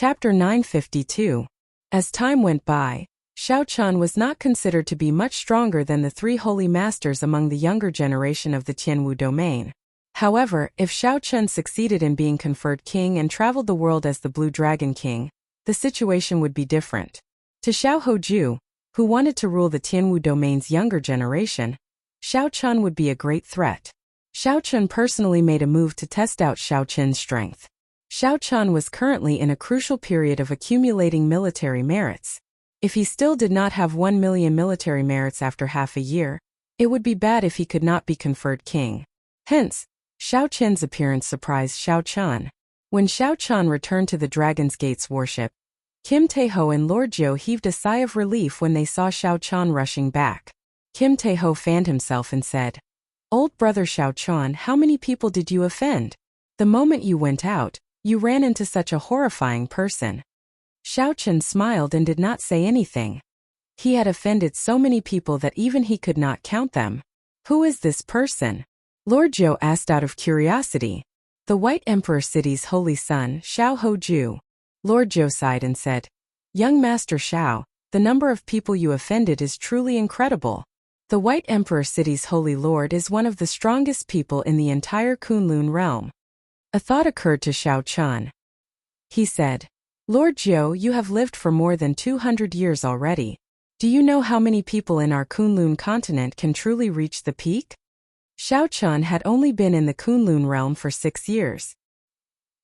Chapter 952. As time went by, Xiao Chun was not considered to be much stronger than the three holy masters among the younger generation of the Tianwu domain. However, if Xiao Chun succeeded in being conferred king and traveled the world as the Blue Dragon King, the situation would be different. To Xiao Hoju, who wanted to rule the Tianwu domain's younger generation, Xiao Chun would be a great threat. Xiao Chun personally made a move to test out Xiao Chun's strength. Xiao Chun was currently in a crucial period of accumulating military merits. If he still did not have 1 million military merits after half a year, it would be bad if he could not be conferred king. Hence, Xiao Chun's appearance surprised Xiao Chun. When Xiao Chun returned to the Dragon's Gate's worship, Kim Taeho and Lord Jiu heaved a sigh of relief when they saw Xiao Chun rushing back. Kim Taeho fanned himself and said, "Old brother Xiao Chun, how many people did you offend? The moment you went out, you ran into such a horrifying person." Xiao Chun smiled and did not say anything. He had offended so many people that even he could not count them. "Who is this person?" Lord Jiu asked out of curiosity. "The White Emperor City's holy son, Xiao Hoju." Lord Jiu sighed and said, "Young Master Xiao, the number of people you offended is truly incredible. The White Emperor City's holy lord is one of the strongest people in the entire Kunlun realm." A thought occurred to Xiao Chun. He said, "Lord Jiu, you have lived for more than 200 years already. Do you know how many people in our Kunlun continent can truly reach the peak?" Xiao Chun had only been in the Kunlun realm for 6 years.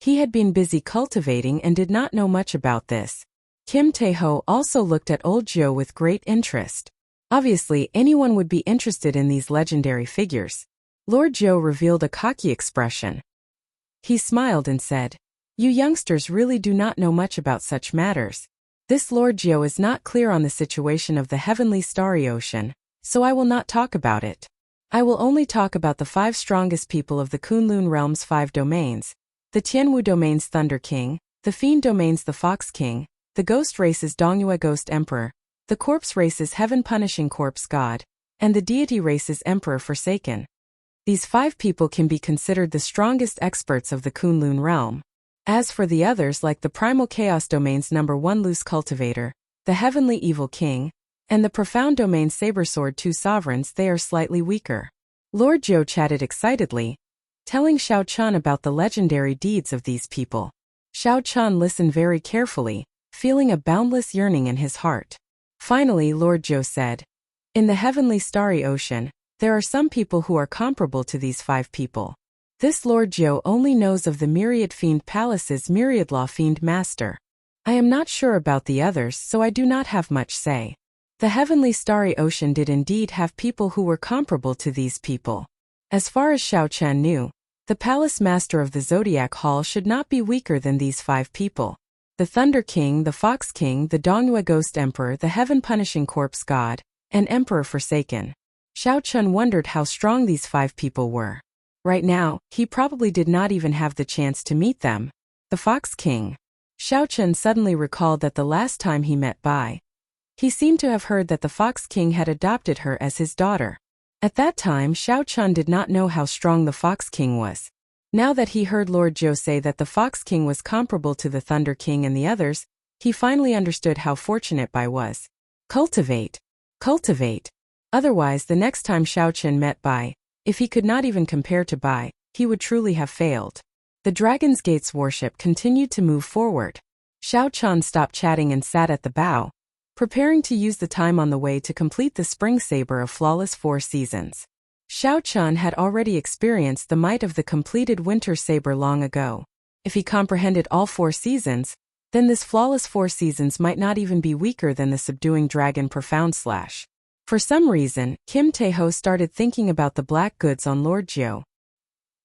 He had been busy cultivating and did not know much about this. Kim Taeho also looked at old Jiu with great interest. Obviously, anyone would be interested in these legendary figures. Lord Jiu revealed a cocky expression. He smiled and said, "You youngsters really do not know much about such matters. This Lord Jiu is not clear on the situation of the heavenly starry ocean, so I will not talk about it. I will only talk about the 5 strongest people of the Kunlun realm's 5 domains. The Tianwu domain's Thunder King, the Fiend domain's the Fox King, the Ghost race's Dongyue Ghost Emperor, the Corpse race's Heaven Punishing Corpse God, and the Deity race's Emperor Forsaken. These 5 people can be considered the strongest experts of the Kunlun realm. As for the others, like the Primal Chaos domain's number 1 Loose Cultivator, the Heavenly Evil King, and the Profound domain's Sabersword 2 Sovereigns, they are slightly weaker." Lord Jiu chatted excitedly, telling Xiao Chun about the legendary deeds of these people. Xiao Chun listened very carefully, feeling a boundless yearning in his heart. Finally, Lord Jiu said, "In the heavenly starry ocean, there are some people who are comparable to these 5 people. This Lord Jiu only knows of the Myriad Fiend Palace's Myriad Law Fiend Master. I am not sure about the others, so I do not have much say. The heavenly starry ocean did indeed have people who were comparable to these people. As far as Xiao Chun knew, the Palace Master of the Zodiac Hall should not be weaker than these 5 people. The Thunder King, the Fox King, the Dongyue Ghost Emperor, the Heaven Punishing Corpse God, and Emperor Forsaken." Xiao Chun wondered how strong these 5 people were. Right now, he probably did not even have the chance to meet them. The Fox King. Xiao Chun suddenly recalled that the last time he met Bai, he seemed to have heard that the Fox King had adopted her as his daughter. At that time, Xiao Chun did not know how strong the Fox King was. Now that he heard Lord Jiu say that the Fox King was comparable to the Thunder King and the others, he finally understood how fortunate Bai was. Cultivate. Cultivate. Otherwise, the next time Xiao Chun met Bai, if he could not even compare to Bai, he would truly have failed. The Dragon's Gate's worship continued to move forward. Xiao Chun stopped chatting and sat at the bow, preparing to use the time on the way to complete the Spring Saber of Flawless 4 Seasons. Xiao Chun had already experienced the might of the completed Winter Saber long ago. If he comprehended all 4 seasons, then this Flawless 4 Seasons might not even be weaker than the Subduing Dragon Profound Slash. For some reason, Kim Taeho started thinking about the black goods on Lord Jiu.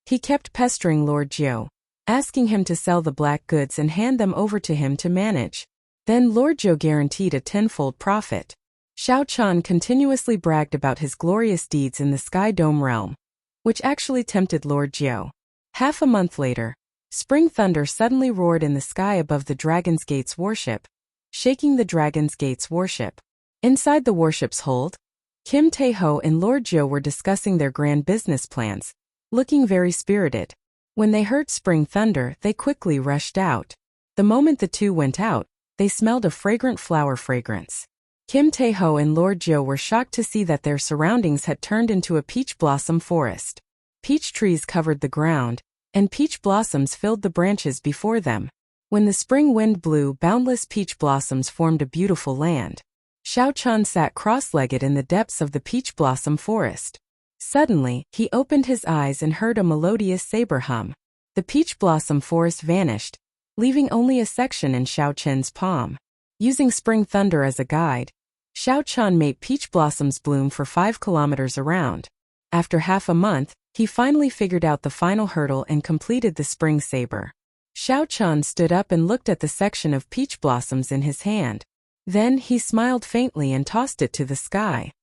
He kept pestering Lord Jiu, asking him to sell the black goods and hand them over to him to manage. Then Lord Jiu guaranteed a 10-fold profit. Xiao Chun continuously bragged about his glorious deeds in the Sky Dome realm, which actually tempted Lord Jiu. Half a month later, spring thunder suddenly roared in the sky above the Dragon's Gate's worship, shaking the Dragon's Gate's worship. Inside the worship's hold, Kim Taeho and Lord Jiu were discussing their grand business plans, looking very spirited. When they heard spring thunder, they quickly rushed out. The moment the two went out, they smelled a fragrant flower fragrance. Kim Tae-ho and Lord Jo were shocked to see that their surroundings had turned into a peach blossom forest. Peach trees covered the ground, and peach blossoms filled the branches before them. When the spring wind blew, boundless peach blossoms formed a beautiful land. Xiao Chan sat cross-legged in the depths of the peach blossom forest. Suddenly, he opened his eyes and heard a melodious saber hum. The peach blossom forest vanished, leaving only a section in Xiao Chen's palm. Using spring thunder as a guide, Xiao Chan made peach blossoms bloom for 5 kilometers around. After half a month, he finally figured out the final hurdle and completed the spring saber. Xiao Chan stood up and looked at the section of peach blossoms in his hand. Then he smiled faintly and tossed it to the sky.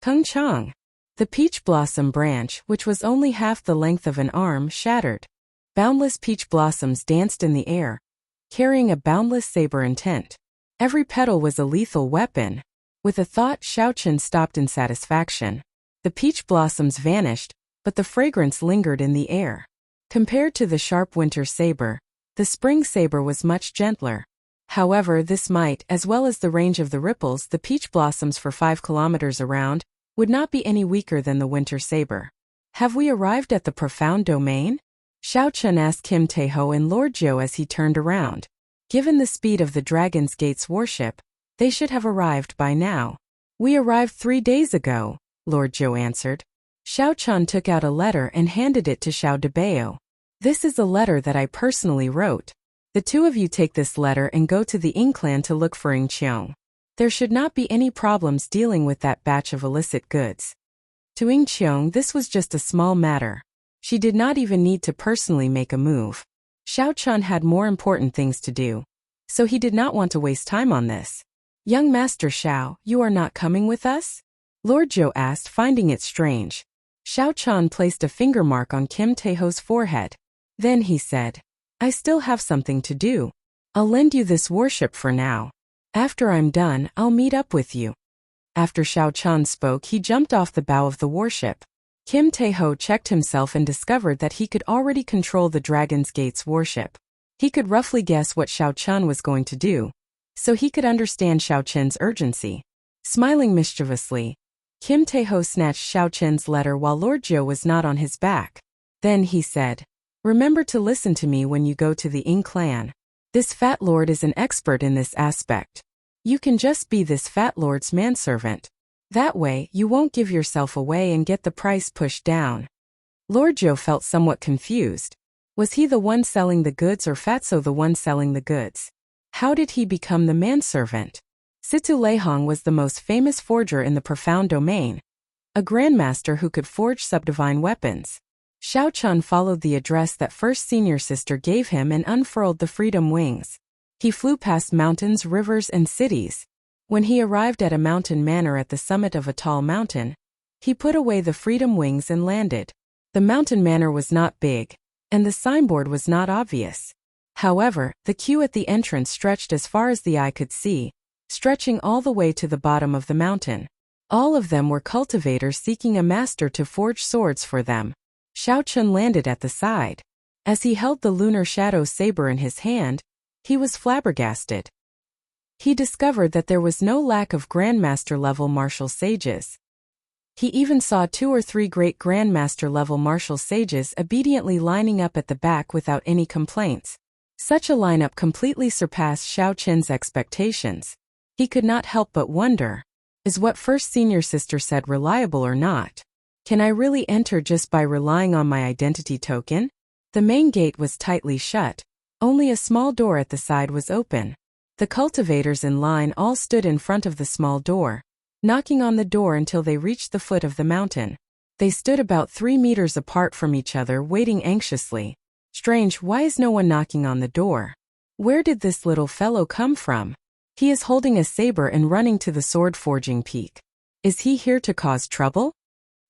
Kung Chang! The peach blossom branch, which was only half the length of an arm, shattered. Boundless peach blossoms danced in the air, carrying a boundless saber intent. Every petal was a lethal weapon. With a thought, Xiao Chen stopped in satisfaction. The peach blossoms vanished, but the fragrance lingered in the air. Compared to the sharp winter saber, the spring saber was much gentler. However, this might, as well as the range of the ripples, the peach blossoms for 5 kilometers around, would not be any weaker than the winter saber. Have we arrived at the profound domain? Xiao Chen asked Kim Tae-ho and Lord Jo as he turned around. Given the speed of the Dragon's Gate's warship, they should have arrived by now. We arrived 3 days ago, Lord Jo answered. Xiao Chen took out a letter and handed it to Xiao Debao. This is a letter that I personally wrote. The two of you take this letter and go to the Ying clan to look for Ying Qiong. There should not be any problems dealing with that batch of illicit goods. To Ying Qiong, this was just a small matter. She did not even need to personally make a move. Xiao Chen had more important things to do, so he did not want to waste time on this. Young Master Xiao, you are not coming with us? Lord Jo asked, finding it strange. Xiao Chen placed a finger mark on Kim Tae-ho's forehead. Then he said, I still have something to do. I'll lend you this warship for now. After I'm done, I'll meet up with you. After Xiao Chen spoke, he jumped off the bow of the warship. Kim Tae-ho checked himself and discovered that he could already control the Dragon's Gate's warship. He could roughly guess what Xiao Chen was going to do, so he could understand Xiao Chen's urgency. Smiling mischievously, Kim Tae-ho snatched Xiao Chen's letter while Lord Jo was not on his back. Then he said, Remember to listen to me when you go to the Ying clan. This fat lord is an expert in this aspect. You can just be this fat lord's manservant. That way, you won't give yourself away and get the price pushed down. Lord Jo felt somewhat confused. Was he the one selling the goods or Fatso the one selling the goods? How did he become the manservant? Situ Leihong was the most famous forger in the profound domain, a grandmaster who could forge subdivine weapons. Xiao Chen followed the address that First Senior Sister gave him and unfurled the freedom wings. He flew past mountains, rivers, and cities. When he arrived at a mountain manor at the summit of a tall mountain, he put away the freedom wings and landed. The mountain manor was not big, and the signboard was not obvious. However, the queue at the entrance stretched as far as the eye could see, stretching all the way to the bottom of the mountain. All of them were cultivators seeking a master to forge swords for them. Xiao Chen landed at the side. As he held the lunar shadow saber in his hand, he was flabbergasted. He discovered that there was no lack of grandmaster-level martial sages. He even saw 2 or 3 great grandmaster-level martial sages obediently lining up at the back without any complaints. Such a lineup completely surpassed Xiao Chen's expectations. He could not help but wonder, is what First Senior Sister said reliable or not? Can I really enter just by relying on my identity token? The main gate was tightly shut. Only a small door at the side was open. The cultivators in line all stood in front of the small door, knocking on the door until they reached the foot of the mountain. They stood about 3 meters apart from each other, waiting anxiously. Strange, why is no one knocking on the door? Where did this little fellow come from? He is holding a saber and running to the sword forging peak. Is he here to cause trouble?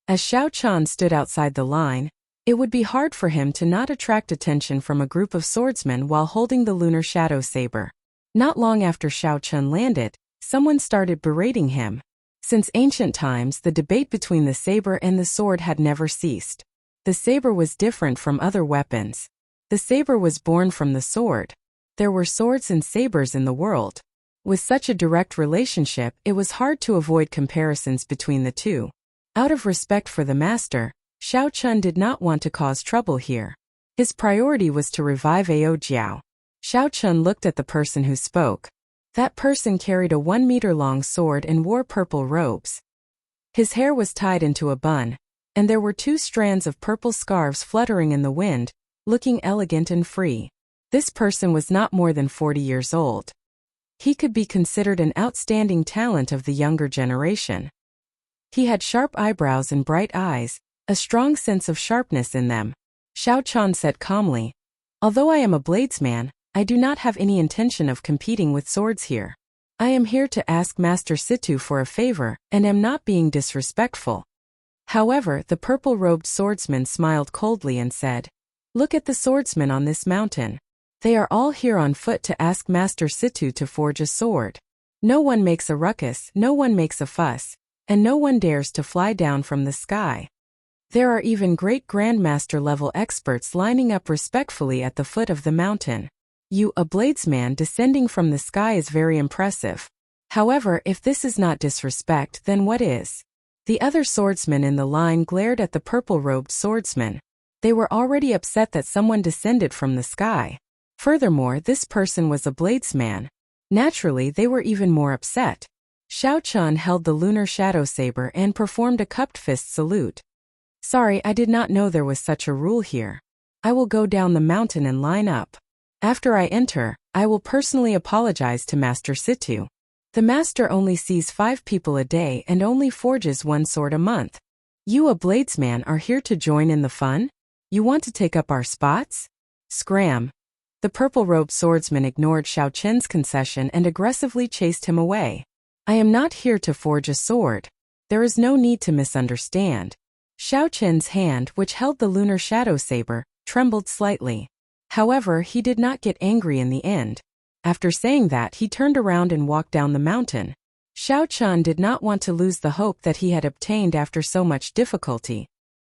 As Xiao Chen stood outside the line, it would be hard for him to not attract attention from a group of swordsmen while holding the lunar shadow saber. Not long after Xiao Chen landed, someone started berating him. Since ancient times, the debate between the saber and the sword had never ceased. The saber was different from other weapons. The saber was born from the sword. There were swords and sabers in the world. With such a direct relationship, it was hard to avoid comparisons between the two. Out of respect for the master, Xiao Chun did not want to cause trouble here. His priority was to revive Ao Jiao. Xiao Chun looked at the person who spoke. That person carried a 1-meter-long sword and wore purple robes. His hair was tied into a bun, and there were 2 strands of purple scarves fluttering in the wind, looking elegant and free. This person was not more than 40 years old. He could be considered an outstanding talent of the younger generation. He had sharp eyebrows and bright eyes, a strong sense of sharpness in them. Xiao Chun said calmly, "Although I am a bladesman, I do not have any intention of competing with swords here. I am here to ask Master Situ for a favor, and am not being disrespectful." However, the purple-robed swordsman smiled coldly and said, "Look at the swordsmen on this mountain. They are all here on foot to ask Master Situ to forge a sword. No one makes a ruckus, no one makes a fuss, and no one dares to fly down from the sky. There are even great grandmaster-level experts lining up respectfully at the foot of the mountain. You, a bladesman descending from the sky, is very impressive. However, if this is not disrespect, then what is?" The other swordsmen in the line glared at the purple-robed swordsman. They were already upset that someone descended from the sky. Furthermore, this person was a bladesman. Naturally, they were even more upset. Xiao Chun held the lunar shadow saber and performed a cupped fist salute. "Sorry, I did not know there was such a rule here. I will go down the mountain and line up. After I enter, I will personally apologize to Master Situ. The master only sees 5 people a day and only forges 1 sword a month. You, a bladesman, are here to join in the fun? You want to take up our spots? Scram." The purple-robed swordsman ignored Xiao Chen's concession and aggressively chased him away. "I am not here to forge a sword. There is no need to misunderstand." Xiao Chen's hand, which held the lunar shadow saber, trembled slightly. However, he did not get angry in the end. After saying that, he turned around and walked down the mountain. Xiao Chun did not want to lose the hope that he had obtained after so much difficulty.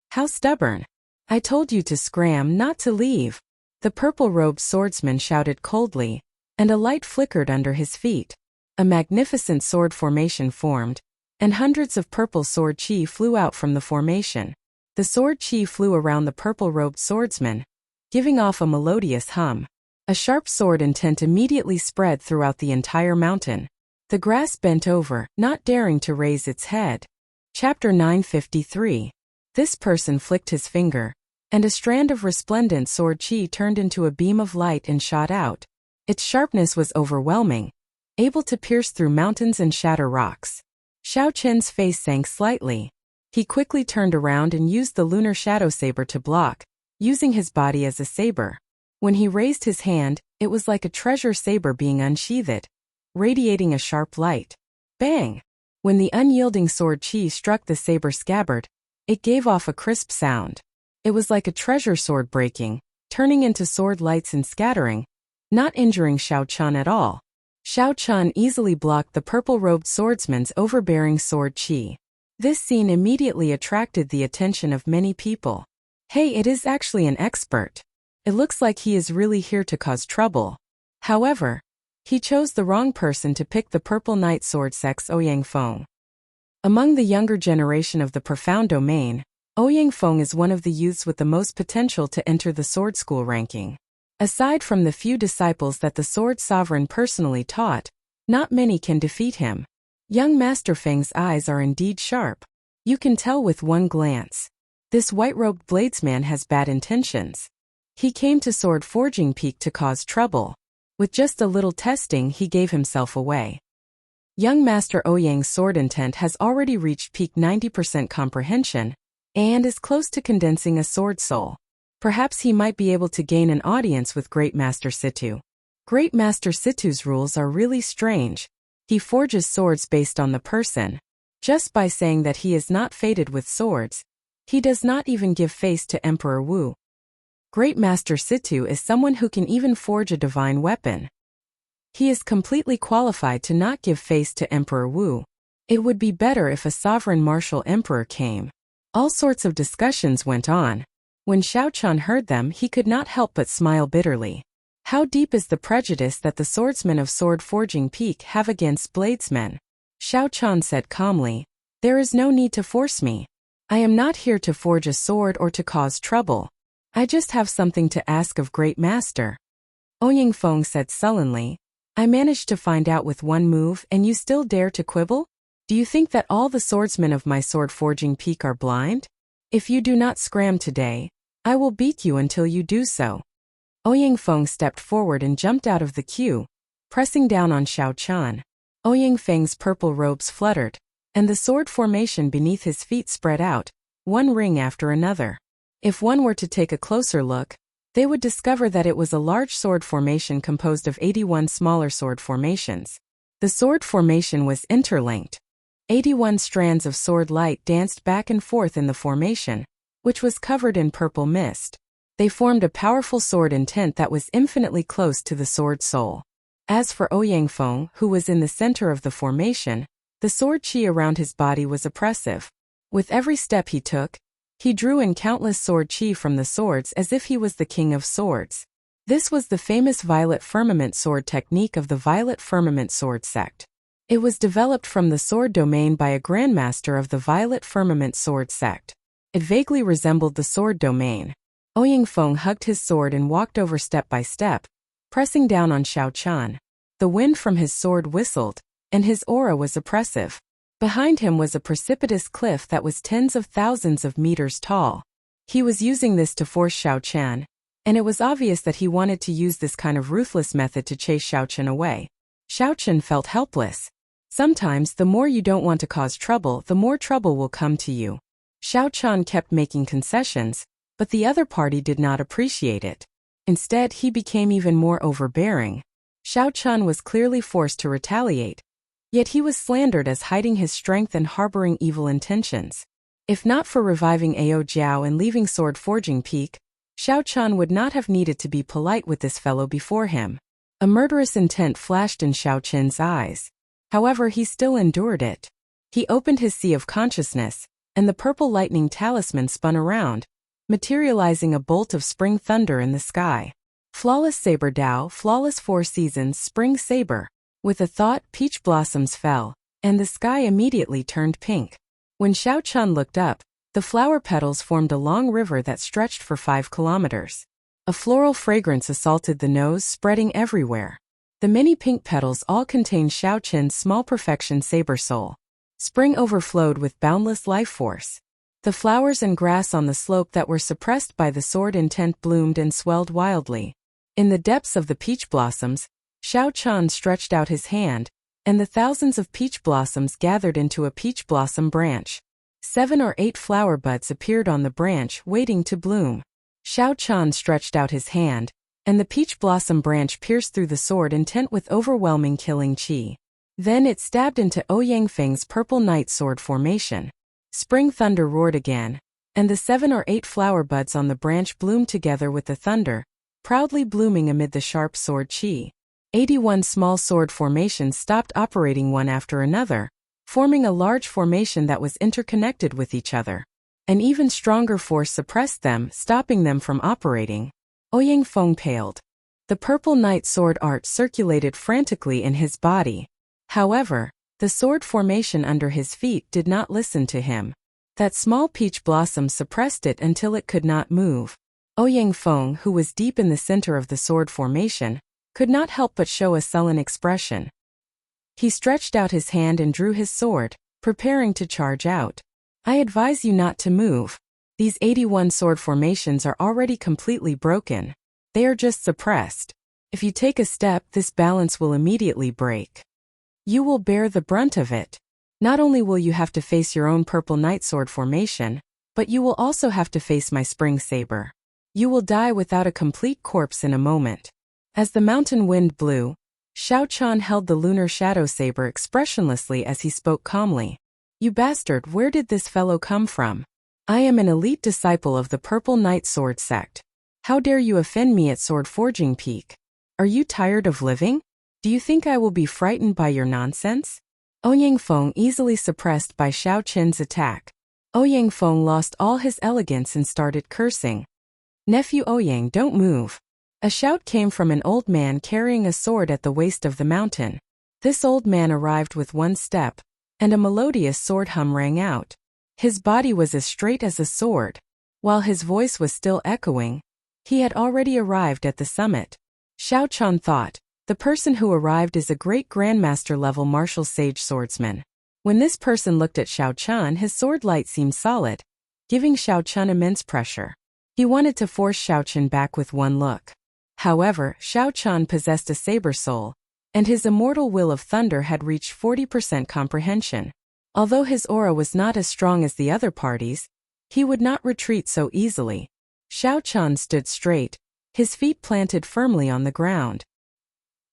"How stubborn! I told you to scram, not to leave." The purple-robed swordsman shouted coldly, and a light flickered under his feet. A magnificent sword formation formed, and hundreds of purple sword chi flew out from the formation. The sword chi flew around the purple-robed swordsman, giving off a melodious hum. A sharp sword intent immediately spread throughout the entire mountain. The grass bent over, not daring to raise its head. Chapter 953. This person flicked his finger, and a strand of resplendent sword chi turned into a beam of light and shot out. Its sharpness was overwhelming, able to pierce through mountains and shatter rocks. Xiao Chen's face sank slightly. He quickly turned around and used the lunar shadow saber to block, using his body as a saber. When he raised his hand, it was like a treasure saber being unsheathed, radiating a sharp light. Bang! When the unyielding sword chi struck the saber scabbard, it gave off a crisp sound. It was like a treasure sword breaking, turning into sword lights and scattering, not injuring Xiao Chun at all. Xiao Chun easily blocked the purple-robed swordsman's overbearing sword chi. This scene immediately attracted the attention of many people. "Hey, it is actually an expert. It looks like he is really here to cause trouble." However, he chose the wrong person to pick the purple knight sword sex Ouyang Feng. Among the younger generation of the profound domain, Ouyang Feng is one of the youths with the most potential to enter the sword school ranking. Aside from the few disciples that the sword sovereign personally taught, not many can defeat him. Young Master Feng's eyes are indeed sharp. You can tell with one glance. This white-robed bladesman has bad intentions. He came to Sword Forging Peak to cause trouble. With just a little testing, he gave himself away. Young Master Ouyang's sword intent has already reached peak 90% comprehension, and is close to condensing a sword soul. Perhaps he might be able to gain an audience with Great Master Situ. Great Master Situ's rules are really strange. He forges swords based on the person. Just by saying that he is not fated with swords, he does not even give face to Emperor Wu. Great Master Situ is someone who can even forge a divine weapon. He is completely qualified to not give face to Emperor Wu. It would be better if a sovereign martial emperor came. All sorts of discussions went on. When Xiao Chun heard them, he could not help but smile bitterly. How deep is the prejudice that the swordsmen of sword-forging peak have against bladesmen? Xiao Chan said calmly. There is no need to force me. I am not here to forge a sword or to cause trouble. I just have something to ask of great master. Ouyang Feng said sullenly. I managed to find out with one move and you still dare to quibble? Do you think that all the swordsmen of my sword-forging peak are blind? If you do not scram today, I will beat you until you do so. Ouyang Feng stepped forward and jumped out of the queue, pressing down on Xiao Chan. Ouyang Feng's purple robes fluttered, and the sword formation beneath his feet spread out, one ring after another. If one were to take a closer look, they would discover that it was a large sword formation composed of 81 smaller sword formations. The sword formation was interlinked. 81 strands of sword light danced back and forth in the formation, which was covered in purple mist. They formed a powerful sword intent that was infinitely close to the sword soul. As for Ouyang Feng, who was in the center of the formation, the sword chi around his body was oppressive. With every step he took, he drew in countless sword chi from the swords as if he was the king of swords. This was the famous Violet Firmament sword technique of the Violet Firmament sword sect. It was developed from the sword domain by a grandmaster of the Violet Firmament sword sect. It vaguely resembled the sword domain. Ouyang Feng hugged his sword and walked over step by step, pressing down on Xiao Chan. The wind from his sword whistled, and his aura was oppressive. Behind him was a precipitous cliff that was tens of thousands of meters tall. He was using this to force Xiao Chan, and it was obvious that he wanted to use this kind of ruthless method to chase Xiao Chan away. Xiao Chan felt helpless. Sometimes the more you don't want to cause trouble, the more trouble will come to you. Xiao Chan kept making concessions, but the other party did not appreciate it. Instead, he became even more overbearing. Xiao Chan was clearly forced to retaliate. Yet he was slandered as hiding his strength and harboring evil intentions. If not for reviving Ao Jiao and leaving Sword Forging Peak, Xiao Chan would not have needed to be polite with this fellow before him. A murderous intent flashed in Xiao Chen's eyes. However, he still endured it. He opened his sea of consciousness, and the purple lightning talisman spun around, materializing a bolt of spring thunder in the sky. Flawless Saber Dao, Flawless Four Seasons Spring Saber. With a thought, peach blossoms fell, and the sky immediately turned pink. When Xiao Chan looked up, the flower petals formed a long river that stretched for 5 kilometers. A floral fragrance assaulted the nose, spreading everywhere. The many pink petals all contained Xiao Chen's small perfection saber soul. Spring overflowed with boundless life force. The flowers and grass on the slope that were suppressed by the sword intent bloomed and swelled wildly. In the depths of the peach blossoms, Xiao Chan stretched out his hand, and the thousands of peach blossoms gathered into a peach blossom branch. 7 or 8 flower buds appeared on the branch, waiting to bloom. Xiao Chan stretched out his hand, and the peach blossom branch pierced through the sword intent with overwhelming killing chi. Then it stabbed into Ouyang Feng's purple knight sword formation. Spring thunder roared again, and the 7 or 8 flower buds on the branch bloomed together with the thunder, proudly blooming amid the sharp sword chi. 81 small sword formations stopped operating one after another, forming a large formation that was interconnected with each other. An even stronger force suppressed them, stopping them from operating. Ouyang Feng paled. The purple knight sword art circulated frantically in his body. However, the sword formation under his feet did not listen to him. That small peach blossom suppressed it until it could not move. Ouyang Feng, who was deep in the center of the sword formation, could not help but show a sullen expression. He stretched out his hand and drew his sword, preparing to charge out. I advise you not to move. These 81 sword formations are already completely broken. They are just suppressed. If you take a step, this balance will immediately break. You will bear the brunt of it. Not only will you have to face your own purple knight sword formation, but you will also have to face my spring saber. You will die without a complete corpse in a moment. As the mountain wind blew, Xiao Chan held the lunar shadow saber expressionlessly as he spoke calmly. You bastard, where did this fellow come from? I am an elite disciple of the Purple Knight Sword sect. How dare you offend me at Sword Forging Peak? Are you tired of living? Do you think I will be frightened by your nonsense? Ouyang Feng easily suppressed by Xiao Chen's attack. Ouyang Feng lost all his elegance and started cursing. Nephew Ouyang, don't move. A shout came from an old man carrying a sword at the waist of the mountain. This old man arrived with one step, and a melodious sword hum rang out. His body was as straight as a sword. While his voice was still echoing, he had already arrived at the summit. Xiao Chan thought, the person who arrived is a great grandmaster-level martial sage swordsman. When this person looked at Xiao Chan, his sword light seemed solid, giving Xiao Chan immense pressure. He wanted to force Xiao Chan back with one look. However, Xiao Chan possessed a saber soul, and his immortal will of thunder had reached 40% comprehension. Although his aura was not as strong as the other parties, he would not retreat so easily. Xiao Chan stood straight, his feet planted firmly on the ground.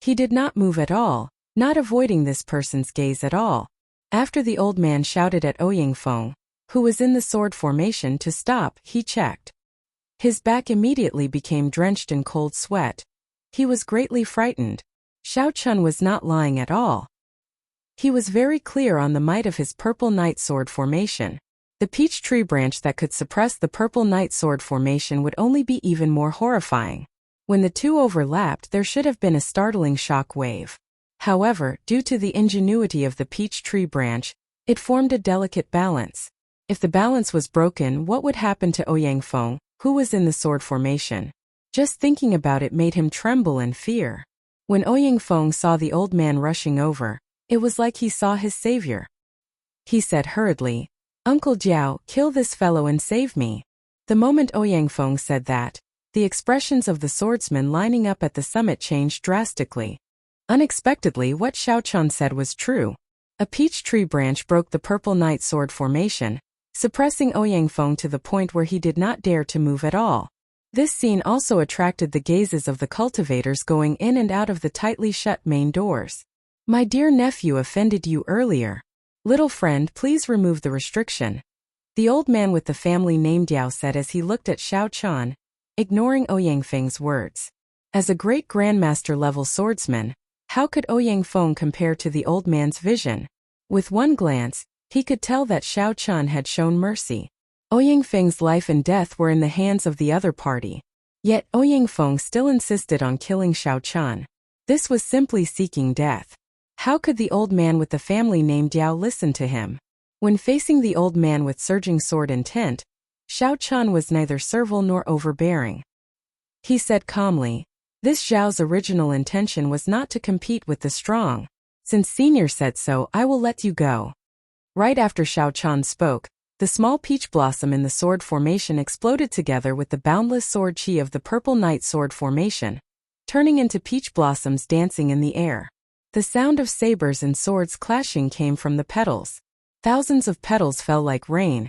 He did not move at all, not avoiding this person's gaze at all. After the old man shouted at Ouyang Feng, who was in the sword formation, to stop, he checked. His back immediately became drenched in cold sweat. He was greatly frightened. Xiao Chan was not lying at all. He was very clear on the might of his purple night sword formation. The peach tree branch that could suppress the purple night sword formation would only be even more horrifying. When the two overlapped, there should have been a startling shock wave. However, due to the ingenuity of the peach tree branch, it formed a delicate balance. If the balance was broken, what would happen to Ouyang Feng, who was in the sword formation? Just thinking about it made him tremble in fear. When Ouyang Feng saw the old man rushing over, it was like he saw his savior. He said hurriedly, "Uncle Jiao, kill this fellow and save me." The moment Ouyang Feng said that, the expressions of the swordsmen lining up at the summit changed drastically. Unexpectedly, what Xiao Chan said was true. A peach tree branch broke the purple night sword formation, suppressing Ouyang Feng to the point where he did not dare to move at all. This scene also attracted the gazes of the cultivators going in and out of the tightly shut main doors. "My dear nephew offended you earlier. Little friend, please remove the restriction," the old man with the family name Diao said as he looked at Xiao Chan, ignoring Ouyang Feng's words. As a great grandmaster-level swordsman, how could Ouyang Feng compare to the old man's vision? With one glance, he could tell that Xiao Chan had shown mercy. Ouyang Feng's life and death were in the hands of the other party. Yet Ouyang Feng still insisted on killing Xiao Chan. This was simply seeking death. How could the old man with the family name Diao listen to him? When facing the old man with surging sword intent, Xiao Chan was neither servile nor overbearing. He said calmly, "This Zhao's original intention was not to compete with the strong. Since senior said so, I will let you go." Right after Xiao Chan spoke, the small peach blossom in the sword formation exploded together with the boundless sword chi of the purple night sword formation, turning into peach blossoms dancing in the air. The sound of sabers and swords clashing came from the petals. Thousands of petals fell like rain,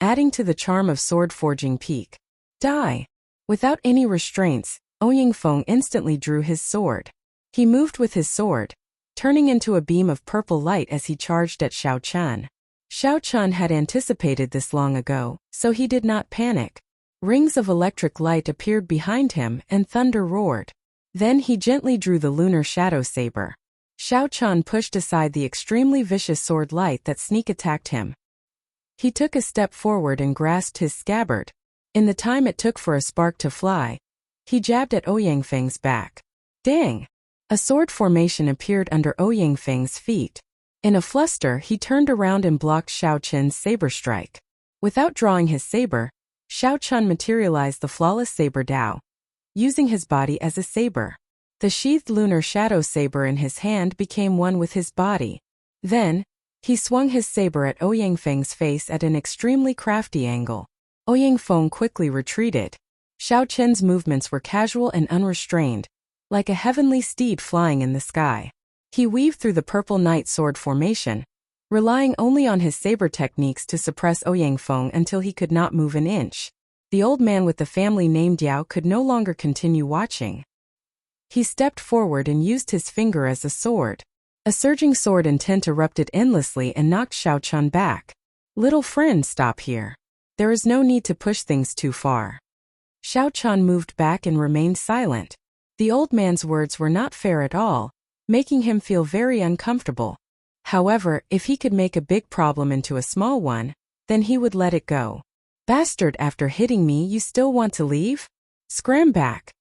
adding to the charm of sword forging peak. Die! Without any restraints, Ouyang Feng instantly drew his sword. He moved with his sword, turning into a beam of purple light as he charged at Xiao Chan. Xiao Chan had anticipated this long ago, so he did not panic. Rings of electric light appeared behind him and thunder roared. Then he gently drew the lunar shadow saber. Xiao Chan pushed aside the extremely vicious sword light that sneak attacked him. He took a step forward and grasped his scabbard. In the time it took for a spark to fly, he jabbed at Ouyang Feng's back. Dang! A sword formation appeared under Ouyang Feng's feet. In a fluster, he turned around and blocked Xiao Chen's saber strike. Without drawing his saber, Xiao Chan materialized the flawless saber Dao, using his body as a saber. The sheathed lunar shadow saber in his hand became one with his body. Then, he swung his saber at Ouyang Feng's face at an extremely crafty angle. Ouyang Feng quickly retreated. Xiao Chen's movements were casual and unrestrained, like a heavenly steed flying in the sky. He weaved through the purple night sword formation, relying only on his saber techniques to suppress Ouyang Feng until he could not move an inch. The old man with the family name Diao could no longer continue watching. He stepped forward and used his finger as a sword. A surging sword intent erupted endlessly and knocked Xiao Chan back. "Little friend, stop here. There is no need to push things too far." Xiao Chan moved back and remained silent. The old man's words were not fair at all, making him feel very uncomfortable. However, if he could make a big problem into a small one, then he would let it go. "Bastard, after hitting me you still want to leave? Scram back."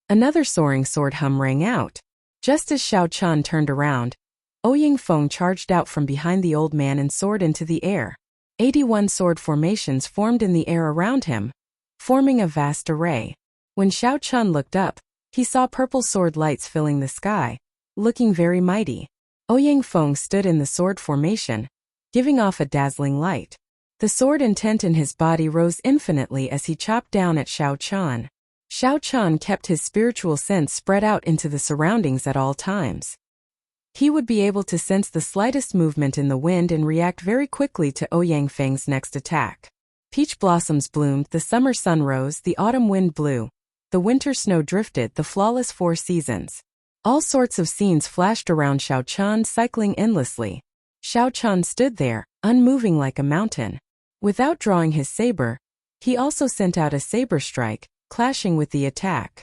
Another soaring sword hum rang out. Just as Xiao Chan turned around, Ouyang Feng charged out from behind the old man and soared into the air. 81 sword formations formed in the air around him, forming a vast array. When Xiao Chan looked up, he saw purple sword lights filling the sky, looking very mighty. Ouyang Feng stood in the sword formation, giving off a dazzling light. The sword intent in his body rose infinitely as he chopped down at Xiao Chan. Xiao Chan kept his spiritual sense spread out into the surroundings at all times. He would be able to sense the slightest movement in the wind and react very quickly to Ouyang Feng's next attack. Peach blossoms bloomed, the summer sun rose, the autumn wind blew, the winter snow drifted, the flawless 4 seasons. All sorts of scenes flashed around Xiao Chan, cycling endlessly. Xiao Chan stood there, unmoving like a mountain. Without drawing his saber, he also sent out a saber strike, clashing with the attack.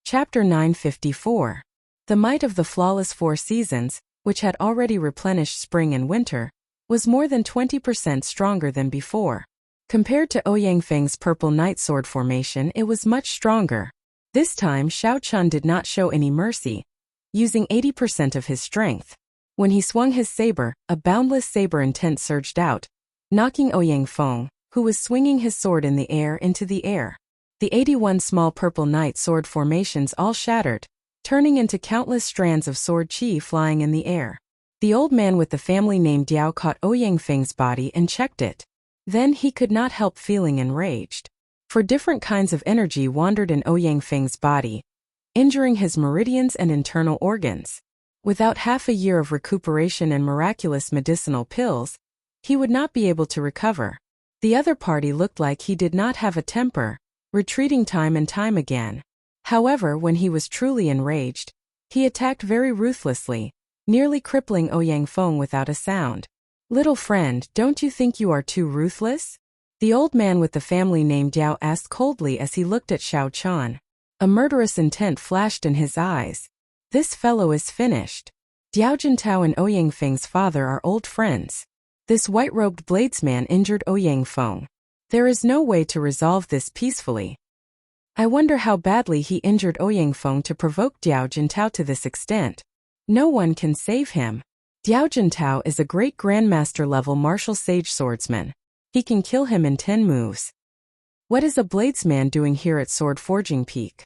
Chapter 954. The might of the flawless 4 seasons, which had already replenished spring and winter, was more than 20% stronger than before. Compared to Ouyang Feng's purple night sword formation, it was much stronger. This time Xiao Chan did not show any mercy, using 80% of his strength. When he swung his saber, a boundless saber intent surged out, knocking Ouyang Feng, who was swinging his sword in the air, into the air. The 81 small purple night sword formations all shattered, turning into countless strands of sword chi flying in the air. The old man with the family name Diao caught Ouyang Feng's body and checked it. Then he could not help feeling enraged. For different kinds of energy wandered in Ouyang Feng's body, injuring his meridians and internal organs. Without half a year of recuperation and miraculous medicinal pills, he would not be able to recover. The other party looked like he did not have a temper, retreating time and time again. However, when he was truly enraged, he attacked very ruthlessly, nearly crippling Ouyang Feng without a sound. "Little friend, don't you think you are too ruthless?" The old man with the family name Diao asked coldly as he looked at Xiao Chan. A murderous intent flashed in his eyes. "This fellow is finished." Diao Jintao and Ouyang Feng's father are old friends. This white-robed bladesman injured Ouyang Feng. There is no way to resolve this peacefully. I wonder how badly he injured Ouyang Feng to provoke Diao Jintao to this extent. No one can save him. Diao Jintao is a great grandmaster level martial sage swordsman. He can kill him in 10 moves. What is a bladesman doing here at Sword Forging Peak?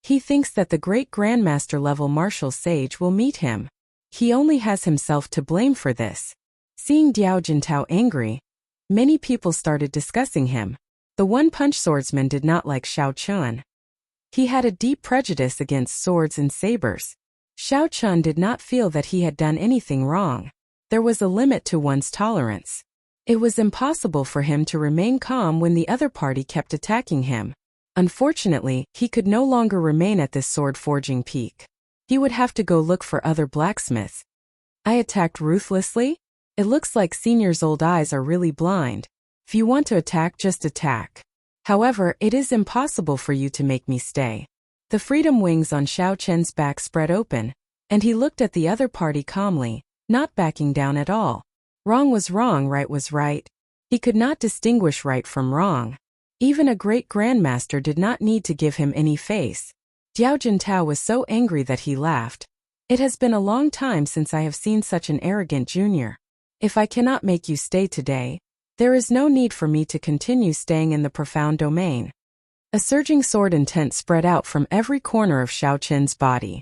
He thinks that the great grandmaster level martial sage will meet him. He only has himself to blame for this. Seeing Diao Jintao angry, many people started discussing him. The one-punch swordsman did not like Xiao Chan. He had a deep prejudice against swords and sabers. Xiao Chan did not feel that he had done anything wrong. There was a limit to one's tolerance. It was impossible for him to remain calm when the other party kept attacking him. Unfortunately, he could no longer remain at this sword forging peak. He would have to go look for other blacksmiths. I attacked ruthlessly? It looks like Senior's old eyes are really blind. If you want to attack, just attack. However, it is impossible for you to make me stay. The freedom wings on Xiao Chen's back spread open, and he looked at the other party calmly, not backing down at all. Wrong was wrong, right was right. He could not distinguish right from wrong. Even a great grandmaster did not need to give him any face. Diao Jintao was so angry that he laughed. It has been a long time since I have seen such an arrogant junior. If I cannot make you stay today, there is no need for me to continue staying in the profound domain. A surging sword intent spread out from every corner of Xiao Chen's body.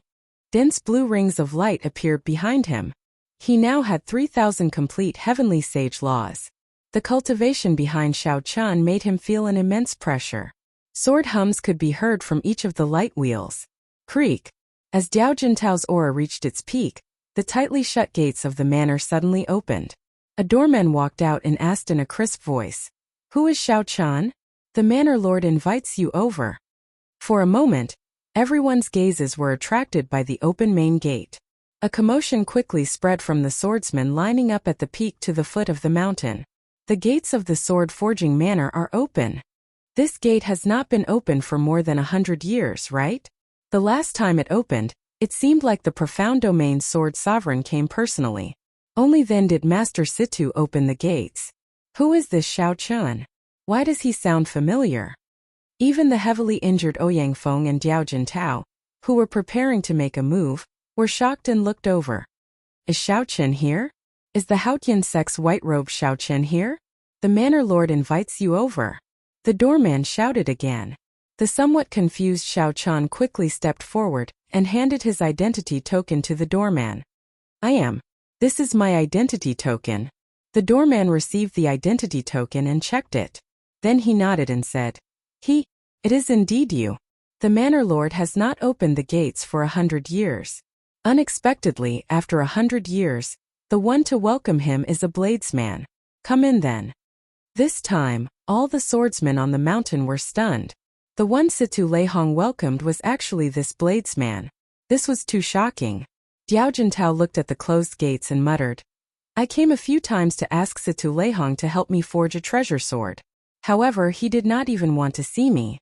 Dense blue rings of light appeared behind him. He now had 3,000 complete heavenly sage laws. The cultivation behind Xiao Chan made him feel an immense pressure. Sword hums could be heard from each of the light wheels. Creak. As Diao Jintao's aura reached its peak, the tightly shut gates of the manor suddenly opened. A doorman walked out and asked in a crisp voice, "Who is Xiao Chan? The manor lord invites you over." For a moment, everyone's gazes were attracted by the open main gate. A commotion quickly spread from the swordsmen lining up at the peak to the foot of the mountain. The gates of the sword forging manor are open. This gate has not been open for more than 100 years, right? The last time it opened, it seemed like the profound domain's sword sovereign came personally. Only then did Master Situ open the gates. Who is this Xiao Chan? Why does he sound familiar? Even the heavily injured Ouyang Feng and Diao Jintao, who were preparing to make a move, were shocked and looked over. Is Xiaoqian here? Is the Haotian sex white-robed Xiaoqian here? The manor lord invites you over. The doorman shouted again. The somewhat confused Xiaoqian quickly stepped forward and handed his identity token to the doorman. I am. This is my identity token. The doorman received the identity token and checked it. Then he nodded and said, It is indeed you. The manor lord has not opened the gates for 100 years. Unexpectedly, after 100 years, the one to welcome him is a bladesman. Come in then. This time, all the swordsmen on the mountain were stunned. The one Situ Leihong welcomed was actually this bladesman. This was too shocking. Diao Jintao looked at the closed gates and muttered, I came a few times to ask Situ Leihong to help me forge a treasure sword. However, he did not even want to see me.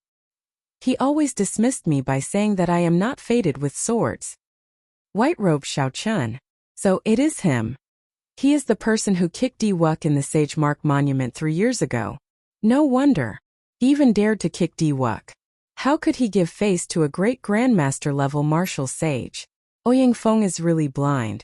He always dismissed me by saying that I am not fated with swords. White-robed Xiaoqian. So it is him. He is the person who kicked Di Wuk in the Sage Mark Monument 3 years ago. No wonder. He even dared to kick Di Wuk. How could he give face to a great grandmaster-level martial sage? Ouyang Feng is really blind.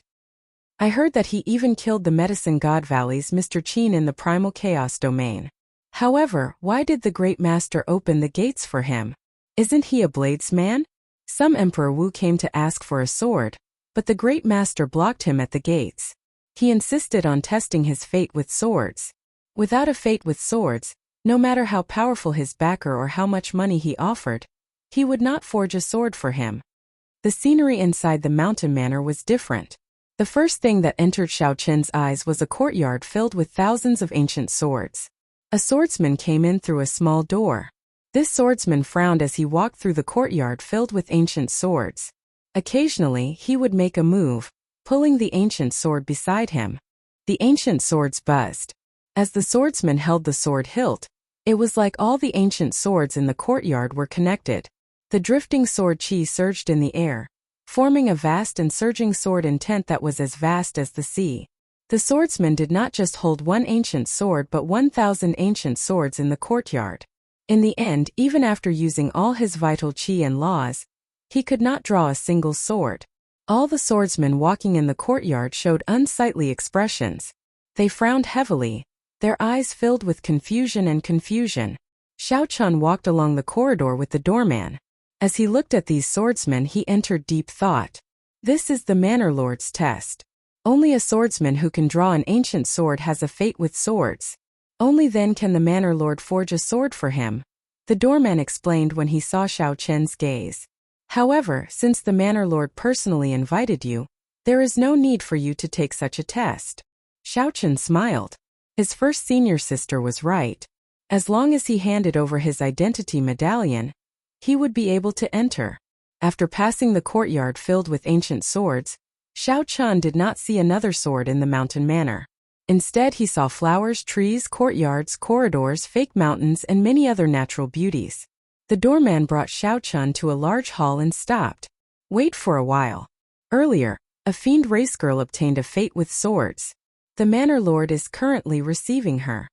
I heard that he even killed the Medicine God Valley's Mr. Qin in the Primal Chaos domain. However, why did the Great Master open the gates for him? Isn't he a bladesman? Some Emperor Wu came to ask for a sword, but the Great Master blocked him at the gates. He insisted on testing his fate with swords. Without a fate with swords, no matter how powerful his backer or how much money he offered, he would not forge a sword for him. The scenery inside the mountain manor was different. The first thing that entered Xiaoqian's eyes was a courtyard filled with thousands of ancient swords. A swordsman came in through a small door. This swordsman frowned as he walked through the courtyard filled with ancient swords. Occasionally, he would make a move, pulling the ancient sword beside him. The ancient swords buzzed. As the swordsman held the sword hilt, it was like all the ancient swords in the courtyard were connected. The drifting sword chi surged in the air, forming a vast and surging sword intent that was as vast as the sea. The swordsman did not just hold one ancient sword but 1,000 ancient swords in the courtyard. In the end, even after using all his vital chi and laws, he could not draw a single sword. All the swordsmen walking in the courtyard showed unsightly expressions. They frowned heavily, their eyes filled with confusion and confusion. Xiaoqian walked along the corridor with the doorman. As he looked at these swordsmen, he entered deep thought. This is the manor lord's test. Only a swordsman who can draw an ancient sword has a fate with swords. Only then can the manor lord forge a sword for him. The doorman explained when he saw Xiaoqian's gaze. However, since the manor lord personally invited you, there is no need for you to take such a test. Xiaoqian smiled. His first senior sister was right. As long as he handed over his identity medallion, he would be able to enter. After passing the courtyard filled with ancient swords, Xiaoqian did not see another sword in the mountain manor. Instead, he saw flowers, trees, courtyards, corridors, fake mountains, and many other natural beauties. The doorman brought Xiaoqian to a large hall and stopped. Wait for a while. Earlier, a fiend race girl obtained a fate with swords. The manor lord is currently receiving her.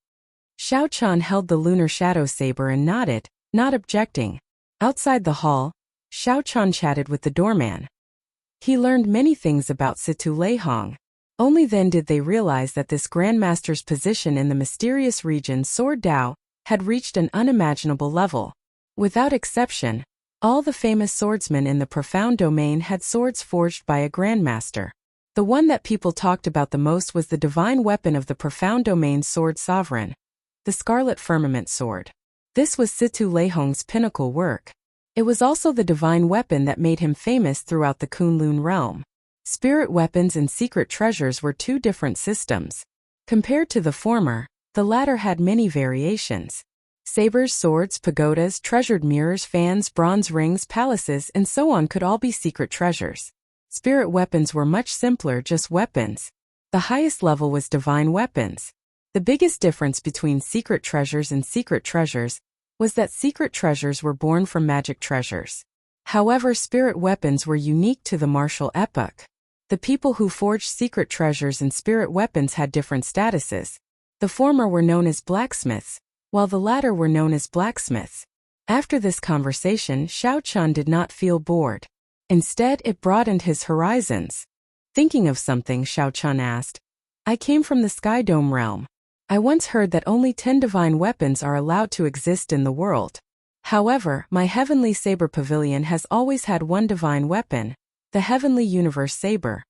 Xiaoqian held the lunar shadow saber and nodded, not objecting. Outside the hall, Xiaoqian chatted with the doorman. He learned many things about Situ Leihong. Only then did they realize that this grandmaster's position in the mysterious region Sword Dao had reached an unimaginable level. Without exception, all the famous swordsmen in the profound domain had swords forged by a grandmaster. The one that people talked about the most was the divine weapon of the profound domain's sword sovereign, the Scarlet Firmament Sword. This was Situ Leihong's pinnacle work. It was also the divine weapon that made him famous throughout the Kunlun realm. Spirit weapons and secret treasures were two different systems. Compared to the former, the latter had many variations. Sabers, swords, pagodas, treasured mirrors, fans, bronze rings, palaces, and so on could all be secret treasures. Spirit weapons were much simpler, just weapons. The highest level was divine weapons. The biggest difference between secret treasures and secret treasures was that secret treasures were born from magic treasures. However, spirit weapons were unique to the martial epoch. The people who forged secret treasures and spirit weapons had different statuses. The former were known as blacksmiths, while the latter were known as blacksmiths. After this conversation, Xiao Chan did not feel bored. Instead, it broadened his horizons. Thinking of something, Xiao Chan asked, I came from the Sky Dome realm. I once heard that only 10 divine weapons are allowed to exist in the world. However, my Heavenly Saber Pavilion has always had one divine weapon, the Heavenly Universe Saber.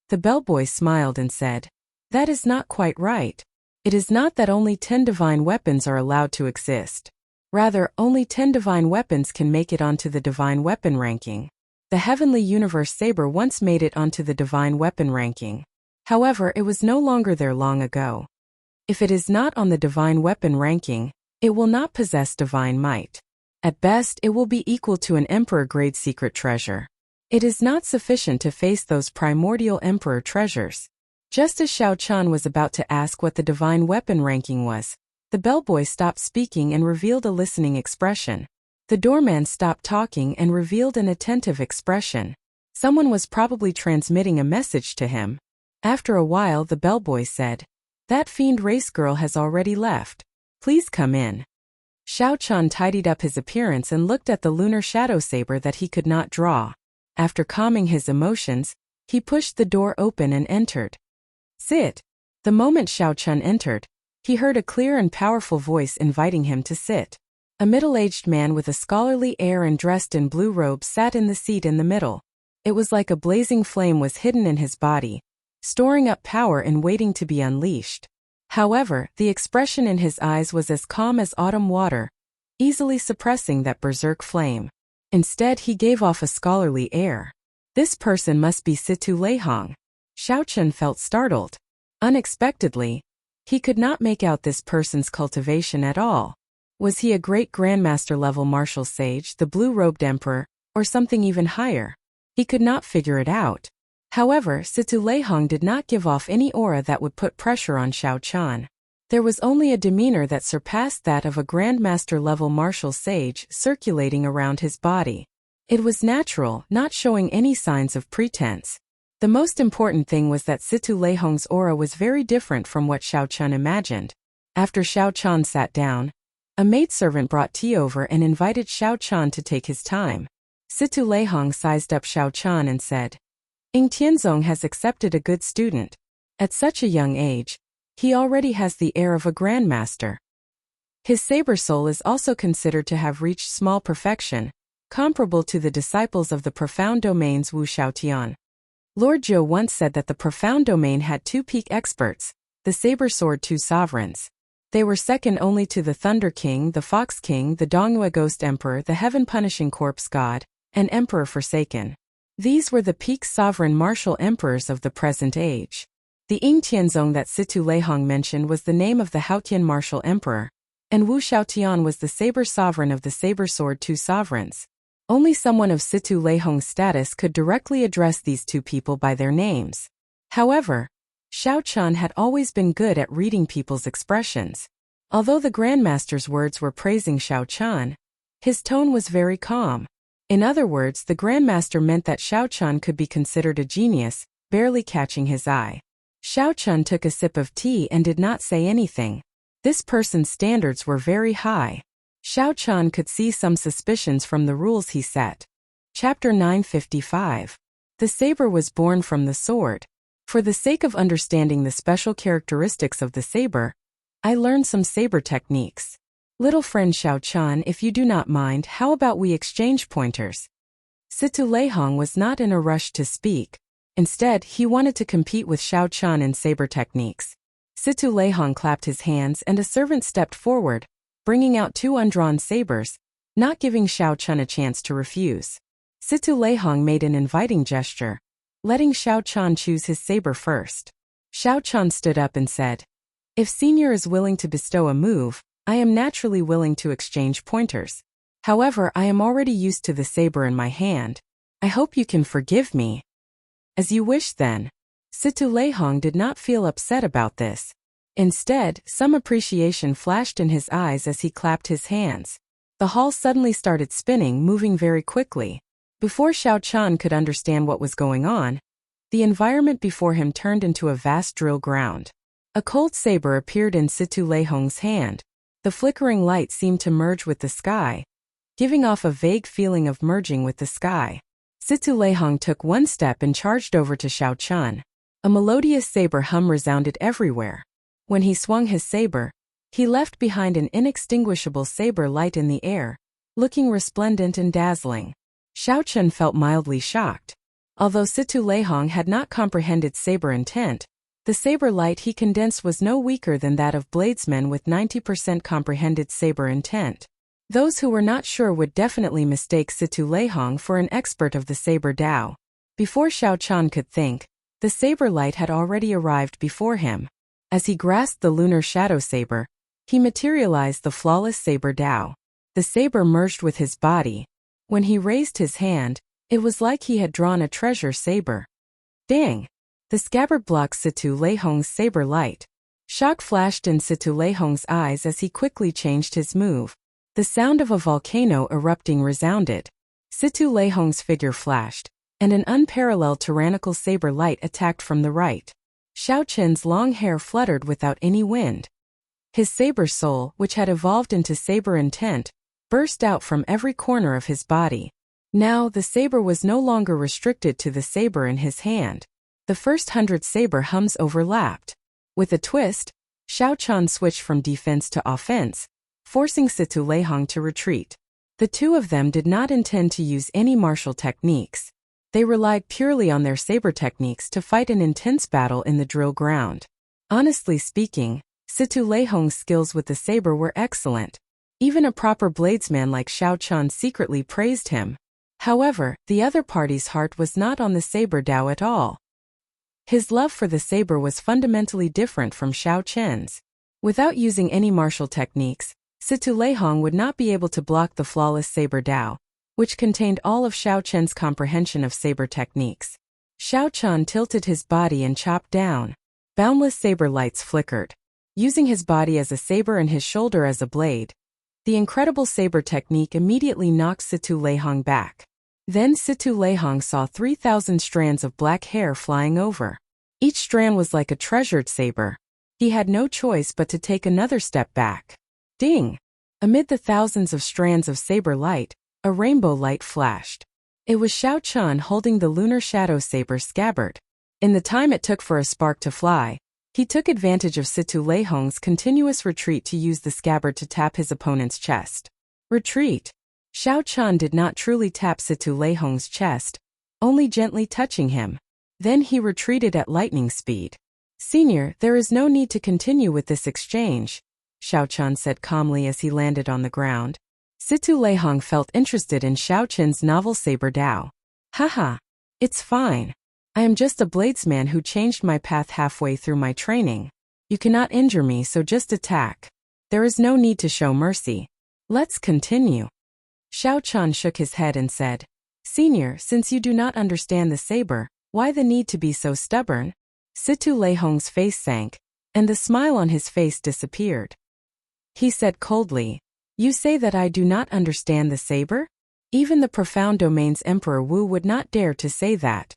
The bellboy smiled and said, That is not quite right. It is not that only 10 divine weapons are allowed to exist. Rather, only 10 divine weapons can make it onto the divine weapon ranking. The Heavenly Universe Saber once made it onto the divine weapon ranking. However, it was no longer there long ago. If it is not on the divine weapon ranking, it will not possess divine might. At best, it will be equal to an emperor-grade secret treasure. It is not sufficient to face those primordial emperor treasures. Just as Xiao Chan was about to ask what the divine weapon ranking was, the bellboy stopped speaking and revealed a listening expression. The doorman stopped talking and revealed an attentive expression. Someone was probably transmitting a message to him. After a while, the bellboy said, That fiend race girl has already left. Please come in. Xiao Chan tidied up his appearance and looked at the lunar shadow saber that he could not draw. After calming his emotions, he pushed the door open and entered. Sit. The moment Xiao Chan entered, he heard a clear and powerful voice inviting him to sit. A middle-aged man with a scholarly air and dressed in blue robes sat in the seat in the middle. It was like a blazing flame was hidden in his body, storing up power and waiting to be unleashed. However, the expression in his eyes was as calm as autumn water, easily suppressing that berserk flame. Instead, he gave off a scholarly air. This person must be Situ Leihong. Xiao Chan felt startled. Unexpectedly, he could not make out this person's cultivation at all. Was he a great grandmaster-level martial sage, the blue-robed emperor, or something even higher? He could not figure it out. However, Situ Leihong did not give off any aura that would put pressure on Xiao Chan. There was only a demeanor that surpassed that of a grandmaster-level martial sage circulating around his body. It was natural, not showing any signs of pretense. The most important thing was that Situ Leihong's aura was very different from what Xiao Chan imagined. After Xiao Chan sat down, a maidservant brought tea over and invited Xiao Chan to take his time. Situ Leihong sized up Xiao Chan and said, Ying Tianzong has accepted a good student. At such a young age, he already has the air of a grandmaster. His saber soul is also considered to have reached small perfection, comparable to the disciples of the profound domains Wu Xiaotian. Lord Zhou once said that the profound domain had 2 peak experts, the saber sword 2 sovereigns. They were second only to the Thunder King, the Fox King, the Dongyue Ghost Emperor, the Heaven Punishing Corpse God, and Emperor Forsaken. These were the peak sovereign martial emperors of the present age. The Ying Tianzong that Situ Leihong mentioned was the name of the Haotian martial emperor, and Wu Xiaotian was the saber sovereign of the saber sword 2 sovereigns. Only someone of Situ Leihong's status could directly address these 2 people by their names. However, Xiao Chan had always been good at reading people's expressions. Although the Grandmaster's words were praising Xiao Chan, his tone was very calm. In other words, the Grandmaster meant that Xiao Chan could be considered a genius, barely catching his eye. Xiao Chan took a sip of tea and did not say anything. This person's standards were very high. Xiao Chan could see some suspicions from the rules he set. Chapter 955. The saber was born from the sword. For the sake of understanding the special characteristics of the saber, I learned some saber techniques. Little friend Xiao Chan, if you do not mind, how about we exchange pointers? Situ Leihong was not in a rush to speak. Instead, he wanted to compete with Xiao Chan in saber techniques. Situ Leihong clapped his hands and a servant stepped forward, bringing out 2 undrawn sabers, not giving Xiao Chan a chance to refuse. Situ Leihong made an inviting gesture, letting Xiao Chan choose his saber first. Xiao Chan stood up and said, If Senior is willing to bestow a move, I am naturally willing to exchange pointers. However, I am already used to the saber in my hand. I hope you can forgive me. As you wish then. Situ Leihong did not feel upset about this. Instead, some appreciation flashed in his eyes as he clapped his hands. The hall suddenly started spinning, moving very quickly. Before Xiao Chan could understand what was going on, the environment before him turned into a vast drill ground. A cold saber appeared in Situ Leihong's hand. The flickering light seemed to merge with the sky, giving off a vague feeling of merging with the sky. Situ Leihong took one step and charged over to Xiao Chun. A melodious saber hum resounded everywhere. When he swung his saber, he left behind an inextinguishable saber light in the air, looking resplendent and dazzling. Xiao Chun felt mildly shocked. Although Situ Leihong had not comprehended saber intent, the saber light he condensed was no weaker than that of bladesmen with 90% comprehended saber intent. Those who were not sure would definitely mistake Situ Leihong for an expert of the saber Dao. Before Xiao Chun could think, the saber light had already arrived before him. As he grasped the lunar shadow saber, he materialized the flawless saber Dao. The saber merged with his body. When he raised his hand, it was like he had drawn a treasure saber. Dang! The scabbard blocked Situ Leihong's saber light. Shock flashed in Situ Leihong's eyes as he quickly changed his move. The sound of a volcano erupting resounded. Situ Leihong's figure flashed, and an unparalleled tyrannical saber light attacked from the right. Xiao Chun's long hair fluttered without any wind. His saber soul, which had evolved into saber intent, burst out from every corner of his body. Now the saber was no longer restricted to the saber in his hand. The first 100 saber hums overlapped. With a twist, Xiao Chun switched from defense to offense, forcing Situ Leihong to retreat. The two of them did not intend to use any martial techniques. They relied purely on their saber techniques to fight an intense battle in the drill ground. Honestly speaking, Situ Leihong's skills with the saber were excellent. Even a proper bladesman like Xiao Chun secretly praised him. However, the other party's heart was not on the saber Dao at all. His love for the saber was fundamentally different from Xiao Chun's. Without using any martial techniques, Situ Leihong would not be able to block the flawless saber Dao, which contained all of Xiao Chun's comprehension of saber techniques. Xiao Chun tilted his body and chopped down. Boundless saber lights flickered. Using his body as a saber and his shoulder as a blade, the incredible saber technique immediately knocked Situ Leihong back. Then Situ Leihong saw 3,000 strands of black hair flying over. Each strand was like a treasured saber. He had no choice but to take another step back. Ding! Amid the thousands of strands of saber light, a rainbow light flashed. It was Xiao Chun holding the lunar shadow saber scabbard. In the time it took for a spark to fly, he took advantage of Situ Leihong's continuous retreat to use the scabbard to tap his opponent's chest. Retreat! Xiao Chun did not truly tap Situ Leihong's chest, only gently touching him. Then he retreated at lightning speed. "Senior, there is no need to continue with this exchange," Xiao Chun said calmly as he landed on the ground. Situ Leihong felt interested in Xiao Chun's novel saber Dao. "Haha, it's fine. I am just a bladesman who changed my path halfway through my training. You cannot injure me, so just attack. There is no need to show mercy. Let's continue." Xiao Chun shook his head and said, "Senior, since you do not understand the saber, why the need to be so stubborn?" Situ Leihong's face sank, and the smile on his face disappeared. He said coldly, "You say that I do not understand the saber? Even the profound domain's Emperor Wu would not dare to say that.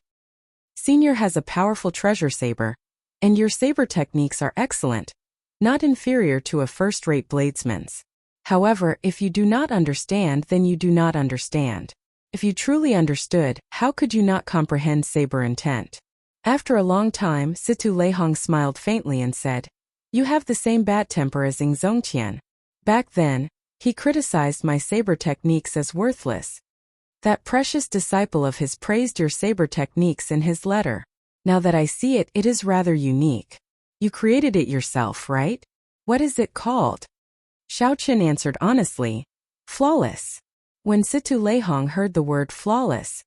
Senior has a powerful treasure saber, and your saber techniques are excellent, not inferior to a first-rate bladesman's. However, if you do not understand, then you do not understand. If you truly understood, how could you not comprehend saber intent?" After a long time, Situ Leihong smiled faintly and said, "You have the same bad temper as Ing Zongqian. Back then, he criticized my saber techniques as worthless. That precious disciple of his praised your saber techniques in his letter. Now that I see it, it is rather unique. You created it yourself, right? What is it called?" Xiao Chun answered honestly, "Flawless." When Situ Leihong heard the word flawless,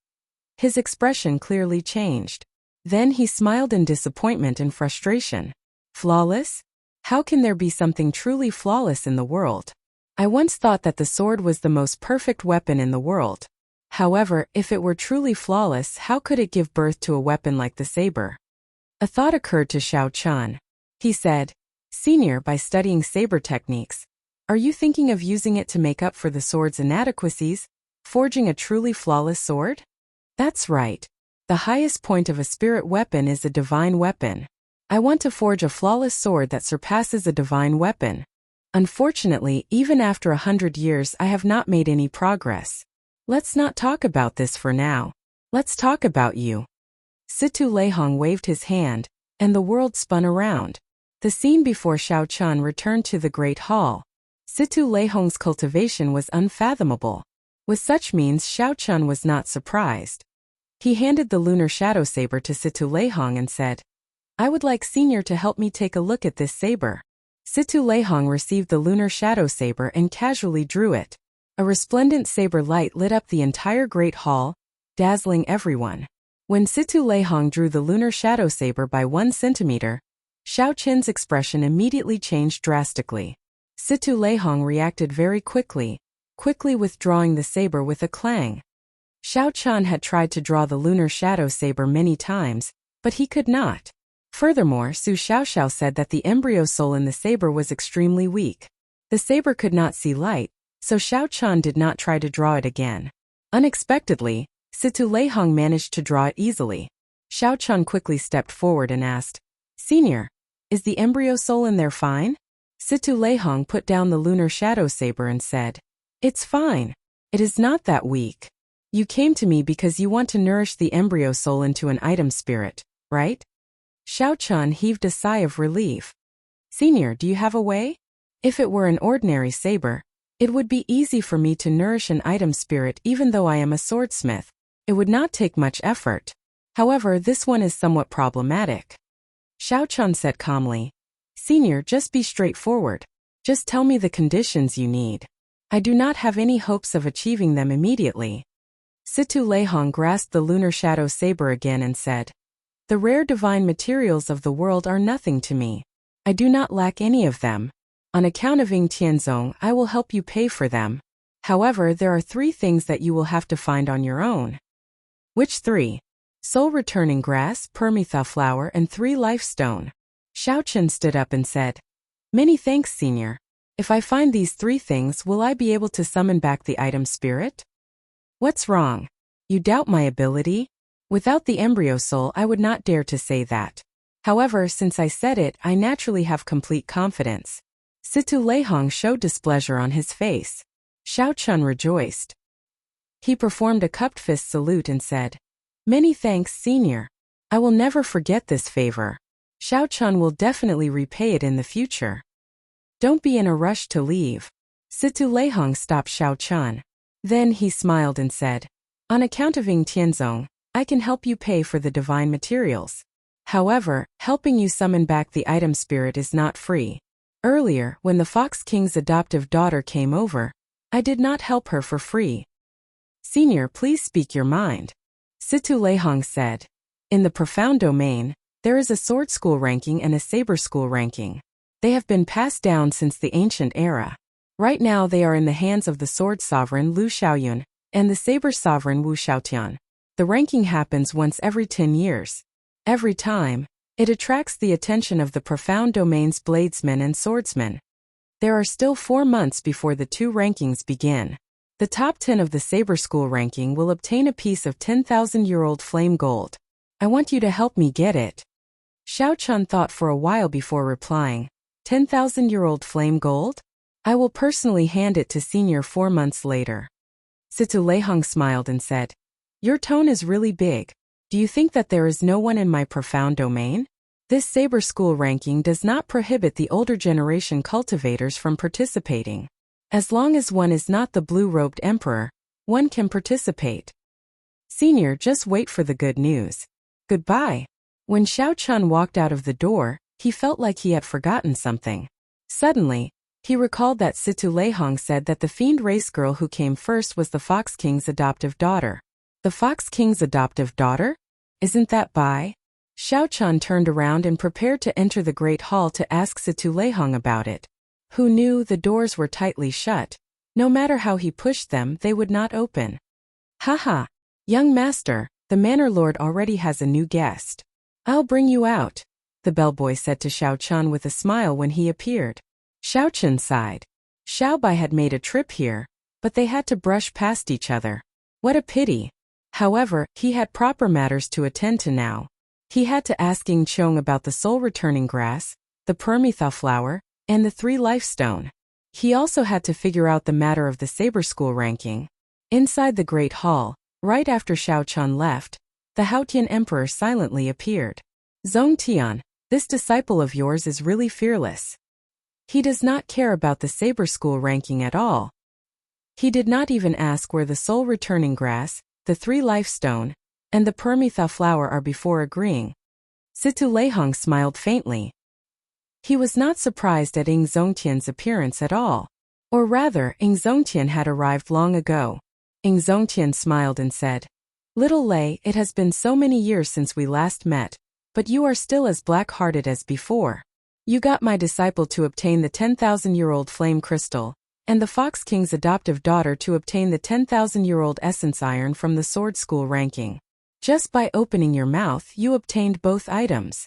his expression clearly changed. Then he smiled in disappointment and frustration. "Flawless? How can there be something truly flawless in the world? I once thought that the sword was the most perfect weapon in the world. However, if it were truly flawless, how could it give birth to a weapon like the saber?" A thought occurred to Xiao Chun. He said, "Senior, by studying saber techniques, are you thinking of using it to make up for the sword's inadequacies, forging a truly flawless sword?" "That's right. The highest point of a spirit weapon is a divine weapon. I want to forge a flawless sword that surpasses a divine weapon." Unfortunately, even after 100 years I have not made any progress. Let's not talk about this for now. Let's talk about you. Situ Leihong waved his hand, and the world spun around. The scene before Xiao Chun returned to the Great Hall. Situ Leihong's cultivation was unfathomable. With such means, Xiao Chun was not surprised. He handed the lunar shadow saber to Situ Leihong and said, "I would like Senior to help me take a look at this saber." Situ Leihong received the lunar shadow saber and casually drew it. A resplendent saber light lit up the entire Great Hall, dazzling everyone. When Situ Leihong drew the lunar shadow saber by 1 centimeter, Xiao Chun's expression immediately changed drastically. Situ Leihong reacted very quickly withdrawing the saber with a clang. Xiao Chun had tried to draw the lunar shadow saber many times, but he could not. Furthermore, Su Xiaoxiao said that the embryo soul in the saber was extremely weak. The saber could not see light, so Xiao Chun did not try to draw it again. Unexpectedly, Situ Leihong managed to draw it easily. Xiao Chun quickly stepped forward and asked, "Senior, is the embryo soul in there fine?" Situ Leihong put down the lunar shadow saber and said, "It's fine. It is not that weak. You came to me because you want to nourish the embryo soul into an item spirit, right?" Xiao Chun heaved a sigh of relief. "Senior, do you have a way? If it were an ordinary saber, it would be easy for me to nourish an item spirit even though I am a swordsmith. It would not take much effort. However, this one is somewhat problematic." Xiao Chun said calmly, "Senior, just be straightforward. Just tell me the conditions you need. I do not have any hopes of achieving them immediately." Situ Leihong grasped the lunar shadow saber again and said, "The rare divine materials of the world are nothing to me. I do not lack any of them. On account of Ying Tianzong, I will help you pay for them. However, there are 3 things that you will have to find on your own." "Which 3? Soul returning grass, permitha flower, and 3 life stone." Xiao Chun stood up and said, "Many thanks, Senior. If I find these 3 things, will I be able to summon back the item spirit?" "What's wrong? You doubt my ability?" "Without the embryo soul, I would not dare to say that. However, since I said it, I naturally have complete confidence." Situ Leihong showed displeasure on his face. Xiao Chun rejoiced. He performed a cupped fist salute and said, "Many thanks, Senior. I will never forget this favor. Xiao Chun will definitely repay it in the future." "Don't be in a rush to leave." Situ Leihong stopped Xiao Chun. Then he smiled and said, "On account of Ying Tianzong, I can help you pay for the divine materials. However, helping you summon back the item spirit is not free. Earlier, when the Fox King's adoptive daughter came over, I did not help her for free." "Senior, please speak your mind." Situ Leihong said, "In the profound domain, there is a sword school ranking and a saber school ranking. They have been passed down since the ancient era. Right now they are in the hands of the sword sovereign Lu Xiaoyun and the saber sovereign Wu Xiaotian. The ranking happens once every 10 years. Every time, it attracts the attention of the profound domain's bladesmen and swordsmen. There are still 4 months before the 2 rankings begin. The top 10 of the saber school ranking will obtain a piece of 10,000-year-old flame gold. I want you to help me get it." Xiao Chun thought for a while before replying, 10,000-year-old flame gold? I will personally hand it to Senior 4 months later." Situ Leihong smiled and said, "Your tone is really big. Do you think that there is no one in my profound domain? This saber school ranking does not prohibit the older generation cultivators from participating. As long as one is not the blue-robed emperor, one can participate. Senior, just wait for the good news. Goodbye." When Xiao Chun walked out of the door, he felt like he had forgotten something. Suddenly, he recalled that Situ Leihong said that the fiend race girl who came first was the Fox King's adoptive daughter. The Fox King's adoptive daughter? Isn't that Bai? Xiao Chun turned around and prepared to enter the Great Hall to ask Situ Leihong about it. Who knew the doors were tightly shut? No matter how he pushed them, they would not open. "Haha! Young master, the manor lord already has a new guest. I'll bring you out," the bellboy said to Xiao Chun with a smile when he appeared. Xiao Chun sighed. Xiao Bai had made a trip here, but they had to brush past each other. What a pity. However, he had proper matters to attend to now. He had to ask Ying Chong about the soul-returning grass, the permitha flower, and the 3 life stone. He also had to figure out the matter of the saber school ranking. Inside the Great Hall, right after Xiao Chun left, the Haotian Emperor silently appeared. Zhong Tian, this disciple of yours is really fearless. He does not care about the saber school ranking at all. He did not even ask where the soul returning grass, the 3 life stone, and the Permitha flower are before agreeing. Situ Leihong smiled faintly. He was not surprised at Ing Zongtian's appearance at all. Or rather, Ing Zongtian had arrived long ago. Ing Zongtian smiled and said, "Little Lei, it has been so many years since we last met, but you are still as black-hearted as before. You got my disciple to obtain the 10,000-year-old flame crystal, and the Fox King's adoptive daughter to obtain the 10,000-year-old essence iron from the sword school ranking. Just by opening your mouth, you obtained both items."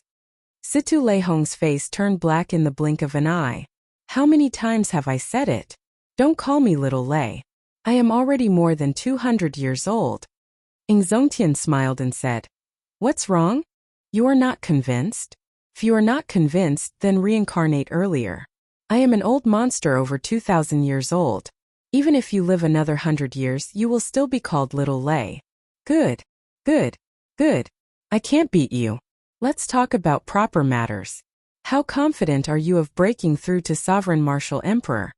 Situ Leihong's face turned black in the blink of an eye. "How many times have I said it? Don't call me Little Lei. I am already more than 200 years old." Ing Zongtian smiled and said, "What's wrong? You are not convinced? If you are not convinced, then reincarnate earlier. I am an old monster over 2,000 years old. Even if you live another 100 years, you will still be called Little Lei." "Good. Good. Good. I can't beat you. Let's talk about proper matters. How confident are you of breaking through to Sovereign Martial Emperor?"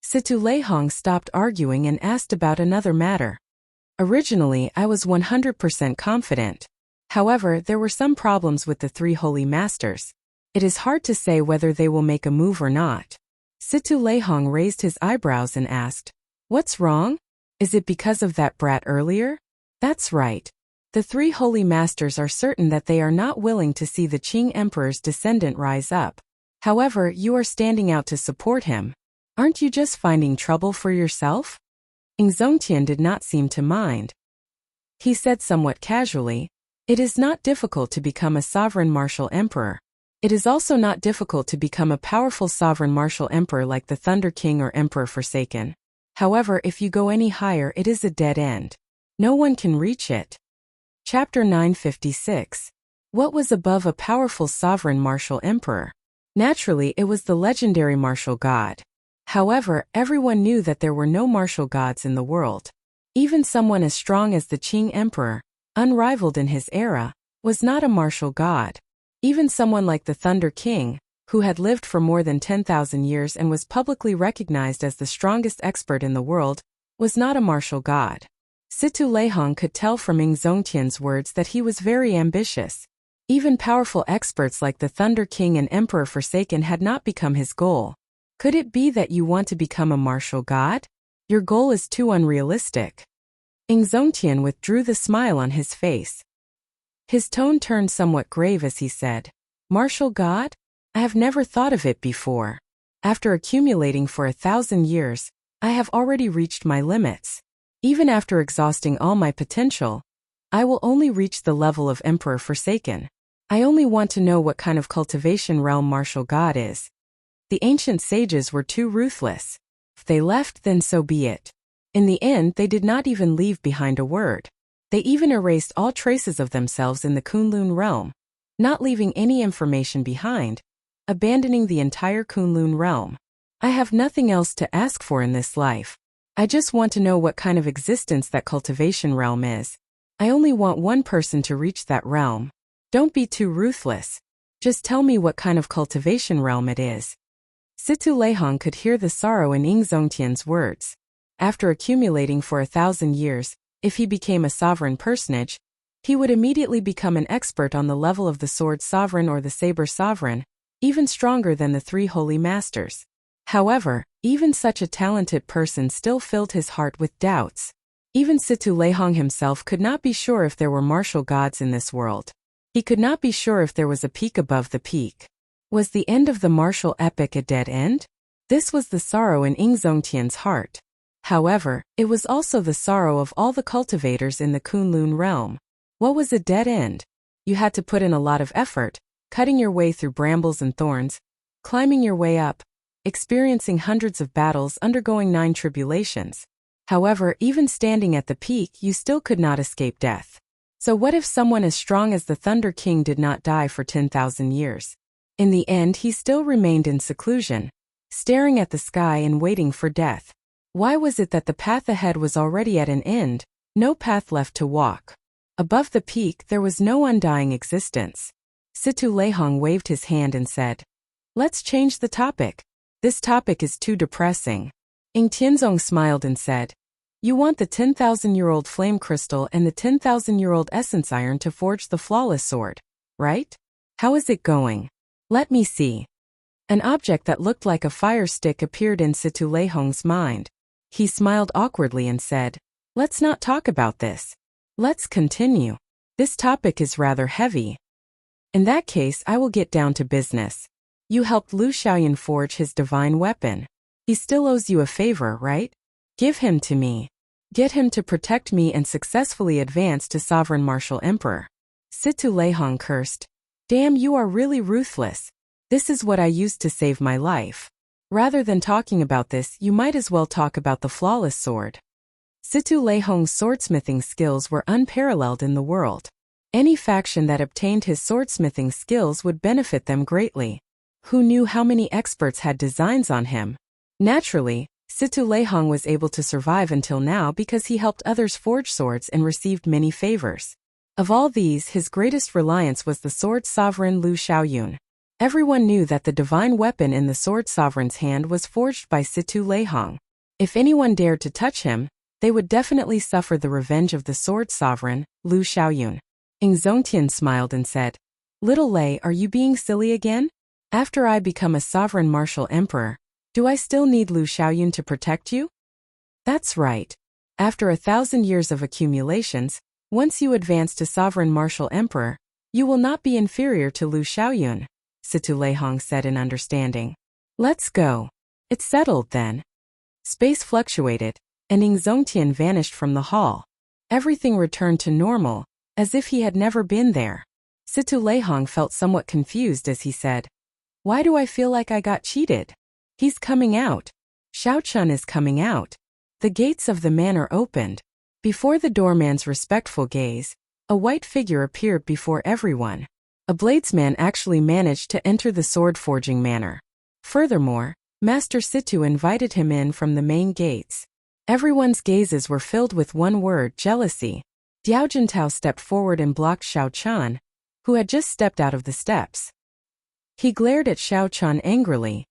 Situ Leihong stopped arguing and asked about another matter. "Originally, I was 100% confident. However, there were some problems with the 3 holy masters. It is hard to say whether they will make a move or not." Situ Leihong raised his eyebrows and asked, "What's wrong? Is it because of that brat earlier?" "That's right. The 3 holy masters are certain that they are not willing to see the Qing Emperor's descendant rise up. However, you are standing out to support him. Aren't you just finding trouble for yourself?" Ing Zongtian did not seem to mind. He said somewhat casually, "It is not difficult to become a sovereign martial emperor. It is also not difficult to become a powerful sovereign martial emperor like the Thunder King or Emperor Forsaken. However, if you go any higher, it is a dead end. No one can reach it." Chapter 956. What was above a powerful sovereign martial emperor? Naturally, it was the legendary martial god. However, everyone knew that there were no martial gods in the world. Even someone as strong as the Qing Emperor, unrivaled in his era, was not a martial god. Even someone like the Thunder King, who had lived for more than 10,000 years and was publicly recognized as the strongest expert in the world, was not a martial god. Situ Leihong could tell from Ing Zongtian's words that he was very ambitious. Even powerful experts like the Thunder King and Emperor Forsaken had not become his goal. Could it be that you want to become a martial god? Your goal is too unrealistic. Ing Zongtian withdrew the smile on his face. His tone turned somewhat grave as he said, "Martial god? I have never thought of it before. After accumulating for 1,000 years, I have already reached my limits. Even after exhausting all my potential, I will only reach the level of Emperor Forsaken. I only want to know what kind of cultivation realm martial god is. The ancient sages were too ruthless. If they left, then so be it. In the end, they did not even leave behind a word. They even erased all traces of themselves in the Kunlun realm, not leaving any information behind, abandoning the entire Kunlun realm. I have nothing else to ask for in this life. I just want to know what kind of existence that cultivation realm is. I only want one person to reach that realm. Don't be too ruthless. Just tell me what kind of cultivation realm it is." Situ Leihong could hear the sorrow in Ing Zongtian's words. After accumulating for 1,000 years, if he became a sovereign personage, he would immediately become an expert on the level of the sword sovereign or the saber sovereign, even stronger than the 3 holy masters. However, even such a talented person still filled his heart with doubts. Even Situ Leihong himself could not be sure if there were martial gods in this world. He could not be sure if there was a peak above the peak. Was the end of the martial epic a dead end? This was the sorrow in Ing Zongtian's heart. However, it was also the sorrow of all the cultivators in the Kunlun realm. What was a dead end? You had to put in a lot of effort, cutting your way through brambles and thorns, climbing your way up, experiencing hundreds of battles, undergoing 9 tribulations. However, even standing at the peak, you still could not escape death. So what if someone as strong as the Thunder King did not die for 10,000 years? In the end, he still remained in seclusion. staring at the sky and waiting for death. Why was it that the path ahead was already at an end, no path left to walk? Above the peak there was no undying existence. Situ Leihong waved his hand and said, "Let's change the topic. This topic is too depressing." Ing Tianzong smiled and said, "You want the 10,000-year-old flame crystal and the 10,000-year-old essence iron to forge the flawless sword, right? How is it going? Let me see." An object that looked like a fire stick appeared in Situ Leihong's mind. He smiled awkwardly and said, "Let's not talk about this. Let's continue. This topic is rather heavy. In that case, I will get down to business. You helped Lu Xiaoyun forge his divine weapon. He still owes you a favor, right? Give him to me. Get him to protect me and successfully advance to Sovereign Martial Emperor." Situ Leihong cursed. "Damn, you are really ruthless. This is what I used to save my life. Rather than talking about this, you might as well talk about the flawless sword." Situ Leihong's swordsmithing skills were unparalleled in the world. Any faction that obtained his swordsmithing skills would benefit them greatly. Who knew how many experts had designs on him? Naturally, Situ Leihong was able to survive until now because he helped others forge swords and received many favors. Of all these, his greatest reliance was the sword sovereign Lu Xiaoyun. Everyone knew that the divine weapon in the sword sovereign's hand was forged by Situ Leihong. If anyone dared to touch him, they would definitely suffer the revenge of the sword sovereign, Lu Xiaoyun. Ing Zongtian smiled and said, "Little Lei, are you being silly again? After I become a sovereign martial emperor, do I still need Lu Xiaoyun to protect you?" "That's right. After 1,000 years of accumulations, once you advance to sovereign martial emperor, you will not be inferior to Lu Xiaoyun," Situ Leihong said in understanding. "Let's go. It's settled then." Space fluctuated, and Ing Zongtian vanished from the hall. Everything returned to normal, as if he had never been there. Situ Leihong felt somewhat confused as he said, "Why do I feel like I got cheated? He's coming out. Xiao Chun is coming out." The gates of the manor opened. Before the doorman's respectful gaze, a white figure appeared before everyone. A bladesman actually managed to enter the sword-forging manor. Furthermore, Master Situ invited him in from the main gates. Everyone's gazes were filled with one word: jealousy. Diao Jintao stepped forward and blocked Xiao Chun, who had just stepped out of the steps. He glared at Xiao Chun angrily.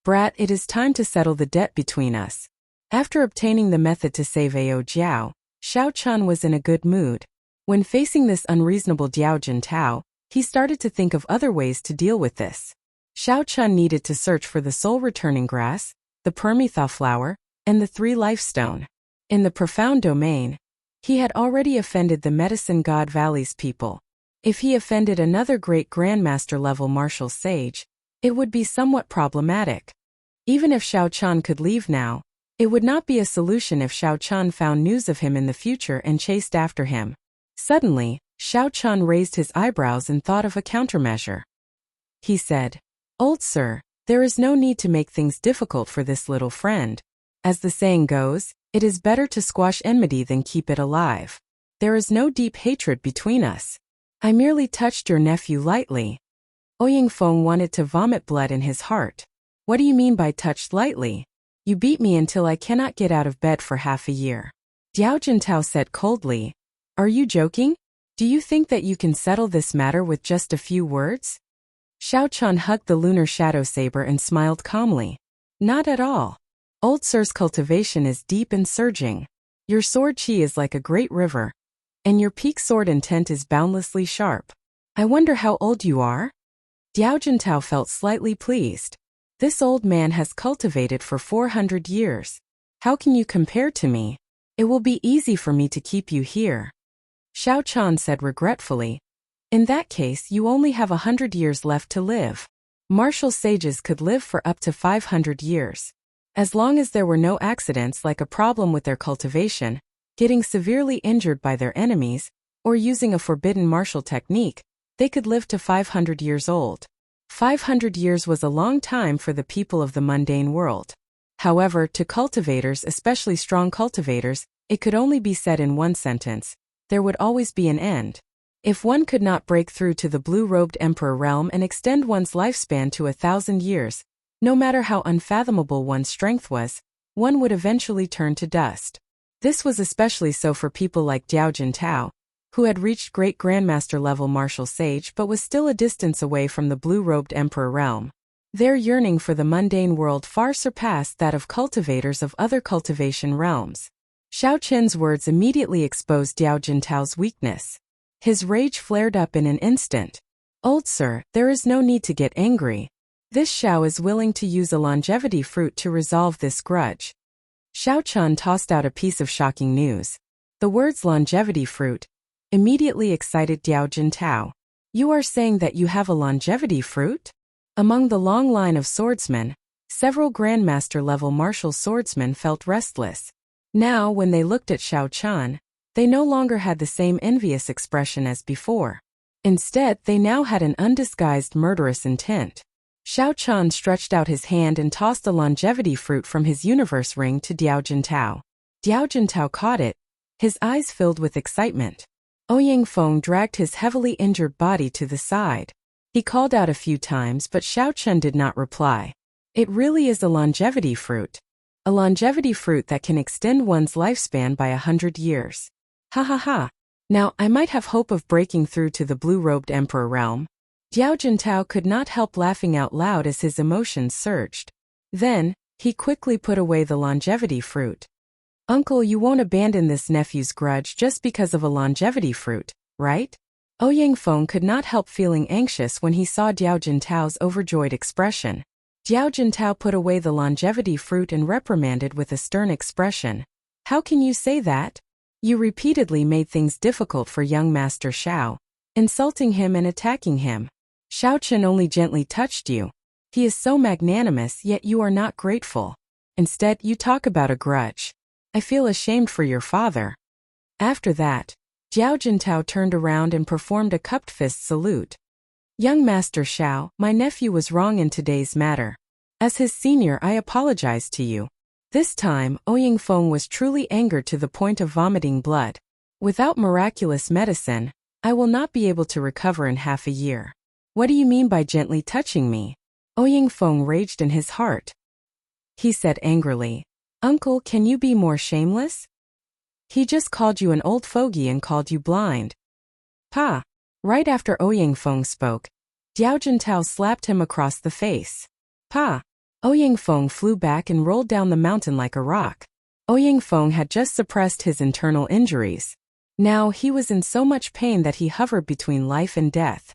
"Brat, it is time to settle the debt between us." After obtaining the method to save Ao Jiao, Xiao Chun was in a good mood. When facing this unreasonable Diao Jintao, he started to think of other ways to deal with this. Xiao Chun needed to search for the soul-returning grass, the Permetha flower, and the 3 lifestone. In the profound domain, he had already offended the medicine god Valley's people. If he offended another great grandmaster-level martial sage, it would be somewhat problematic. Even if Xiao Chun could leave now, it would not be a solution if Xiao Chun found news of him in the future and chased after him. Suddenly, Xiao Chun raised his eyebrows and thought of a countermeasure. He said, "Old sir, there is no need to make things difficult for this little friend. As the saying goes, it is better to squash enmity than keep it alive. There is no deep hatred between us. I merely touched your nephew lightly." Ouying Feng wanted to vomit blood in his heart. "What do you mean by touched lightly? You beat me until I cannot get out of bed for half a year." Diao Jintao said coldly, "Are you joking? Do you think that you can settle this matter with just a few words?" Xiao Chun hugged the lunar shadow saber and smiled calmly. "Not at all. Old sir's cultivation is deep and surging. Your sword chi is like a great river, and your peak sword intent is boundlessly sharp. I wonder how old you are?" Diao Jintao felt slightly pleased. This old man has cultivated for 400 years. How can you compare to me? It will be easy for me to keep you here. Xiao Chun said regretfully, "In that case, you only have 100 years left to live. Martial sages could live for up to 500 years. As long as there were no accidents like a problem with their cultivation, getting severely injured by their enemies, or using a forbidden martial technique, they could live to 500 years old. 500 years was a long time for the people of the mundane world. However, to cultivators, especially strong cultivators, it could only be said in one sentence: there would always be an end. If one could not break through to the blue-robed emperor realm and extend one's lifespan to 1,000 years, No matter how unfathomable one's strength was, one would eventually turn to dust. This was especially so for people like Diao Jintao, who had reached great grandmaster level martial sage but was still a distance away from the blue-robed emperor realm. Their yearning for the mundane world far surpassed that of cultivators of other cultivation realms. Xiao Qin's words immediately exposed Diao Jintao's weakness. His rage flared up in an instant. "Old sir, there is no need to get angry. This Xiao is willing to use a longevity fruit to resolve this grudge." Xiao Chun tossed out a piece of shocking news. The words longevity fruit immediately excited Diao Jintao. "You are saying that you have a longevity fruit?" Among the long line of swordsmen, several grandmaster-level martial swordsmen felt restless. Now, when they looked at Xiao Chun, they no longer had the same envious expression as before. Instead, they now had an undisguised murderous intent. Xiao Chun stretched out his hand and tossed a longevity fruit from his universe ring to Diao Jintao. Diao Jintao caught it, his eyes filled with excitement. Ouyang Feng dragged his heavily injured body to the side. He called out a few times, but Xiao Chun did not reply. "It really is a longevity fruit. A longevity fruit that can extend one's lifespan by 100 years. Ha ha ha. Now I might have hope of breaking through to the blue-robed emperor realm." Diao Jintao could not help laughing out loud as his emotions surged. Then, he quickly put away the longevity fruit. "Uncle, you won't abandon this nephew's grudge just because of a longevity fruit, right?" Ouyang Feng could not help feeling anxious when he saw Diao Jintao's overjoyed expression. Diao Jintao put away the longevity fruit and reprimanded with a stern expression. "How can you say that? You repeatedly made things difficult for young Master Xiao, insulting him and attacking him. Xiao Chen only gently touched you. He is so magnanimous, yet you are not grateful. Instead, you talk about a grudge. I feel ashamed for your father." After that, Diao Jintao turned around and performed a cupped fist salute. "Young Master Xiao, my nephew was wrong in today's matter. As his senior, I apologize to you." This time, Ouyang Feng was truly angered to the point of vomiting blood. "Without miraculous medicine, I will not be able to recover in half a year. What do you mean by gently touching me?" Ouyang Feng raged in his heart. He said angrily, "Uncle, can you be more shameless? He just called you an old fogey and called you blind." "Pa!" Right after Ouyang Feng spoke, Diao Jintao slapped him across the face. "Pa!" Ouyang Feng flew back and rolled down the mountain like a rock. Ouyang Feng had just suppressed his internal injuries. Now he was in so much pain that he hovered between life and death.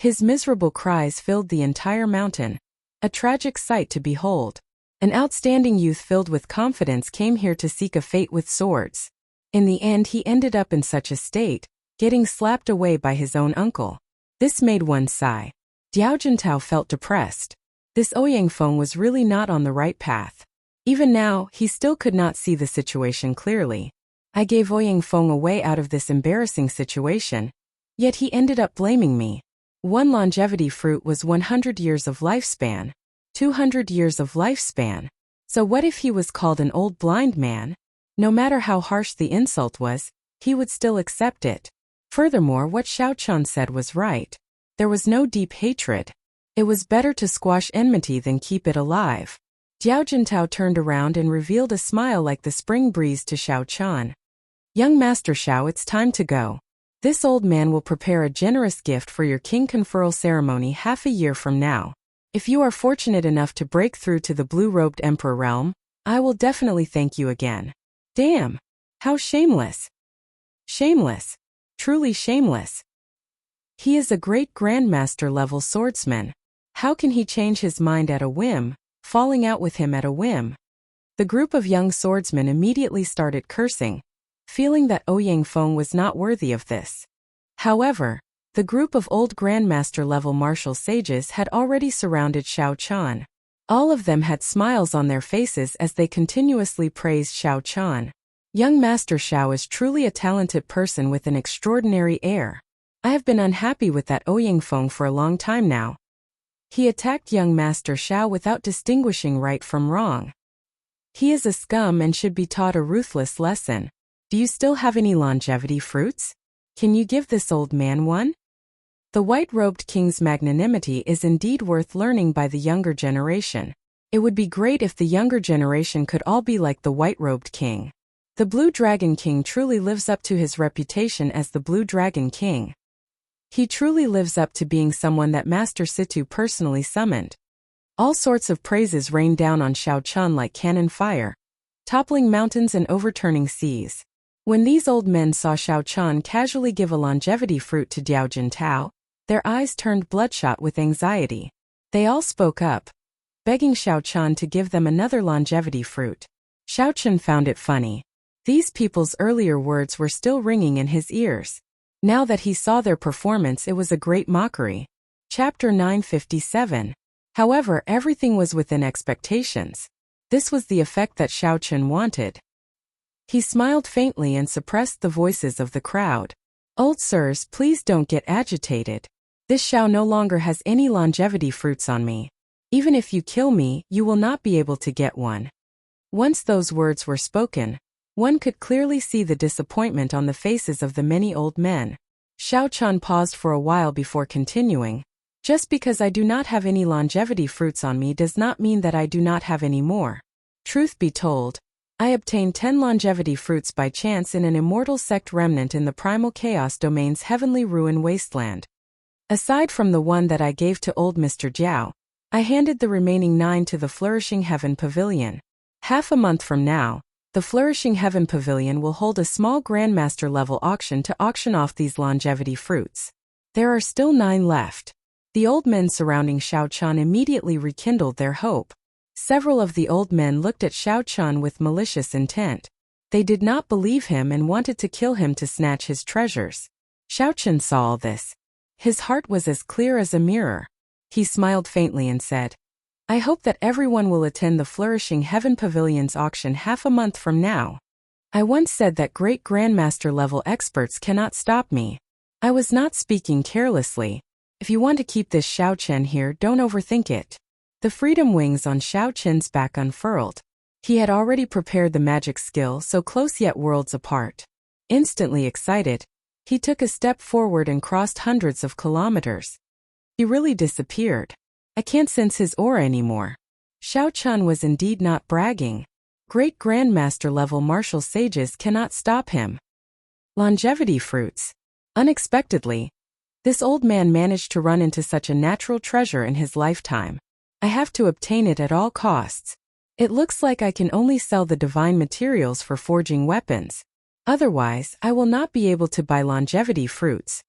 His miserable cries filled the entire mountain, a tragic sight to behold. An outstanding youth filled with confidence came here to seek a fate with swords. In the end, he ended up in such a state, getting slapped away by his own uncle. This made one sigh. Diao Jintao felt depressed. This Ouyang Feng was really not on the right path. Even now, he still could not see the situation clearly. "I gave Ouyang Feng a way out of this embarrassing situation, yet he ended up blaming me. One longevity fruit was 100 years of lifespan. 200 years of lifespan. So what if he was called an old blind man? No matter how harsh the insult was, he would still accept it. Furthermore, what Xiao Chun said was right. There was no deep hatred. It was better to squash enmity than keep it alive." Diao Jintao turned around and revealed a smile like the spring breeze to Xiao Chun. "Young Master Xiao, it's time to go. This old man will prepare a generous gift for your king conferral ceremony half a year from now. If you are fortunate enough to break through to the blue-robed emperor realm, I will definitely thank you again." Damn! How shameless! Shameless! Truly shameless! He is a great grandmaster-level swordsman. How can he change his mind at a whim, falling out with him at a whim? The group of young swordsmen immediately started cursing, feeling that Ouyang Feng was not worthy of this. However, the group of old grandmaster-level martial sages had already surrounded Xiao Chun. All of them had smiles on their faces as they continuously praised Xiao Chun. "Young Master Xiao is truly a talented person with an extraordinary air. I have been unhappy with that Ouyang Feng for a long time now. He attacked young Master Xiao without distinguishing right from wrong. He is a scum and should be taught a ruthless lesson. Do you still have any longevity fruits? Can you give this old man one?" The white-robed king's magnanimity is indeed worth learning by the younger generation. It would be great if the younger generation could all be like the white-robed king. The Blue Dragon King truly lives up to his reputation as the Blue Dragon King. He truly lives up to being someone that Master Situ personally summoned. All sorts of praises rained down on Xiao Chun like cannon fire, toppling mountains and overturning seas. When these old men saw Xiao Chun casually give a longevity fruit to Diao Jintao, their eyes turned bloodshot with anxiety. They all spoke up, begging Xiao Chun to give them another longevity fruit. Xiao Chun found it funny. These people's earlier words were still ringing in his ears. Now that he saw their performance, it was a great mockery. Chapter 957. However, everything was within expectations. This was the effect that Xiao Chun wanted. He smiled faintly and suppressed the voices of the crowd. Old sirs, please don't get agitated. This Xiao no longer has any longevity fruits on me. Even if you kill me, you will not be able to get one. Once those words were spoken, one could clearly see the disappointment on the faces of the many old men. Xiao Chun paused for a while before continuing. Just because I do not have any longevity fruits on me does not mean that I do not have any more. Truth be told, I obtained 10 longevity fruits by chance in an immortal sect remnant in the primal chaos domain's heavenly ruin wasteland. Aside from the one that I gave to old Mr. Jiao, I handed the remaining 9 to the Flourishing Heaven Pavilion. Half a month from now, the Flourishing Heaven Pavilion will hold a small Grandmaster level auction to auction off these longevity fruits. There are still 9 left. The old men surrounding Xiao Chun immediately rekindled their hope. Several of the old men looked at Xiao Chun with malicious intent. They did not believe him and wanted to kill him to snatch his treasures. Xiao Chun saw all this. His heart was as clear as a mirror. He smiled faintly and said, I hope that everyone will attend the Flourishing Heaven Pavilion's auction half a month from now. I once said that great Grandmaster level experts cannot stop me. I was not speaking carelessly. If you want to keep this Xiao Chen here, don't overthink it. The freedom wings on Xiao Chen's back unfurled. He had already prepared the magic skill, so close yet worlds apart. Instantly excited, he took a step forward and crossed hundreds of kilometers. He really disappeared. I can't sense his aura anymore. Xiao Chun was indeed not bragging. Great Grandmaster level martial sages cannot stop him. Longevity fruits. Unexpectedly, this old man managed to run into such a natural treasure in his lifetime. I have to obtain it at all costs. It looks like I can only sell the divine materials for forging weapons. Otherwise, I will not be able to buy longevity fruits.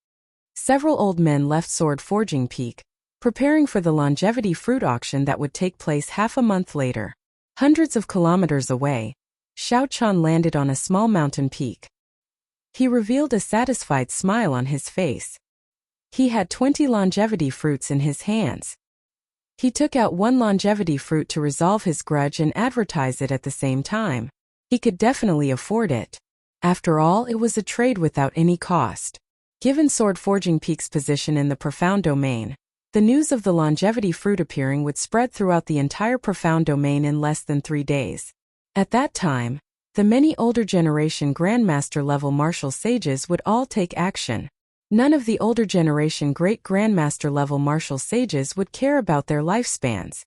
Several old men left Sword Forging Peak, preparing for the longevity fruit auction that would take place half a month later. Hundreds of kilometers away, Xiao Chun landed on a small mountain peak. He revealed a satisfied smile on his face. He had 20 longevity fruits in his hands. He took out 1 longevity fruit to resolve his grudge and advertise it at the same time. He could definitely afford it. After all, it was a trade without any cost. Given Sword Forging Peak's position in the Profound Domain, the news of the longevity fruit appearing would spread throughout the entire Profound Domain in less than 3 days. At that time, the many older generation Grandmaster level martial sages would all take action. None of the older generation great Grandmaster level martial sages would care about their lifespans.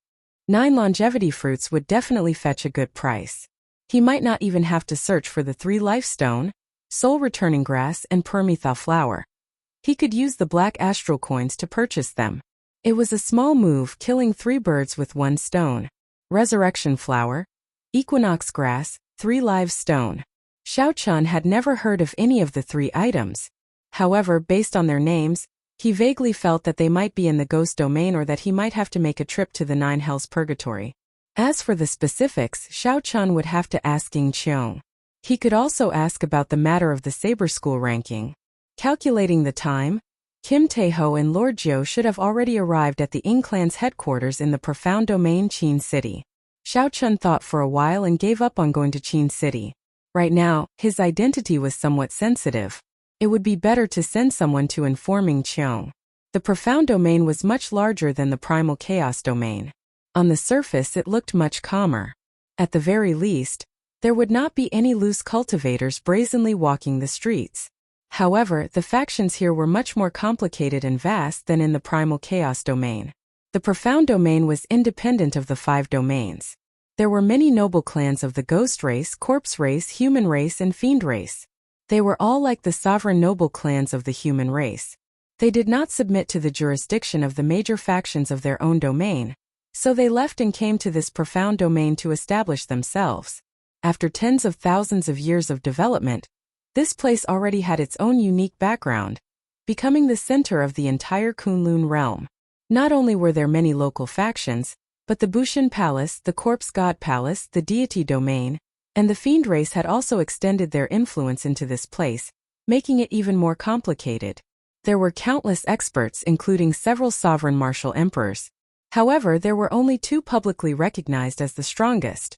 9 longevity fruits would definitely fetch a good price. He might not even have to search for the 3 life stone, soul returning grass and permetha flower. He could use the black astral coins to purchase them. It was a small move, killing 3 birds with 1 stone. Resurrection flower, equinox grass, 3 live stone. Xiao Chun had never heard of any of the 3 items. However, based on their names, he vaguely felt that they might be in the ghost domain or that he might have to make a trip to the 9 hells purgatory. As for the specifics, Xiao Chun would have to ask Ying Qiong. He could also ask about the matter of the Saber School ranking. Calculating the time, Kim Taeho and Lord Jiu should have already arrived at the Ying clan's headquarters in the Profound Domain, Qin City. Xiao Chun thought for a while and gave up on going to Qin City. Right now, his identity was somewhat sensitive. It would be better to send someone to inform Ying Qiong. The Profound Domain was much larger than the Primal Chaos Domain. On the surface it looked much calmer. At the very least, there would not be any loose cultivators brazenly walking the streets. However, the factions here were much more complicated and vast than in the primal chaos domain. The profound domain was independent of the 5 domains. There were many noble clans of the ghost race, corpse race, human race, and fiend race. They were all like the sovereign noble clans of the human race. They did not submit to the jurisdiction of the major factions of their own domain, so they left and came to this profound domain to establish themselves. After tens of thousands of years of development, this place already had its own unique background, becoming the center of the entire Kunlun realm. Not only were there many local factions, but the Bushin Palace, the Corpse God Palace, the Deity Domain, and the Fiend Race had also extended their influence into this place, making it even more complicated. There were countless experts, including several sovereign martial emperors. However, there were only 2 publicly recognized as the strongest: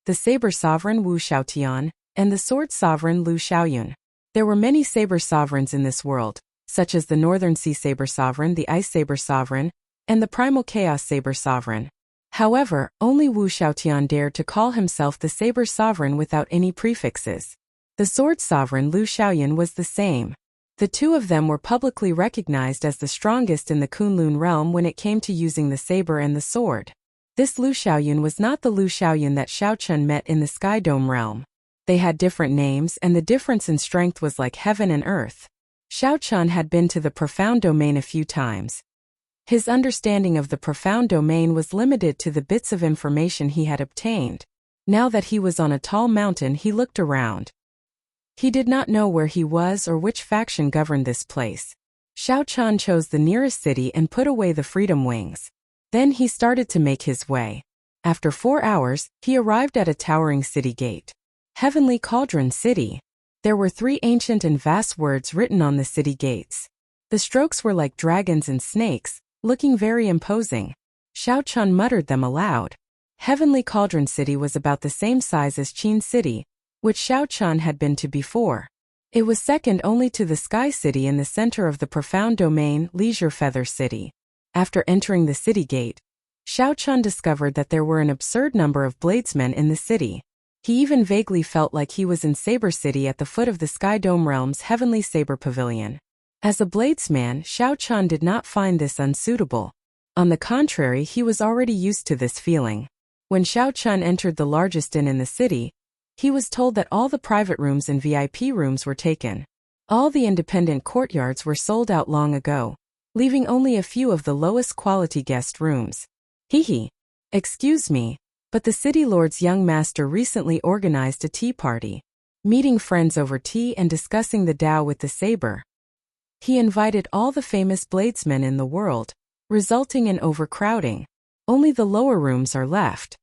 the Saber Sovereign Wu Xiaotian and the Sword Sovereign Lu Xiaoyun. There were many Saber Sovereigns in this world, such as the Northern Sea Saber Sovereign, the Ice Saber Sovereign, and the Primal Chaos Saber Sovereign. However, only Wu Xiaotian dared to call himself the Saber Sovereign without any prefixes. The Sword Sovereign Lu Xiaoyun was the same. The 2 of them were publicly recognized as the strongest in the Kunlun realm when it came to using the saber and the sword. This Lu Xiaoyun was not the Lu Xiaoyun that Xiao Chun met in the Sky Dome realm. They had different names, and the difference in strength was like heaven and earth. Xiao Chun had been to the profound domain a few times. His understanding of the profound domain was limited to the bits of information he had obtained. Now that he was on a tall mountain, he looked around. He did not know where he was or which faction governed this place. Xiao Chun chose the nearest city and put away the Freedom Wings. Then he started to make his way. After 4 hours, he arrived at a towering city gate. Heavenly Cauldron City. There were 3 ancient and vast words written on the city gates. The strokes were like dragons and snakes, looking very imposing. Xiao Chun muttered them aloud. Heavenly Cauldron City was about the same size as Qin City, which Xiao Chun had been to before. It was second only to the Sky City in the center of the profound domain, Leisure Feather City. After entering the city gate, Xiao Chun discovered that there were an absurd number of bladesmen in the city. He even vaguely felt like he was in Saber City at the foot of the Sky Dome Realm's Heavenly Saber Pavilion. As a bladesman, Xiao Chun did not find this unsuitable. On the contrary, he was already used to this feeling. When Xiao Chun entered the largest inn in the city, he was told that all the private rooms and VIP rooms were taken. All the independent courtyards were sold out long ago, leaving only a few of the lowest quality guest rooms. Hee. Excuse me, but the city lord's young master recently organized a tea party, meeting friends over tea and discussing the Tao with the saber. He invited all the famous bladesmen in the world, resulting in overcrowding. Only the lower rooms are left.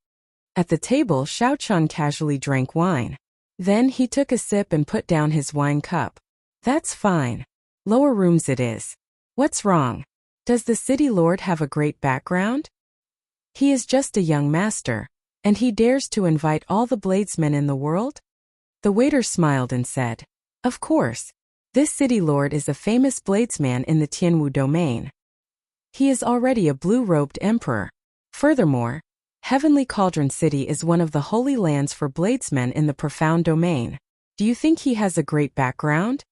At the table, Xiao Chun casually drank wine. Then he took a sip and put down his wine cup. That's fine. Lower rooms it is. What's wrong? Does the city lord have a great background? He is just a young master, and he dares to invite all the bladesmen in the world? The waiter smiled and said, "Of course. This city lord is a famous bladesman in the Tianwu domain. He is already a blue-robed emperor. Furthermore, Heavenly Cauldron City is one of the holy lands for bladesmen in the profound domain. Do you think he has a great background?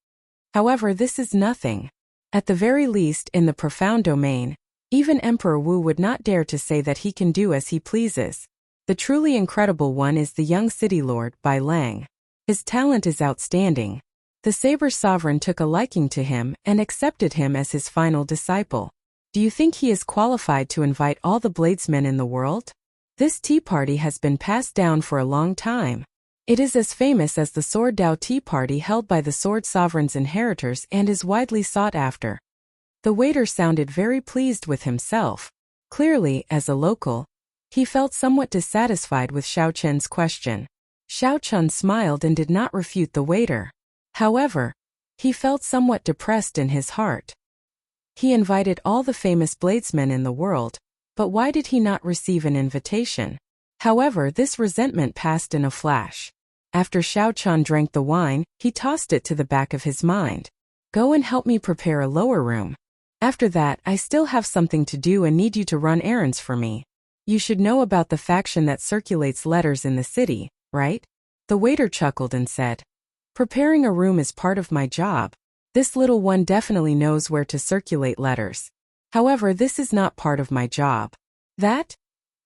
However, this is nothing. At the very least, in the profound domain, even Emperor Wu would not dare to say that he can do as he pleases. The truly incredible one is the young city lord, Bai Lang. His talent is outstanding. The Saber Sovereign took a liking to him and accepted him as his final disciple. Do you think he is qualified to invite all the bladesmen in the world? This tea party has been passed down for a long time. It is as famous as the Sword Dao Tea Party held by the Sword Sovereign's inheritors and is widely sought after." The waiter sounded very pleased with himself. Clearly, as a local, he felt somewhat dissatisfied with Xiao Chun's question. Xiao Chun smiled and did not refute the waiter. However, he felt somewhat depressed in his heart. He invited all the famous bladesmen in the world, but why did he not receive an invitation? However, this resentment passed in a flash. After Xiao Chun drank the wine, he tossed it to the back of his mind. Go and help me prepare a lower room. After that, I still have something to do and need you to run errands for me. You should know about the faction that circulates letters in the city, right? The waiter chuckled and said, "Preparing a room is part of my job. This little one definitely knows where to circulate letters. However, this is not part of my job. That?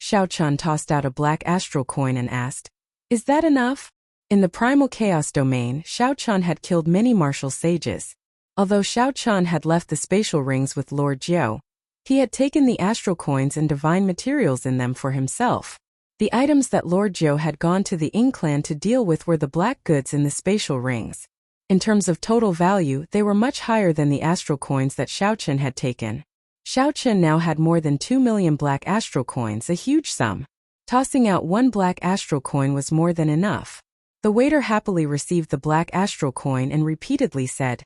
Xiao-Chun tossed out a black astral coin and asked, "Is that enough?" In the primal chaos domain, Xiao-Chun had killed many martial sages. Although Xiao-Chun had left the spatial rings with Lord Jiu, he had taken the astral coins and divine materials in them for himself. The items that Lord Jiu had gone to the Ying clan to deal with were the black goods in the spatial rings. In terms of total value, they were much higher than the astral coins that Xiao-Chun had taken. Xiao-Chun now had more than 2 million black astral coins, a huge sum. Tossing out one black astral coin was more than enough. The waiter happily received the black astral coin and repeatedly said,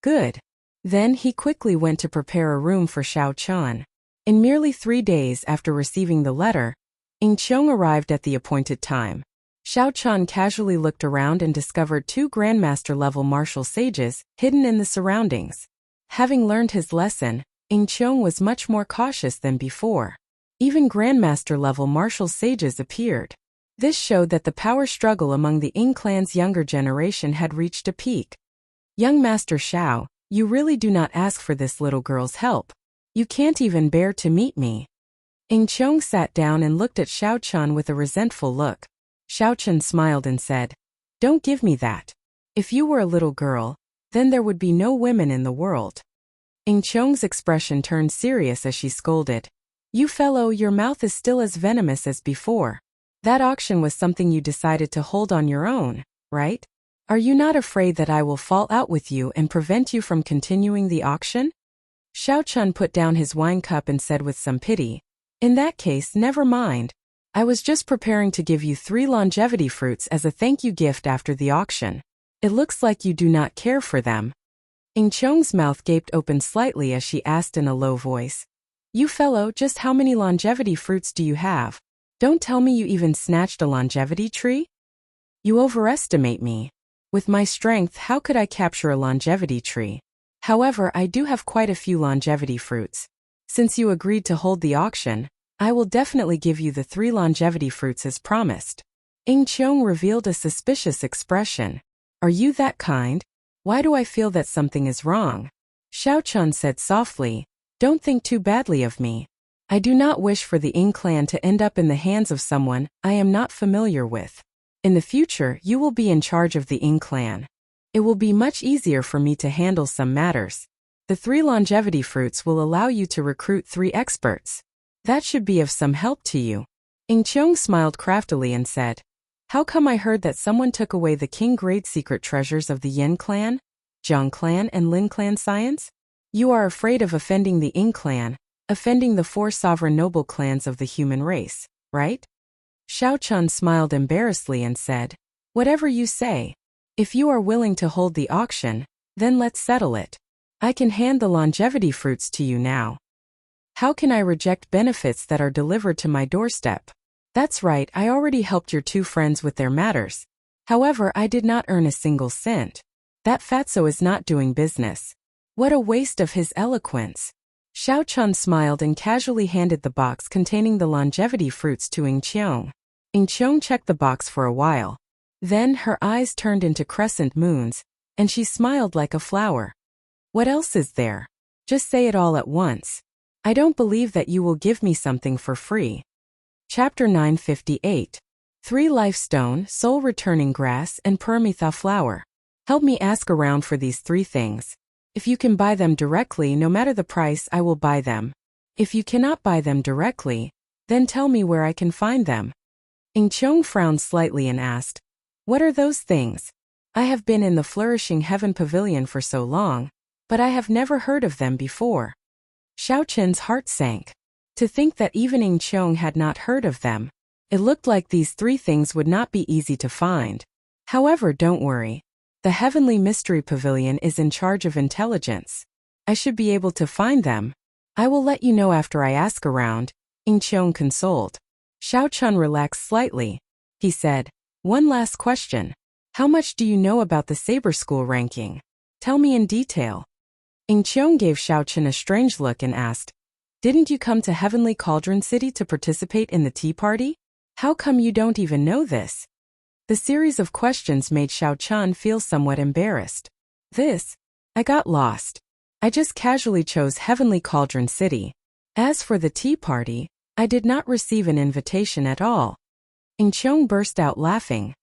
"Good." Then he quickly went to prepare a room for Xiao-Chun. In merely 3 days after receiving the letter, Ying Qiong arrived at the appointed time. Xiao-Chun casually looked around and discovered 2 Grandmaster-level martial sages hidden in the surroundings. Having learned his lesson, Ying Qiong was much more cautious than before. Even Grandmaster-level martial sages appeared. This showed that the power struggle among the Ying clan's younger generation had reached a peak. "Young Master Xiao, you really do not ask for this little girl's help. You can't even bear to meet me." Ying Qiong sat down and looked at Xiao-Chun with a resentful look. Xiao-Chun smiled and said, "Don't give me that. If you were a little girl, then there would be no women in the world." Ying Qiong's expression turned serious as she scolded, "You fellow, your mouth is still as venomous as before. That auction was something you decided to hold on your own, right? Are you not afraid that I will fall out with you and prevent you from continuing the auction?" Xiao-Chun put down his wine cup and said with some pity, "In that case, never mind. I was just preparing to give you 3 longevity fruits as a thank you gift after the auction. It looks like you do not care for them." Ying Qiong's mouth gaped open slightly as she asked in a low voice, "You fellow, just how many longevity fruits do you have? Don't tell me you even snatched a longevity tree? You overestimate me. With my strength, how could I capture a longevity tree? However, I do have quite a few longevity fruits. Since you agreed to hold the auction, I will definitely give you the 3 longevity fruits as promised." Ying Qiong revealed a suspicious expression. "Are you that kind? Why do I feel that something is wrong?" Xiao-Chun said softly, "Don't think too badly of me. I do not wish for the Ying clan to end up in the hands of someone I am not familiar with. In the future, you will be in charge of the Ying clan. It will be much easier for me to handle some matters. The 3 longevity fruits will allow you to recruit 3 experts. That should be of some help to you." Ying Qiong smiled craftily and said, "How come I heard that someone took away the king-grade secret treasures of the Yin clan, Zhang clan, and Lin clan science? You are afraid of offending the Ying clan, offending the 4 sovereign noble clans of the human race, right?" Xiao-Chun smiled embarrassedly and said, "Whatever you say. If you are willing to hold the auction, then let's settle it. I can hand the longevity fruits to you now. How can I reject benefits that are delivered to my doorstep? That's right, I already helped your 2 friends with their matters. However, I did not earn a single cent. That fatso is not doing business. What a waste of his eloquence." Xiao-Chun smiled and casually handed the box containing the longevity fruits to Ying Qiong. Ying Qiong checked the box for a while. Then her eyes turned into crescent moons, and she smiled like a flower. "What else is there? Just say it all at once. I don't believe that you will give me something for free." Chapter 958. 3 Lifestone, Soul Returning Grass, and Paramitha Flower. Help me ask around for these 3 things. If you can buy them directly, no matter the price, I will buy them. If you cannot buy them directly, then tell me where I can find them." Ying Qiong frowned slightly and asked, "What are those things? I have been in the Flourishing Heaven Pavilion for so long, but I have never heard of them before." Xiao-Chun's heart sank. To think that even Ying Qiong had not heard of them. It looked like these 3 things would not be easy to find. However, don't worry. The Heavenly Mystery Pavilion is in charge of intelligence. I should be able to find them. I will let you know after I ask around, Ying Qiong consoled. Xiao-Chun relaxed slightly. He said, "One last question. How much do you know about the Saber School ranking? Tell me in detail." Ying Qiong gave Xiao-Chun a strange look and asked, "Didn't you come to Heavenly Cauldron City to participate in the tea party? How come you don't even know this?" The series of questions made Xiao-Chun feel somewhat embarrassed. I got lost. I just casually chose Heavenly Cauldron City. As for the tea party, I did not receive an invitation at all. Chong burst out laughing.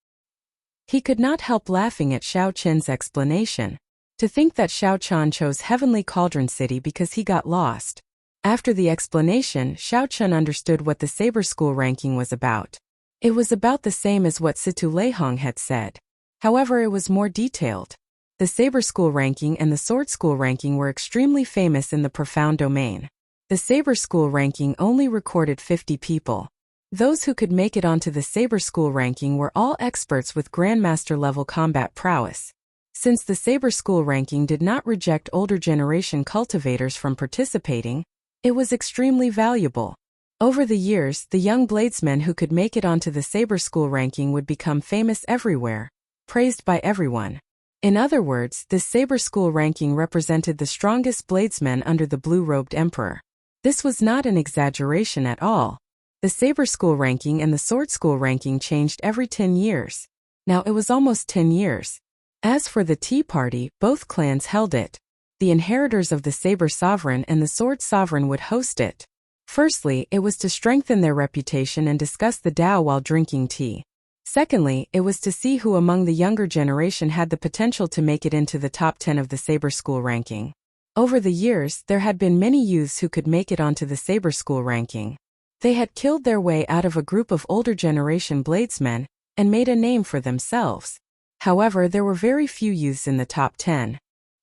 He could not help laughing at Xiao Chen's explanation. To think that Xiao Chen chose Heavenly Cauldron City because he got lost. After the explanation, Xiao Chen understood what the Saber School ranking was about. It was about the same as what Situ Leihong had said. However, it was more detailed. The Saber School ranking and the Sword School ranking were extremely famous in the profound domain. The Saber School ranking only recorded 50 people. Those who could make it onto the Saber School ranking were all experts with Grandmaster level combat prowess. Since the Saber School ranking did not reject older generation cultivators from participating, it was extremely valuable. Over the years, the young bladesmen who could make it onto the Saber School ranking would become famous everywhere, praised by everyone. In other words, this Saber School ranking represented the strongest bladesmen under the blue-robed emperor. This was not an exaggeration at all. The Saber School ranking and the Sword School ranking changed every 10 years. Now it was almost 10 years. As for the tea party, both clans held it. The inheritors of the Saber Sovereign and the Sword Sovereign would host it. Firstly, it was to strengthen their reputation and discuss the Tao while drinking tea. Secondly, it was to see who among the younger generation had the potential to make it into the top 10 of the Saber School ranking. Over the years, there had been many youths who could make it onto the Saber School ranking. They had killed their way out of a group of older generation bladesmen and made a name for themselves. However, there were very few youths in the top 10.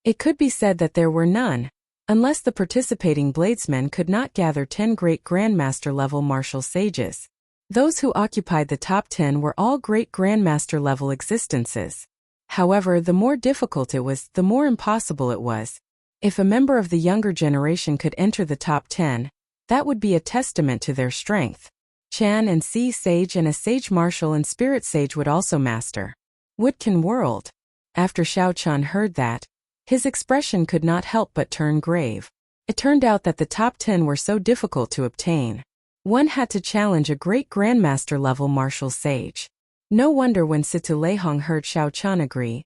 It could be said that there were none, unless the participating bladesmen could not gather 10 great Grandmaster-level martial sages. Those who occupied the top 10 were all great Grandmaster-level existences. However, the more difficult it was, the more impossible it was. If a member of the younger generation could enter the top 10, that would be a testament to their strength. Chan and Sea Sage and a Sage Martial and Spirit Sage would also master. Woodkin World. After Xiao Chan heard that, his expression could not help but turn grave. It turned out that the top 10 were so difficult to obtain. One had to challenge a great Grandmaster-level martial sage. No wonder when Situ Leihong heard Xiao Chan agree.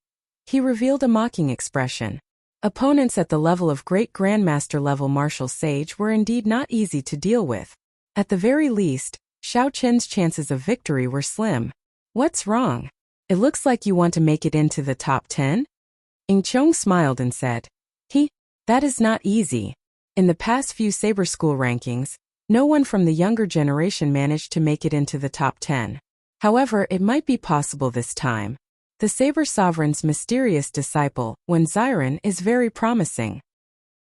He revealed a mocking expression. Opponents at the level of great Grandmaster-level martial sage were indeed not easy to deal with. At the very least, Xiao Chen's chances of victory were slim. What's wrong? It looks like you want to make it into the top 10? Chong smiled and said, that is not easy. In the past few Saber School rankings, no one from the younger generation managed to make it into the top 10. However, it might be possible this time. The Saber Sovereign's mysterious disciple, Wen Xiren, is very promising.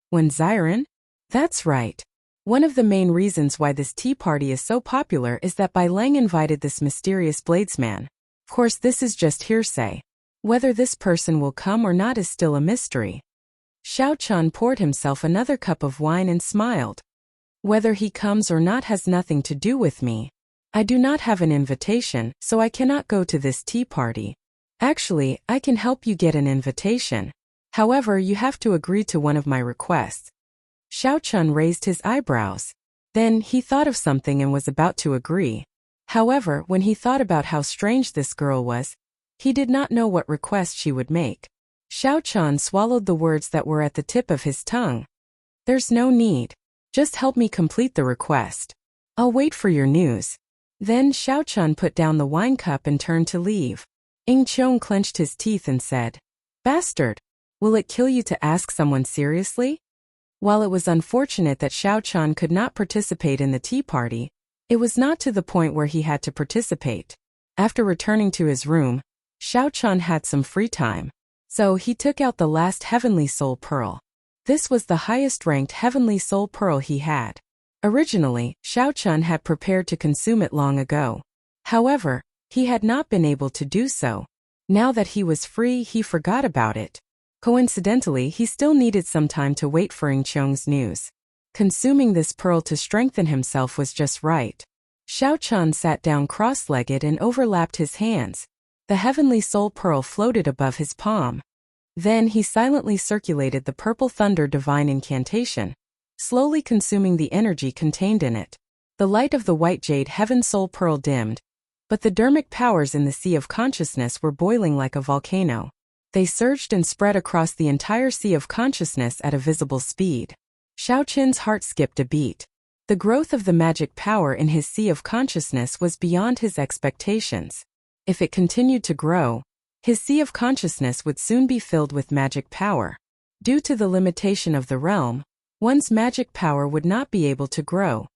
Wen Xiren? That's right. One of the main reasons why this tea party is so popular is that Bai Lang invited this mysterious bladesman. Of course, this is just hearsay. Whether this person will come or not is still a mystery. Xiao Chan poured himself another cup of wine and smiled. Whether he comes or not has nothing to do with me. I do not have an invitation, so I cannot go to this tea party. Actually, I can help you get an invitation. However, you have to agree to one of my requests. Xiao Chan raised his eyebrows. Then, he thought of something and was about to agree. However, when he thought about how strange this girl was, he did not know what request she would make. Xiao Chan swallowed the words that were at the tip of his tongue. There's no need. Just help me complete the request. I'll wait for your news. Then Xiao Chan put down the wine cup and turned to leave. Chong clenched his teeth and said, Bastard! Will it kill you to ask someone seriously? While it was unfortunate that Xiao Chan could not participate in the tea party, it was not to the point where he had to participate. After returning to his room, Xiao Chan had some free time. So he took out the last Heavenly Soul Pearl. This was the highest-ranked Heavenly Soul Pearl he had. Originally, Xiao Chan had prepared to consume it long ago. However, he had not been able to do so. Now that he was free, he forgot about it. Coincidentally, he still needed some time to wait for Chong's news. Consuming this pearl to strengthen himself was just right. Xiao Chan sat down cross-legged and overlapped his hands. The Heavenly Soul Pearl floated above his palm. Then he silently circulated the Purple Thunder Divine Incantation, slowly consuming the energy contained in it. The light of the White Jade Heaven Soul Pearl dimmed, but the dermic powers in the Sea of Consciousness were boiling like a volcano. They surged and spread across the entire sea of consciousness at a visible speed. Xiao Qin's heart skipped a beat. The growth of the magic power in his sea of consciousness was beyond his expectations. If it continued to grow, his sea of consciousness would soon be filled with magic power. Due to the limitation of the realm, one's magic power would not be able to grow.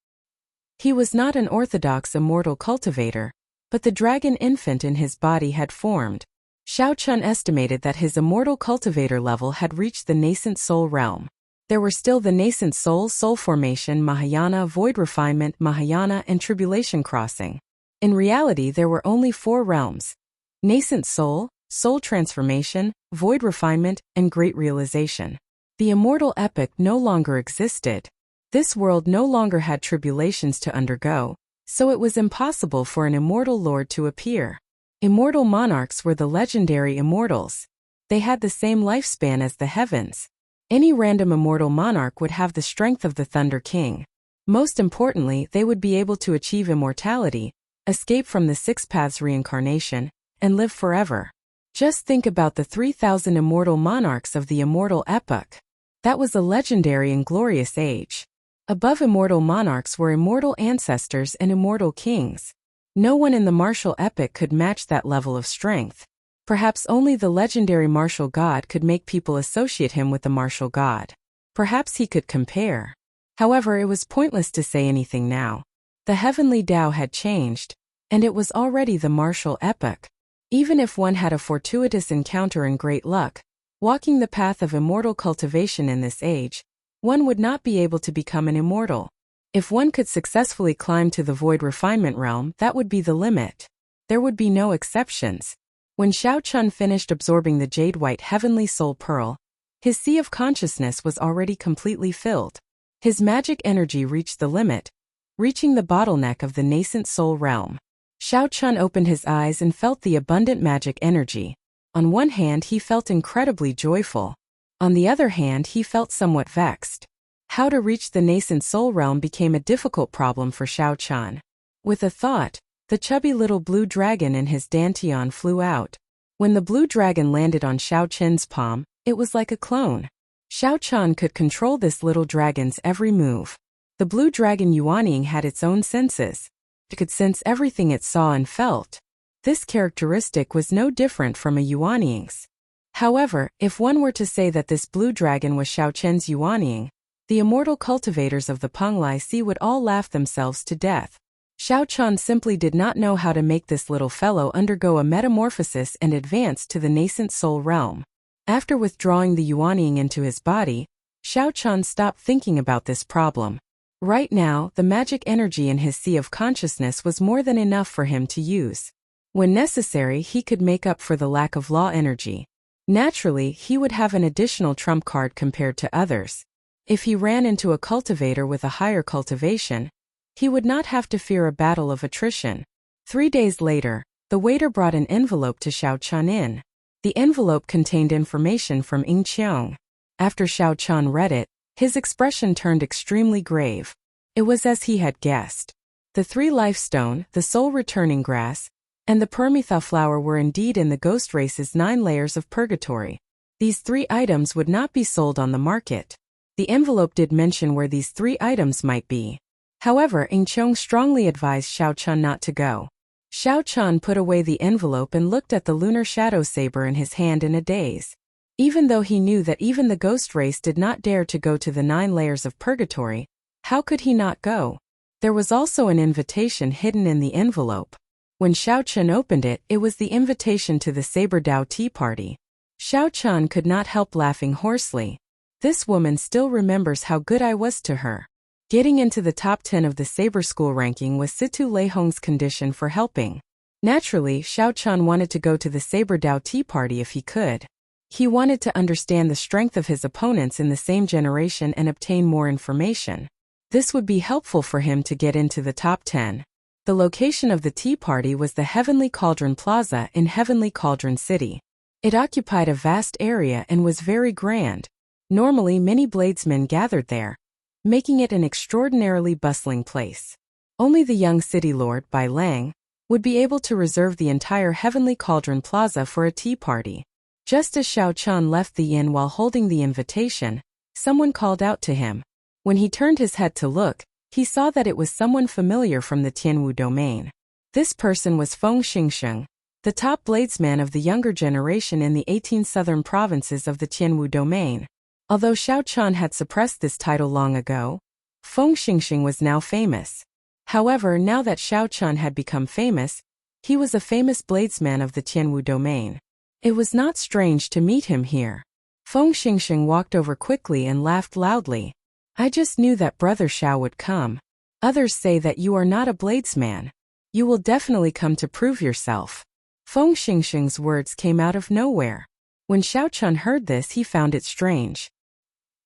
He was not an orthodox immortal cultivator, but the dragon infant in his body had formed. Xiao Chun estimated that his immortal cultivator level had reached the nascent soul realm. There were still the nascent soul formation, Mahayana, void refinement, Mahayana, and tribulation crossing. In reality, there were only 4 realms: nascent soul, soul transformation, void refinement, and great realization. The immortal epoch no longer existed. This world no longer had tribulations to undergo, so it was impossible for an immortal lord to appear. Immortal monarchs were the legendary immortals. They had the same lifespan as the heavens. Any random immortal monarch would have the strength of the Thunder King. Most importantly, they would be able to achieve immortality, escape from the 6 paths reincarnation, and live forever. Just think about the 3,000 immortal monarchs of the immortal epoch. That was a legendary and glorious age. Above immortal monarchs were immortal ancestors and immortal kings. No one in the martial epoch could match that level of strength. Perhaps only the legendary martial god could make people associate him with the martial god. Perhaps he could compare. However, it was pointless to say anything now. The heavenly Tao had changed, and it was already the martial epoch. Even if one had a fortuitous encounter and great luck, walking the path of immortal cultivation in this age, one would not be able to become an immortal. If one could successfully climb to the void refinement realm, that would be the limit. There would be no exceptions. When Xiao Chun finished absorbing the jade-white heavenly soul pearl, his sea of consciousness was already completely filled. His magic energy reached the limit, reaching the bottleneck of the nascent soul realm. Xiao Chun opened his eyes and felt the abundant magic energy. On one hand, he felt incredibly joyful. On the other hand, he felt somewhat vexed. How to reach the nascent soul realm became a difficult problem for Xiao Chun. With a thought, the chubby little blue dragon in his dantian flew out. When the blue dragon landed on Xiao Chun's palm, it was like a clone. Xiao Chun could control this little dragon's every move. The blue dragon Yuanying had its own senses. It could sense everything it saw and felt. This characteristic was no different from a Yuanying's. However, if one were to say that this blue dragon was Xiao Chun's Yuanying, the immortal cultivators of the Penglai Sea would all laugh themselves to death. Xiao Chun simply did not know how to make this little fellow undergo a metamorphosis and advance to the nascent soul realm. After withdrawing the Yuanying into his body, Xiao Chun stopped thinking about this problem. Right now, the magic energy in his sea of consciousness was more than enough for him to use. When necessary, he could make up for the lack of law energy. Naturally, he would have an additional trump card compared to others. If he ran into a cultivator with a higher cultivation, he would not have to fear a battle of attrition. 3 days later, the waiter brought an envelope to Xiao Chun in. The envelope contained information from Ying Qiang. After Xiao Chun read it, his expression turned extremely grave. It was as he had guessed. The 3 lifestone, the soul returning grass, and the Permitha flower were indeed in the ghost race's 9 layers of purgatory. These 3 items would not be sold on the market. The envelope did mention where these 3 items might be. However, Ying Qiang strongly advised Xiao Chun not to go. Xiao Chun put away the envelope and looked at the lunar shadow saber in his hand in a daze. Even though he knew that even the ghost race did not dare to go to the 9 layers of purgatory, how could he not go? There was also an invitation hidden in the envelope. When Xiao Chun opened it, it was the invitation to the Saber Dao Tea Party. Xiao Chun could not help laughing hoarsely. This woman still remembers how good I was to her. Getting into the top 10 of the Saber School ranking was Situ Lei Hong's condition for helping. Naturally, Xiao Chun wanted to go to the Saber Dao Tea Party if he could. He wanted to understand the strength of his opponents in the same generation and obtain more information. This would be helpful for him to get into the top 10. The location of the tea party was the Heavenly Cauldron Plaza in Heavenly Cauldron City. It occupied a vast area and was very grand. Normally, many bladesmen gathered there, making it an extraordinarily bustling place. Only the young city lord, Bai Lang, would be able to reserve the entire Heavenly Cauldron Plaza for a tea party. Just as Xiao Chan left the inn while holding the invitation, someone called out to him. When he turned his head to look, he saw that it was someone familiar from the Tianwu domain. This person was Feng Xingsheng, the top bladesman of the younger generation in the 18 southern provinces of the Tianwu domain. Although Xiao Chan had suppressed this title long ago, Feng Xingsheng was now famous. However, now that Xiao Chan had become famous, he was a famous bladesman of the Tianwu domain. It was not strange to meet him here. Feng Xingsheng walked over quickly and laughed loudly. I just knew that Brother Xiao would come. Others say that you are not a bladesman. You will definitely come to prove yourself. Feng Xingsheng's words came out of nowhere. When Xiao Chan heard this, he found it strange.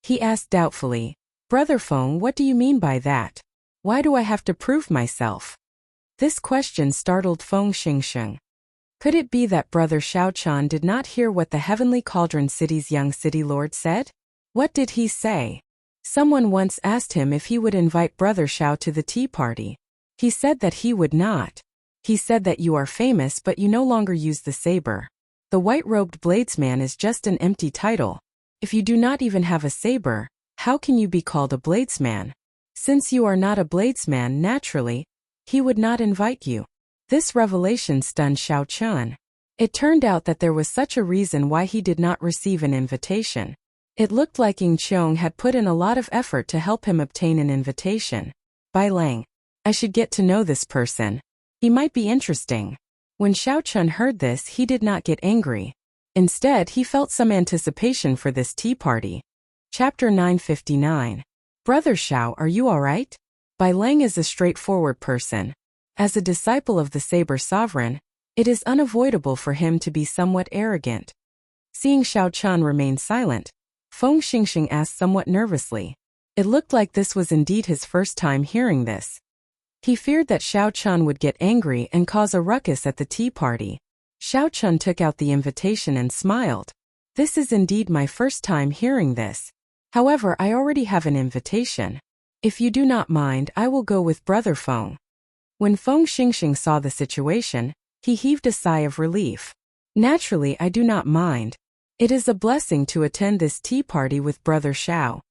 He asked doubtfully, Brother Feng, what do you mean by that? Why do I have to prove myself? This question startled Feng Xingsheng. Could it be that Brother Xiao Chan did not hear what the Heavenly Cauldron City's young city lord said? What did he say? Someone once asked him if he would invite Brother Xiao to the tea party. He said that he would not. He said that you are famous but you no longer use the saber. The white-robed bladesman is just an empty title. If you do not even have a saber, how can you be called a bladesman? Since you are not a bladesman, naturally, he would not invite you. This revelation stunned Xiao Chan. It turned out that there was such a reason why he did not receive an invitation. It looked like Ying Qiong had put in a lot of effort to help him obtain an invitation. Bai Lang. I should get to know this person. He might be interesting. When Xiao Chan heard this, he did not get angry. Instead, he felt some anticipation for this tea party. Chapter 959. Brother Xiao, are you alright? Bai Lang is a straightforward person. As a disciple of the Saber Sovereign, it is unavoidable for him to be somewhat arrogant. Seeing Xiao Chan remain silent, Feng Xingsheng asked somewhat nervously. It looked like this was indeed his first time hearing this. He feared that Xiao Chan would get angry and cause a ruckus at the tea party. Xiao Chan took out the invitation and smiled. This is indeed my first time hearing this. However, I already have an invitation. If you do not mind, I will go with Brother Feng. When Feng Xingsheng saw the situation, he heaved a sigh of relief. Naturally, I do not mind. It is a blessing to attend this tea party with Brother Xiao.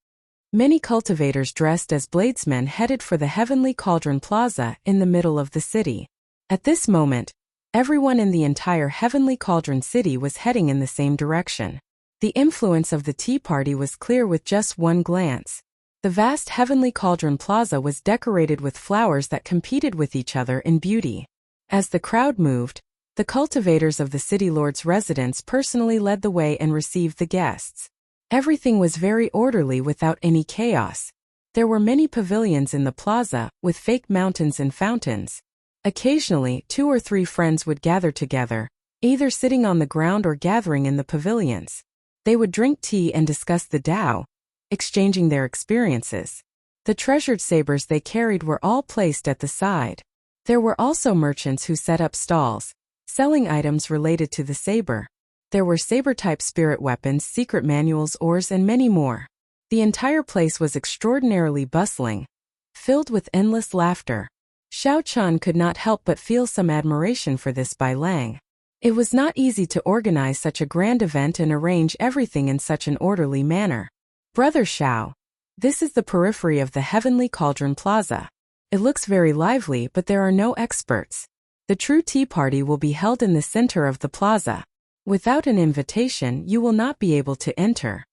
Many cultivators dressed as bladesmen headed for the Heavenly Cauldron Plaza in the middle of the city. At this moment, everyone in the entire Heavenly Cauldron City was heading in the same direction. The influence of the tea party was clear with just one glance. The vast Heavenly Cauldron Plaza was decorated with flowers that competed with each other in beauty. As the crowd moved, the cultivators of the city lord's residence personally led the way and received the guests. Everything was very orderly without any chaos. There were many pavilions in the plaza, with fake mountains and fountains. Occasionally, 2 or 3 friends would gather together, either sitting on the ground or gathering in the pavilions. They would drink tea and discuss the Tao, exchanging their experiences. The treasured sabers they carried were all placed at the side. There were also merchants who set up stalls, selling items related to the saber. There were saber-type spirit weapons, secret manuals, ores, and many more. The entire place was extraordinarily bustling, filled with endless laughter. Xiao Chan could not help but feel some admiration for this Bai Lang. It was not easy to organize such a grand event and arrange everything in such an orderly manner. Brother Xiao, this is the periphery of the Heavenly Cauldron Plaza. It looks very lively, but there are no experts. The true tea party will be held in the center of the plaza. Without an invitation, you will not be able to enter.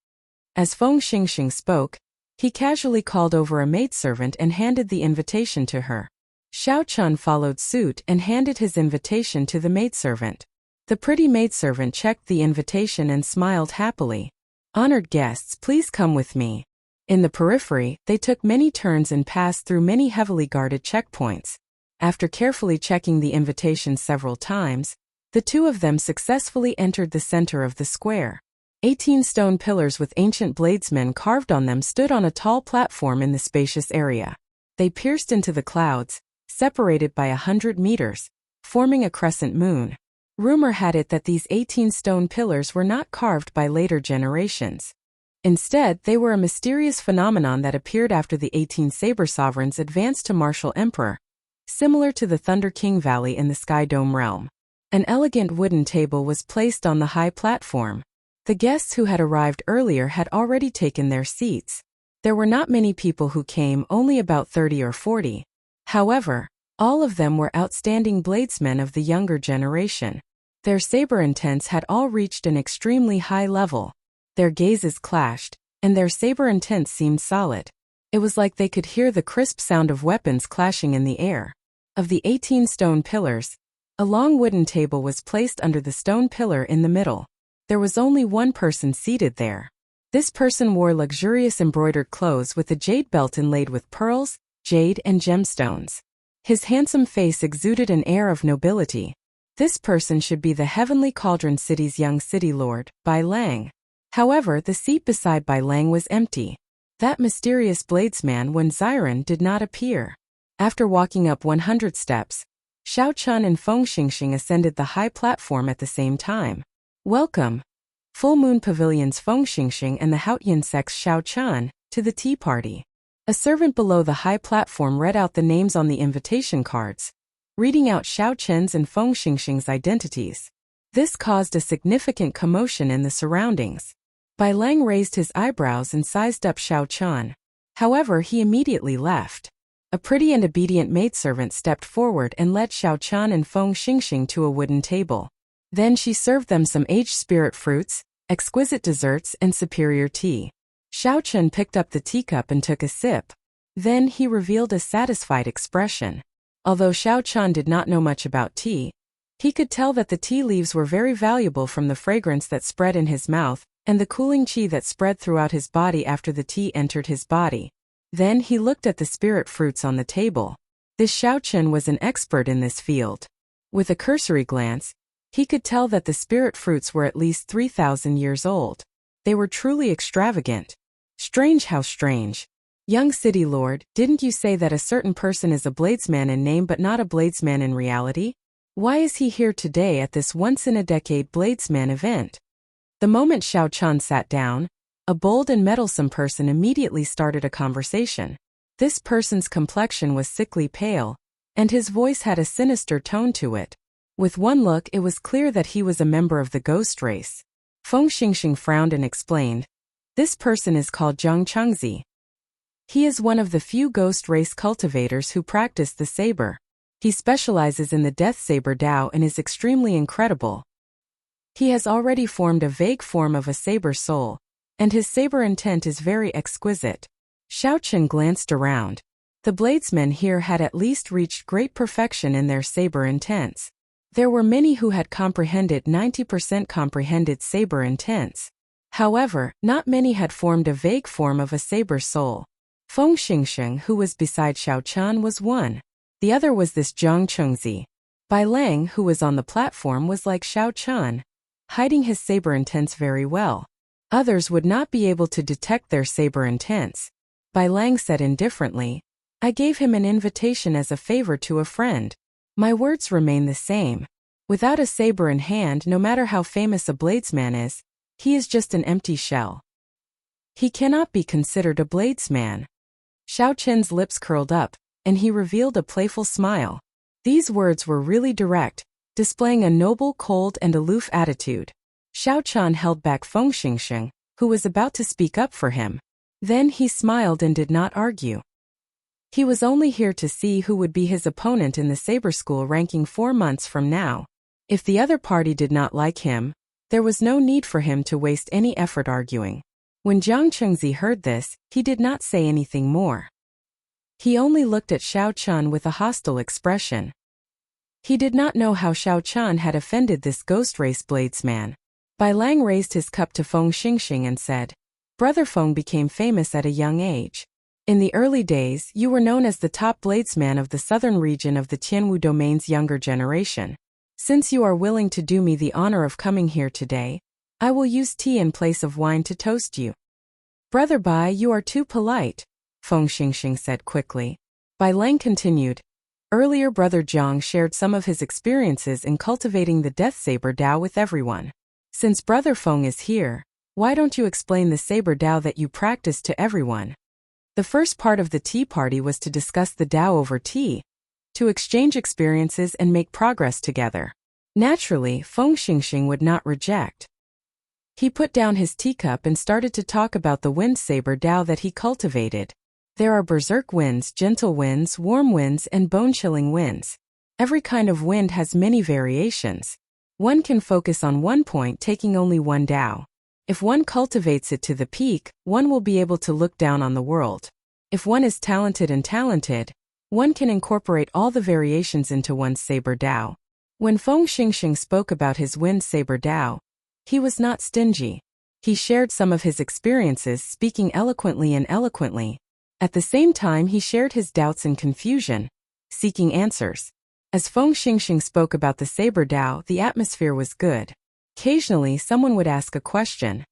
As Feng Xingsheng spoke, he casually called over a maidservant and handed the invitation to her. Xiao Chan followed suit and handed his invitation to the maidservant. The pretty maidservant checked the invitation and smiled happily. Honored guests, please come with me. In the periphery, they took many turns and passed through many heavily guarded checkpoints. After carefully checking the invitation several times, the two of them successfully entered the center of the square. 18 stone pillars with ancient bladesmen carved on them stood on a tall platform in the spacious area. They pierced into the clouds, separated by 100 meters, forming a crescent moon. Rumor had it that these 18 stone pillars were not carved by later generations. Instead, they were a mysterious phenomenon that appeared after the 18 saber sovereigns advanced to martial emperor, similar to the Thunder King Valley in the Sky Dome realm. An elegant wooden table was placed on the high platform. The guests who had arrived earlier had already taken their seats. There were not many people who came, only about 30 or 40. However, all of them were outstanding bladesmen of the younger generation. Their saber intents had all reached an extremely high level. Their gazes clashed, and their saber intents seemed solid. It was like they could hear the crisp sound of weapons clashing in the air. Of the 18 stone pillars, a long wooden table was placed under the stone pillar in the middle. There was only one person seated there. This person wore luxurious embroidered clothes with a jade belt inlaid with pearls, jade, and gemstones. His handsome face exuded an air of nobility. This person should be the heavenly cauldron city's young city lord, Bai Lang. However, the seat beside Bai Lang was empty. That mysterious bladesman Wen Ziren did not appear. After walking up 100 steps, Xiao Chun and Feng Xingxing ascended the high platform at the same time. Welcome, Full Moon Pavilion's Feng Xingxing and the Haotian sect's Xiao Chun, to the tea party. A servant below the high platform read out the names on the invitation cards, reading out Xiao Chen's and Feng Xingxing's identities. This caused a significant commotion in the surroundings. Bai Lang raised his eyebrows and sized up Xiao Chun. However, he immediately left. A pretty and obedient maidservant stepped forward and led Xiao Chun and Feng Xingxing to a wooden table. Then she served them some aged spirit fruits, exquisite desserts, and superior tea. Xiao Chun picked up the teacup and took a sip. Then he revealed a satisfied expression. Although Xiao Chun did not know much about tea, he could tell that the tea leaves were very valuable from the fragrance that spread in his mouth and the cooling qi that spread throughout his body after the tea entered his body. Then he looked at the spirit fruits on the table. This Xiao Chun was an expert in this field. With a cursory glance, he could tell that the spirit fruits were at least 3,000 years old. They were truly extravagant. Strange, how strange. Young city lord, didn't you say that a certain person is a bladesman in name but not a bladesman in reality? Why is he here today at this once-in-a-decade bladesman event? The moment Xiao Chun sat down, a bold and meddlesome person immediately started a conversation. This person's complexion was sickly pale, and his voice had a sinister tone to it. With one look, it was clear that he was a member of the ghost race. Feng Xingxing frowned and explained, "This person is called Zhang Chengzi. He is one of the few ghost race cultivators who practice the saber. He specializes in the death saber Dao and is extremely incredible. He has already formed a vague form of a saber soul, and his saber intent is very exquisite." Xiao Chun glanced around. The bladesmen here had at least reached great perfection in their saber intents. There were many who had comprehended 90% comprehended saber intents. However, not many had formed a vague form of a saber soul. Feng Xingxing, who was beside Xiao Chun, was one. The other was this Zhang Chengzi. Bai Lang, who was on the platform, was like Xiao Chun, hiding his saber intents very well. Others would not be able to detect their saber intents. Bai Lang said indifferently, "I gave him an invitation as a favor to a friend. My words remain the same. Without a saber in hand, no matter how famous a bladesman is, he is just an empty shell. He cannot be considered a bladesman." Xiao Chen's lips curled up, and he revealed a playful smile. These words were really direct, displaying a noble, cold, and aloof attitude. Xiao Chun held back Feng Xingxing, who was about to speak up for him. Then he smiled and did not argue. He was only here to see who would be his opponent in the saber school ranking 4 months from now. If the other party did not like him, there was no need for him to waste any effort arguing. When Zhang Chengzi heard this, he did not say anything more. He only looked at Xiao Chun with a hostile expression. He did not know how Xiao Chun had offended this ghost race bladesman. Bai Lang raised his cup to Feng Xingxing and said, "Brother Feng became famous at a young age. In the early days, you were known as the top bladesman of the southern region of the Tianwu domain's younger generation. Since you are willing to do me the honor of coming here today, I will use tea in place of wine to toast you." "Brother Bai, you are too polite," Feng Xingxing said quickly. Bai Lang continued, "Earlier Brother Zhang shared some of his experiences in cultivating the death saber Dao with everyone. Since Brother Feng is here, why don't you explain the saber Dao that you practice to everyone?" The first part of the tea party was to discuss the Dao over tea, to exchange experiences and make progress together. Naturally, Feng Xingxing would not reject. He put down his teacup and started to talk about the wind saber Tao that he cultivated. There are berserk winds, gentle winds, warm winds, and bone-chilling winds. Every kind of wind has many variations. One can focus on one point, taking only one Tao. If one cultivates it to the peak, one will be able to look down on the world. If one is talented, one can incorporate all the variations into one's saber Tao. When Feng Xingxing spoke about his wind saber Tao, he was not stingy. He shared some of his experiences, speaking eloquently. At the same time, he shared his doubts and confusion, seeking answers. As Feng Xingxing spoke about the saber Tao, the atmosphere was good. Occasionally, someone would ask a question.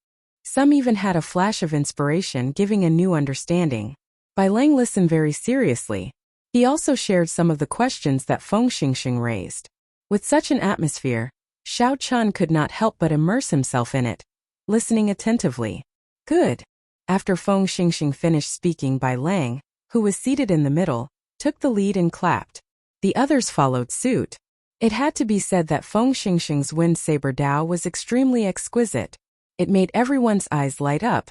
Some even had a flash of inspiration, giving a new understanding. Bai Lang listened very seriously. He also shared some of the questions that Feng Xingxing raised. With such an atmosphere, Xiao Chun could not help but immerse himself in it, listening attentively. Good. After Feng Xingxing finished speaking, Bai Lang, who was seated in the middle, took the lead and clapped. The others followed suit. It had to be said that Feng Xingxing's wind saber Tao was extremely exquisite. It made everyone's eyes light up,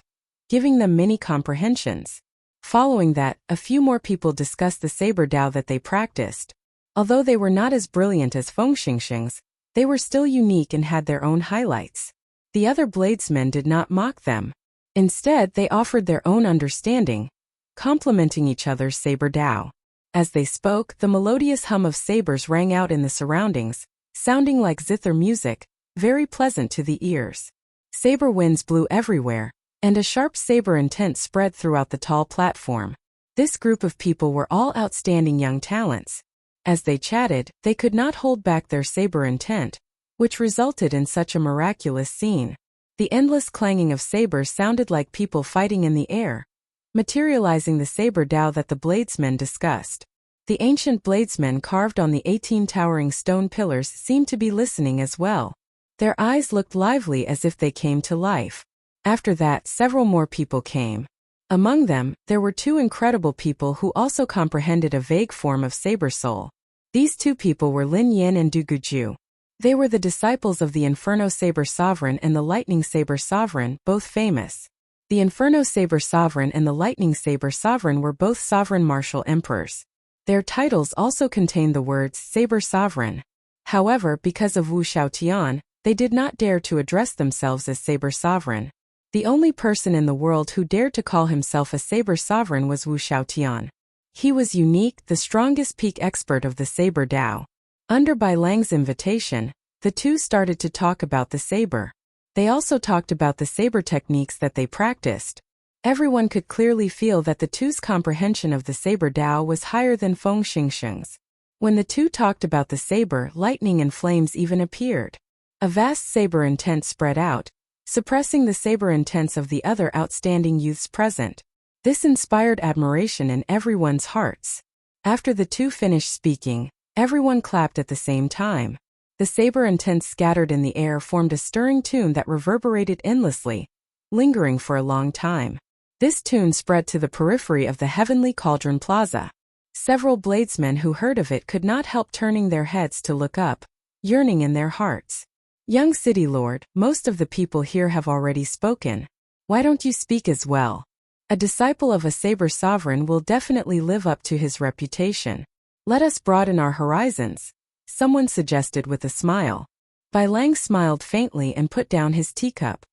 giving them many comprehensions. Following that, a few more people discussed the saber Tao that they practiced. Although they were not as brilliant as Feng Xingxing's, they were still unique and had their own highlights. The other bladesmen did not mock them. Instead, they offered their own understanding, complementing each other's saber Tao. As they spoke, the melodious hum of sabers rang out in the surroundings, sounding like zither music, very pleasant to the ears. Saber winds blew everywhere, and a sharp saber intent spread throughout the tall platform. This group of people were all outstanding young talents. As they chatted, they could not hold back their saber intent, which resulted in such a miraculous scene. The endless clanging of sabers sounded like people fighting in the air, materializing the saber Tao that the bladesmen discussed. The ancient bladesmen carved on the 18 towering stone pillars seemed to be listening as well. Their eyes looked lively as if they came to life. After that, several more people came. Among them, there were two incredible people who also comprehended a vague form of saber soul. These two people were Lin Yin and Du Guju. They were the disciples of the Inferno Saber Sovereign and the Lightning Saber Sovereign, both famous. The Inferno Saber Sovereign and the Lightning Saber Sovereign were both sovereign martial emperors. Their titles also contained the words Saber Sovereign. However, because of Wu Xiaotian, they did not dare to address themselves as Saber Sovereign. The only person in the world who dared to call himself a Saber Sovereign was Wu Xiaotian. He was unique, the strongest peak expert of the saber Tao. Under Bai Lang's invitation, the two started to talk about the saber. They also talked about the saber techniques that they practiced. Everyone could clearly feel that the two's comprehension of the saber Tao was higher than Feng Xingxing's. When the two talked about the saber, lightning and flames even appeared. A vast saber intent spread out, suppressing the saber intents of the other outstanding youths present. This inspired admiration in everyone's hearts. After the two finished speaking, everyone clapped at the same time. The saber intents scattered in the air formed a stirring tune that reverberated endlessly, lingering for a long time. This tune spread to the periphery of the Heavenly Cauldron Plaza. Several bladesmen who heard of it could not help turning their heads to look up, yearning in their hearts. Young City Lord, most of the people here have already spoken. Why don't you speak as well? A disciple of a saber sovereign will definitely live up to his reputation. Let us broaden our horizons, someone suggested with a smile. Bai Lang smiled faintly and put down his teacup.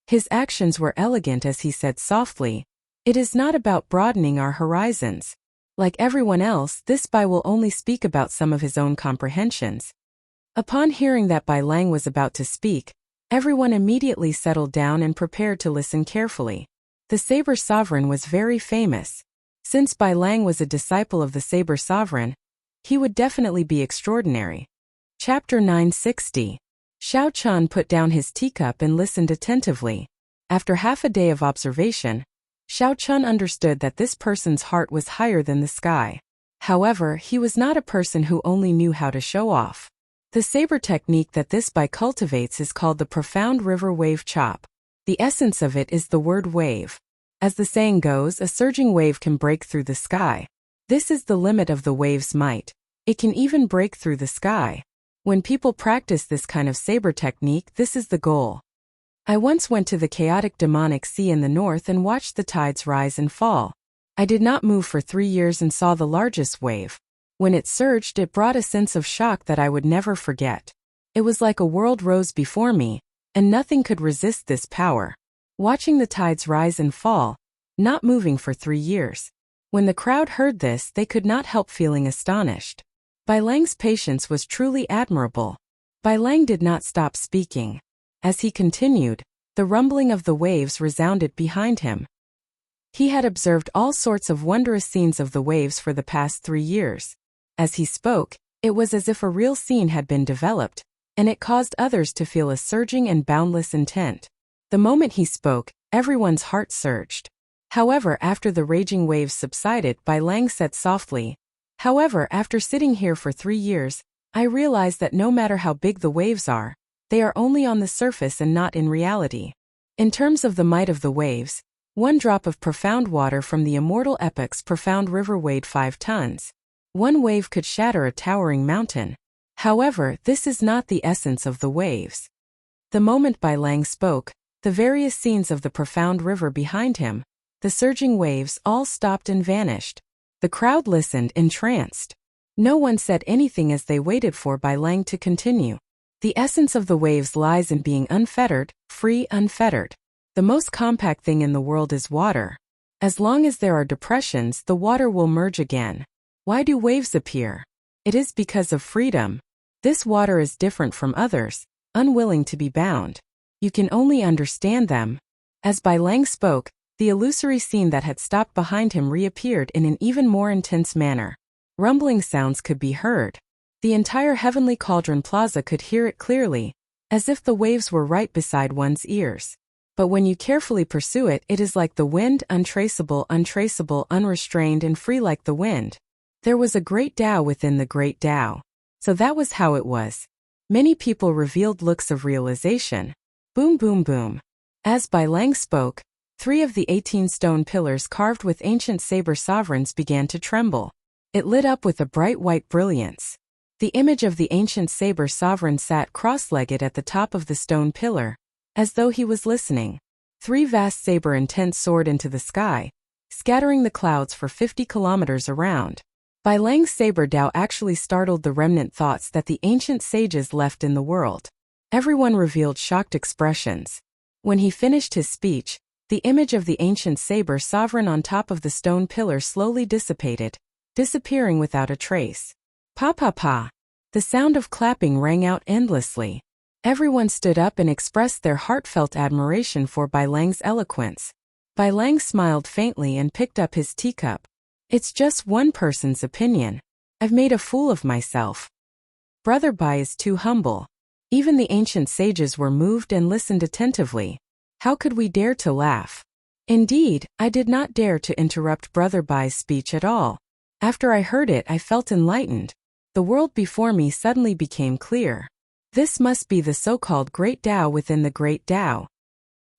His actions were elegant as he said softly, "It is not about broadening our horizons. Like everyone else, this Bai will only speak about some of his own comprehensions." Upon hearing that Bai Lang was about to speak, everyone immediately settled down and prepared to listen carefully. The Saber Sovereign was very famous. Since Bai Lang was a disciple of the Saber Sovereign, he would definitely be extraordinary. Chapter 960. Xiao Chun put down his teacup and listened attentively. After half a day of observation, Xiao Chun understood that this person's heart was higher than the sky. However, he was not a person who only knew how to show off. The saber technique that this Bai cultivates is called the profound river wave chop. The essence of it is the word wave. As the saying goes, a surging wave can break through the sky. This is the limit of the wave's might. It can even break through the sky. When people practice this kind of saber technique, this is the goal. I once went to the chaotic demonic sea in the north and watched the tides rise and fall. I did not move for 3 years and saw the largest wave. When it surged, it brought a sense of shock that I would never forget. It was like a world rose before me, and nothing could resist this power. Watching the tides rise and fall, not moving for 3 years. When the crowd heard this, they could not help feeling astonished. Bai Lang's patience was truly admirable. Bai Lang did not stop speaking. As he continued, the rumbling of the waves resounded behind him. He had observed all sorts of wondrous scenes of the waves for the past 3 years. As he spoke, it was as if a real scene had been developed, and it caused others to feel a surging and boundless intent. The moment he spoke, everyone's heart surged. However, after the raging waves subsided, Bai Lang said softly, "However, after sitting here for 3 years, I realize that no matter how big the waves are, they are only on the surface and not in reality. In terms of the might of the waves, one drop of profound water from the immortal epoc's profound river weighed 5 tons. One wave could shatter a towering mountain. However, this is not the essence of the waves." The moment Bai Lang spoke, the various scenes of the profound river behind him, the surging waves, all stopped and vanished. The crowd listened entranced. No one said anything as they waited for Bai Lang to continue. The essence of the waves lies in being unfettered, free, unfettered. The most compact thing in the world is water. As long as there are depressions, the water will merge again. Why do waves appear? It is because of freedom. This water is different from others, unwilling to be bound. You can only understand them. As Bai Lang spoke, the illusory scene that had stopped behind him reappeared in an even more intense manner. Rumbling sounds could be heard. The entire heavenly cauldron plaza could hear it clearly, as if the waves were right beside one's ears. But when you carefully pursue it, it is like the wind, untraceable, unrestrained and free like the wind. There was a great Tao within the great Tao. So that was how it was. Many people revealed looks of realization. Boom, boom, boom. As Bai Lang spoke, 3 of the 18 stone pillars carved with ancient saber sovereigns began to tremble. It lit up with a bright white brilliance. The image of the ancient saber sovereign sat cross-legged at the top of the stone pillar, as though he was listening. 3 vast saber intents soared into the sky, scattering the clouds for 50 kilometers around. Bai Lang's saber Tao actually startled the remnant thoughts that the ancient sages left in the world. Everyone revealed shocked expressions. When he finished his speech, the image of the ancient saber sovereign on top of the stone pillar slowly dissipated, disappearing without a trace. Pa pa pa. The sound of clapping rang out endlessly. Everyone stood up and expressed their heartfelt admiration for Bai Lang's eloquence. Bai Lang smiled faintly and picked up his teacup. "It's just one person's opinion. I've made a fool of myself. Brother Bai is too humble." Even the ancient sages were moved and listened attentively. How could we dare to laugh? Indeed, I did not dare to interrupt Brother Bai's speech at all. After I heard it, I felt enlightened. The world before me suddenly became clear. This must be the so-called Great Tao within the Great Tao.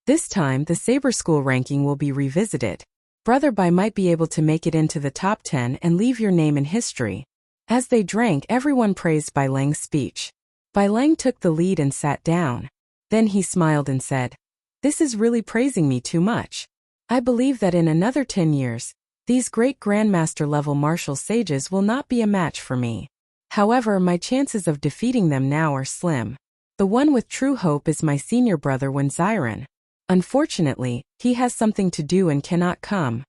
This time, the Saber School ranking will be revisited. Brother Bai might be able to make it into the top 10 and leave your name in history. As they drank, everyone praised Bai Lang's speech. Bai Lang took the lead and sat down. Then he smiled and said, "This is really praising me too much. I believe that in another 10 years, these great Grandmaster level martial sages will not be a match for me. However, my chances of defeating them now are slim. The one with true hope is my senior brother Wenziren. Unfortunately, he has something to do and cannot come."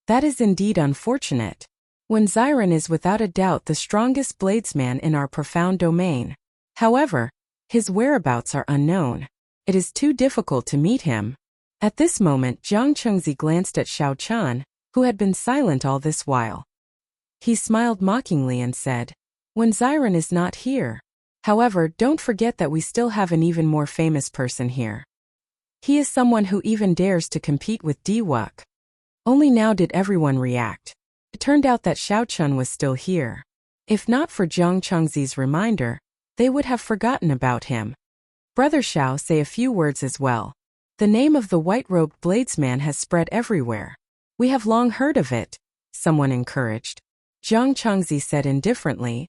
"That is indeed unfortunate. Wenziren is without a doubt the strongest bladesman in our profound domain. However, his whereabouts are unknown. It is too difficult to meet him." At this moment, Jiang Chengzi glanced at Xiao Chan, who had been silent all this while. He smiled mockingly and said, "Wenziren is not here. However, don't forget that we still have an even more famous person here. He is someone who even dares to compete with Diwuk." Only now did everyone react. It turned out that Xiao Chun was still here. If not for Jiang Chengzi's reminder, they would have forgotten about him. "Brother Xiao, say a few words as well. The name of the white-robed bladesman has spread everywhere. We have long heard of it," someone encouraged. Jiang Chengzi said indifferently,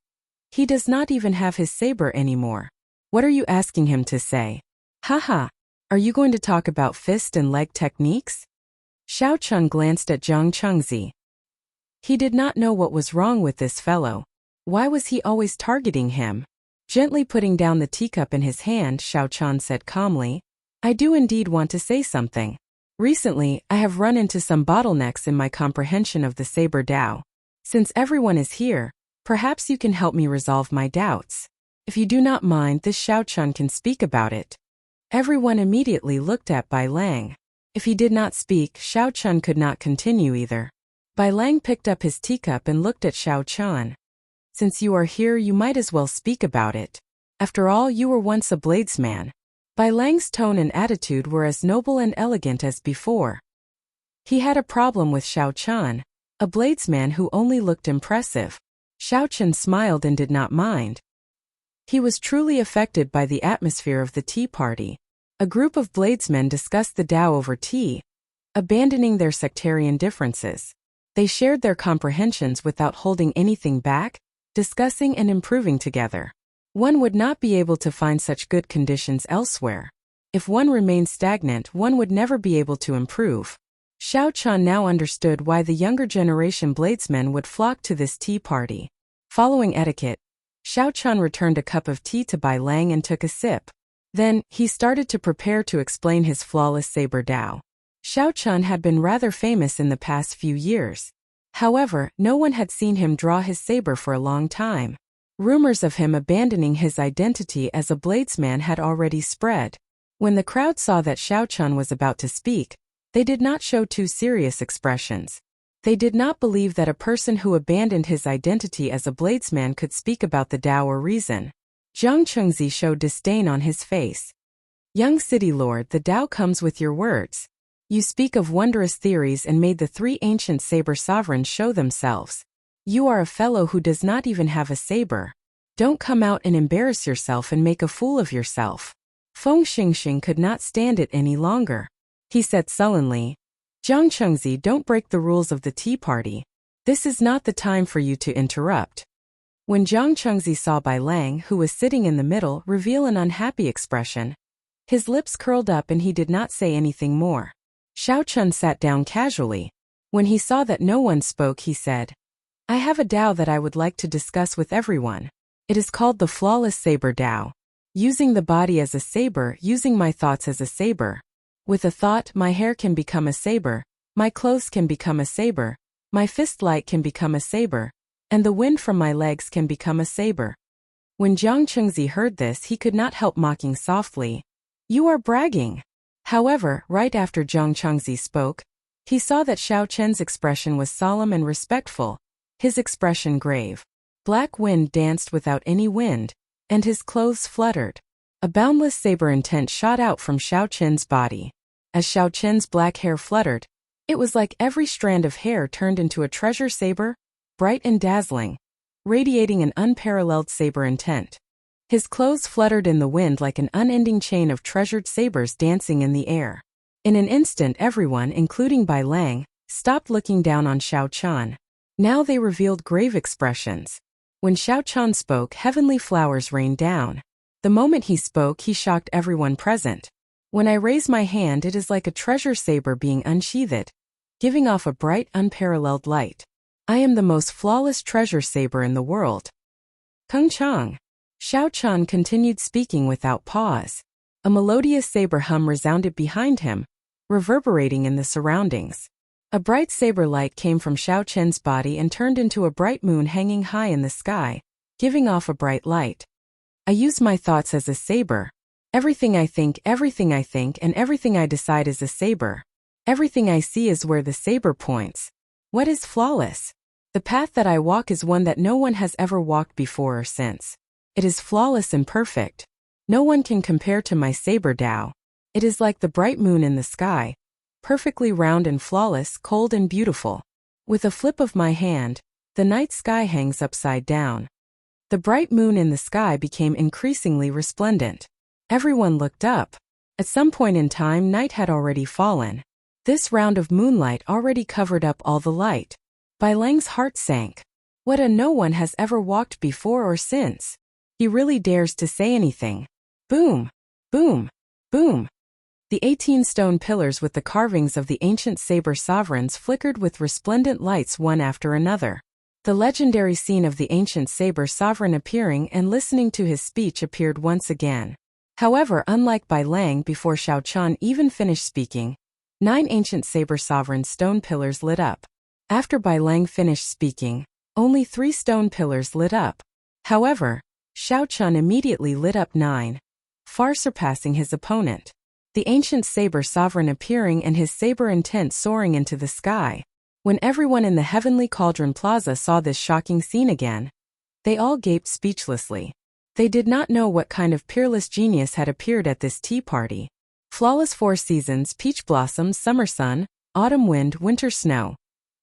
He does not even have his saber anymore. What are you asking him to say? Haha. Are you going to talk about fist and leg techniques? Xiao Chun glanced at Zhang Chengzi. He did not know what was wrong with this fellow. Why was he always targeting him? Gently putting down the teacup in his hand, Xiao Chun said calmly, I do indeed want to say something. Recently, I have run into some bottlenecks in my comprehension of the Saber Tao. Since everyone is here, perhaps you can help me resolve my doubts. If you do not mind, this Xiao Chun can speak about it. Everyone immediately looked at Bai Lang. If he did not speak, Xiao Chun could not continue either. Bai Lang picked up his teacup and looked at Xiao Chun. Since you are here, you might as well speak about it. After all, you were once a bladesman. Bai Lang's tone and attitude were as noble and elegant as before. He had a problem with Xiao Chun, a bladesman who only looked impressive. Xiao Chun smiled and did not mind. He was truly affected by the atmosphere of the tea party. A group of bladesmen discussed the Tao over tea, abandoning their sectarian differences. They shared their comprehensions without holding anything back, discussing and improving together. One would not be able to find such good conditions elsewhere. If one remained stagnant, one would never be able to improve. Xiao Chun now understood why the younger generation bladesmen would flock to this tea party. Following etiquette, Xiao Chun returned a cup of tea to Bai Lang and took a sip. Then, he started to prepare to explain his flawless saber Tao. Xiao Chun had been rather famous in the past few years. However, no one had seen him draw his saber for a long time. Rumors of him abandoning his identity as a bladesman had already spread. When the crowd saw that Xiao Chun was about to speak, they did not show too serious expressions. They did not believe that a person who abandoned his identity as a bladesman could speak about the Tao or reason. Zhang Chengzi showed disdain on his face. Young city lord, the Tao comes with your words. You speak of wondrous theories and made the three ancient saber sovereigns show themselves. You are a fellow who does not even have a saber. Don't come out and embarrass yourself and make a fool of yourself. Feng Xingxing could not stand it any longer. He said sullenly, Zhang Chengzi, don't break the rules of the tea party. This is not the time for you to interrupt. When Zhang Chengzi saw Bai Lang, who was sitting in the middle, reveal an unhappy expression, his lips curled up and he did not say anything more. Xiao Chun sat down casually. When he saw that no one spoke, he said, I have a Tao that I would like to discuss with everyone. It is called the flawless saber Tao. Using the body as a saber, using my thoughts as a saber. With a thought, my hair can become a saber, my clothes can become a saber, my fist light can become a saber, and the wind from my legs can become a saber. When Zhang Chengzi heard this, he could not help mocking softly. You are bragging. However, right after Zhang Chengzi spoke, he saw that Xiao Chen's expression was solemn and respectful, his expression grave. Black wind danced without any wind, and his clothes fluttered. A boundless saber intent shot out from Xiao Chen's body. As Xiao Chen's black hair fluttered, it was like every strand of hair turned into a treasure saber, bright and dazzling, radiating an unparalleled saber intent. His clothes fluttered in the wind like an unending chain of treasured sabers dancing in the air. In an instant, everyone, including Bai Lang, stopped looking down on Xiao Chun. Now they revealed grave expressions. When Xiao Chun spoke, heavenly flowers rained down. The moment he spoke, he shocked everyone present. When I raise my hand, it is like a treasure saber being unsheathed, giving off a bright, unparalleled light. I am the most flawless treasure saber in the world. Kung Chang. Xiao Chun continued speaking without pause. A melodious saber hum resounded behind him, reverberating in the surroundings. A bright saber light came from Xiao Chen's body and turned into a bright moon hanging high in the sky, giving off a bright light. I use my thoughts as a saber. Everything I think, and everything I decide is a saber. Everything I see is where the saber points. What is flawless? The path that I walk is one that no one has ever walked before or since. It is flawless and perfect. No one can compare to my saber Tao. It is like the bright moon in the sky, perfectly round and flawless, cold and beautiful. With a flip of my hand, the night sky hangs upside down. The bright moon in the sky became increasingly resplendent. Everyone looked up. At some point in time, night had already fallen. This round of moonlight already covered up all the light. Bai Lang's heart sank. What a no one has ever walked before or since. He really dares to say anything. Boom! Boom! Boom! The 18 stone pillars with the carvings of the ancient saber sovereigns flickered with resplendent lights one after another. The legendary scene of the ancient saber sovereign appearing and listening to his speech appeared once again. However, unlike Bai Lang before Xiao Qian even finished speaking, 9 ancient saber sovereign stone pillars lit up. After Bai Lang finished speaking, only 3 stone pillars lit up. However, Xiao Qian immediately lit up 9, far surpassing his opponent. The ancient saber sovereign appearing and his saber intent soaring into the sky. When everyone in the Heavenly Cauldron Plaza saw this shocking scene again, they all gaped speechlessly. They did not know what kind of peerless genius had appeared at this tea party. Flawless 4 seasons: peach blossom, summer sun, autumn wind, winter snow.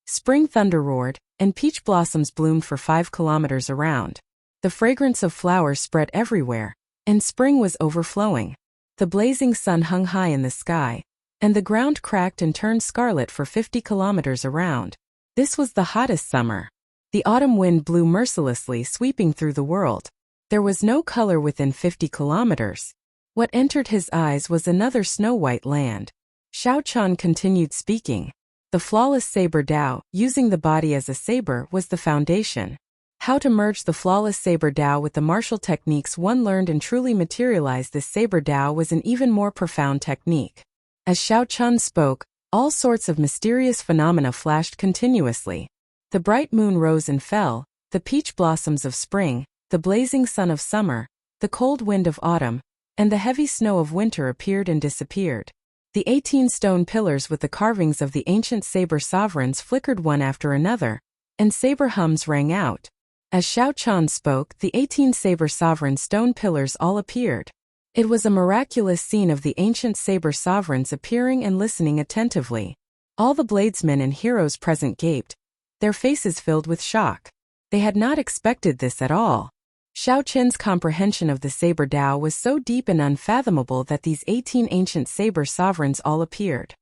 Spring thunder roared, and peach blossoms bloomed for 5 kilometers around. The fragrance of flowers spread everywhere, and spring was overflowing. The blazing sun hung high in the sky, and the ground cracked and turned scarlet for 50 kilometers around. This was the hottest summer. The autumn wind blew mercilessly, sweeping through the world. There was no color within 50 kilometers. What entered his eyes was another snow-white land. Xiao Qian continued speaking. The flawless saber Dao, using the body as a saber, was the foundation. How to merge the flawless saber Dao with the martial techniques one learned and truly materialize this saber Dao was an even more profound technique. As Xiao Qian spoke, all sorts of mysterious phenomena flashed continuously. The bright moon rose and fell, the peach blossoms of spring, the blazing sun of summer, the cold wind of autumn, and the heavy snow of winter appeared and disappeared. The 18 stone pillars with the carvings of the ancient saber sovereigns flickered one after another, and saber hums rang out. As Xiao Qian spoke, the 18 saber sovereign stone pillars all appeared. It was a miraculous scene of the ancient saber sovereigns appearing and listening attentively. All the bladesmen and heroes present gaped, their faces filled with shock. They had not expected this at all. Xiao Qian's comprehension of the saber Dao was so deep and unfathomable that these 18 ancient saber sovereigns all appeared.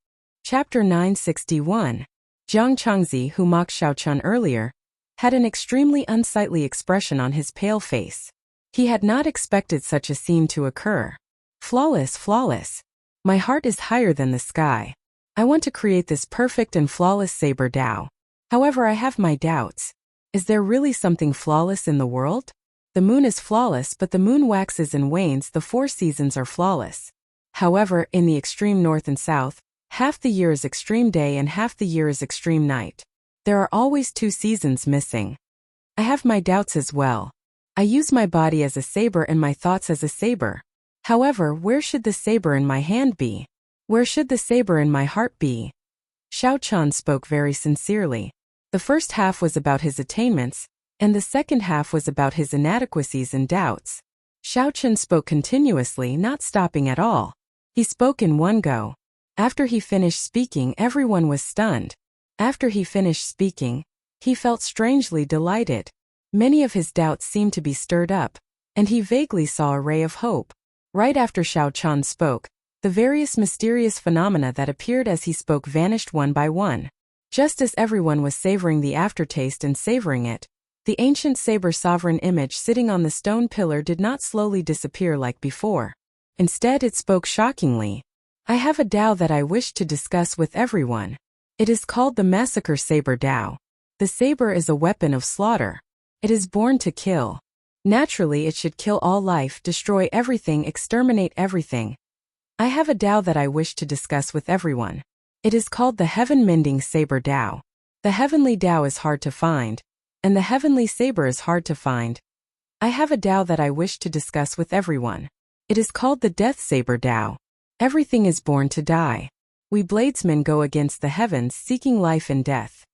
Chapter 961. Jiang Changzi, who mocked Xiao Qian earlier, had an extremely unsightly expression on his pale face. He had not expected such a scene to occur. Flawless, flawless. My heart is higher than the sky. I want to create this perfect and flawless saber Dao. However, I have my doubts. Is there really something flawless in the world? The moon is flawless, but the moon waxes and wanes. The 4 seasons are flawless. However, in the extreme north and south, half the year is extreme day and half the year is extreme night. There are always 2 seasons missing. I have my doubts as well. I use my body as a saber and my thoughts as a saber. However, where should the saber in my hand be? Where should the saber in my heart be? Xiao Qian spoke very sincerely. The first half was about his attainments, and the second half was about his inadequacies and doubts. Xiao Qian spoke continuously, not stopping at all. He spoke in one go. After he finished speaking, everyone was stunned. After he finished speaking, he felt strangely delighted. Many of his doubts seemed to be stirred up, and he vaguely saw a ray of hope. Right after Xiao Qian spoke, the various mysterious phenomena that appeared as he spoke vanished one by one. Just as everyone was savoring the aftertaste and savoring it, the ancient saber sovereign image sitting on the stone pillar did not slowly disappear like before. Instead, it spoke shockingly. I have a Dao that I wish to discuss with everyone. It is called the Massacre Saber Dao. The saber is a weapon of slaughter. It is born to kill. Naturally, it should kill all life, destroy everything, exterminate everything. I have a Dao that I wish to discuss with everyone. It is called the Heaven-Mending Saber Dao. The heavenly Dao is hard to find, and the heavenly saber is hard to find. I have a Dao that I wish to discuss with everyone. It is called the Death Saber Dao. Everything is born to die. We bladesmen go against the heavens seeking life and death.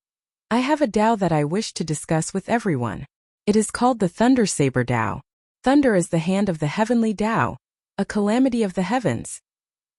I have a Dao that I wish to discuss with everyone. It is called the Thunder Saber Dao. Thunder is the hand of the heavenly Dao, a calamity of the heavens.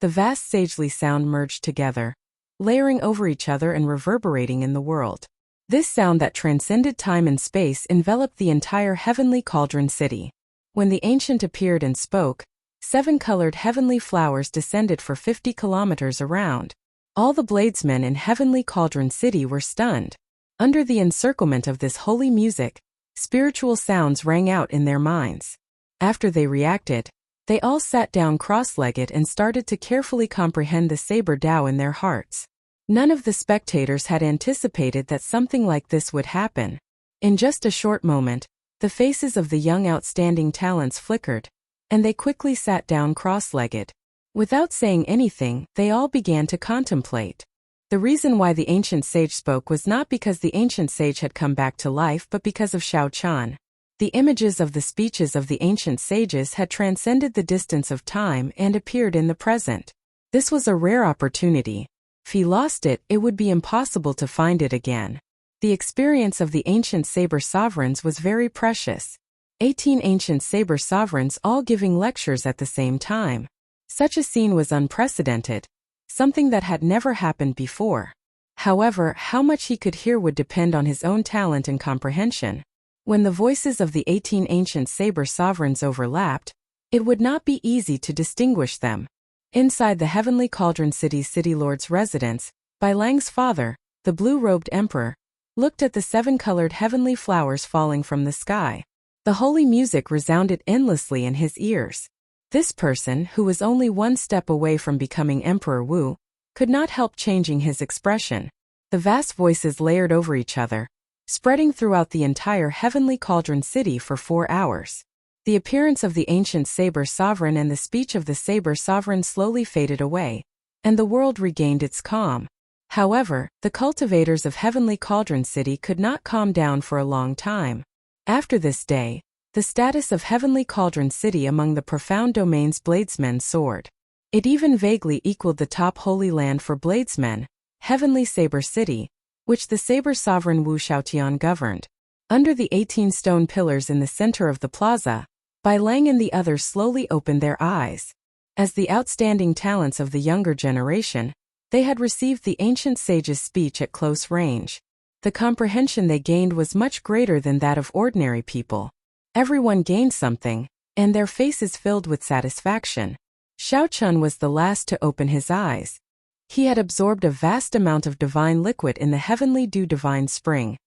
The vast sagely sound merged together, layering over each other and reverberating in the world. This sound that transcended time and space enveloped the entire heavenly cauldron city. When the ancient appeared and spoke, 7 colored heavenly flowers descended for 50 kilometers around. All the bladesmen in heavenly cauldron city were stunned. Under the encirclement of this holy music, spiritual sounds rang out in their minds. After they reacted, they all sat down cross-legged and started to carefully comprehend the Saber Tao in their hearts. None of the spectators had anticipated that something like this would happen. In just a short moment, the faces of the young outstanding talents flickered, and they quickly sat down cross-legged. Without saying anything, they all began to contemplate. The reason why the ancient sage spoke was not because the ancient sage had come back to life but because of Xiao Chan. The images of the speeches of the ancient sages had transcended the distance of time and appeared in the present. This was a rare opportunity. If he lost it, it would be impossible to find it again. The experience of the ancient saber sovereigns was very precious. 18 ancient saber sovereigns all giving lectures at the same time. Such a scene was unprecedented, something that had never happened before. However, how much he could hear would depend on his own talent and comprehension. When the voices of the 18 ancient saber sovereigns overlapped, it would not be easy to distinguish them. Inside the heavenly cauldron city's city lord's residence, Bai Lang's father, the blue-robed emperor, looked at the 7-colored heavenly flowers falling from the sky. The holy music resounded endlessly in his ears. This person, who was only one step away from becoming Emperor Wu, could not help changing his expression. The vast voices layered over each other, spreading throughout the entire heavenly cauldron city for 4 hours. The appearance of the ancient saber sovereign and the speech of the saber sovereign slowly faded away, and the world regained its calm. However, the cultivators of heavenly cauldron city could not calm down for a long time. After this day, the status of heavenly cauldron city among the profound domain's bladesmen soared. It even vaguely equaled the top holy land for bladesmen, heavenly saber city, which the saber sovereign Wu Xiaotian governed. Under the 18 stone pillars in the center of the plaza, Bai Lang and the others slowly opened their eyes. As the outstanding talents of the younger generation, they had received the ancient sage's speech at close range. The comprehension they gained was much greater than that of ordinary people. Everyone gained something, and their faces filled with satisfaction. Xiao Chun was the last to open his eyes. He had absorbed a vast amount of divine liquid in the heavenly dew divine spring,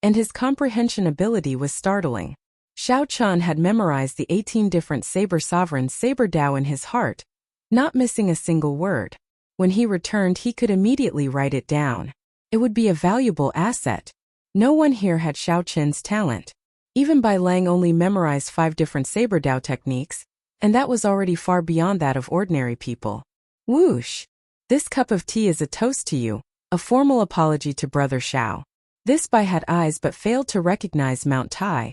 and his comprehension ability was startling. Xiao Chun had memorized the 18 different saber sovereigns' saber Tao in his heart, not missing a single word. When he returned, he could immediately write it down. It would be a valuable asset. No one here had Xiao Chun's talent. Even Bai Lang only memorized 5 different saber Tao techniques, and that was already far beyond that of ordinary people. Whoosh! This cup of tea is a toast to you, a formal apology to Brother Xiao. This Bai had eyes but failed to recognize Mount Tai,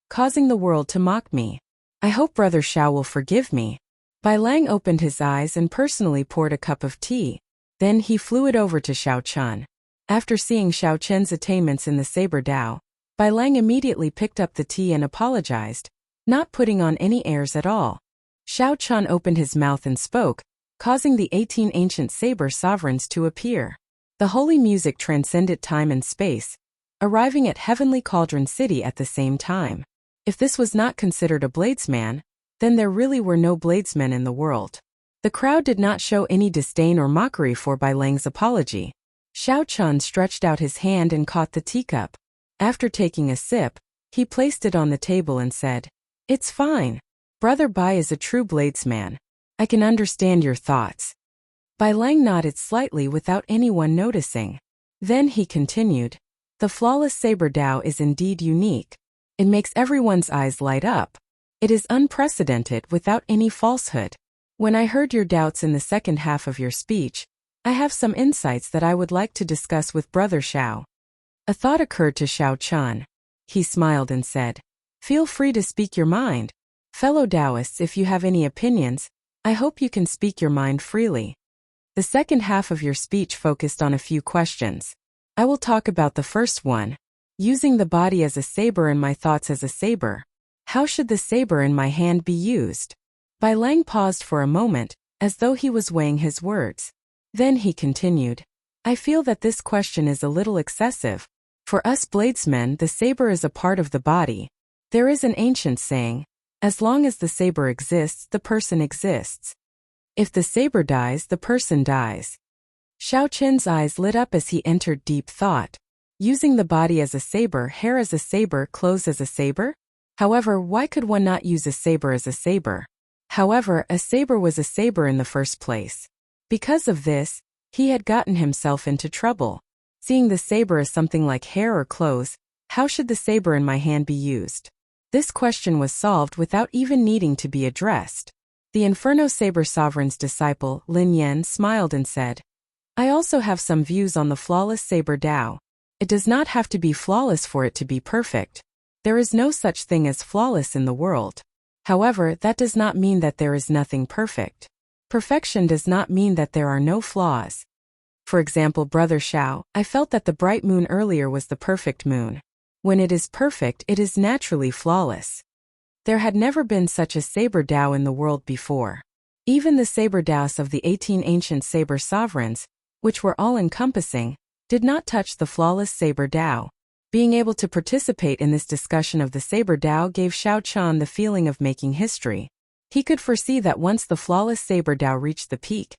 causing the world to mock me. I hope Brother Xiao will forgive me. Bai Lang opened his eyes and personally poured a cup of tea. Then he flew it over to Xiao Chun. After seeing Xiao Chen's attainments in the saber Tao, Bai Lang immediately picked up the tea and apologized, not putting on any airs at all. Xiao Chun opened his mouth and spoke, causing the 18 ancient saber sovereigns to appear. The holy music transcended time and space, arriving at heavenly cauldron city at the same time. If this was not considered a bladesman, then there really were no bladesmen in the world. The crowd did not show any disdain or mockery for Bai Lang's apology. Xiao Chun stretched out his hand and caught the teacup. After taking a sip, he placed it on the table and said, "It's fine. Brother Bai is a true bladesman. I can understand your thoughts." Bai Lang nodded slightly without anyone noticing. Then he continued, "The flawless saber Tao is indeed unique. It makes everyone's eyes light up. It is unprecedented without any falsehood. When I heard your doubts in the second half of your speech, I have some insights that I would like to discuss with Brother Xiao." A thought occurred to Xiao Chun. He smiled and said, "Feel free to speak your mind. Fellow Taoists, if you have any opinions, I hope you can speak your mind freely." The second half of your speech focused on a few questions. I will talk about the first one. Using the body as a saber and my thoughts as a saber. How should the saber in my hand be used? Bai Lang paused for a moment, as though he was weighing his words. Then he continued, "I feel that this question is a little excessive. For us bladesmen, the saber is a part of the body. There is an ancient saying, as long as the saber exists, the person exists. If the saber dies, the person dies." Xiao Chen's eyes lit up as he entered deep thought. Using the body as a saber, hair as a saber, clothes as a saber? However, why could one not use a saber as a saber? However, a saber was a saber in the first place. Because of this, he had gotten himself into trouble. Seeing the saber as something like hair or clothes, how should the saber in my hand be used? This question was solved without even needing to be addressed. The Inferno Saber Sovereign's disciple, Lin Yan, smiled and said, I also have some views on the flawless saber Tao. It does not have to be flawless for it to be perfect. There is no such thing as flawless in the world. However, that does not mean that there is nothing perfect. Perfection does not mean that there are no flaws. For example, Brother Xiao, I felt that the bright moon earlier was the perfect moon. When it is perfect, it is naturally flawless. There had never been such a saber Tao in the world before. Even the saber Taos of the 18 ancient saber sovereigns, which were all-encompassing, did not touch the flawless saber Tao. Being able to participate in this discussion of the saber Tao gave Xiao Chan the feeling of making history. He could foresee that once the flawless saber Tao reached the peak,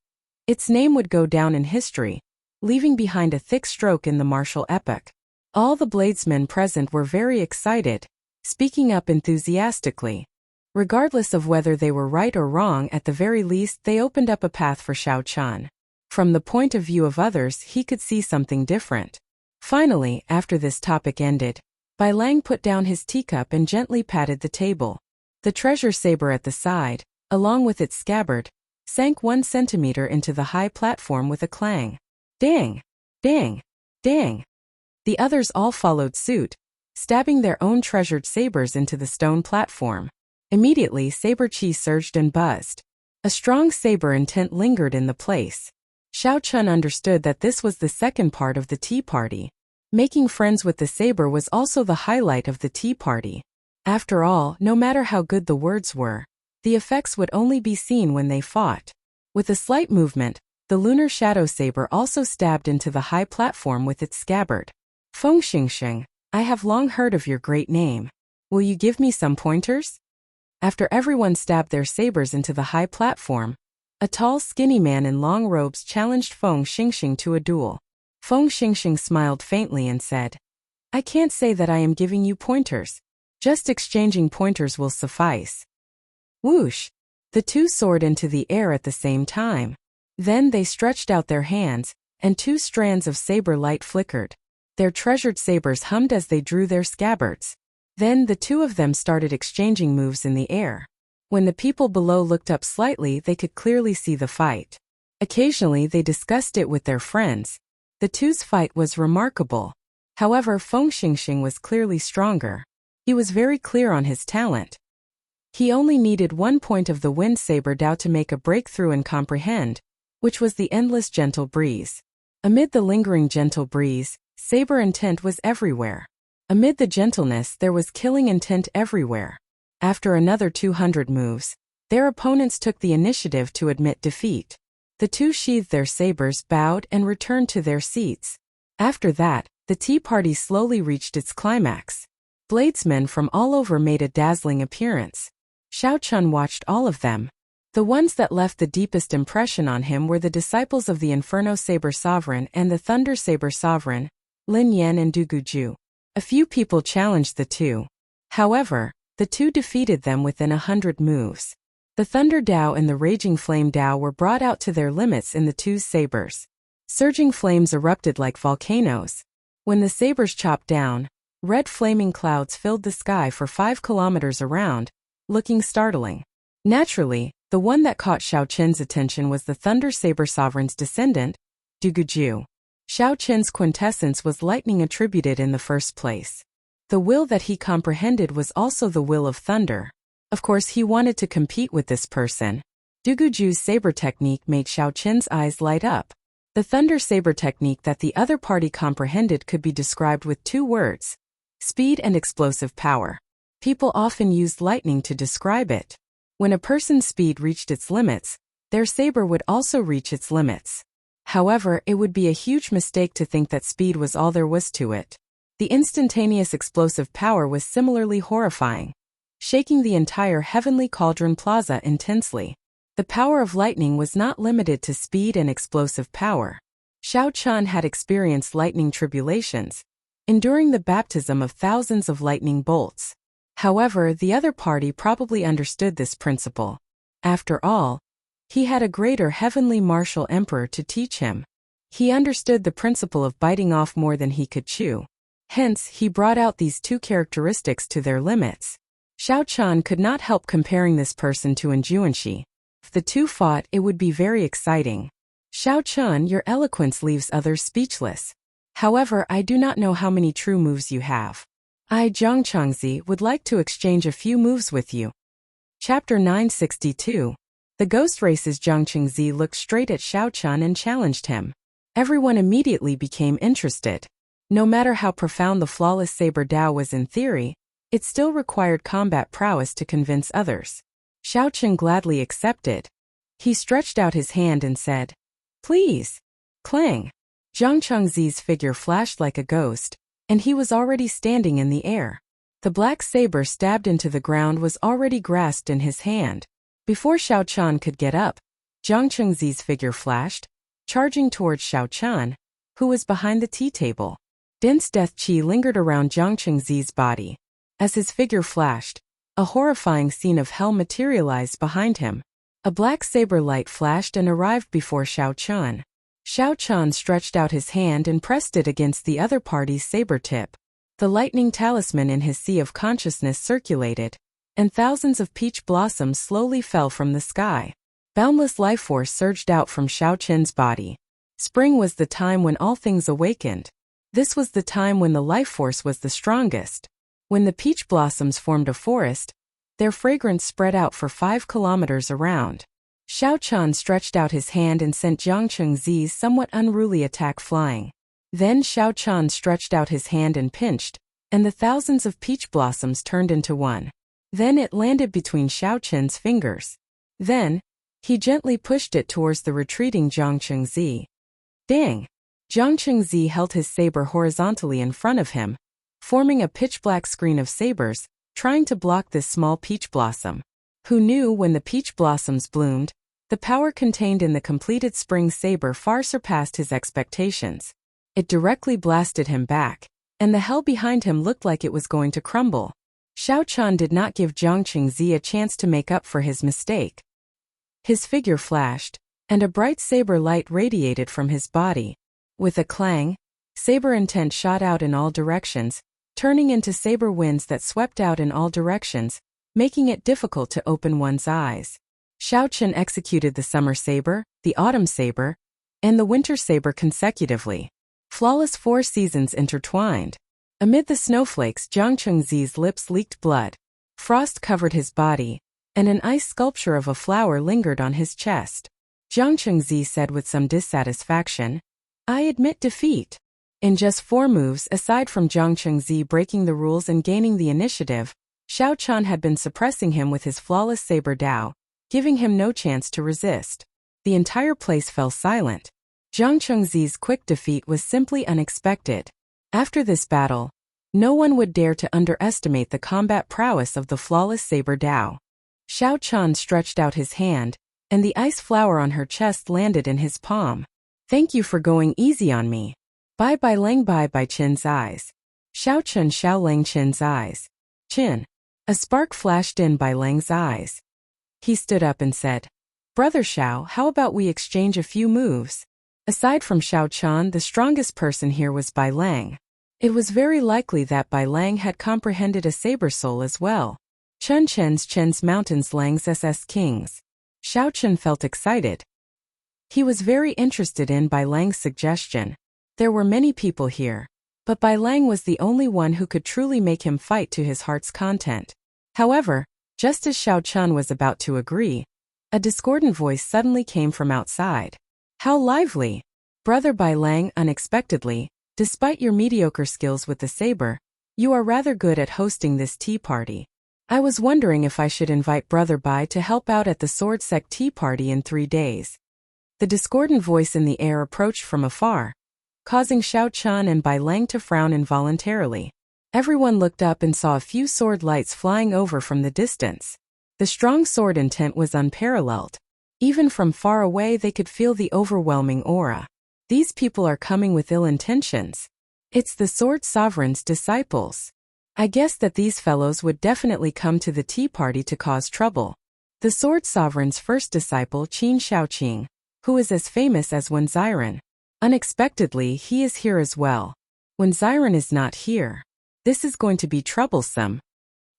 its name would go down in history, leaving behind a thick stroke in the martial epoch. All the bladesmen present were very excited, speaking up enthusiastically. Regardless of whether they were right or wrong, at the very least they opened up a path for Xiao Chan. From the point of view of others, he could see something different. Finally, after this topic ended, Bai Lang put down his teacup and gently patted the table. The treasure saber at the side, along with its scabbard, sank 1 centimeter into the high platform with a clang. Dang! Dang! Dang! The others all followed suit, stabbing their own treasured sabers into the stone platform. Immediately, saber chi surged and buzzed. A strong saber intent lingered in the place. Xiao Chun understood that this was the second part of the tea party. Making friends with the saber was also the highlight of the tea party. After all, no matter how good the words were, the effects would only be seen when they fought. With a slight movement, the lunar shadow saber also stabbed into the high platform with its scabbard. Feng Xingxing, I have long heard of your great name. Will you give me some pointers? After everyone stabbed their sabers into the high platform, a tall, skinny man in long robes challenged Feng Xingxing to a duel. Feng Xingxing smiled faintly and said, I can't say that I am giving you pointers. Just exchanging pointers will suffice. Whoosh! The two soared into the air at the same time. Then they stretched out their hands, and 2 strands of saber light flickered. Their treasured sabers hummed as they drew their scabbards. Then the two of them started exchanging moves in the air. When the people below looked up slightly, they could clearly see the fight. Occasionally they discussed it with their friends. The two's fight was remarkable. However, Feng Xingxing was clearly stronger. He was very clear on his talent. He only needed 1 point of the wind saber Tao to make a breakthrough and comprehend, which was the endless gentle breeze. Amid the lingering gentle breeze, saber intent was everywhere. Amid the gentleness, there was killing intent everywhere. After another 200 moves, their opponents took the initiative to admit defeat. The two sheathed their sabers, bowed, and returned to their seats. After that, the tea party slowly reached its climax. Bladesmen from all over made a dazzling appearance. Xiao Chun watched all of them. The ones that left the deepest impression on him were the disciples of the Inferno Saber Sovereign and the Thunder Saber Sovereign, Lin Yan and Du Guju. A few people challenged the two. However, the two defeated them within 100 moves. The Thunder Tao and the Raging Flame Tao were brought out to their limits in the two's sabers. Surging flames erupted like volcanoes. When the sabers chopped down, red flaming clouds filled the sky for 5 kilometers around, looking startling. Naturally, the one that caught Xiao Qin's attention was the Thunder Saber Sovereign's descendant, Du Guju. Xiao Qin's quintessence was lightning attributed in the first place. The will that he comprehended was also the will of thunder. Of course, he wanted to compete with this person. Du Guju's saber technique made Xiao Qin's eyes light up. The thunder saber technique that the other party comprehended could be described with 2 words: speed and explosive power. People often used lightning to describe it. When a person's speed reached its limits, their saber would also reach its limits. However, it would be a huge mistake to think that speed was all there was to it. The instantaneous explosive power was similarly horrifying, shaking the entire Heavenly Cauldron Plaza intensely. The power of lightning was not limited to speed and explosive power. Xiao Chun had experienced lightning tribulations, enduring the baptism of thousands of lightning bolts. However, the other party probably understood this principle. After all, he had a greater heavenly martial emperor to teach him. He understood the principle of biting off more than he could chew. Hence, he brought out these two characteristics to their limits. Xiao Chan could not help comparing this person to Enjuanshi. If the two fought, it would be very exciting. Xiao Chan, your eloquence leaves others speechless. However, I do not know how many true moves you have. I, Zhang Changzi, would like to exchange a few moves with you. Chapter 962. The ghost race's Zhang Changzi looked straight at Xiao Chan and challenged him. Everyone immediately became interested. No matter how profound the flawless saber Dao was in theory, it still required combat prowess to convince others. Xiao Chan gladly accepted. He stretched out his hand and said, "Please." Clang. Zhang Changzi's figure flashed like a ghost, and he was already standing in the air. The black saber stabbed into the ground was already grasped in his hand. Before Xiao Chan could get up, Zhang Changzi's figure flashed, charging towards Xiao Chan, who was behind the tea table. Dense death qi lingered around Zhang Changzi's body. As his figure flashed, a horrifying scene of hell materialized behind him. A black saber light flashed and arrived before Xiao Chan. Xiao Chan stretched out his hand and pressed it against the other party's saber tip. The lightning talisman in his sea of consciousness circulated, and thousands of peach blossoms slowly fell from the sky. Boundless life force surged out from Xiao Chen's body. Spring was the time when all things awakened. This was the time when the life force was the strongest. When the peach blossoms formed a forest, their fragrance spread out for 5 kilometers around. Xiao Chan stretched out his hand and sent Zhang Chengzi's somewhat unruly attack flying. Then Xiao Chan stretched out his hand and pinched, and the thousands of peach blossoms turned into one. Then it landed between Xiao Chen's fingers. Then, he gently pushed it towards the retreating Zhang Chengzi. Dang! Zhang Chengzi held his saber horizontally in front of him, forming a pitch-black screen of sabers, trying to block this small peach blossom. Who knew when the peach blossoms bloomed, the power contained in the completed spring saber far surpassed his expectations. It directly blasted him back, and the hell behind him looked like it was going to crumble. Xiao Chan did not give Zhang Chengzi a chance to make up for his mistake. His figure flashed, and a bright saber light radiated from his body. With a clang, saber intent shot out in all directions, turning into saber winds that swept out in all directions, making it difficult to open one's eyes. Xiao Chen executed the summer saber, the autumn saber, and the winter saber consecutively. Flawless 4 seasons intertwined. Amid the snowflakes, Zhang Chengzi's lips leaked blood. Frost covered his body, and an ice sculpture of a flower lingered on his chest. Zhang Chengzi said with some dissatisfaction, "I admit defeat." In just 4 moves, aside from Zhang Chengzi breaking the rules and gaining the initiative, Xiao Chan had been suppressing him with his flawless saber Dao, giving him no chance to resist. The entire place fell silent. Zhang Chengzi's quick defeat was simply unexpected. After this battle, no one would dare to underestimate the combat prowess of the flawless saber Dao. Xiao Chan stretched out his hand, and the ice flower on her chest landed in his palm. "Thank you for going easy on me." Bai Bai Lang Bai Bai Chin's eyes. Xiao Chen Xiao Lang Chin's eyes. Chin. A spark flashed in Bai Lang's eyes. He stood up and said, "Brother Xiao, how about we exchange a few moves?" Aside from Xiao Chan, the strongest person here was Bai Lang. It was very likely that Bai Lang had comprehended a saber soul as well. Chen Chen's mountains Lang's SS Kings. Xiao Chen felt excited. He was very interested in Bai Lang's suggestion. There were many people here, but Bai Lang was the only one who could truly make him fight to his heart's content. However, just as Xiao Chan was about to agree, a discordant voice suddenly came from outside. "How lively! Brother Bai Lang, unexpectedly, despite your mediocre skills with the saber, you are rather good at hosting this tea party. I was wondering if I should invite Brother Bai to help out at the Sword Sect tea party in 3 days. The discordant voice in the air approached from afar, causing Xiao Chan and Bai Lang to frown involuntarily. Everyone looked up and saw a few sword lights flying over from the distance. The strong sword intent was unparalleled. Even from far away they could feel the overwhelming aura. These people are coming with ill intentions. It's the Sword Sovereign's disciples. I guessed that these fellows would definitely come to the tea party to cause trouble. The Sword Sovereign's first disciple Qin Shaoqing, who is as famous as Wen Ziren. Unexpectedly, he is here as well. When Ziren is not here, this is going to be troublesome.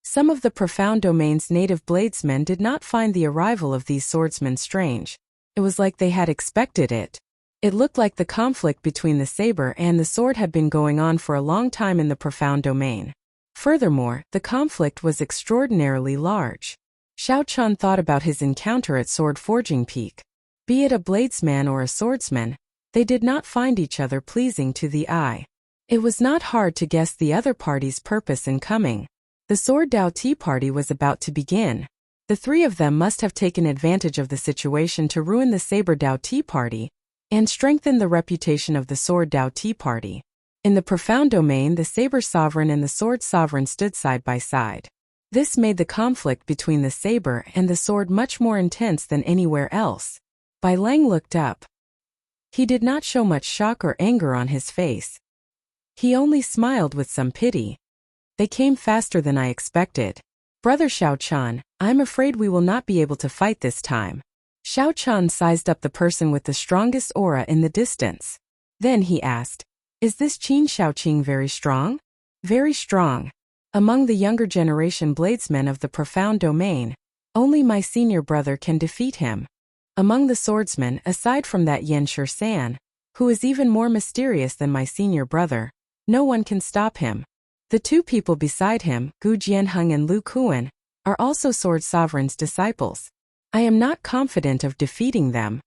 Some of the Profound Domain's native bladesmen did not find the arrival of these swordsmen strange. It was like they had expected it. It looked like the conflict between the saber and the sword had been going on for a long time in the Profound Domain. Furthermore, the conflict was extraordinarily large. Xiao Chun thought about his encounter at Sword Forging Peak. Be it a bladesman or a swordsman, they did not find each other pleasing to the eye. It was not hard to guess the other party's purpose in coming. The Sword Dao Tea Party was about to begin. The three of them must have taken advantage of the situation to ruin the Saber Dao Tea Party and strengthen the reputation of the Sword Dao Tea Party. In the Profound Domain, the Saber Sovereign and the Sword Sovereign stood side by side. This made the conflict between the saber and the sword much more intense than anywhere else. Bai Lang looked up. He did not show much shock or anger on his face. He only smiled with some pity. They came faster than I expected. Brother Xiao Chun, I'm afraid we will not be able to fight this time. Xiao Chun sized up the person with the strongest aura in the distance. Then he asked, is this Qin Shaoqing very strong? Very strong. Among the younger generation bladesmen of the Profound Domain, only my senior brother can defeat him. Among the swordsmen, aside from that Yan San, who is even more mysterious than my senior brother, no one can stop him. The two people beside him, Gu Jianheng and Lu Kuan, are also Sword Sovereign's disciples. I am not confident of defeating them.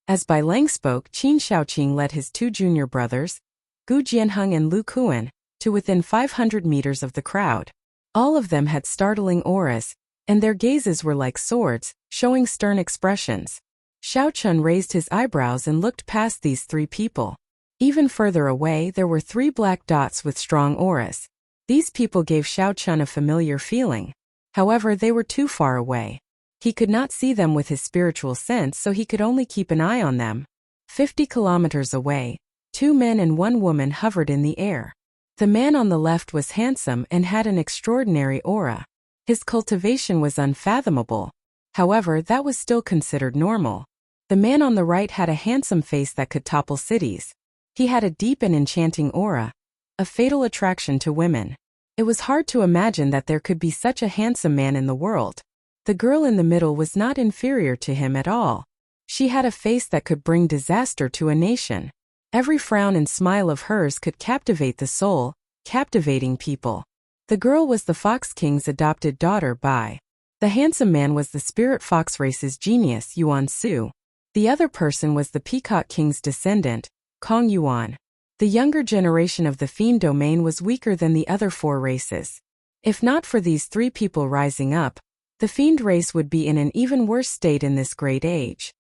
As Bai Lang spoke, Qin Shaoqing led his two junior brothers, Gu Jianheng and Lu Kuan, to within 500 meters of the crowd. All of them had startling auras, and their gazes were like swords, showing stern expressions. Xiao Chun raised his eyebrows and looked past these three people. Even further away, there were three black dots with strong auras. These people gave Xiao Chun a familiar feeling. However, they were too far away. He could not see them with his spiritual sense, so he could only keep an eye on them. 50 kilometers away, two men and one woman hovered in the air. The man on the left was handsome and had an extraordinary aura. His cultivation was unfathomable. However, that was still considered normal. The man on the right had a handsome face that could topple cities. He had a deep and enchanting aura, a fatal attraction to women. It was hard to imagine that there could be such a handsome man in the world. The girl in the middle was not inferior to him at all. She had a face that could bring disaster to a nation. Every frown and smile of hers could captivate the soul, captivating people. The girl was the Fox King's adopted daughter Bai. The handsome man was the Spirit Fox race's genius Yuan Su. The other person was the Peacock King's descendant, Kong Yuan. The younger generation of the Fiend Domain was weaker than the other four races. If not for these three people rising up, the Fiend race would be in an even worse state in this great age.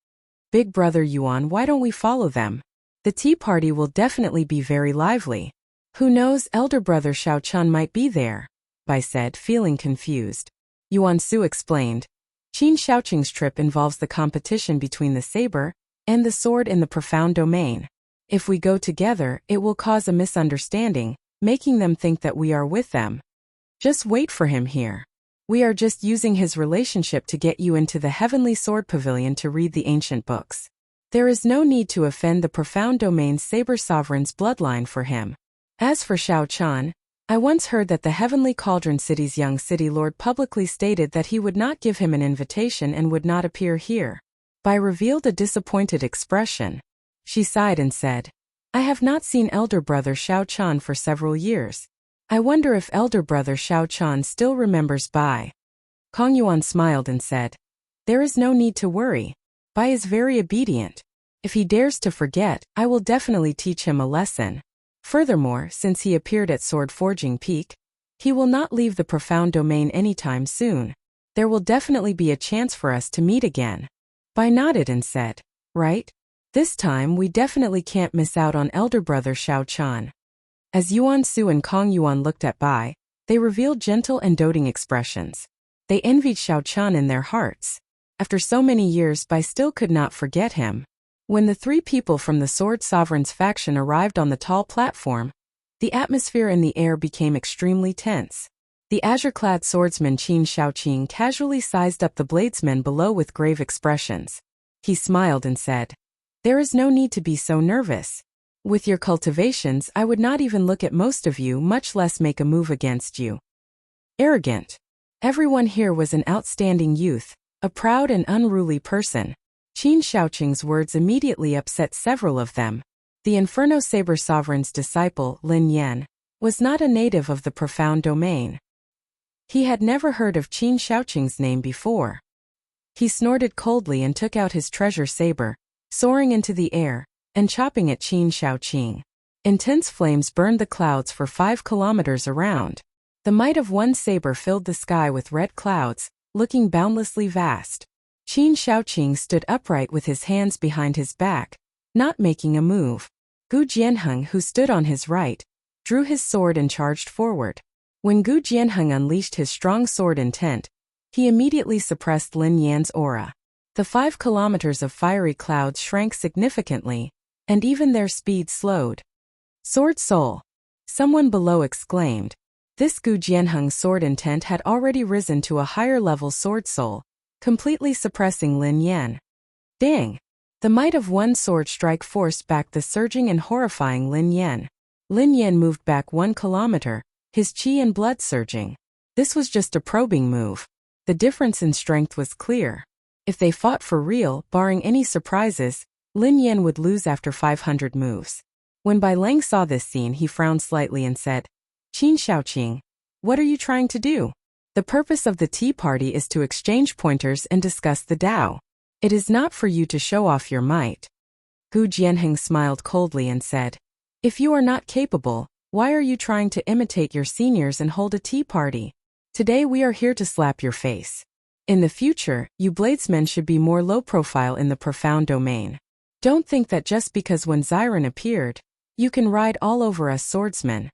Big brother Yuan, why don't we follow them? The tea party will definitely be very lively. Who knows, elder brother Xiao Chun might be there, Bai said, feeling confused. Yuan Su explained. Qin Shaoqing's trip involves the competition between the saber and the sword in the Profound Domain. If we go together, it will cause a misunderstanding, making them think that we are with them. Just wait for him here. We are just using his relationship to get you into the Heavenly Sword Pavilion to read the ancient books. There is no need to offend the Profound Domain's Saber Sovereign's bloodline for him. As for Xiao Chun, I once heard that the Heavenly Cauldron City's young city lord publicly stated that he would not give him an invitation and would not appear here. Bai revealed a disappointed expression. She sighed and said, I have not seen elder brother Xiao Chun for several years. I wonder if elder brother Xiao Chun still remembers Bai. Kong Yuan smiled and said, there is no need to worry. Bai is very obedient. If he dares to forget, I will definitely teach him a lesson. Furthermore, since he appeared at Sword Forging Peak, he will not leave the Profound Domain anytime soon. There will definitely be a chance for us to meet again. Bai nodded and said, right? This time we definitely can't miss out on elder brother Xiao Chun. As Yuan Su and Kong Yuan looked at Bai, they revealed gentle and doting expressions. They envied Xiao Chun in their hearts. After so many years, Bai still could not forget him. When the three people from the Sword Sovereign's faction arrived on the tall platform, The atmosphere in the air became extremely tense. The azure-clad swordsman Qin Shaoqing casually sized up the bladesmen below with grave expressions. He smiled and said, "There is no need to be so nervous. With your cultivations, I would not even look at most of you, much less make a move against you." Arrogant. Everyone here was an outstanding youth, a proud and unruly person. Qin Shaoqing's words immediately upset several of them. The Inferno Saber Sovereign's disciple, Lin Yan, was not a native of the profound domain. He had never heard of Qin Shaoqing's name before. He snorted coldly and took out his treasure saber, soaring into the air, and chopping at Qin Shaoqing. Intense flames burned the clouds for 5 kilometers around. The might of one saber filled the sky with red clouds, looking boundlessly vast. Qin Shaoqing stood upright with his hands behind his back, not making a move. Gu Jianheng, who stood on his right, drew his sword and charged forward. When Gu Jianheng unleashed his strong sword intent, he immediately suppressed Lin Yan's aura. The 5 kilometers of fiery clouds shrank significantly, and even their speed slowed. "Sword Soul!" Someone below exclaimed. This Gu Jianheng's sword intent had already risen to a higher-level sword soul, completely suppressing Lin Yan. Dang! The might of one sword strike forced back the surging and horrifying Lin Yan. Lin Yan moved back 1 kilometer, his qi and blood surging. This was just a probing move. The difference in strength was clear. If they fought for real, barring any surprises, Lin Yan would lose after 500 moves. When Bai Lang saw this scene, he frowned slightly and said, "Qin Shaoqing, what are you trying to do? The purpose of the tea party is to exchange pointers and discuss the Tao. It is not for you to show off your might." Gu Jianheng smiled coldly and said, "If you are not capable, why are you trying to imitate your seniors and hold a tea party? Today we are here to slap your face. In the future, you bladesmen should be more low profile in the profound domain. Don't think that just because when Xiren appeared, you can ride all over us swordsmen.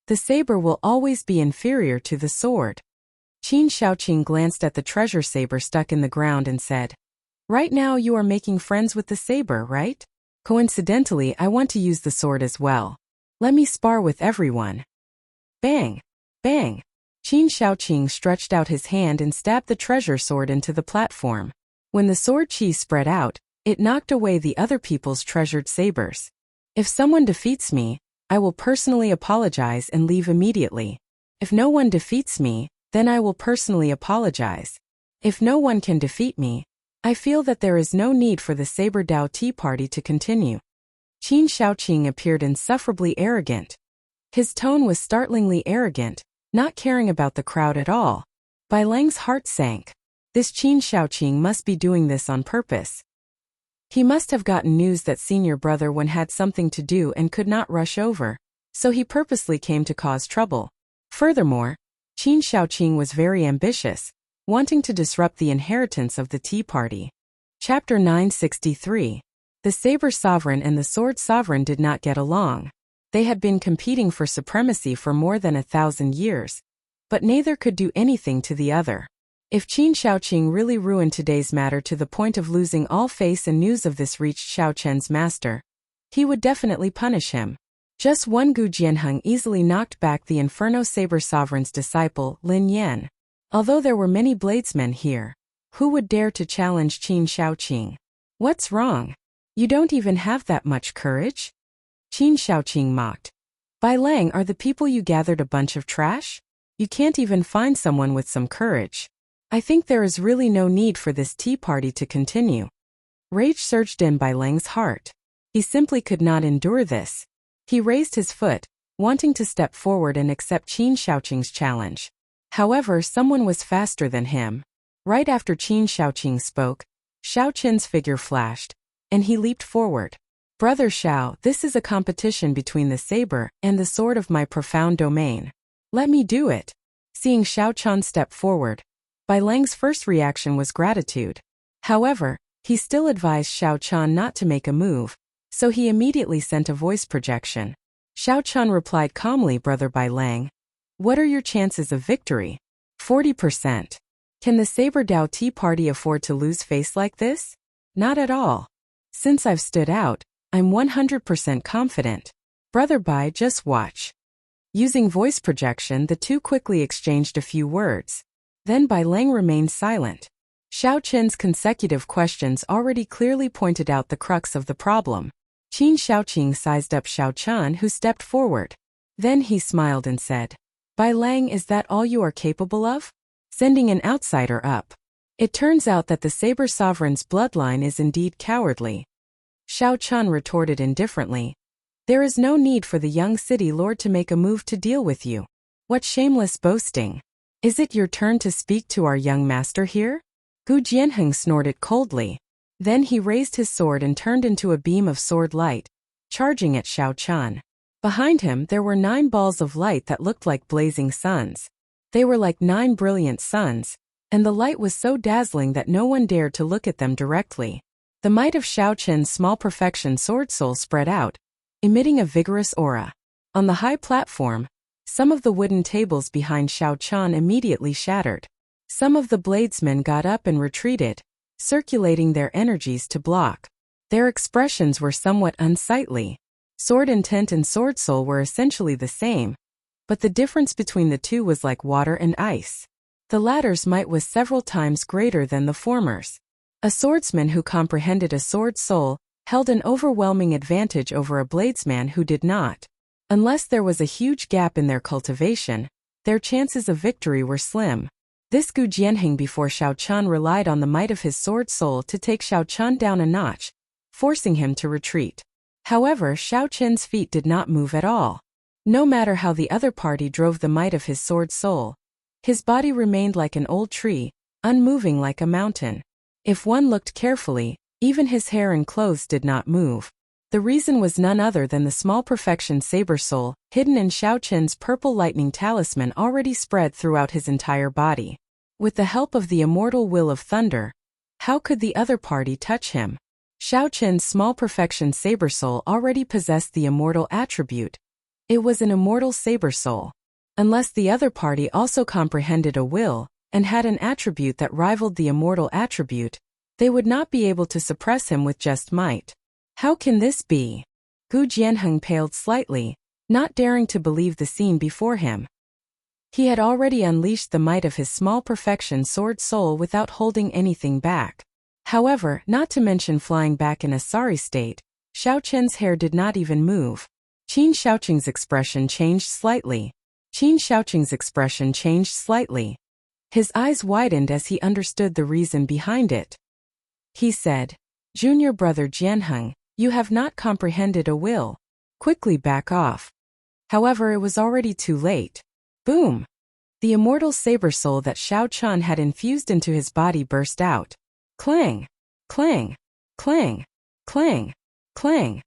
The saber will always be inferior to the sword." Qin Shaoqing glanced at the treasure saber stuck in the ground and said, "Right now you are making friends with the saber, right? Coincidentally, I want to use the sword as well. Let me spar with everyone." Bang! Bang! Qin Shaoqing stretched out his hand and stabbed the treasure sword into the platform. When the sword qi spread out, it knocked away the other people's treasured sabers. "If someone defeats me, I will personally apologize and leave immediately. If no one defeats me, then I will personally apologize. If no one can defeat me, I feel that there is no need for the Saber Dao Tea Party to continue." Qin Shaoqing appeared insufferably arrogant. His tone was startlingly arrogant, not caring about the crowd at all. Bai Lang's heart sank. This Qin Shaoqing must be doing this on purpose. He must have gotten news that senior brother Wen had something to do and could not rush over, so he purposely came to cause trouble. Furthermore, Qin Shaoqing was very ambitious, wanting to disrupt the inheritance of the tea party. Chapter 963. The Saber Sovereign and the Sword Sovereign did not get along. They had been competing for supremacy for more than 1,000 years, but neither could do anything to the other. If Qin Shaoqing really ruined today's matter to the point of losing all face and news of this reached Xiao Chen's master, he would definitely punish him. Just one Gu Jianheng easily knocked back the Inferno Saber Sovereign's disciple, Lin Yan. Although there were many bladesmen here, who would dare to challenge Qin Shaoqing? "What's wrong? You don't even have that much courage?" Qin Shaoqing mocked. "Bai Lang, are the people you gathered a bunch of trash? You can't even find someone with some courage. I think there is really no need for this tea party to continue." Rage surged in Bai Lang's heart. He simply could not endure this. He raised his foot, wanting to step forward and accept Qin Shaoqing's challenge. However, someone was faster than him. Right after Qin Shaoqing spoke, Xiao Chen's figure flashed, and he leaped forward. "Brother Xiao, this is a competition between the saber and the sword of my profound domain. Let me do it." Seeing Xiao Chen step forward, Bai Lang's first reaction was gratitude. However, he still advised Xiao Chen not to make a move, so he immediately sent a voice projection. Xiao Chen replied calmly, "Brother Bai Lang, what are your chances of victory?" 40%. Can the Saber Dao Tea Party afford to lose face like this? Not at all. Since I've stood out, I'm 100% confident. Brother Bai, just watch. Using voice projection, the two quickly exchanged a few words. Then Bai Lang remained silent. Xiao Qin's consecutive questions already clearly pointed out the crux of the problem. Qin Xiaoqing sized up Xiao Qian, who stepped forward. Then he smiled and said, "Bai Lang, is that all you are capable of? Sending an outsider up? It turns out that the Saber Sovereign's bloodline is indeed cowardly." Xiao Qian retorted indifferently, "There is no need for the young city lord to make a move to deal with you. What shameless boasting! Is it your turn to speak to our young master here?" Gu Jianheng snorted coldly. Then he raised his sword and turned into a beam of sword light, charging at Xiao Qian. Behind him there were 9 balls of light that looked like blazing suns. They were like 9 brilliant suns, and the light was so dazzling that no one dared to look at them directly. The might of Xiao Qian's small perfection sword soul spread out, emitting a vigorous aura. On the high platform, some of the wooden tables behind Xiao Qian immediately shattered. Some of the bladesmen got up and retreated, circulating their energies to block. Their expressions were somewhat unsightly. Sword intent and sword soul were essentially the same, but the difference between the two was like water and ice. The latter's might was several times greater than the former's. A swordsman who comprehended a sword soul held an overwhelming advantage over a bladesman who did not. Unless there was a huge gap in their cultivation, their chances of victory were slim. This Gu Jianheng before Xiao Qian relied on the might of his sword soul to take Xiao Qian down a notch, forcing him to retreat. However, Xiao Qian's feet did not move at all. No matter how the other party drove the might of his sword soul, his body remained like an old tree, unmoving like a mountain. If one looked carefully, even his hair and clothes did not move. The reason was none other than the small perfection saber soul, hidden in Xiao Qian's purple lightning talisman, already spread throughout his entire body. With the help of the immortal will of thunder, how could the other party touch him? Xiao Qian's small perfection saber soul already possessed the immortal attribute. It was an immortal saber soul. Unless the other party also comprehended a will, and had an attribute that rivaled the immortal attribute, they would not be able to suppress him with just might. How can this be? Gu Jianheng paled slightly, not daring to believe the scene before him. He had already unleashed the might of his small perfection sword soul without holding anything back. However, not to mention flying back in a sorry state, Xiao Qian's hair did not even move. Qin Xiaoqing's expression changed slightly. His eyes widened as he understood the reason behind it. He said, "Junior brother Jianheng, you have not comprehended a will. Quickly back off." However, it was already too late. Boom! The immortal saber soul that Xiao Qian had infused into his body burst out. Clang! Clang! Clang! Clang! Clang!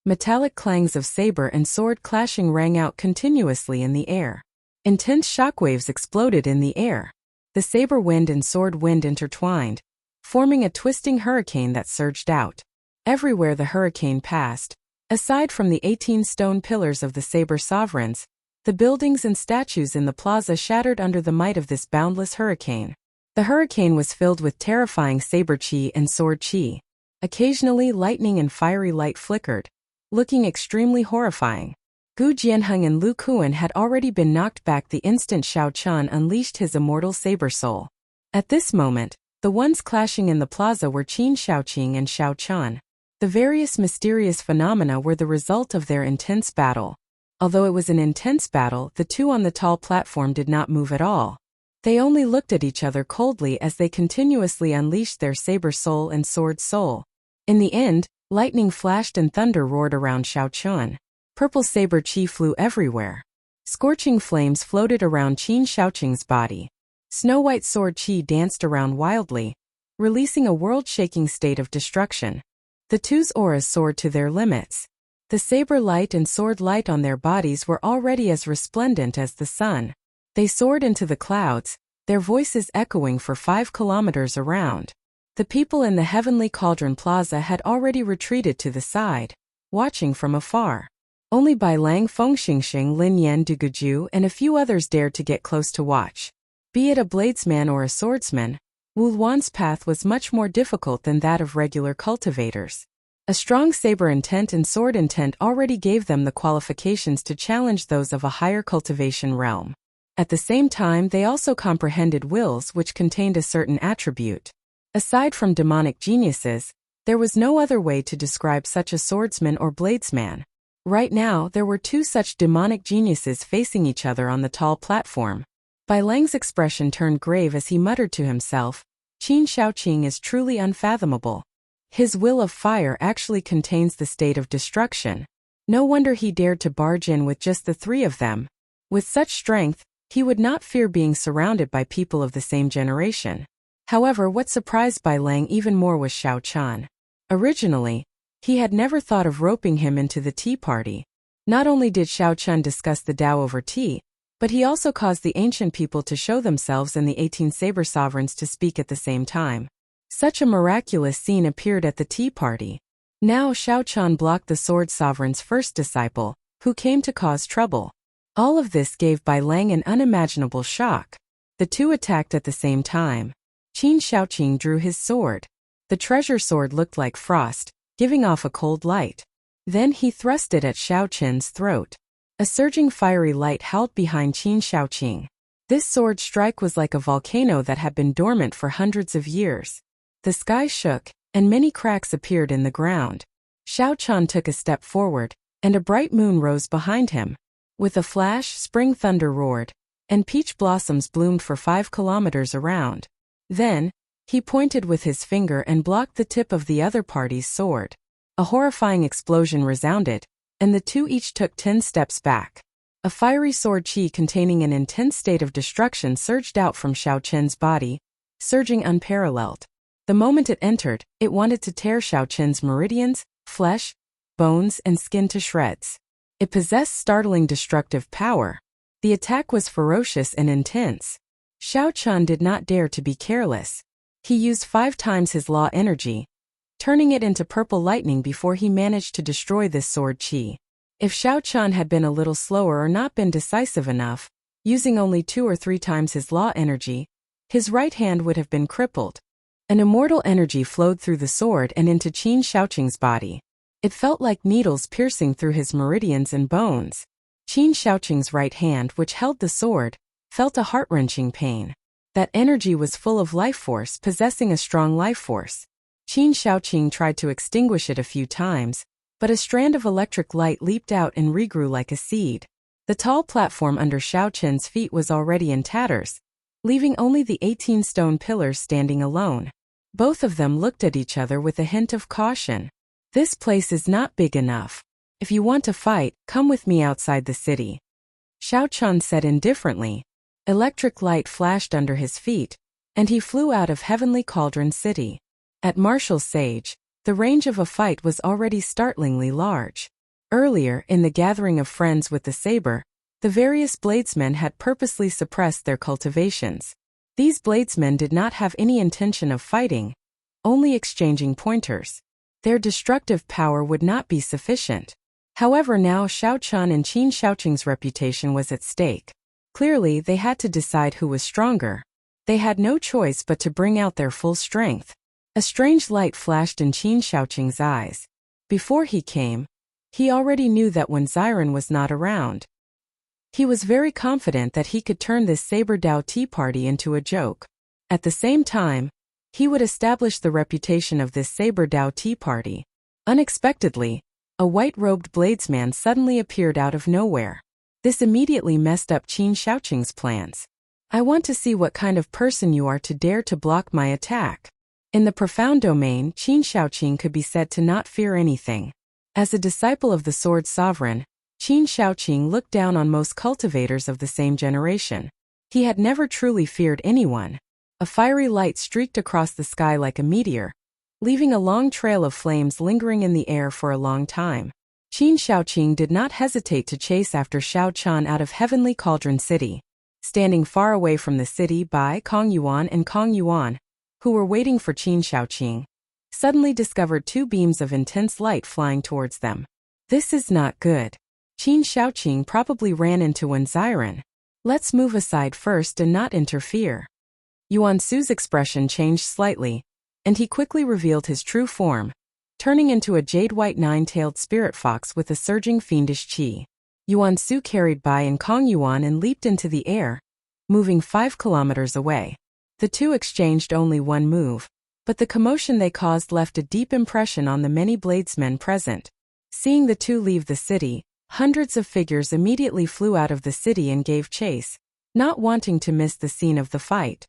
Metallic clangs of saber and sword clashing rang out continuously in the air. Intense shockwaves exploded in the air. The saber wind and sword wind intertwined, forming a twisting hurricane that surged out. Everywhere the hurricane passed, aside from the 18 stone pillars of the Saber Sovereigns, the buildings and statues in the plaza shattered under the might of this boundless hurricane. The hurricane was filled with terrifying saber chi and sword chi. Occasionally lightning and fiery light flickered, looking extremely horrifying. Gu Jianheng and Lu Kuan had already been knocked back the instant Xiao Qian unleashed his immortal saber soul. At this moment, the ones clashing in the plaza were Qin Xiaoqing and Xiao Qian. The various mysterious phenomena were the result of their intense battle. Although it was an intense battle, the two on the tall platform did not move at all. They only looked at each other coldly as they continuously unleashed their saber soul and sword soul. In the end, lightning flashed and thunder roared around Xiao Qian. Purple saber chi flew everywhere. Scorching flames floated around Qin Xiaoqing's body. Snow-white sword chi danced around wildly, releasing a world-shaking state of destruction. The two's auras soared to their limits. The saber light and sword light on their bodies were already as resplendent as the sun. They soared into the clouds, their voices echoing for 5 kilometers around. The people in the Heavenly Cauldron Plaza had already retreated to the side, watching from afar. Only Bai Lang, Fengxingxing, Lin Yan, Duguju, and a few others dared to get close to watch. Be it a bladesman or a swordsman, Wu Luan's path was much more difficult than that of regular cultivators. A strong saber intent and sword intent already gave them the qualifications to challenge those of a higher cultivation realm. At the same time, they also comprehended wills which contained a certain attribute. Aside from demonic geniuses, there was no other way to describe such a swordsman or bladesman. Right now, there were two such demonic geniuses facing each other on the tall platform. Bai Lang's expression turned grave as he muttered to himself, "Qin Shaoqing is truly unfathomable. His will of fire actually contains the state of destruction. No wonder he dared to barge in with just the three of them. With such strength, he would not fear being surrounded by people of the same generation." However, what surprised Bai Lang even more was Xiao Chan. Originally, he had never thought of roping him into the tea party. Not only did Xiao Chan discuss the Tao over tea, but he also caused the ancient people to show themselves and the 18 saber sovereigns to speak at the same time. Such a miraculous scene appeared at the tea party. Now Xiao Chan blocked the sword sovereign's first disciple, who came to cause trouble. All of this gave Bai Lang an unimaginable shock. The two attacked at the same time. Qin Shaoqing drew his sword. The treasure sword looked like frost, giving off a cold light. Then he thrust it at Xiao Qin's throat. A surging fiery light howled behind Qin Shaoqing. This sword strike was like a volcano that had been dormant for hundreds of years. The sky shook, and many cracks appeared in the ground. Xiao Chan took a step forward, and a bright moon rose behind him. With a flash, spring thunder roared, and peach blossoms bloomed for 5 kilometers around. Then, he pointed with his finger and blocked the tip of the other party's sword. A horrifying explosion resounded, and the two each took 10 steps back. A fiery sword qi containing an intense state of destruction surged out from Xiao Chen's body, surging unparalleled. The moment it entered, it wanted to tear Xiao Chen's meridians, flesh, bones, and skin to shreds. It possessed startling destructive power. The attack was ferocious and intense. Xiao Chan did not dare to be careless. He used 5 times his law energy, turning it into purple lightning before he managed to destroy this sword qi. If Xiao Chan had been a little slower or not been decisive enough, using only 2 or 3 times his law energy, his right hand would have been crippled. An immortal energy flowed through the sword and into Qin Shaoqing's body. It felt like needles piercing through his meridians and bones. Qin Shaoqing's right hand, which held the sword, felt a heart-wrenching pain. That energy was full of life force, possessing a strong life force. Qin Shaoqing tried to extinguish it a few times, but a strand of electric light leaped out and regrew like a seed. The tall platform under Xiao Chen's feet was already in tatters, leaving only the 18 stone pillars standing alone. Both of them looked at each other with a hint of caution. "This place is not big enough. If you want to fight, come with me outside the city," Xiao Chan said indifferently. Electric light flashed under his feet, and he flew out of Heavenly Cauldron City. At Martial Sage, the range of a fight was already startlingly large. Earlier, in the gathering of friends with the saber, the various bladesmen had purposely suppressed their cultivations. These bladesmen did not have any intention of fighting, only exchanging pointers. Their destructive power would not be sufficient. However, now Xiao Chan and Qin Shaoqing's reputation was at stake. Clearly, they had to decide who was stronger. They had no choice but to bring out their full strength. A strange light flashed in Qin Shaoqing's eyes. Before he came, he already knew that when Xiren was not around, he was very confident that he could turn this Saber Dao tea party into a joke. At the same time, he would establish the reputation of this Saber Dao tea party. Unexpectedly, a white-robed bladesman suddenly appeared out of nowhere. This immediately messed up Qin Shaoqing's plans. "I want to see what kind of person you are to dare to block my attack." In the profound domain, Qin Shaoqing could be said to not fear anything. As a disciple of the Sword Sovereign, Qin Shaoqing looked down on most cultivators of the same generation. He had never truly feared anyone. A fiery light streaked across the sky like a meteor, leaving a long trail of flames lingering in the air for a long time. Qin Shaoqing did not hesitate to chase after Xiao Chan out of Heavenly Cauldron City. Standing far away from the city, Bai, Kong Yuan and Kong Yuan, who were waiting for Qin Shaoqing, suddenly discovered 2 beams of intense light flying towards them. "This is not good. Qin Shaoqing probably ran into one Xiren. Let's move aside first and not interfere." Yuan Su's expression changed slightly, and he quickly revealed his true form. turning into a jade-white nine-tailed spirit fox with a surging fiendish chi. Yuan Su carried by in Kong Yuan and leaped into the air, moving 5 kilometers away. The two exchanged only one move, but the commotion they caused left a deep impression on the many bladesmen present. Seeing the two leave the city, hundreds of figures immediately flew out of the city and gave chase, not wanting to miss the scene of the fight.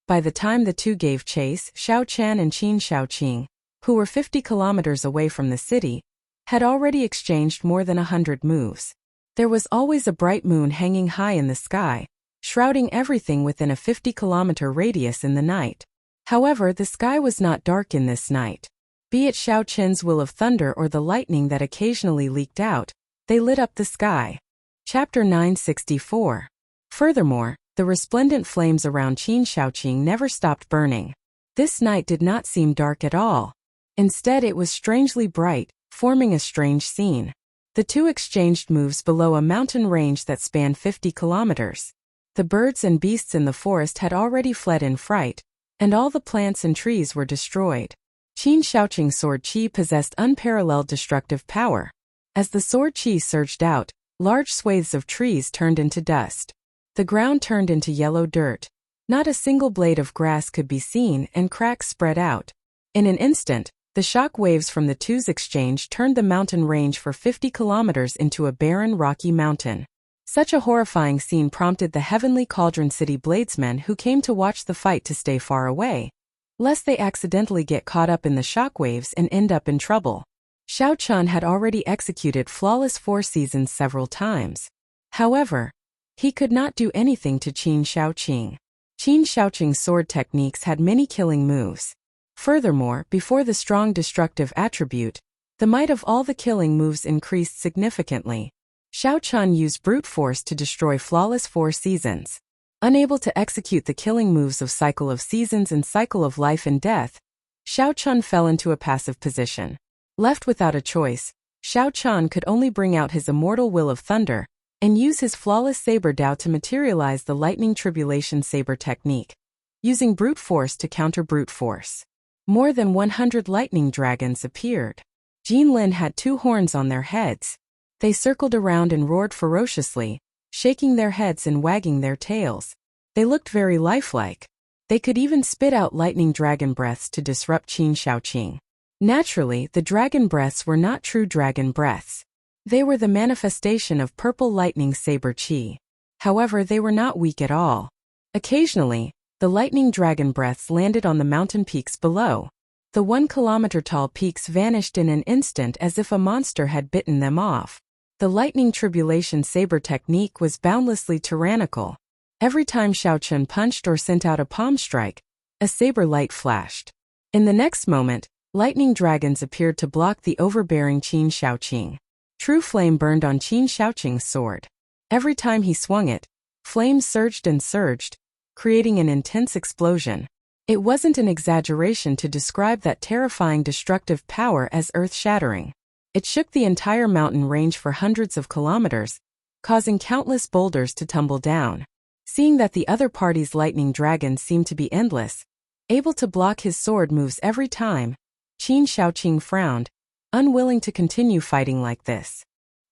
By the time the two gave chase, Xiao Chan and Qin Shaoqing, who were 50 kilometers away from the city, had already exchanged more than 100 moves. There was always a bright moon hanging high in the sky, shrouding everything within a 50-kilometer radius in the night. However, the sky was not dark in this night. Be it Xiao Chen's will of thunder or the lightning that occasionally leaked out, they lit up the sky. Chapter 964. Furthermore, the resplendent flames around Qin Shaoqing never stopped burning. This night did not seem dark at all. Instead, it was strangely bright, forming a strange scene. The two exchanged moves below a mountain range that spanned 50 kilometers. The birds and beasts in the forest had already fled in fright, and all the plants and trees were destroyed. Qin Shaoqing's sword qi possessed unparalleled destructive power. As the sword qi surged out, large swathes of trees turned into dust. The ground turned into yellow dirt. Not a single blade of grass could be seen, and cracks spread out. In an instant, the shock waves from the two's exchange turned the mountain range for 50 kilometers into a barren, rocky mountain. Such a horrifying scene prompted the Heavenly Cauldron City bladesmen who came to watch the fight to stay far away, lest they accidentally get caught up in the shockwaves and end up in trouble. Xiao Chun had already executed flawless 4 seasons several times. However, he could not do anything to Qin Shaoqing. Qin Shaoqing's sword techniques had many killing moves. Furthermore, before the strong destructive attribute, the might of all the killing moves increased significantly. Xiao Chun used brute force to destroy flawless 4 seasons. Unable to execute the killing moves of Cycle of Seasons and Cycle of Life and Death, Xiao Chun fell into a passive position. Left without a choice, Xiao Chun could only bring out his immortal will of thunder, and use his flawless saber Dao to materialize the lightning tribulation saber technique, using brute force to counter brute force. More than 100 lightning dragons appeared. Jin Lin had 2 horns on their heads. They circled around and roared ferociously, shaking their heads and wagging their tails. They looked very lifelike. They could even spit out lightning dragon breaths to disrupt Qin Shaoqing. Naturally, the dragon breaths were not true dragon breaths. They were the manifestation of purple lightning saber chi. However, they were not weak at all. Occasionally, the lightning dragon breaths landed on the mountain peaks below. The 1-kilometer-tall peaks vanished in an instant as if a monster had bitten them off. The lightning tribulation saber technique was boundlessly tyrannical. Every time Xiao Chun punched or sent out a palm strike, a saber light flashed. In the next moment, lightning dragons appeared to block the overbearing Qin Shaoqing. True flame burned on Qin Shaoqing's sword. Every time he swung it, flames surged and surged, creating an intense explosion. It wasn't an exaggeration to describe that terrifying destructive power as earth-shattering. It shook the entire mountain range for hundreds of kilometers, causing countless boulders to tumble down. Seeing that the other party's lightning dragons seemed to be endless, able to block his sword moves every time, Qin Shaoqing frowned, unwilling to continue fighting like this.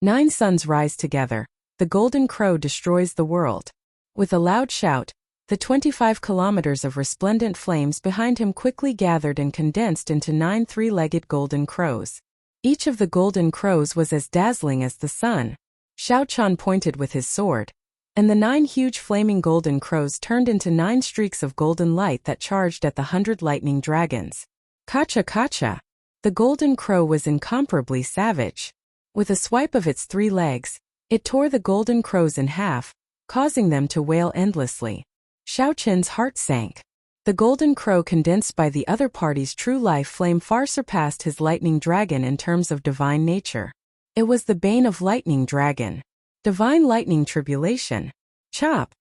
9 suns rise together. The golden crow destroys the world. With a loud shout, the 25 kilometers of resplendent flames behind him quickly gathered and condensed into 9 3-legged golden crows. Each of the golden crows was as dazzling as the sun. Xiao Chun pointed with his sword, and the 9 huge flaming golden crows turned into 9 streaks of golden light that charged at the 100 lightning dragons. Kacha kacha! The golden crow was incomparably savage. With a swipe of its 3 legs, it tore the golden crows in half, causing them to wail endlessly. Xiao Chen's heart sank. The golden crow condensed by the other party's true life flame far surpassed his lightning dragon in terms of divine nature. It was the bane of lightning dragon. Divine lightning tribulation. Chop!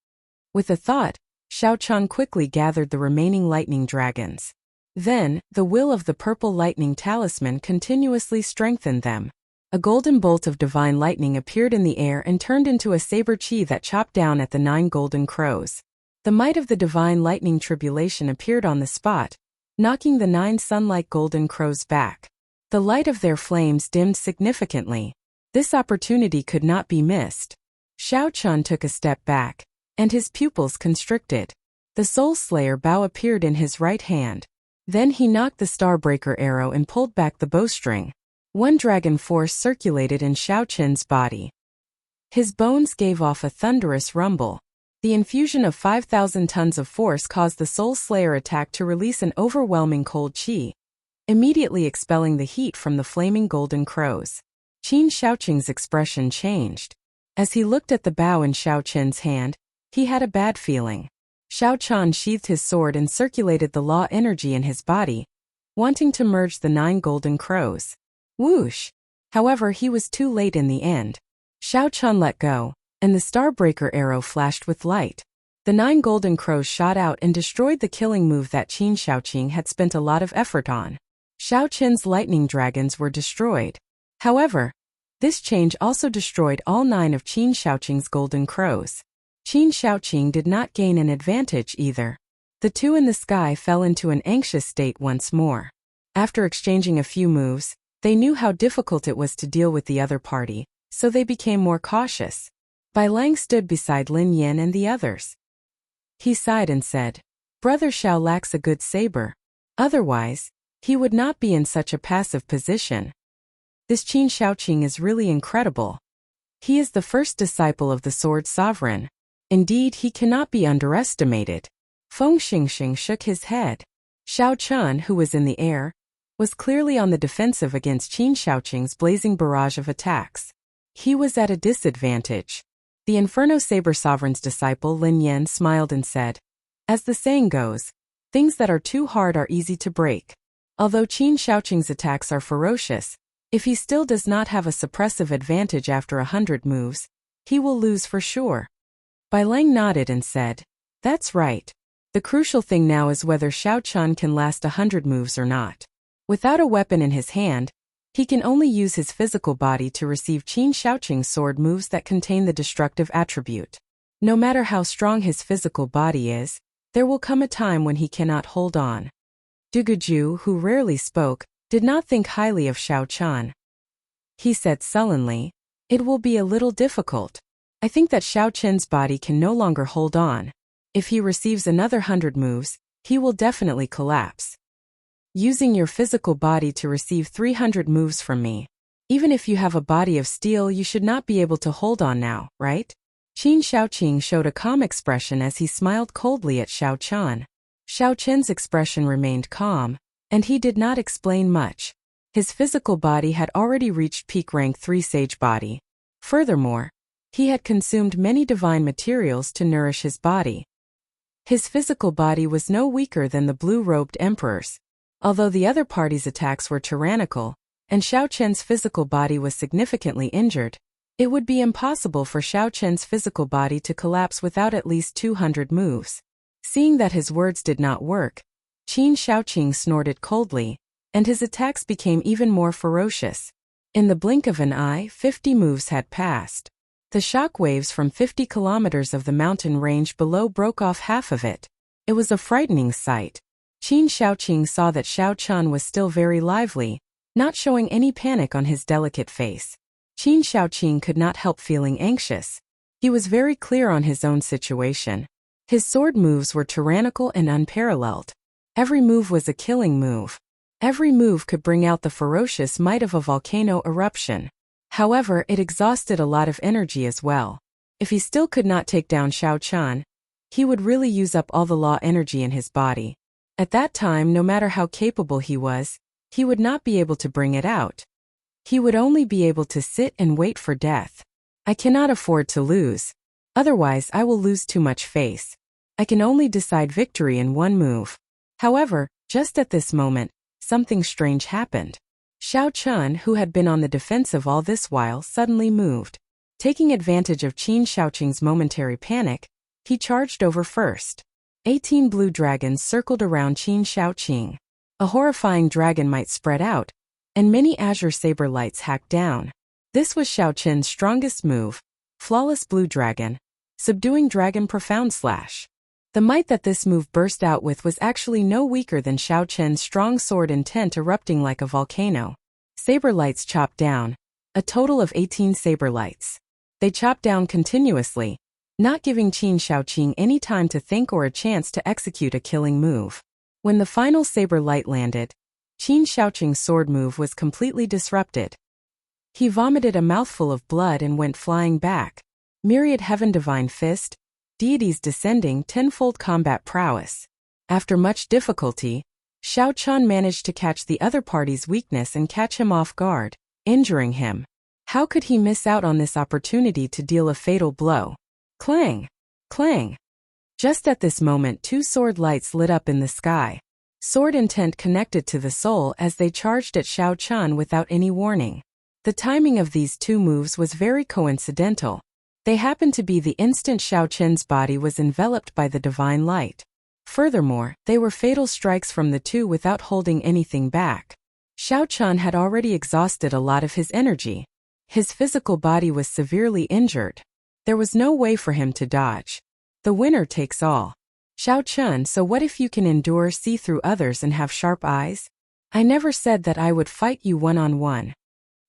With a thought, Xiao Chun quickly gathered the remaining lightning dragons. Then, the will of the purple lightning talisman continuously strengthened them. A golden bolt of divine lightning appeared in the air and turned into a saber chi that chopped down at the 9 golden crows. The might of the divine lightning tribulation appeared on the spot, knocking the 9 sun-like golden crows back. The light of their flames dimmed significantly. This opportunity could not be missed. Xiao Chun took a step back, and his pupils constricted. The Soul Slayer bow appeared in his right hand. Then he knocked the Starbreaker arrow and pulled back the bowstring. One dragon force circulated in Xiao Chun's body. His bones gave off a thunderous rumble. The infusion of 5,000 tons of force caused the Soul Slayer attack to release an overwhelming cold qi, immediately expelling the heat from the flaming golden crows. Qin Shaoqing's expression changed. As he looked at the bow in Xiao Chun's hand, he had a bad feeling. Xiao Chun sheathed his sword and circulated the law energy in his body, wanting to merge the 9 golden crows. Whoosh! However, he was too late in the end. Xiao Chun let go, and the Starbreaker arrow flashed with light. The 9 golden crows shot out and destroyed the killing move that Qin Shaoqing had spent a lot of effort on. Xiao Chun's lightning dragons were destroyed. However, this change also destroyed all 9 of Qin Shaoqing's golden crows. Qin Shaoqing did not gain an advantage either. The two in the sky fell into an anxious state once more. After exchanging a few moves, they knew how difficult it was to deal with the other party, so they became more cautious. Bai Lang stood beside Lin Yan and the others. He sighed and said, "Brother Xiao lacks a good saber. Otherwise, he would not be in such a passive position. This Qin Shaoqing is really incredible. He is the first disciple of the Sword Sovereign. Indeed, he cannot be underestimated." Feng Xingxing shook his head. Xiao Chun, who was in the air, was clearly on the defensive against Qin Shaoqing's blazing barrage of attacks. He was at a disadvantage. The Inferno Saber Sovereign's disciple Lin Yan smiled and said, "As the saying goes, things that are too hard are easy to break. Although Qin Shaoqing's attacks are ferocious, if he still does not have a suppressive advantage after 100 moves, he will lose for sure." Bai Lang nodded and said, "That's right. The crucial thing now is whether Xiao Chun can last 100 moves or not. Without a weapon in his hand, he can only use his physical body to receive Qin Shaoqing's sword moves that contain the destructive attribute. No matter how strong his physical body is, there will come a time when he cannot hold on." Duguju, who rarely spoke, did not think highly of Xiao Chun. He said sullenly, "It will be a little difficult. I think that Xiao Chun's body can no longer hold on. If he receives another 100 moves, he will definitely collapse. Using your physical body to receive 300 moves from me. Even if you have a body of steel, you should not be able to hold on now, right?" Qin Shaoqing showed a calm expression as he smiled coldly at Xiao Chun. Xiao Chun's expression remained calm, and he did not explain much. His physical body had already reached peak rank 3 sage body. Furthermore, he had consumed many divine materials to nourish his body. His physical body was no weaker than the blue-robed emperor's. Although the other party's attacks were tyrannical, and Xiao Chun's physical body was significantly injured, it would be impossible for Xiao Chun's physical body to collapse without at least 200 moves. Seeing that his words did not work, Qin Shaoqing snorted coldly, and his attacks became even more ferocious. In the blink of an eye, 50 moves had passed. The shock waves from 50 kilometers of the mountain range below broke off half of it. It was a frightening sight. Qin Shaoqing saw that Xiao Chun was still very lively, not showing any panic on his delicate face. Qin Shaoqing could not help feeling anxious. He was very clear on his own situation. His sword moves were tyrannical and unparalleled. Every move was a killing move. Every move could bring out the ferocious might of a volcano eruption. However, it exhausted a lot of energy as well. If he still could not take down Xiao Chun, he would really use up all the law energy in his body. At that time, no matter how capable he was, he would not be able to bring it out. He would only be able to sit and wait for death. "I cannot afford to lose. Otherwise, I will lose too much face. I can only decide victory in one move." However, just at this moment, something strange happened. Xiao Chun, who had been on the defensive all this while, suddenly moved. Taking advantage of Qin Shaoqing's momentary panic, he charged over first. 18 blue dragons circled around Qin Shaoqing. A horrifying dragon might spread out, and many azure saber lights hacked down. This was Xiao Chun's strongest move, Flawless Blue Dragon, Subduing Dragon Profound Slash. The might that this move burst out with was actually no weaker than Xiao Chun's strong sword intent erupting like a volcano. Saber lights chopped down. A total of 18 saber lights. They chopped down continuously, not giving Qin Shaoqing any time to think or a chance to execute a killing move. When the final saber light landed, Qin Shaoqing's sword move was completely disrupted. He vomited a mouthful of blood and went flying back. Myriad Heaven Divine Fist, deities descending tenfold combat prowess. After much difficulty, Xiao Chun managed to catch the other party's weakness and catch him off guard, injuring him. How could he miss out on this opportunity to deal a fatal blow? Clang! Clang! Just at this moment, two sword lights lit up in the sky. Sword intent connected to the soul as they charged at Xiao Chun without any warning. The timing of these two moves was very coincidental. They happened to be the instant Xiao Chun's body was enveloped by the divine light. Furthermore, they were fatal strikes from the two without holding anything back. Xiao Chun had already exhausted a lot of his energy. His physical body was severely injured. There was no way for him to dodge. The winner takes all. Xiao Chun, so what if you can endure, see through others and have sharp eyes? I never said that I would fight you one-on-one.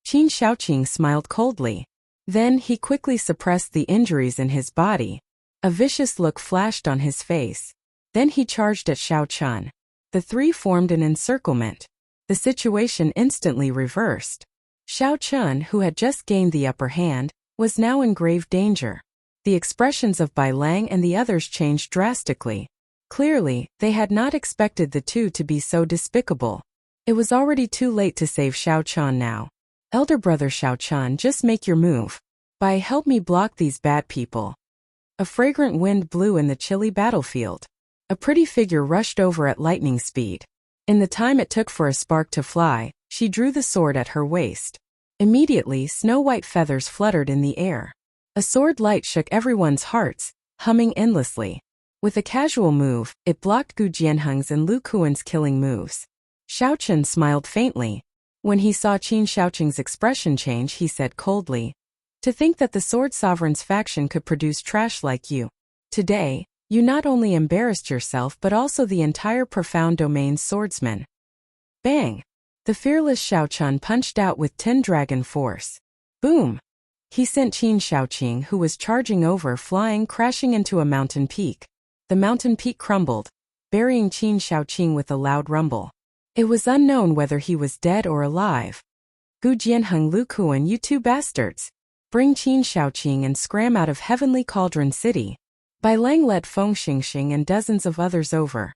Qin Shaoqing smiled coldly. Then he quickly suppressed the injuries in his body. A vicious look flashed on his face. Then he charged at Xiao Chun. The three formed an encirclement. The situation instantly reversed. Xiao Chun, who had just gained the upper hand, was now in grave danger. The expressions of Bai Lang and the others changed drastically. Clearly, they had not expected the two to be so despicable. It was already too late to save Xiao Chun now. Elder brother Xiao Chun, just make your move. Bai, help me block these bad people. A fragrant wind blew in the chilly battlefield. A pretty figure rushed over at lightning speed. In the time it took for a spark to fly, she drew the sword at her waist. Immediately, snow-white feathers fluttered in the air. A sword light shook everyone's hearts, humming endlessly. With a casual move, it blocked Gu Jianheng's and Lu Kuan's killing moves. Xiao Chun smiled faintly. When he saw Qin Shaoqing's expression change, he said coldly, "To think that the Sword Sovereign's faction could produce trash like you. Today, you not only embarrassed yourself but also the entire Profound Domain's swordsmen." Bang! The fearless Xiao Chun punched out with 10 dragon force. Boom! He sent Qin Shaoqing, who was charging over, flying, crashing into a mountain peak. The mountain peak crumbled, burying Qin Shaoqing with a loud rumble. It was unknown whether he was dead or alive. Gu Jianheng, Lu Kuan, you two bastards! Bring Qin Shaoqing and scram out of Heavenly Cauldron City. Bai Lang led Feng Xingxing and dozens of others over.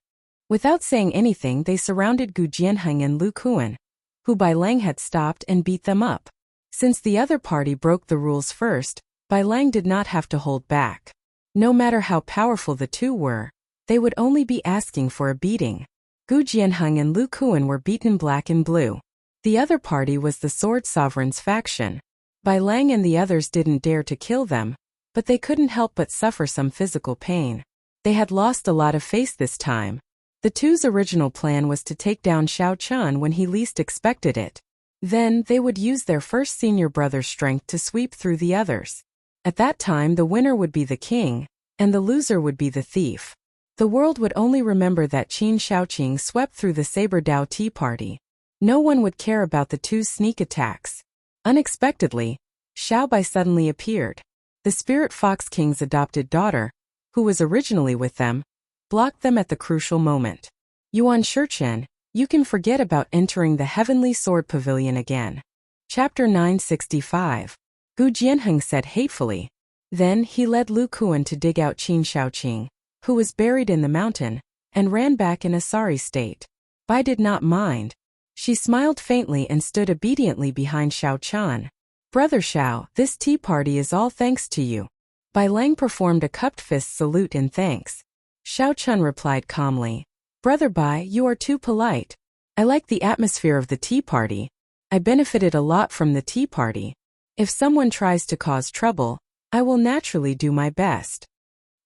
Without saying anything, they surrounded Gu Jianheng and Lu Kuan, who Bai Lang had stopped, and beat them up. Since the other party broke the rules first, Bai Lang did not have to hold back. No matter how powerful the two were, they would only be asking for a beating. Gu Jianheng and Lu Kuan were beaten black and blue. The other party was the Sword Sovereign's faction. Bai Lang and the others didn't dare to kill them, but they couldn't help but suffer some physical pain. They had lost a lot of face this time. The two's original plan was to take down Xiao Chun when he least expected it. Then, they would use their first senior brother's strength to sweep through the others. At that time, the winner would be the king, and the loser would be the thief. The world would only remember that Qin Shaoqing swept through the Saber Dao Tea Party. No one would care about the two sneak attacks. Unexpectedly, Xiao Bai suddenly appeared. The Spirit Fox King's adopted daughter, who was originally with them, blocked them at the crucial moment. Yuan Shichen, you can forget about entering the Heavenly Sword Pavilion again. Chapter 965. Gu Jianheng said hatefully. Then he led Lu Kuan to dig out Qin Shaoqing, who was buried in the mountain, and ran back in a sorry state. Bai did not mind. She smiled faintly and stood obediently behind Xiao Chun. Brother Xiao, this tea party is all thanks to you. Bai Lang performed a cupped fist salute in thanks. Xiao Chun replied calmly, Brother Bai, you are too polite. I like the atmosphere of the tea party. I benefited a lot from the tea party. If someone tries to cause trouble, I will naturally do my best.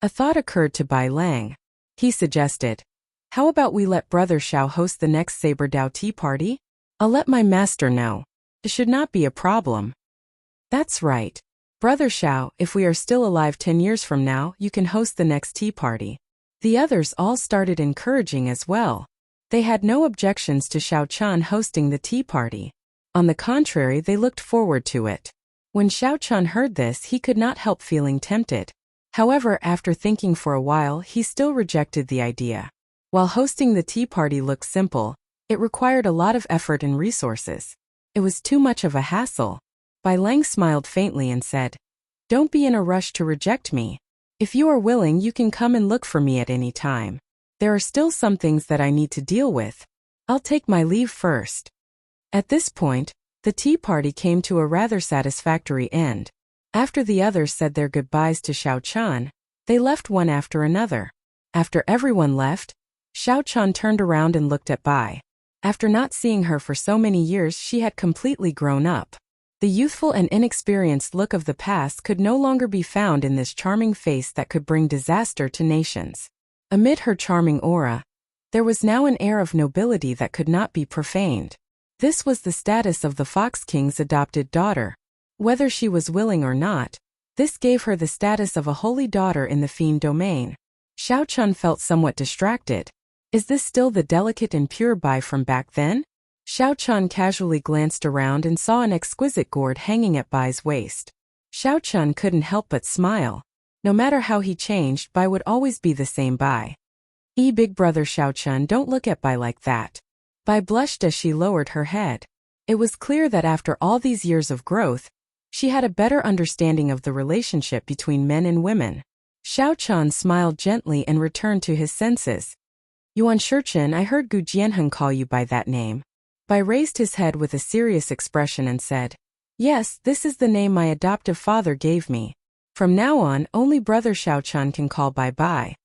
A thought occurred to Bai Lang. He suggested, how about we let Brother Xiao host the next Saber Dao tea party? I'll let my master know. It should not be a problem. That's right. Brother Xiao, if we are still alive 10 years from now, you can host the next tea party. The others all started encouraging as well. They had no objections to Xiao Chun hosting the tea party. On the contrary, they looked forward to it. When Xiao Chun heard this, he could not help feeling tempted. However, after thinking for a while, he still rejected the idea. While hosting the tea party looked simple, it required a lot of effort and resources. It was too much of a hassle. Bai Lang smiled faintly and said, "Don't be in a rush to reject me. If you are willing, you can come and look for me at any time. There are still some things that I need to deal with. I'll take my leave first." At this point, the tea party came to a rather satisfactory end. After the others said their goodbyes to Xiao Chun, they left one after another. After everyone left, Xiao Chun turned around and looked at Bai. After not seeing her for so many years, she had completely grown up. The youthful and inexperienced look of the past could no longer be found in this charming face that could bring disaster to nations. Amid her charming aura, there was now an air of nobility that could not be profaned. This was the status of the Fox King's adopted daughter. Whether she was willing or not, this gave her the status of a holy daughter in the fiend domain. Xiao Chun felt somewhat distracted. Is this still the delicate and pure Bai from back then? Xiao Chun casually glanced around and saw an exquisite gourd hanging at Bai's waist. Xiao Chun couldn't help but smile. No matter how he changed, Bai would always be the same Bai. Big brother Xiao Chun, don't look at Bai like that. Bai blushed as she lowered her head. It was clear that after all these years of growth, she had a better understanding of the relationship between men and women. Xiao Chun smiled gently and returned to his senses. Yuan Shurchen, I heard Gu Jianheng call you by that name. Bai raised his head with a serious expression and said, "Yes, this is the name my adoptive father gave me. From now on, only brother Xiao Chun can call Bai Bai."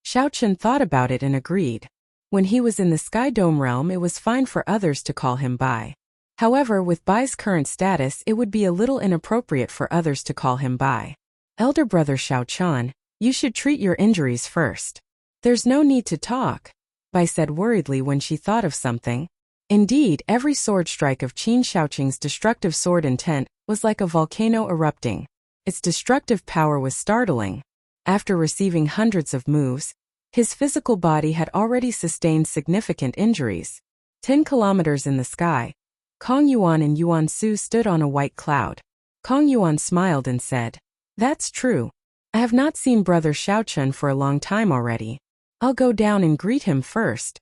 Xiao Chun thought about it and agreed. When he was in the Sky Dome realm, it was fine for others to call him Bai. However, with Bai's current status, it would be a little inappropriate for others to call him Bai. Elder brother Xiao Chun, you should treat your injuries first. There's no need to talk, Bai said worriedly when she thought of something. Indeed, every sword strike of Qin Shaoqing's destructive sword intent was like a volcano erupting. Its destructive power was startling. After receiving hundreds of moves, his physical body had already sustained significant injuries. 10 kilometers in the sky, Kong Yuan and Yuan Su stood on a white cloud. Kong Yuan smiled and said, "That's true. I have not seen brother Xiao Chun for a long time already. I'll go down and greet him first."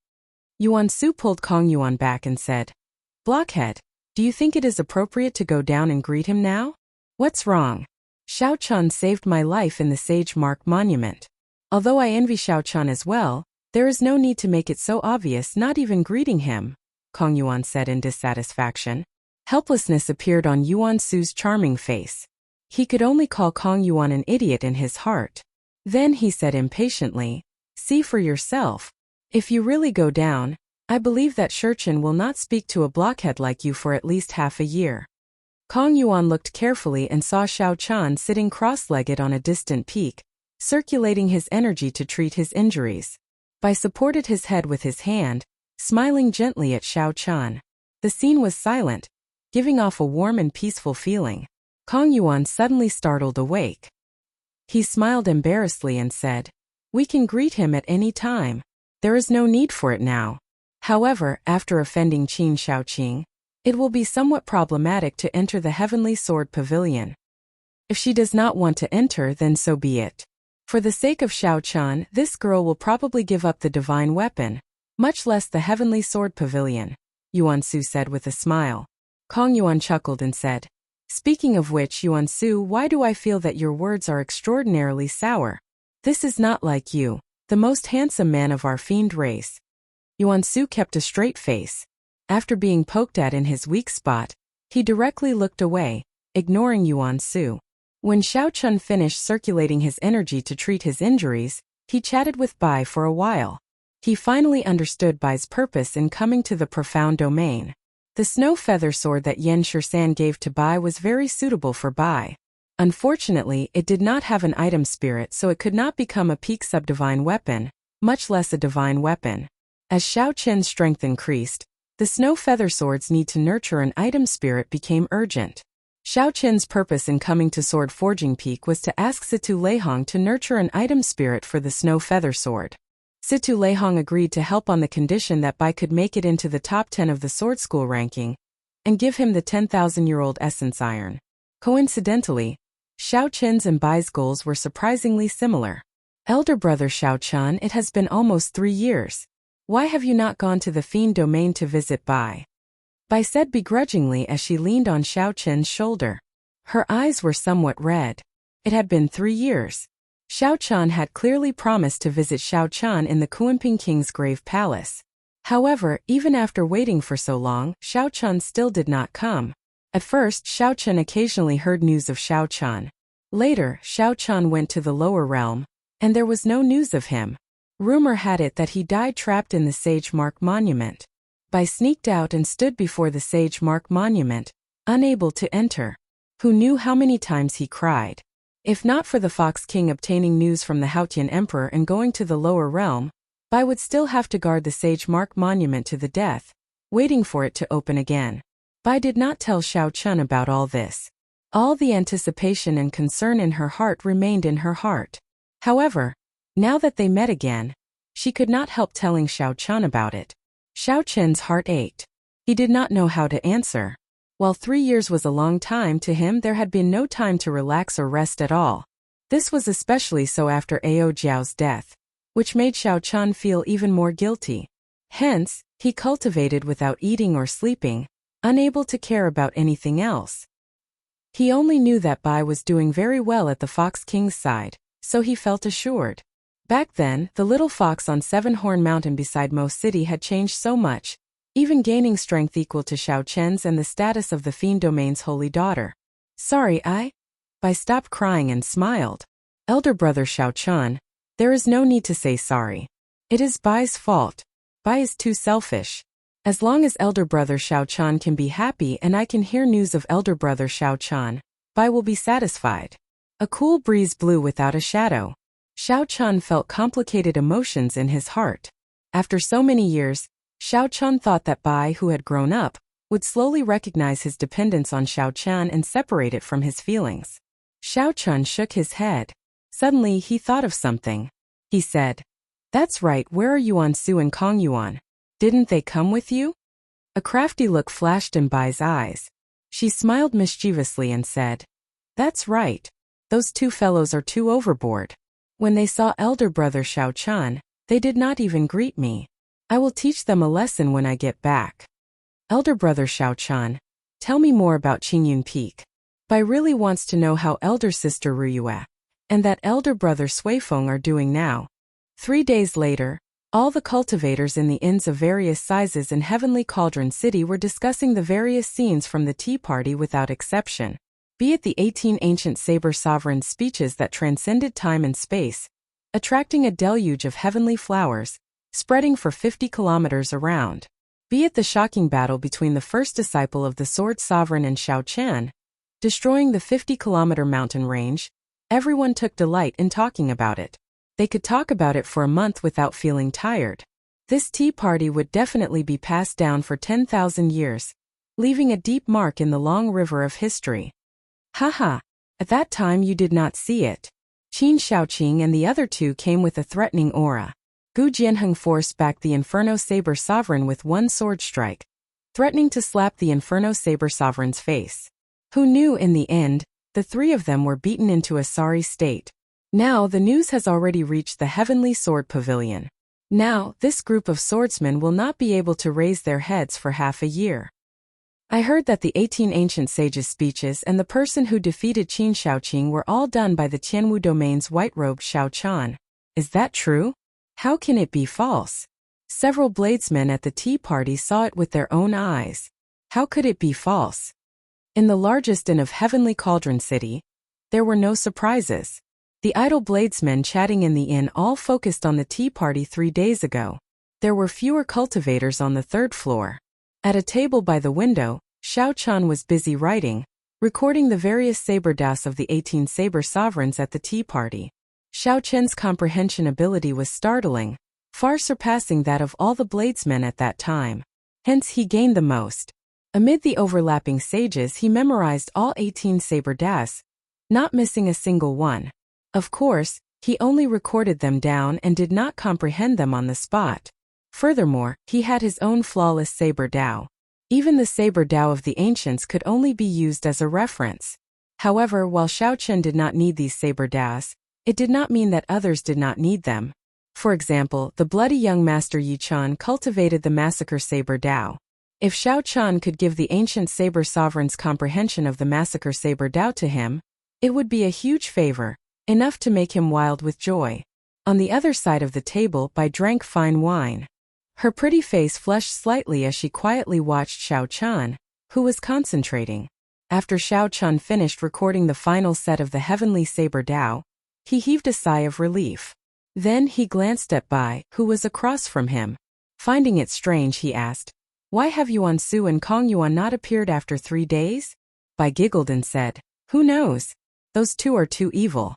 Yuan Su pulled Kong Yuan back and said, "Blockhead, do you think it is appropriate to go down and greet him now? What's wrong? Xiao Chun saved my life in the Sage Mark Monument. Although I envy Xiao Chun as well, there is no need to make it so obvious, not even greeting him," Kong Yuan said in dissatisfaction. Helplessness appeared on Yuan Su's charming face. He could only call Kong Yuan an idiot in his heart. Then he said impatiently, "See for yourself. If you really go down, I believe that Shurchen will not speak to a blockhead like you for at least half a year." Kong Yuan looked carefully and saw Xiao Chun sitting cross-legged on a distant peak, circulating his energy to treat his injuries. Bai supported his head with his hand, smiling gently at Xiao Chun. The scene was silent, giving off a warm and peaceful feeling. Kong Yuan suddenly startled awake. He smiled embarrassedly and said, "We can greet him at any time. There is no need for it now. However, after offending Qin Shaoqing, it will be somewhat problematic to enter the Heavenly Sword Pavilion. If she does not want to enter, then so be it. For the sake of Xiao Chun, this girl will probably give up the divine weapon, much less the Heavenly Sword Pavilion," Yuan Su said with a smile. Kong Yuan chuckled and said, "Speaking of which, Yuan Su, why do I feel that your words are extraordinarily sour? This is not like you, the most handsome man of our fiend race." Yuan Su kept a straight face. After being poked at in his weak spot, he directly looked away, ignoring Yuan Su. When Xiao Chun finished circulating his energy to treat his injuries, he chatted with Bai for a while. He finally understood Bai's purpose in coming to the profound domain. The snow feather sword that Yen Shursan gave to Bai was very suitable for Bai. Unfortunately, it did not have an item spirit, so it could not become a peak subdivine weapon, much less a divine weapon. As Xiao Chen's strength increased, the snow feather sword's need to nurture an item spirit became urgent. Xiao Chen's purpose in coming to Sword Forging Peak was to ask Situ Leihong to nurture an item spirit for the snow feather sword. Situ Leihong agreed to help on the condition that Bai could make it into the top 10 of the sword school ranking, and give him the 10,000-year-old essence iron. Coincidentally, Xiao Qin's and Bai's goals were surprisingly similar. Elder brother Xiao Qian, it has been almost 3 years. Why have you not gone to the Fiend domain to visit Bai? Bai said begrudgingly as she leaned on Xiao Qin's shoulder. Her eyes were somewhat red. It had been 3 years. Xiao Qian had clearly promised to visit Xiao Qian in the Kuanping King's grave palace. However, even after waiting for so long, Xiao Qian still did not come. At first, Xiao Qian occasionally heard news of Xiao Qian. Later, Xiao Qian went to the lower realm, and there was no news of him. Rumor had it that he died trapped in the Sage Mark Monument. Bai sneaked out and stood before the Sage Mark Monument, unable to enter. Who knew how many times he cried? If not for the Fox King obtaining news from the Haotian Emperor and going to the lower realm, Bai would still have to guard the Sage Mark Monument to the death, waiting for it to open again. Bai did not tell Xiao Qian about all this. All the anticipation and concern in her heart remained in her heart. However, now that they met again, she could not help telling Xiao Qian about it. Xiao Qian's heart ached. He did not know how to answer. While 3 years was a long time to him, there had been no time to relax or rest at all. This was especially so after Ao Jiao's death, which made Xiao Qian feel even more guilty. Hence, he cultivated without eating or sleeping, unable to care about anything else. He only knew that Bai was doing very well at the Fox King's side, so he felt assured. Back then, the little fox on Seven Horn Mountain beside Mo City had changed so much, even gaining strength equal to Xiao Qian's and the status of the Fiend Domain's holy daughter. Sorry, Bai stopped crying and smiled. Elder brother Xiao Qian, there is no need to say sorry. It is Bai's fault. Bai is too selfish. As long as elder brother Xiao Qian can be happy and I can hear news of elder brother Xiao Qian, Bai will be satisfied. A cool breeze blew without a shadow. Xiao Qian felt complicated emotions in his heart. After so many years, Xiao Qian thought that Bai, who had grown up, would slowly recognize his dependence on Xiao Qian and separate it from his feelings. Xiao Qian shook his head. Suddenly he thought of something. He said, "That's right, where are Yuan Su and Kong Yuan? Didn't they come with you?" A crafty look flashed in Bai's eyes. She smiled mischievously and said, "That's right. Those two fellows are too overboard. When they saw elder brother Xiao Qian, they did not even greet me. I will teach them a lesson when I get back." Elder brother Xiao Qian, tell me more about Qingyun Peak. Bai really wants to know how elder sister Ruyue and that elder brother Suifeng are doing now. 3 days later, all the cultivators in the inns of various sizes in Heavenly Cauldron City were discussing the various scenes from the tea party without exception. Be it the 18 ancient saber sovereigns' speeches that transcended time and space, attracting a deluge of heavenly flowers, spreading for 50 kilometers around. Be it the shocking battle between the first disciple of the Sword Sovereign and Xiao Qian, destroying the 50-kilometer mountain range, everyone took delight in talking about it. They could talk about it for a month without feeling tired. This tea party would definitely be passed down for 10,000 years, leaving a deep mark in the long river of history. Haha, at that time you did not see it. Qin Shaoqing and the other two came with a threatening aura. Gu Jianheng forced back the Inferno Saber Sovereign with one sword strike, threatening to slap the Inferno Saber Sovereign's face. Who knew in the end, the three of them were beaten into a sorry state. Now the news has already reached the Heavenly Sword Pavilion. Now, this group of swordsmen will not be able to raise their heads for half a year. I heard that the 18 ancient sages' speeches and the person who defeated Qin Shaoqing were all done by the Tianwu domain's white-robed Xiao Qian. Is that true? How can it be false? Several bladesmen at the tea party saw it with their own eyes. How could it be false? In the largest inn of Heavenly Cauldron City, there were no surprises. The idle bladesmen chatting in the inn all focused on the tea party 3 days ago. There were fewer cultivators on the 3rd floor. At a table by the window, Xiao Qian was busy writing, recording the various saber das of the 18 saber sovereigns at the tea party. Xiao Qian's comprehension ability was startling, far surpassing that of all the bladesmen at that time. Hence he gained the most. Amid the overlapping sages he memorized all 18 saber das, not missing a single one. Of course, he only recorded them down and did not comprehend them on the spot. Furthermore, he had his own flawless saber dao. Even the saber Tao of the ancients could only be used as a reference. However, while Xiao Chen did not need these saber Taos, it did not mean that others did not need them. For example, the bloody young master Yi Chan cultivated the massacre saber Tao. If Xiao Chen could give the ancient saber sovereign's comprehension of the massacre saber Tao to him, it would be a huge favor, enough to make him wild with joy. On the other side of the table, Bai drank fine wine. Her pretty face flushed slightly as she quietly watched Xiao Chen, who was concentrating. After Xiao Chen finished recording the final set of the heavenly saber Tao, he heaved a sigh of relief. Then he glanced at Bai, who was across from him. Finding it strange, he asked, "Why have Yuan Su and Kong Yuan not appeared after 3 days?" Bai giggled and said, "Who knows? Those two are too evil.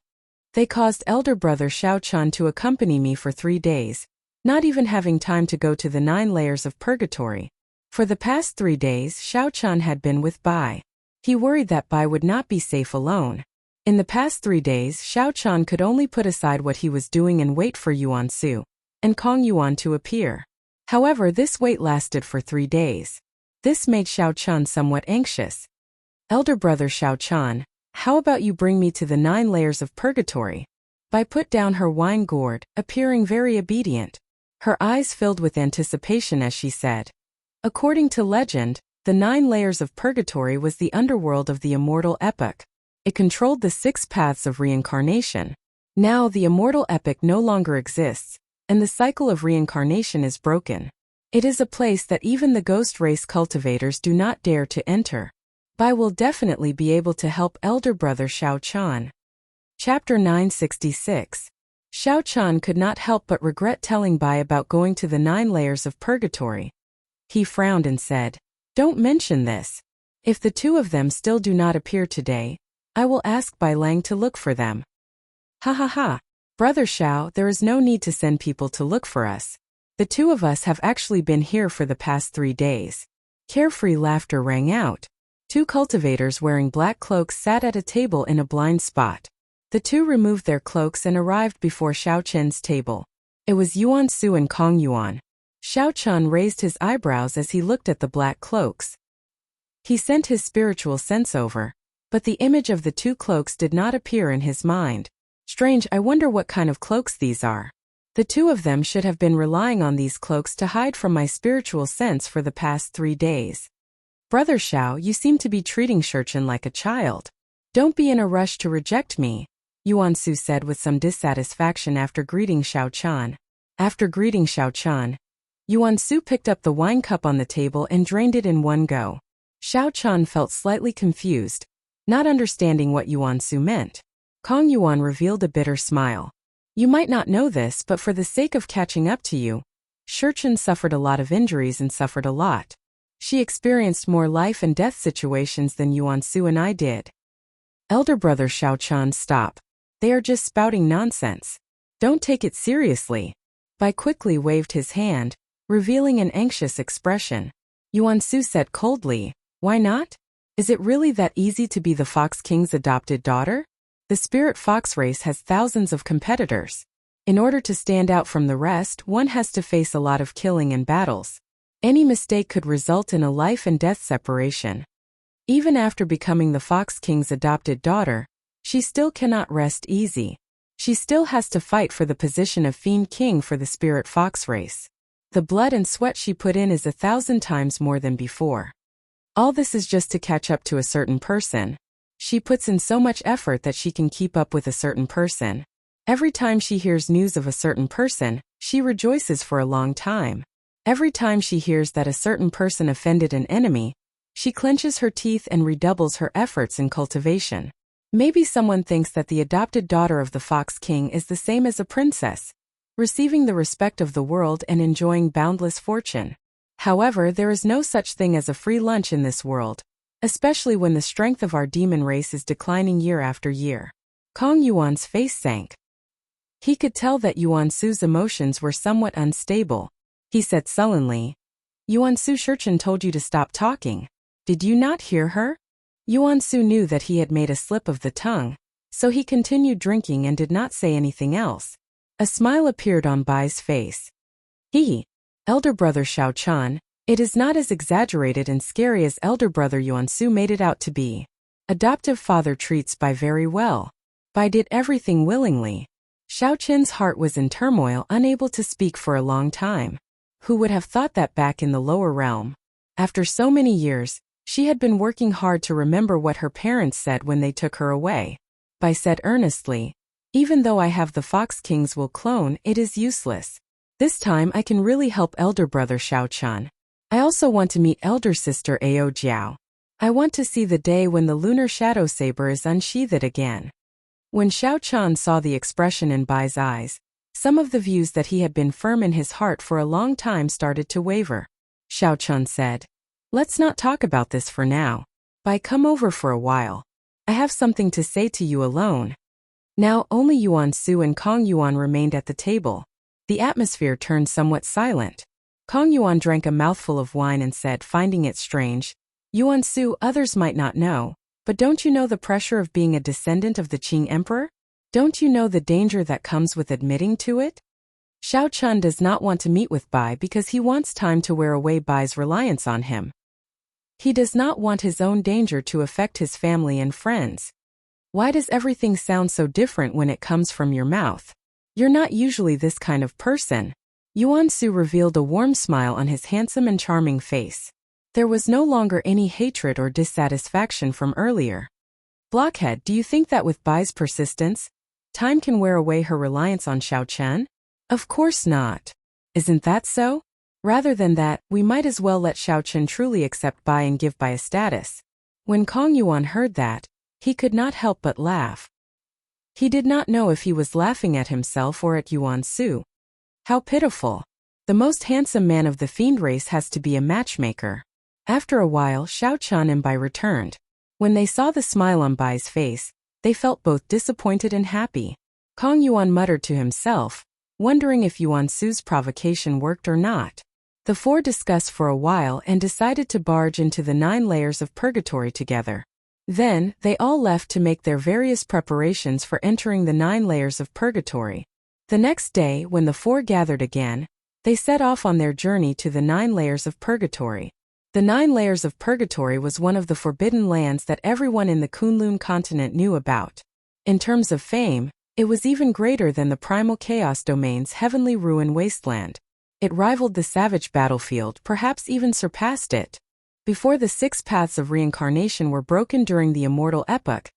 They caused elder brother Xiao Chen to accompany me for 3 days, not even having time to go to the 9 layers of purgatory. For the past 3 days, Xiao Chen had been with Bai. He worried that Bai would not be safe alone. In the past 3 days, Xiao Chen could only put aside what he was doing and wait for Yuan Su and Kong Yuan to appear. However, this wait lasted for 3 days. This made Xiao Chen somewhat anxious. Elder brother Xiao Chen, how about you bring me to the 9 layers of purgatory?" Bai put down her wine gourd, appearing very obedient. Her eyes filled with anticipation as she said. According to legend, the 9 layers of purgatory was the underworld of the immortal epoch. It controlled the 6 paths of reincarnation. Now the immortal epoch no longer exists, and the cycle of reincarnation is broken. It is a place that even the ghost race cultivators do not dare to enter. Bai will definitely be able to help elder brother Xiao Chen. Chapter 966. Xiao Chen could not help but regret telling Bai about going to the 9 layers of purgatory. He frowned and said, "Don't mention this. If the 2 of them still do not appear today, I will ask Bai Lang to look for them." "Ha ha ha. Brother Xiao, there is no need to send people to look for us. The 2 of us have actually been here for the past 3 days. Carefree laughter rang out. 2 cultivators wearing black cloaks sat at a table in a blind spot. The 2 removed their cloaks and arrived before Xiao Chen's table. It was Yuan Su and Kong Yuan. Xiao Chen raised his eyebrows as he looked at the black cloaks. He sent his spiritual sense over, but the image of the 2 cloaks did not appear in his mind. Strange, I wonder what kind of cloaks these are. The 2 of them should have been relying on these cloaks to hide from my spiritual sense for the past 3 days. Brother Xiao, you seem to be treating Shurchen like a child. Don't be in a rush to reject me, Yuan Su said with some dissatisfaction after greeting Xiao Chen. After greeting Xiao Chen, Yuan Su picked up the wine cup on the table and drained it in one go. Xiao Chen felt slightly confused, not understanding what Yuan Su meant. Kong Yuan revealed a bitter smile. You might not know this, but for the sake of catching up to you, Shurchen suffered a lot of injuries and suffered a lot. She experienced more life and death situations than Yuan Su and I did. Elder brother Xiao Chen, stop. They are just spouting nonsense. Don't take it seriously. Bai quickly waved his hand, revealing an anxious expression. Yuan Su said coldly, why not? Is it really that easy to be the Fox King's adopted daughter? The spirit fox race has thousands of competitors. In order to stand out from the rest, one has to face a lot of killing and battles. Any mistake could result in a life and death separation. Even after becoming the Fox King's adopted daughter, she still cannot rest easy. She still has to fight for the position of Fiend King for the spirit fox race. The blood and sweat she put in is 1,000 times more than before. All this is just to catch up to a certain person. She puts in so much effort that she can keep up with a certain person. Every time she hears news of a certain person, she rejoices for a long time. Every time she hears that a certain person offended an enemy, she clenches her teeth and redoubles her efforts in cultivation. Maybe someone thinks that the adopted daughter of the Fox King is the same as a princess, receiving the respect of the world and enjoying boundless fortune. However, there is no such thing as a free lunch in this world, especially when the strength of our demon race is declining year after year. Kong Yuan's face sank. He could tell that Yuan Su's emotions were somewhat unstable. He said sullenly, Yuan Su, Shurchen told you to stop talking. Did you not hear her? Yuan Su knew that he had made a slip of the tongue, so he continued drinking and did not say anything else. A smile appeared on Bai's face. Elder brother Xiao Chen, It is not as exaggerated and scary as elder brother Yuan-su made it out to be. Adoptive father treats Bai very well. Bai did everything willingly. Xiao Qin's heart was in turmoil, unable to speak for a long time. Who would have thought that back in the lower realm? After so many years, she had been working hard to remember what her parents said when they took her away. Bai said earnestly, "Even though I have the Fox King's will clone, it is useless. This time I can really help elder brother Xiao Chan. I also want to meet elder sister Ao Jiao. I want to see the day when the lunar shadow saber is unsheathed again." When Xiao Chan saw the expression in Bai's eyes, some of the views that he had been firm in his heart for a long time started to waver. Xiao Chan said, "Let's not talk about this for now. Bai, come over for a while. I have something to say to you alone." Now only Yuan-su and Kong Yuan remained at the table. The atmosphere turned somewhat silent. Kong Yuan drank a mouthful of wine and said, finding it strange, "Yuan-su, others might not know, but don't you know the pressure of being a descendant of the Qing Emperor? Don't you know the danger that comes with admitting to it?" Xiao Chun does not want to meet with Bai because he wants time to wear away Bai's reliance on him. He does not want his own danger to affect his family and friends. Why does everything sound so different when it comes from your mouth? You're not usually this kind of person. Yuan-su revealed a warm smile on his handsome and charming face. There was no longer any hatred or dissatisfaction from earlier. "Blockhead, do you think that with Bai's persistence, time can wear away her reliance on Xiao Chen? Of course not. Isn't that so? Rather than that, we might as well let Xiao Chen truly accept Bai and give Bai a status." When Kong Yuan heard that, he could not help but laugh. He did not know if he was laughing at himself or at Yuan-su. How pitiful. The most handsome man of the fiend race has to be a matchmaker. After a while, Xiao Chun and Bai returned. When they saw the smile on Bai's face, they felt both disappointed and happy. Kong Yuan muttered to himself, wondering if Yuan-su's provocation worked or not. The four discussed for a while and decided to barge into the 9 layers of purgatory together. Then, they all left to make their various preparations for entering the 9 layers of purgatory. The next day, when the four gathered again, they set off on their journey to the 9 layers of purgatory. The 9 layers of purgatory was one of the forbidden lands that everyone in the Kunlun continent knew about. In terms of fame, it was even greater than the primal chaos domain's heavenly ruin wasteland. It rivaled the savage battlefield, perhaps even surpassed it. Before the 6 paths of reincarnation were broken during the immortal epoch,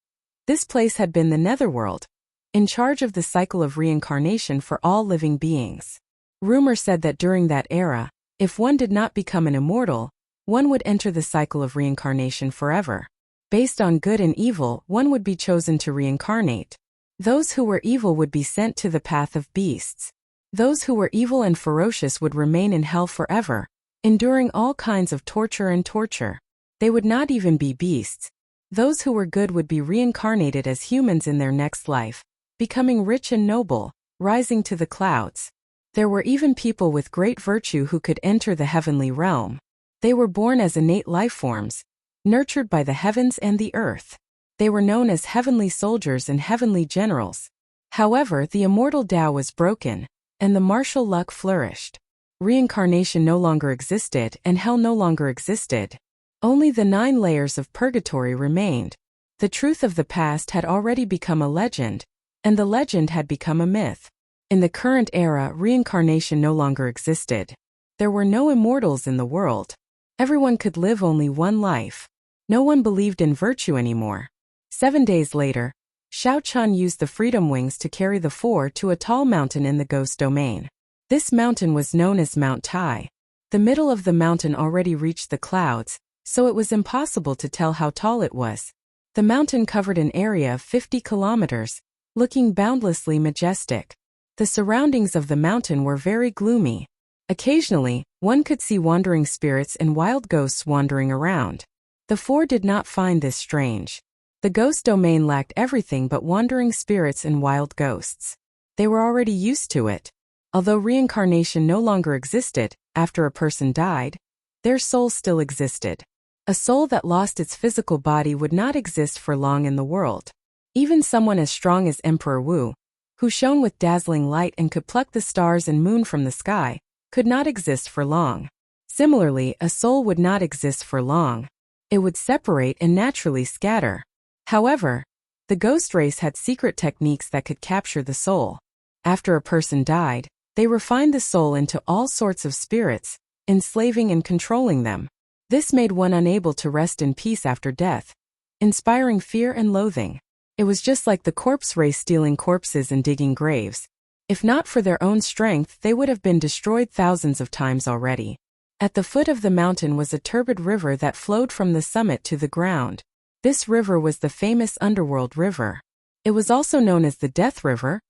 this place had been the netherworld, in charge of the cycle of reincarnation for all living beings. Rumor said that during that era, if one did not become an immortal, one would enter the cycle of reincarnation forever. Based on good and evil, one would be chosen to reincarnate. Those who were evil would be sent to the path of beasts. Those who were evil and ferocious would remain in hell forever, enduring all kinds of torture and torture. They would not even be beasts. Those who were good would be reincarnated as humans in their next life, becoming rich and noble, rising to the clouds. There were even people with great virtue who could enter the heavenly realm. They were born as innate life forms, nurtured by the heavens and the earth. They were known as heavenly soldiers and heavenly generals. However, the immortal Tao was broken, and the martial luck flourished. Reincarnation no longer existed, and hell no longer existed. Only the 9 layers of purgatory remained. The truth of the past had already become a legend, and the legend had become a myth. In the current era, reincarnation no longer existed. There were no immortals in the world. Everyone could live only one life. No one believed in virtue anymore. 7 days later, Xiao Chun used the freedom wings to carry the four to a tall mountain in the ghost domain. This mountain was known as Mount Tai. The middle of the mountain already reached the clouds, so it was impossible to tell how tall it was. The mountain covered an area of 50 kilometers, looking boundlessly majestic. The surroundings of the mountain were very gloomy. Occasionally, one could see wandering spirits and wild ghosts wandering around. The four did not find this strange. The ghost domain lacked everything but wandering spirits and wild ghosts. They were already used to it. Although reincarnation no longer existed, after a person died, their soul still existed. A soul that lost its physical body would not exist for long in the world. Even someone as strong as Emperor Wu, who shone with dazzling light and could pluck the stars and moon from the sky, could not exist for long. Similarly, a soul would not exist for long. It would separate and naturally scatter. However, the ghost race had secret techniques that could capture the soul. After a person died, they refined the soul into all sorts of spirits, enslaving and controlling them. This made one unable to rest in peace after death, inspiring fear and loathing. It was just like the corpse race stealing corpses and digging graves. If not for their own strength, they would have been destroyed thousands of times already. At the foot of the mountain was a turbid river that flowed from the summit to the ground. This river was the famous Underworld River. It was also known as the Death River,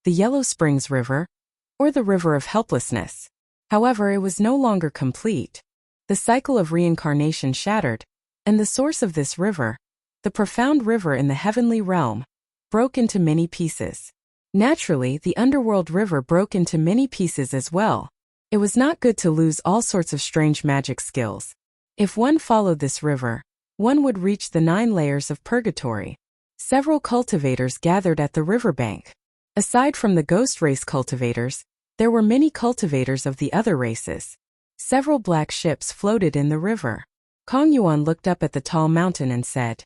the Yellow Springs River, or the River of Helplessness. However, it was no longer complete. The cycle of reincarnation shattered, and the source of this river, the profound river in the heavenly realm, broke into many pieces. Naturally, the Underworld River broke into many pieces as well. It was not good to lose all sorts of strange magic skills. If one followed this river, one would reach the 9 layers of purgatory. Several cultivators gathered at the riverbank. Aside from the ghost race cultivators, there were many cultivators of the other races. Several black ships floated in the river. Kong Yuan looked up at the tall mountain and said,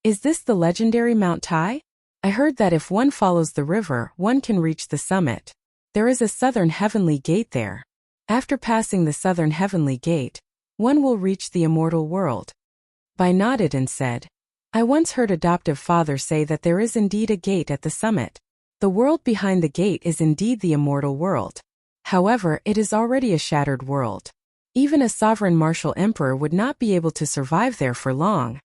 "Is this the legendary Mount Tai? I heard that if one follows the river, one can reach the summit. There is a southern heavenly gate there. After passing the southern heavenly gate, one will reach the immortal world." Bai nodded and said, "I once heard adoptive father say that there is indeed a gate at the summit. The world behind the gate is indeed the immortal world. However, it is already a shattered world. Even a sovereign martial emperor would not be able to survive there for long."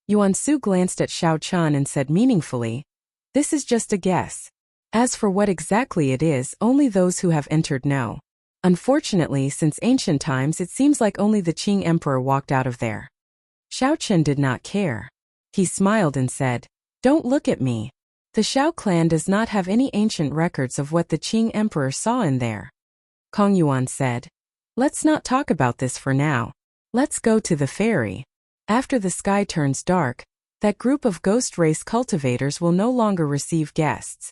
Yuan Su glanced at Xiao Qian and said meaningfully, "This is just a guess. As for what exactly it is, only those who have entered know. Unfortunately, since ancient times, it seems like only the Qing emperor walked out of there." Xiao Qian did not care. He smiled and said, "Don't look at me. The Xiao clan does not have any ancient records of what the Qing emperor saw in there." Kong Yuan said, "Let's not talk about this for now. Let's go to the ferry. After the sky turns dark, that group of ghost race cultivators will no longer receive guests."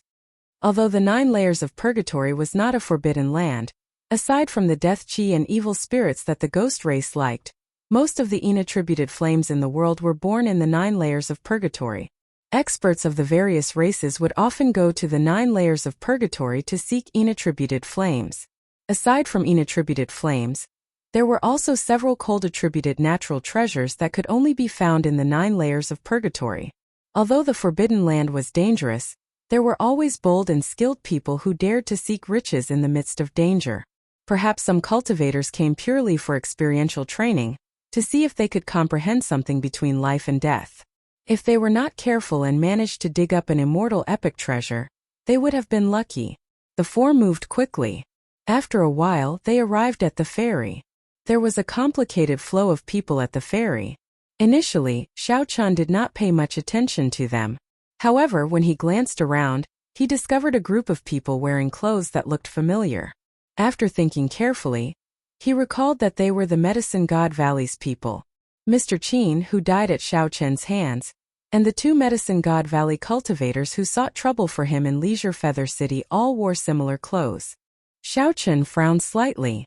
Although the 9 layers of purgatory was not a forbidden land, aside from the death chi and evil spirits that the ghost race liked, most of the inattributed flames in the world were born in the 9 layers of purgatory. Experts of the various races would often go to the 9 layers of purgatory to seek inattributed flames. Aside from inattributed flames, there were also several cold-attributed natural treasures that could only be found in the 9 layers of purgatory. Although the forbidden land was dangerous, there were always bold and skilled people who dared to seek riches in the midst of danger. Perhaps some cultivators came purely for experiential training, to see if they could comprehend something between life and death. If they were not careful and managed to dig up an immortal epic treasure, they would have been lucky. The 4 moved quickly. After a while, they arrived at the ferry. There was a complicated flow of people at the ferry. Initially, Xiao Qian did not pay much attention to them. However, when he glanced around, he discovered a group of people wearing clothes that looked familiar. After thinking carefully, he recalled that they were the Medicine God Valley's people. Mr. Qin, who died at Xiao Chen's hands, and the 2 Medicine God Valley cultivators who sought trouble for him in Leisure Feather City all wore similar clothes. Xiao Chen frowned slightly.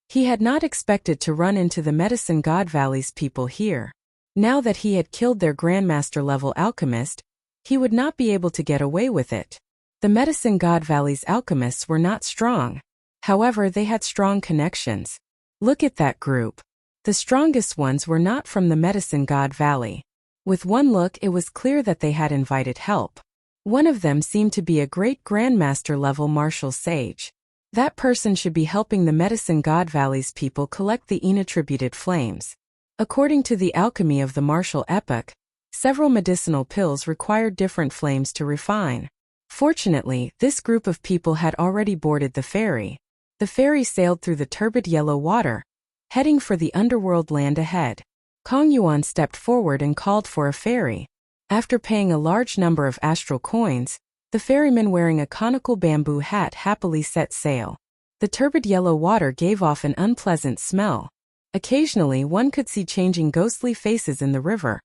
He had not expected to run into the Medicine God Valley's people here. Now that he had killed their Grandmaster-level alchemist, he would not be able to get away with it. The Medicine God Valley's alchemists were not strong. However, they had strong connections. Look at that group. The strongest ones were not from the Medicine God Valley. With one look, it was clear that they had invited help. One of them seemed to be a great Grandmaster-level martial sage. That person should be helping the Medicine God Valley's people collect the inattributed flames. According to the alchemy of the martial epoch, several medicinal pills required different flames to refine. Fortunately, this group of people had already boarded the ferry. The ferry sailed through the turbid yellow water, heading for the underworld land ahead. Kong Yuan stepped forward and called for a ferry. After paying a large number of astral coins, the ferryman wearing a conical bamboo hat happily set sail. The turbid yellow water gave off an unpleasant smell. Occasionally one could see changing ghostly faces in the river,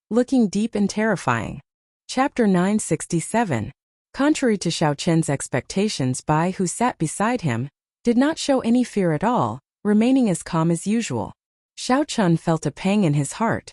looking deep and terrifying. Chapter 967. Contrary to Xiao Chen's expectations, Bai, who sat beside him, did not show any fear at all. remaining as calm as usual. Xiao Chun felt a pang in his heart.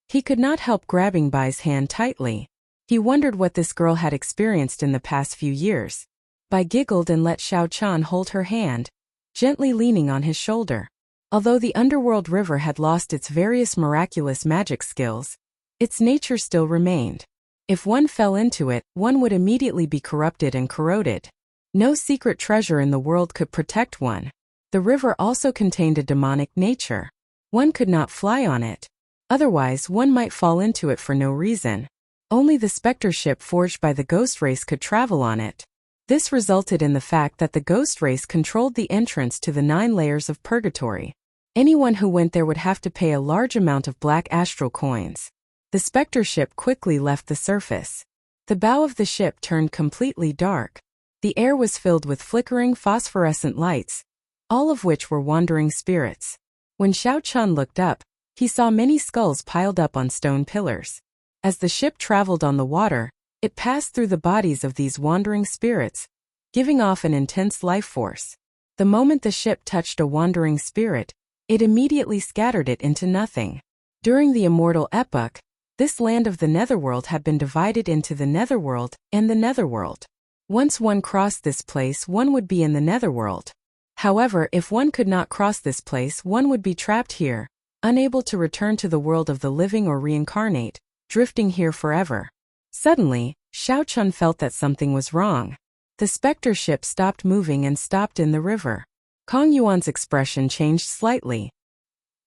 He could not help grabbing Bai's hand tightly. He wondered what this girl had experienced in the past few years. Bai giggled and let Xiao Chun hold her hand, gently leaning on his shoulder. Although the underworld river had lost its various miraculous magic skills, its nature still remained. If one fell into it, one would immediately be corrupted and corroded. No secret treasure in the world could protect one. The river also contained a demonic nature. One could not fly on it. Otherwise, one might fall into it for no reason. Only the specter ship forged by the ghost race could travel on it. This resulted in the fact that the ghost race controlled the entrance to the 9 layers of purgatory. Anyone who went there would have to pay a large amount of black astral coins. The specter ship quickly left the surface. The bow of the ship turned completely dark. The air was filled with flickering phosphorescent lights, all of which were wandering spirits. When Xiao Chun looked up, he saw many skulls piled up on stone pillars. As the ship traveled on the water, it passed through the bodies of these wandering spirits, giving off an intense life force. The moment the ship touched a wandering spirit, it immediately scattered it into nothing. During the immortal epoch, this land of the Netherworld had been divided into the Netherworld and the Netherworld. Once one crossed this place, one would be in the Netherworld. However, if one could not cross this place, one would be trapped here, unable to return to the world of the living or reincarnate, drifting here forever. Suddenly, Xiao Chun felt that something was wrong. The specter ship stopped moving and stopped in the river. Kong Yuan's expression changed slightly.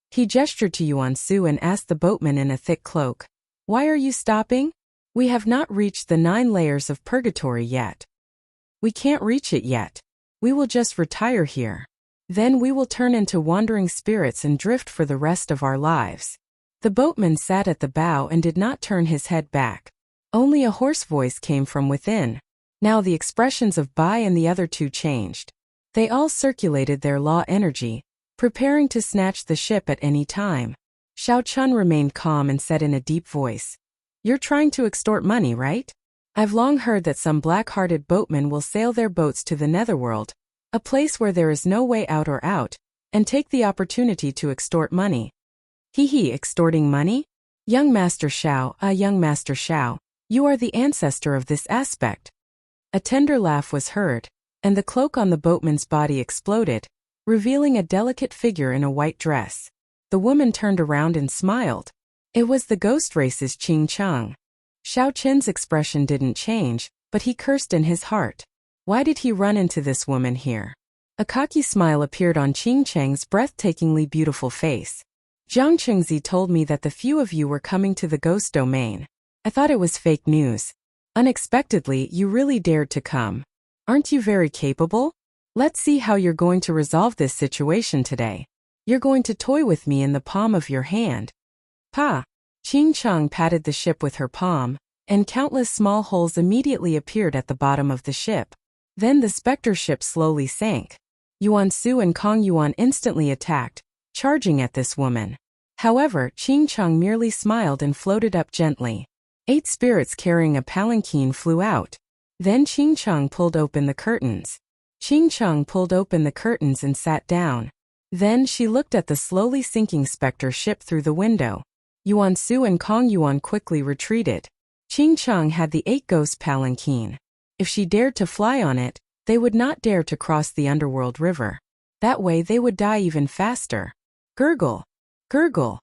He gestured to Yuan Su and asked the boatman in a thick cloak, "Why are you stopping? We have not reached the 9 layers of purgatory yet. We can't reach it yet. We will just retire here. Then we will turn into wandering spirits and drift for the rest of our lives." The boatman sat at the bow and did not turn his head back. Only a hoarse voice came from within. Now the expressions of Bai and the other 2 changed. They all circulated their law energy, preparing to snatch the ship at any time. Xiao Chun remained calm and said in a deep voice, "You're trying to extort money, right? I've long heard that some black-hearted boatmen will sail their boats to the Netherworld, a place where there is no way out or out, and take the opportunity to extort money." "Hee, extorting money? Young Master Xiao, you are the ancestor of this aspect." A tender laugh was heard, and the cloak on the boatman's body exploded, revealing a delicate figure in a white dress. The woman turned around and smiled. It was the ghost race's Qing Cheng. Xiao Chen's expression didn't change, but he cursed in his heart. Why did he run into this woman here? A cocky smile appeared on Qing Cheng's breathtakingly beautiful face. "Jiang Chengzi told me that the few of you were coming to the ghost domain. I thought it was fake news. Unexpectedly, you really dared to come. Aren't you very capable? Let's see how you're going to resolve this situation today. You're going to toy with me in the palm of your hand." "Pa." Qing Cheng patted the ship with her palm, and countless small holes immediately appeared at the bottom of the ship. Then the specter ship slowly sank. Yuan Su and Kong Yuan instantly attacked, charging at this woman. However, Qing Cheng merely smiled and floated up gently. 8 spirits carrying a palanquin flew out. Then Qing Cheng pulled open the curtains. Qing Cheng pulled open the curtains and sat down. Then she looked at the slowly sinking specter ship through the window. Yuan Su and Kong Yuan quickly retreated. Qing Cheng had the 8 ghost palanquin. If she dared to fly on it, they would not dare to cross the underworld river. That way they would die even faster. Gurgle. Gurgle.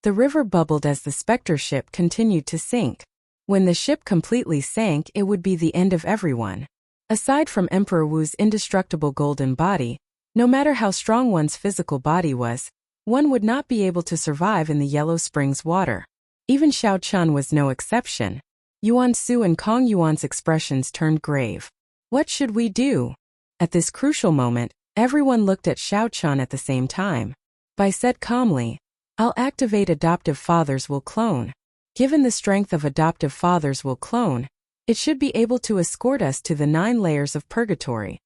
The river bubbled as the specter ship continued to sink. When the ship completely sank, it would be the end of everyone. Aside from Emperor Wu's indestructible golden body, no matter how strong one's physical body was, one would not be able to survive in the Yellow Springs water. Even Xiao Chun was no exception. Yuan Su and Kong Yuan's expressions turned grave. What should we do? At this crucial moment, everyone looked at Xiao Chun at the same time. Bai said calmly, "I'll activate Adoptive Fathers Will Clone. Given the strength of Adoptive Fathers Will Clone, it should be able to escort us to the 9 layers of purgatory."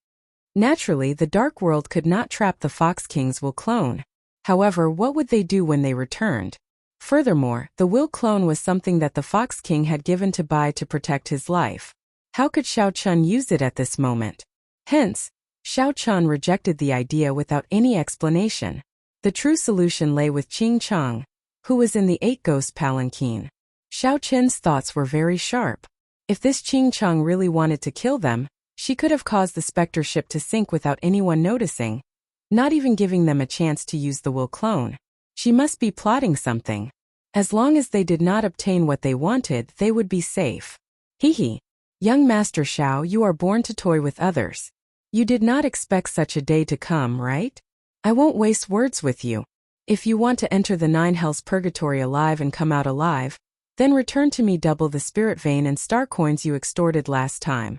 Naturally, the Dark World could not trap the Fox Kings Will Clone. However, what would they do when they returned? Furthermore, the Will Clone was something that the Fox King had given to Bai to protect his life. How could Xiao Chun use it at this moment? Hence, Xiao Qian rejected the idea without any explanation. The true solution lay with Qing Chang, who was in the 8-ghost palanquin. Xiao Qian's thoughts were very sharp. If this Qing Chang really wanted to kill them, she could have caused the specter ship to sink without anyone noticing, not even giving them a chance to use the will clone. She must be plotting something. As long as they did not obtain what they wanted, they would be safe. Hee. Young Master Xiao, you are born to toy with others. You did not expect such a day to come, right? I won't waste words with you. If you want to enter the 9 hells purgatory alive and come out alive, then return to me double the spirit vein and star coins you extorted last time.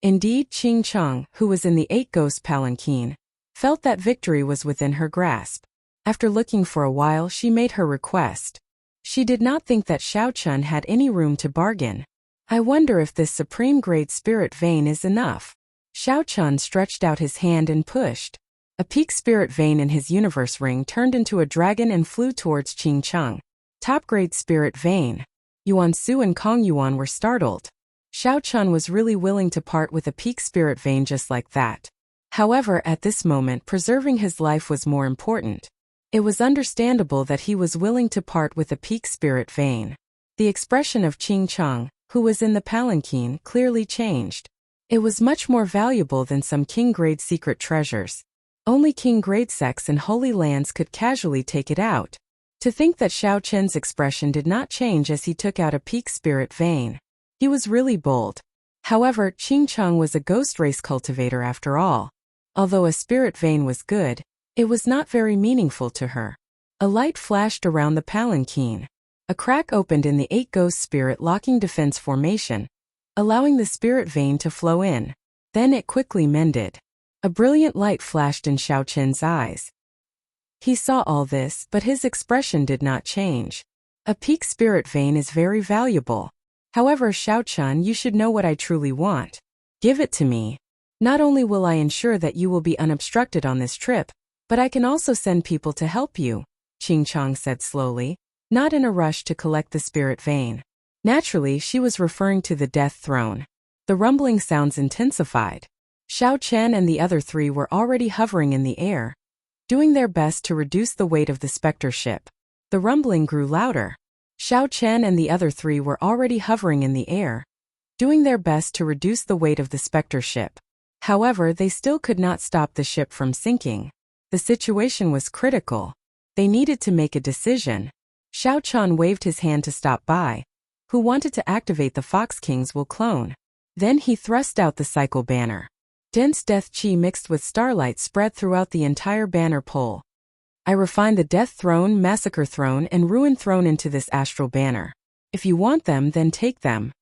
Indeed, Qing Chang, who was in the 8-ghost palanquin, felt that victory was within her grasp. After looking for a while, she made her request. She did not think that Xiao Qian had any room to bargain. I wonder if this supreme-grade spirit vein is enough. Xiao Qian stretched out his hand and pushed. A peak spirit vein in his universe ring turned into a dragon and flew towards Qing Chang. Top-grade spirit vein. Yuan Su and Kong Yuan were startled. Xiao Qian was really willing to part with a peak spirit vein just like that. However, at this moment, preserving his life was more important. It was understandable that he was willing to part with a peak spirit vein. The expression of Qing Chang, who was in the palanquin, clearly changed. It was much more valuable than some king-grade secret treasures. Only king-grade sects in holy lands could casually take it out. To think that Xiao Qian's expression did not change as he took out a peak spirit vein. He was really bold. However, Qing Chang was a ghost race cultivator after all. Although a spirit vein was good, it was not very meaningful to her. A light flashed around the palanquin. A crack opened in the 8-ghost spirit locking defense formation, allowing the spirit vein to flow in. Then it quickly mended. A brilliant light flashed in Xiao Qian's eyes. He saw all this, but his expression did not change. A peak spirit vein is very valuable. However, Xiao Qian, you should know what I truly want. Give it to me. Not only will I ensure that you will be unobstructed on this trip, but I can also send people to help you, Qing Chang said slowly, not in a rush to collect the spirit vein. Naturally, she was referring to the death throne. The rumbling sounds intensified. Xiao Qian and the other 3 were already hovering in the air, doing their best to reduce the weight of the specter ship. The rumbling grew louder. Xiao Qian and the other 3 were already hovering in the air, doing their best to reduce the weight of the specter ship. However, they still could not stop the ship from sinking. The situation was critical. They needed to make a decision. Xiao Qian waved his hand to stop by, who wanted to activate the Fox King's will clone. Then he thrust out the cycle banner. Dense death chi mixed with starlight spread throughout the entire banner pole. I refined the Death Throne, Massacre Throne, and Ruin Throne into this astral banner. If you want them, then take them.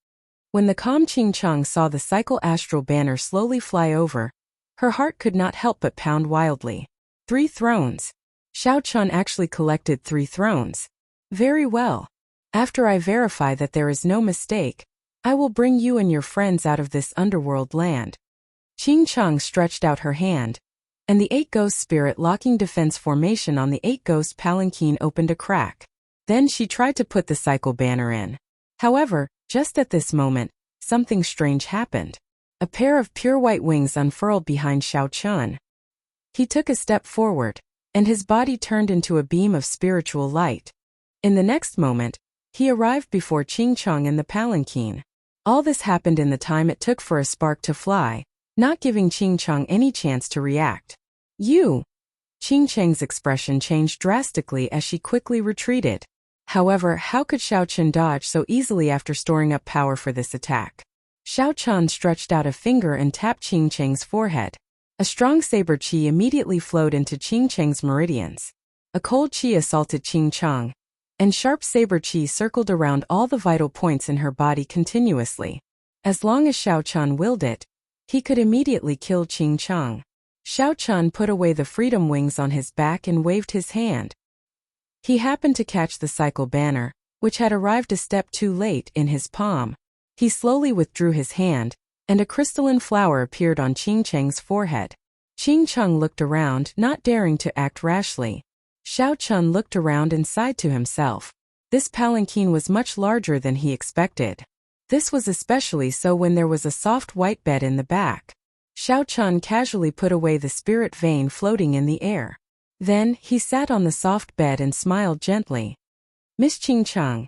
When the calm Qing Chang saw the cycle astral banner slowly fly over, her heart could not help but pound wildly. 3 thrones. Xiao Qian actually collected 3 thrones. Very well. After I verify that there is no mistake, I will bring you and your friends out of this underworld land. Qing Chang stretched out her hand, and the 8-ghost spirit locking defense formation on the 8-ghost palanquin opened a crack. Then she tried to put the cycle banner in. However, just at this moment, something strange happened. A pair of pure white wings unfurled behind Xiao Qian. He took a step forward, and his body turned into a beam of spiritual light. In the next moment, he arrived before Qing Chang in the palanquin. All this happened in the time it took for a spark to fly, not giving Qing Chang any chance to react. You! Qing Chang's expression changed drastically as she quickly retreated. However, how could Xiao Qian dodge so easily after storing up power for this attack? Xiao Qian stretched out a finger and tapped Qing Chang's forehead. A strong saber chi immediately flowed into Qing Chang's meridians. A cold chi assaulted Qing Chang, and sharp saber chi circled around all the vital points in her body continuously. As long as Xiao Qian willed it, he could immediately kill Qing Chang. Xiao Qian put away the freedom wings on his back and waved his hand. He happened to catch the cycle banner, which had arrived a step too late, in his palm. He slowly withdrew his hand, and a crystalline flower appeared on Qing Chang's forehead. Qing Chang looked around, not daring to act rashly. Xiao Qian looked around and sighed to himself. This palanquin was much larger than he expected. This was especially so when there was a soft white bed in the back. Xiao Chun casually put away the spirit vein floating in the air. Then, he sat on the soft bed and smiled gently. Miss Qing Chang,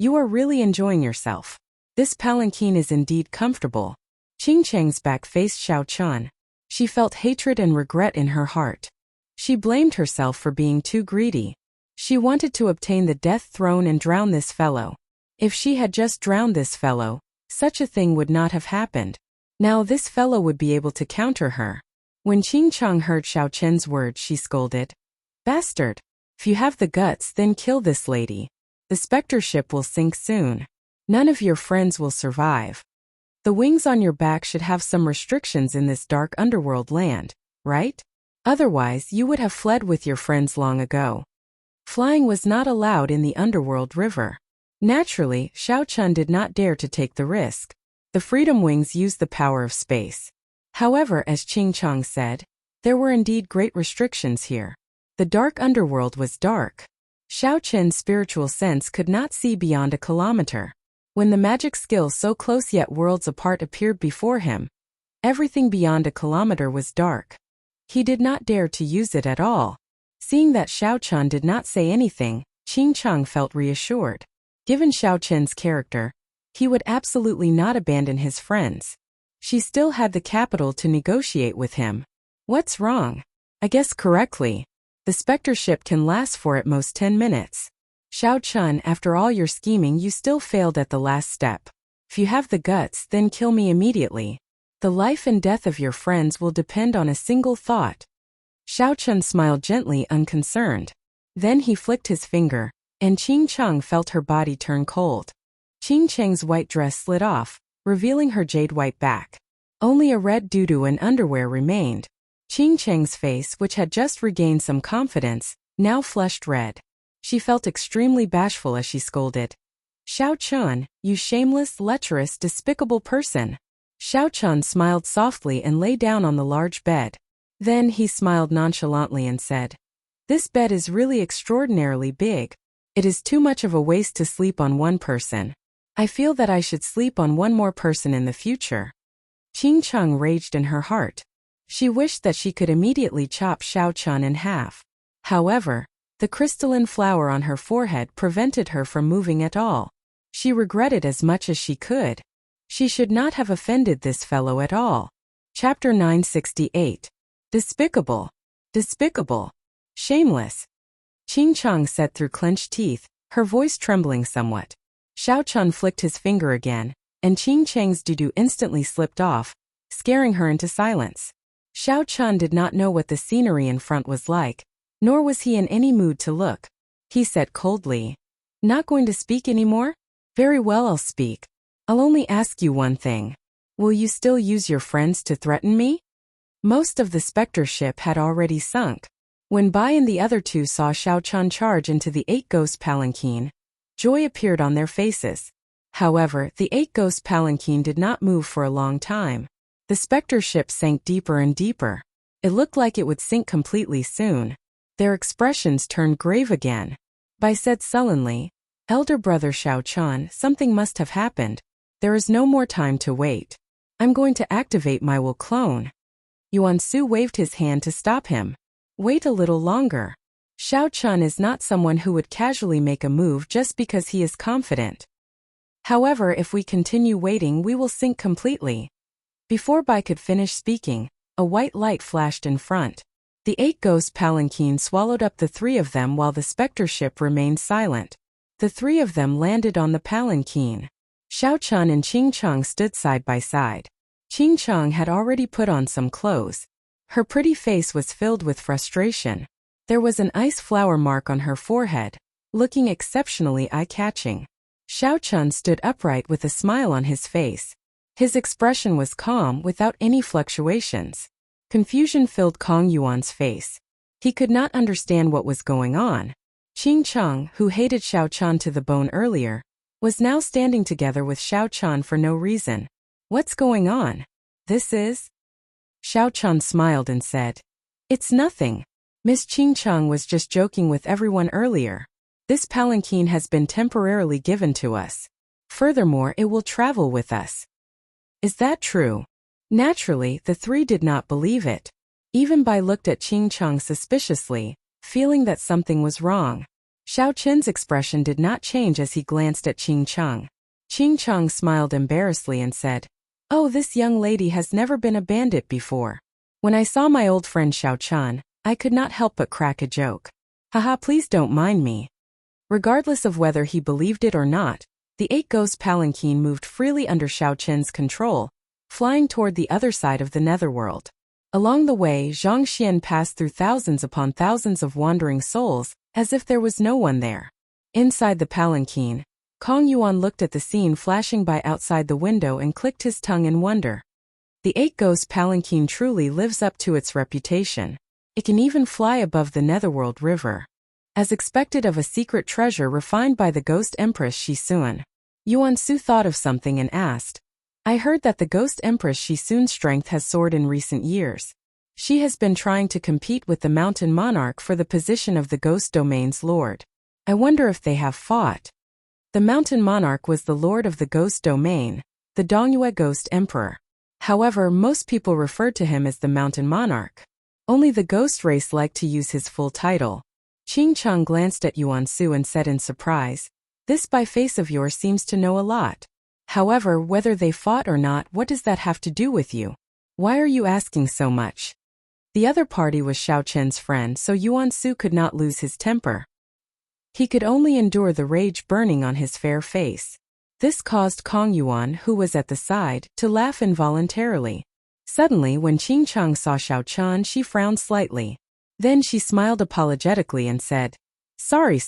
you are really enjoying yourself. This palanquin is indeed comfortable. Qing Chang's back faced Xiao Chun. She felt hatred and regret in her heart. She blamed herself for being too greedy. She wanted to obtain the death throne and drown this fellow. If she had just drowned this fellow, such a thing would not have happened. Now this fellow would be able to counter her. When Qing Chang heard Xiao Chen's words, she scolded. Bastard! If you have the guts, then kill this lady. The specter ship will sink soon. None of your friends will survive. The wings on your back should have some restrictions in this dark underworld land, right? Otherwise, you would have fled with your friends long ago. Flying was not allowed in the underworld river. Naturally, Xiao Chun did not dare to take the risk. The Freedom Wings used the power of space. However, as Qing Chang said, there were indeed great restrictions here. The dark underworld was dark. Xiao Chen's spiritual sense could not see beyond a kilometer. When the magic skill so close yet worlds apart appeared before him, everything beyond a kilometer was dark. He did not dare to use it at all. Seeing that Xiao Chun did not say anything, Qing Chang felt reassured. Given Xiao Chen's character, he would absolutely not abandon his friends. She still had the capital to negotiate with him. What's wrong? I guess correctly. The specter ship can last for at most 10 minutes. Xiao Chun, after all your scheming, you still failed at the last step. If you have the guts, then kill me immediately. The life and death of your friends will depend on a single thought. Xiao Chun smiled gently, unconcerned. Then he flicked his finger, and Qing Chang felt her body turn cold. Qing Chang's white dress slid off, revealing her jade-white back. Only a red doo-doo and underwear remained. Qing Chang's face, which had just regained some confidence, now flushed red. She felt extremely bashful as she scolded. Xiao Chun, you shameless, lecherous, despicable person. Xiao Chun smiled softly and lay down on the large bed. Then he smiled nonchalantly and said, This bed is really extraordinarily big. It is too much of a waste to sleep on one person. I feel that I should sleep on one more person in the future. Qing Chang raged in her heart. She wished that she could immediately chop Xiao Chun in half. However, the crystalline flower on her forehead prevented her from moving at all. She regretted as much as she could. She should not have offended this fellow at all. Chapter 968. Despicable. Despicable. Shameless. Qing Chang said through clenched teeth, her voice trembling somewhat. Xiao Chun flicked his finger again, and Qing Chang's doo-doo instantly slipped off, scaring her into silence. Xiao Chun did not know what the scenery in front was like, nor was he in any mood to look. He said coldly, Not going to speak anymore? Very well, I'll speak. I'll only ask you one thing. Will you still use your friends to threaten me? Most of the specter ship had already sunk. When Bai and the other two saw Xiao Chun charge into the 8-ghost palanquin, joy appeared on their faces. However, the 8-ghost palanquin did not move for a long time. The specter ship sank deeper and deeper. It looked like it would sink completely soon. Their expressions turned grave again. Bai said sullenly, Elder brother Xiao Chun, something must have happened. There is no more time to wait. I'm going to activate my will clone. Yuan Su waved his hand to stop him. Wait a little longer. Xiao Chun is not someone who would casually make a move just because he is confident. However, if we continue waiting, we will sink completely. Before Bai could finish speaking, a white light flashed in front. The 8-ghost palanquin swallowed up the 3 of them while the specter ship remained silent. The 3 of them landed on the palanquin. Xiao Chun and Qing Chang stood side by side. Qing Chang had already put on some clothes. Her pretty face was filled with frustration. There was an ice flower mark on her forehead, looking exceptionally eye-catching. Xiao Chun stood upright with a smile on his face. His expression was calm without any fluctuations. Confusion filled Kong Yuan's face. He could not understand what was going on. Qing Chang, who hated Xiao Chun to the bone earlier, was now standing together with Xiao Chun for no reason. What's going on? This is? Xiao Chun smiled and said, It's nothing. Miss Qing Chang was just joking with everyone earlier. This palanquin has been temporarily given to us. Furthermore, it will travel with us. Is that true? Naturally, the three did not believe it. Even Bai looked at Qing Cheng suspiciously, feeling that something was wrong. Xiao Qin's expression did not change as he glanced at Qing Cheng. Qing Cheng smiled embarrassedly and said, "Oh, this young lady has never been a bandit before. When I saw my old friend Xiao Chen, I could not help but crack a joke. Haha, please don't mind me." Regardless of whether he believed it or not, the 8-ghost palanquin moved freely under Xiao Qin's control, flying toward the other side of the netherworld. Along the way, Zhang Xian passed through thousands upon thousands of wandering souls, as if there was no one there. Inside the palanquin, Kong Yuan looked at the scene flashing by outside the window and clicked his tongue in wonder. The 8-ghost palanquin truly lives up to its reputation. It can even fly above the netherworld river. As expected of a secret treasure refined by the ghost empress Shi Sun, Yuan Su thought of something and asked, "I heard that the ghost empress Shi Sun's strength has soared in recent years. She has been trying to compete with the mountain monarch for the position of the ghost domain's lord. I wonder if they have fought." The mountain monarch was the lord of the ghost domain, the Dongyue ghost emperor. However, most people referred to him as the mountain monarch. Only the ghost race liked to use his full title. Qing Cheng glanced at Yuan Su and said in surprise, "This Bai face of yours seems to know a lot. However, whether they fought or not, what does that have to do with you? Why are you asking so much?" The other party was Xiao Chen's friend, so Yuan Su could not lose his temper. He could only endure the rage burning on his fair face. This caused Kong Yuan, who was at the side, to laugh involuntarily. Suddenly, when Qing Cheng saw Xiao Chen, she frowned slightly. Then she smiled apologetically and said, Sorry.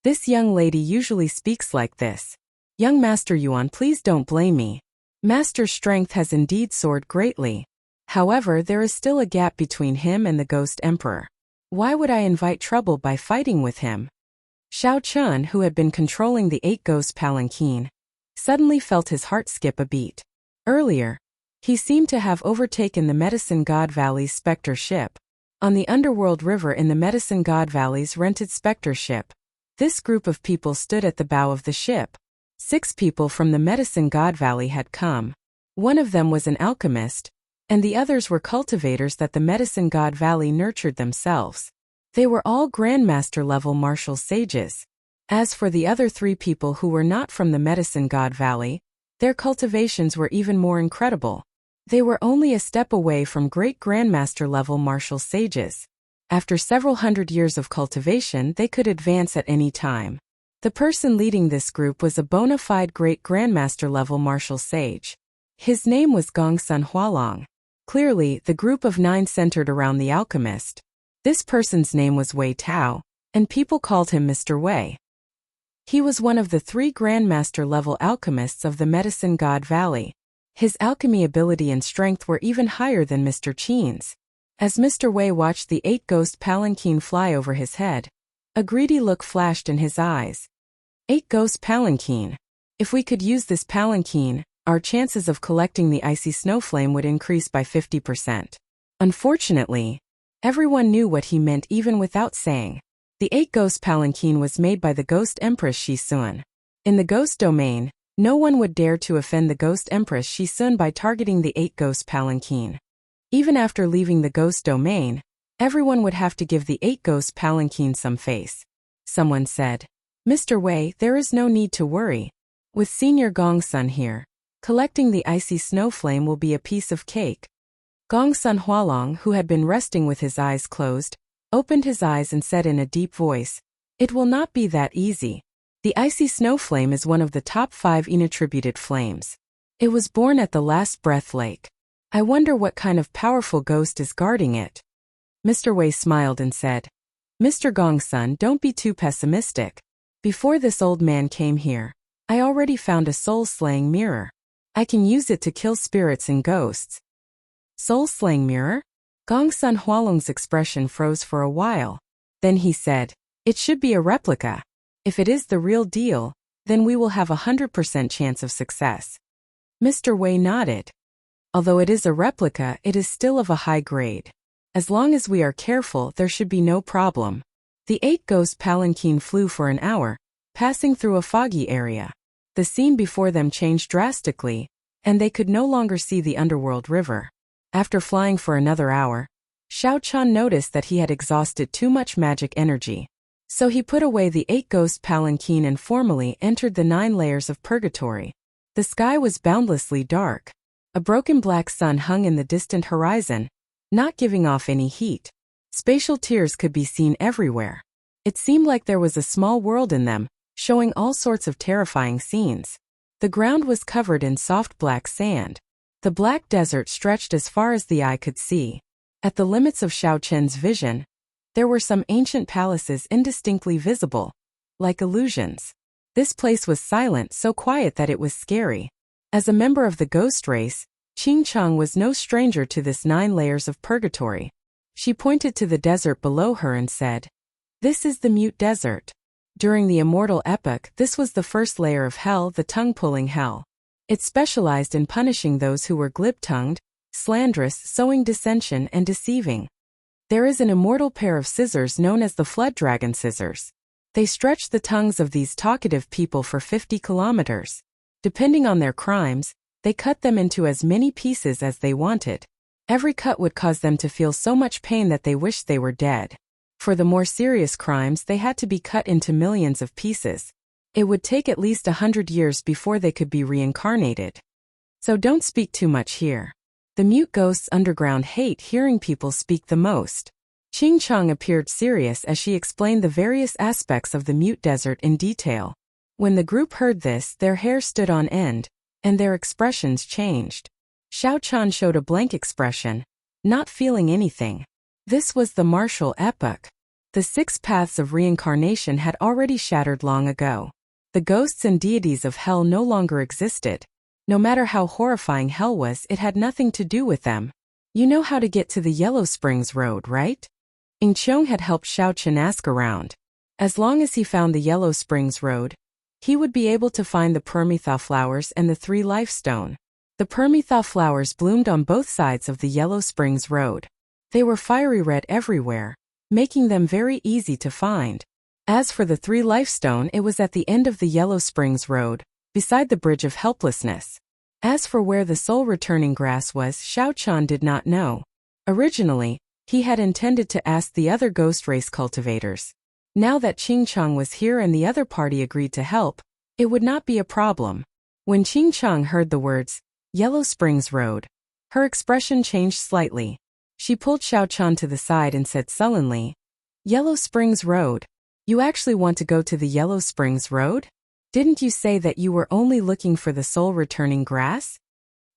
This young lady usually speaks like this. Young Master Yuan, please don't blame me. Master's strength has indeed soared greatly. However, there is still a gap between him and the Ghost Emperor. Why would I invite trouble by fighting with him?" Xiao Chen, who had been controlling the 8-ghost palanquin, suddenly felt his heart skip a beat. Earlier, he seemed to have overtaken the Medicine God Valley's Spectre ship. On the underworld river in the Medicine God Valley's rented Spectre ship, this group of people stood at the bow of the ship. 6 people from the Medicine God Valley had come. One of them was an alchemist, and the others were cultivators that the Medicine God Valley nurtured themselves. They were all Grandmaster-level martial sages. As for the other 3 people who were not from the Medicine God Valley, their cultivations were even more incredible. They were only a step away from great Grandmaster-level martial sages. After several hundred years of cultivation, they could advance at any time. The person leading this group was a bona fide great Grandmaster-level martial sage. His name was Gongsun Hualong. Clearly, the group of 9 centered around the alchemist. This person's name was Wei Tao, and people called him Mr. Wei. He was one of the 3 Grandmaster-level alchemists of the Medicine God Valley. His alchemy ability and strength were even higher than Mr. Qin's. As Mr. Wei watched the 8-ghost palanquin fly over his head, a greedy look flashed in his eyes. 8-ghost palanquin. If we could use this palanquin, our chances of collecting the icy snowflame would increase by 50%. Unfortunately, everyone knew what he meant even without saying. The 8-ghost palanquin was made by the Ghost Empress Shi Sun. In the ghost domain, no one would dare to offend the Ghost Empress Shi Sun by targeting the 8-ghost palanquin. Even after leaving the ghost domain, everyone would have to give the 8-ghost palanquin some face. Someone said, "Mr. Wei, there is no need to worry. With Senior Gongsun here, collecting the icy snowflame will be a piece of cake." Gongsun Hualong, who had been resting with his eyes closed, opened his eyes and said in a deep voice, "It will not be that easy. The icy snowflame is one of the top 5 inattributed flames. It was born at the Last Breath Lake. I wonder what kind of powerful ghost is guarding it." Mr. Wei smiled and said, "Mr. Gongsun, don't be too pessimistic. Before this old man came here, I already found a soul-slaying mirror. I can use it to kill spirits and ghosts." Soul-slaying mirror? Gongsun Hualong's expression froze for a while. Then he said, "It should be a replica. If it is the real deal, then we will have 100% chance of success." Mr. Wei nodded. "Although it is a replica, it is still of a high grade. As long as we are careful, there should be no problem." The 8-ghost palanquin flew for an hour, passing through a foggy area. The scene before them changed drastically, and they could no longer see the underworld river. After flying for another hour, Xiao Chan noticed that he had exhausted too much magic energy. So he put away the 8-ghost palanquin and formally entered the 9 layers of purgatory. The sky was boundlessly dark. A broken black sun hung in the distant horizon, not giving off any heat. Spatial tiers could be seen everywhere. It seemed like there was a small world in them, showing all sorts of terrifying scenes. The ground was covered in soft black sand. The black desert stretched as far as the eye could see. At the limits of Xiao Chen's vision, there were some ancient palaces indistinctly visible, like illusions. This place was silent, so quiet that it was scary. As a member of the ghost race, Qing Chang was no stranger to this 9 layers of purgatory. She pointed to the desert below her and said, "This is the mute desert." During the immortal epoch, this was the first layer of hell, the tongue-pulling hell. It specialized in punishing those who were glib-tongued, slanderous, sowing dissension, and deceiving. There is an immortal pair of scissors known as the flood dragon scissors. They stretch the tongues of these talkative people for 50 kilometers. Depending on their crimes, they cut them into as many pieces as they wanted. Every cut would cause them to feel so much pain that they wished they were dead. For the more serious crimes, they had to be cut into millions of pieces. It would take at least 100 years before they could be reincarnated. So don't speak too much here. The mute ghosts underground hate hearing people speak the most. Qing Chang appeared serious as she explained the various aspects of the mute desert in detail. When the group heard this, their hair stood on end, and their expressions changed. Xiao Chan showed a blank expression, not feeling anything. This was the martial epoch. The 6 paths of reincarnation had already shattered long ago. The ghosts and deities of hell no longer existed. No matter how horrifying hell was, it had nothing to do with them. You know how to get to the Yellow Springs Road, right? Ing Qiong had helped Xiao Chen ask around. As long as he found the Yellow Springs Road, he would be able to find the Permitha flowers and the 3 life stone. The Permitha flowers bloomed on both sides of the Yellow Springs Road. They were fiery red everywhere, making them very easy to find. As for the 3 life stone, it was at the end of the Yellow Springs Road, beside the Bridge of Helplessness. As for where the soul-returning grass was, Xiao Chan did not know. Originally, he had intended to ask the other ghost race cultivators. Now that Qing Chang was here and the other party agreed to help, it would not be a problem. When Qing Chang heard the words, Yellow Springs Road, her expression changed slightly. She pulled Xiao Chan to the side and said sullenly, "Yellow Springs Road? You actually want to go to the Yellow Springs Road? Didn't you say that you were only looking for the soul-returning grass?"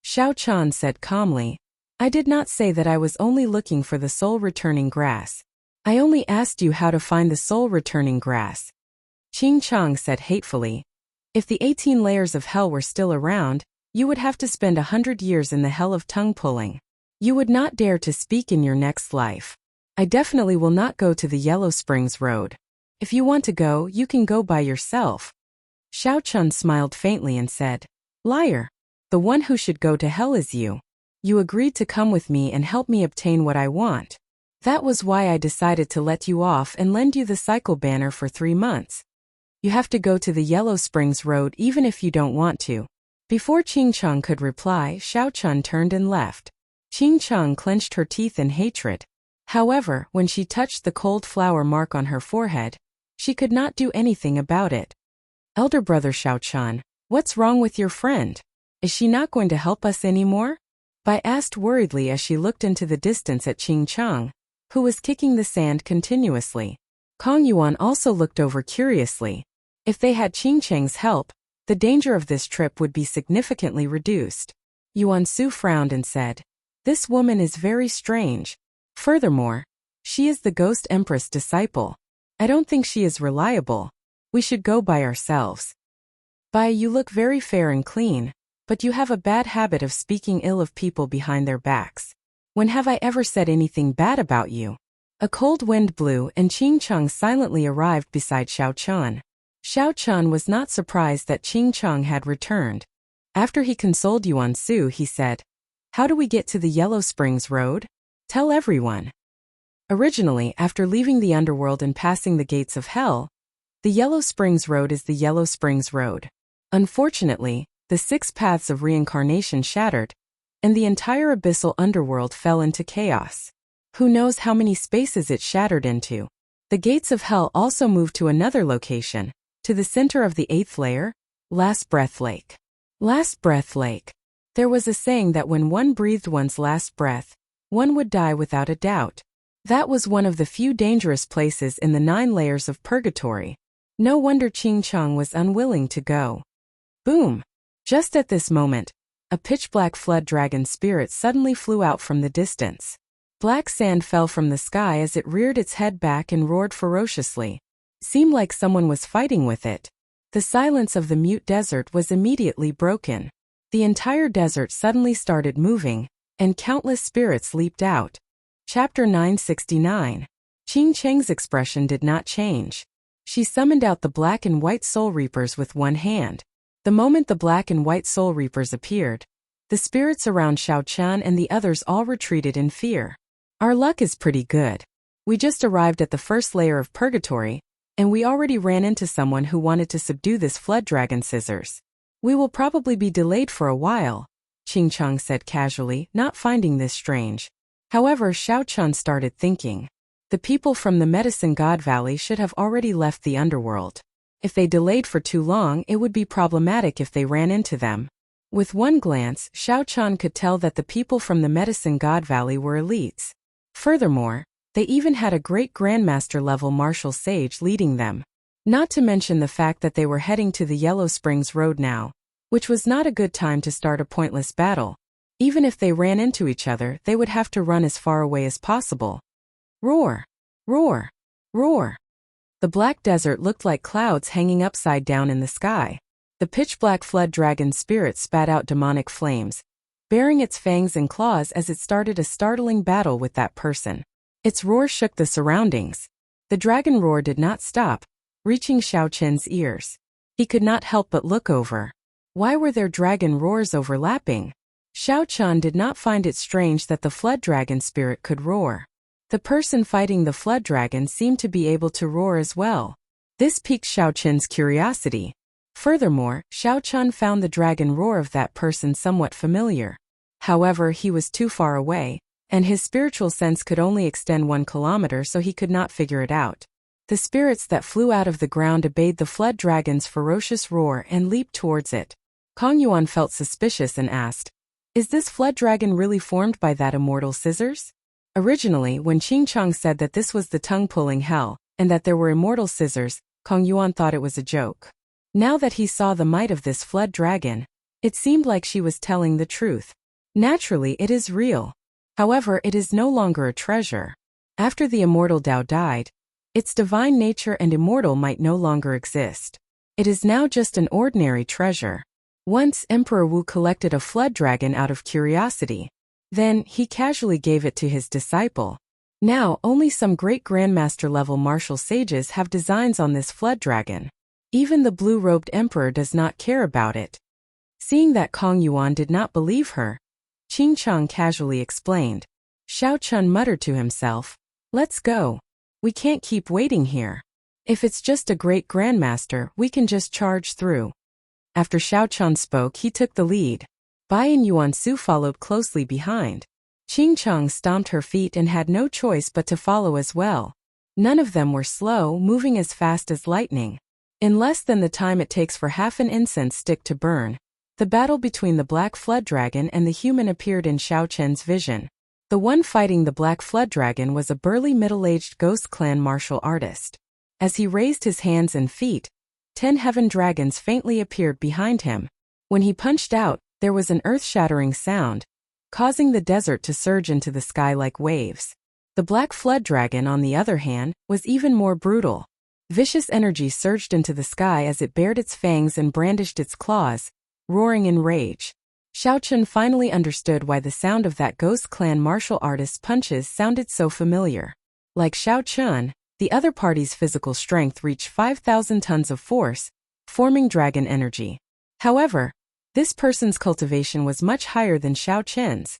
Xiao Chan said calmly, "I did not say that I was only looking for the soul-returning grass. I only asked you how to find the soul-returning grass." Qing Chang said hatefully, "If the 18 layers of hell were still around, you would have to spend 100 years in the hell of tongue-pulling. You would not dare to speak in your next life. I definitely will not go to the Yellow Springs Road. If you want to go, you can go by yourself." Xiao Chun smiled faintly and said, "Liar. The one who should go to hell is you. You agreed to come with me and help me obtain what I want. That was why I decided to let you off and lend you the cycle banner for 3 months. You have to go to the Yellow Springs Road even if you don't want to." Before Qing Chang could reply, Xiao Chun turned and left. Qing Chang clenched her teeth in hatred. However, when she touched the cold flower mark on her forehead, she could not do anything about it. "Elder brother Xiao Chun, what's wrong with your friend? Is she not going to help us anymore?" Bai asked worriedly as she looked into the distance at Qing Chang, who was kicking the sand continuously. Kong Yuan also looked over curiously. If they had Qing Chang's help, the danger of this trip would be significantly reduced. Yuan Su frowned and said, "This woman is very strange. Furthermore, she is the Ghost Empress disciple. I don't think she is reliable. We should go by ourselves." "Bai, you look very fair and clean, but you have a bad habit of speaking ill of people behind their backs. When have I ever said anything bad about you?" A cold wind blew and Qing Chang silently arrived beside Xiao Chun. Xiao Chun was not surprised that Qing Chang had returned. After he consoled Yuan Su, he said, "How do we get to the Yellow Springs Road? Tell everyone." Originally, after leaving the underworld and passing the gates of hell, the Yellow Springs Road is the Yellow Springs Road. Unfortunately, the 6 paths of reincarnation shattered, and the entire abyssal underworld fell into chaos. Who knows how many spaces it shattered into? The gates of hell also moved to another location, to the center of the 8th layer, Last Breath Lake. Last Breath Lake. There was a saying that when one breathed one's last breath, one would die without a doubt. That was one of the few dangerous places in the 9 layers of purgatory. No wonder Ching Chong was unwilling to go. Boom! Just at this moment, a pitch-black flood dragon spirit suddenly flew out from the distance. Black sand fell from the sky as it reared its head back and roared ferociously. Seemed like someone was fighting with it. The silence of the mute desert was immediately broken. The entire desert suddenly started moving, and countless spirits leaped out. Chapter 969. Ching Cheng's expression did not change. She summoned out the black and white soul reapers with one hand. The moment the black and white soul reapers appeared, the spirits around Xiao Qian and the others all retreated in fear. Our luck is pretty good. We just arrived at the 1st layer of purgatory, and we already ran into someone who wanted to subdue this flood dragon scissors. We will probably be delayed for a while, Ching Chong said casually, not finding this strange. However, Xiao Qian started thinking. The people from the Medicine God Valley should have already left the underworld. If they delayed for too long, it would be problematic if they ran into them. With one glance, Xiao Qian could tell that the people from the Medicine God Valley were elites. Furthermore, they even had a great grandmaster-level martial sage leading them. Not to mention the fact that they were heading to the Yellow Springs Road now, which was not a good time to start a pointless battle. Even if they ran into each other, they would have to run as far away as possible. Roar! Roar! Roar! The black desert looked like clouds hanging upside down in the sky. The pitch-black flood dragon spirit spat out demonic flames, baring its fangs and claws as it started a startling battle with that person. Its roar shook the surroundings. The dragon roar did not stop, reaching Xiao Qian's ears. He could not help but look over. Why were their dragon roars overlapping? Xiao Qian did not find it strange that the flood dragon spirit could roar. The person fighting the flood dragon seemed to be able to roar as well. This piqued Xiao Qian's curiosity. Furthermore, Xiao Qian found the dragon roar of that person somewhat familiar. However, he was too far away, and his spiritual sense could only extend 1 kilometer, so he could not figure it out. The spirits that flew out of the ground obeyed the flood dragon's ferocious roar and leaped towards it. Kong Yuan felt suspicious and asked, "Is this flood dragon really formed by that immortal scissors?" Originally, when Ching Chong said that this was the tongue-pulling hell, and that there were immortal scissors, Kong Yuan thought it was a joke. Now that he saw the might of this flood dragon, it seemed like she was telling the truth. Naturally, it is real. However, it is no longer a treasure. After the immortal Tao died, its divine nature and immortal might no longer exist. It is now just an ordinary treasure. Once Emperor Wu collected a flood dragon out of curiosity. Then, he casually gave it to his disciple. Now, only some great grandmaster-level martial sages have designs on this flood dragon. Even the blue-robed emperor does not care about it. Seeing that Kong Yuan did not believe her, Ching Chong casually explained. Xiao Qian muttered to himself, "Let's go. We can't keep waiting here. If it's just a great grandmaster, we can just charge through." After Xiao Qian spoke, he took the lead. Bai and Yuan Su followed closely behind. Ching Chong stomped her feet and had no choice but to follow as well. None of them were slow, moving as fast as lightning. In less than the time it takes for half an incense stick to burn, the battle between the black flood dragon and the human appeared in Xiao Qian's vision. The one fighting the black flood dragon was a burly middle-aged ghost clan martial artist. As he raised his hands and feet, 10 heaven dragons faintly appeared behind him. When he punched out, there was an earth-shattering sound, causing the desert to surge into the sky like waves. The black flood dragon, on the other hand, was even more brutal. Vicious energy surged into the sky as it bared its fangs and brandished its claws, roaring in rage. Xiao Qian finally understood why the sound of that ghost clan martial artist's punches sounded so familiar. Like Xiao Qian, the other party's physical strength reached 5,000 tons of force, forming dragon energy. However, this person's cultivation was much higher than Xiao Qian's,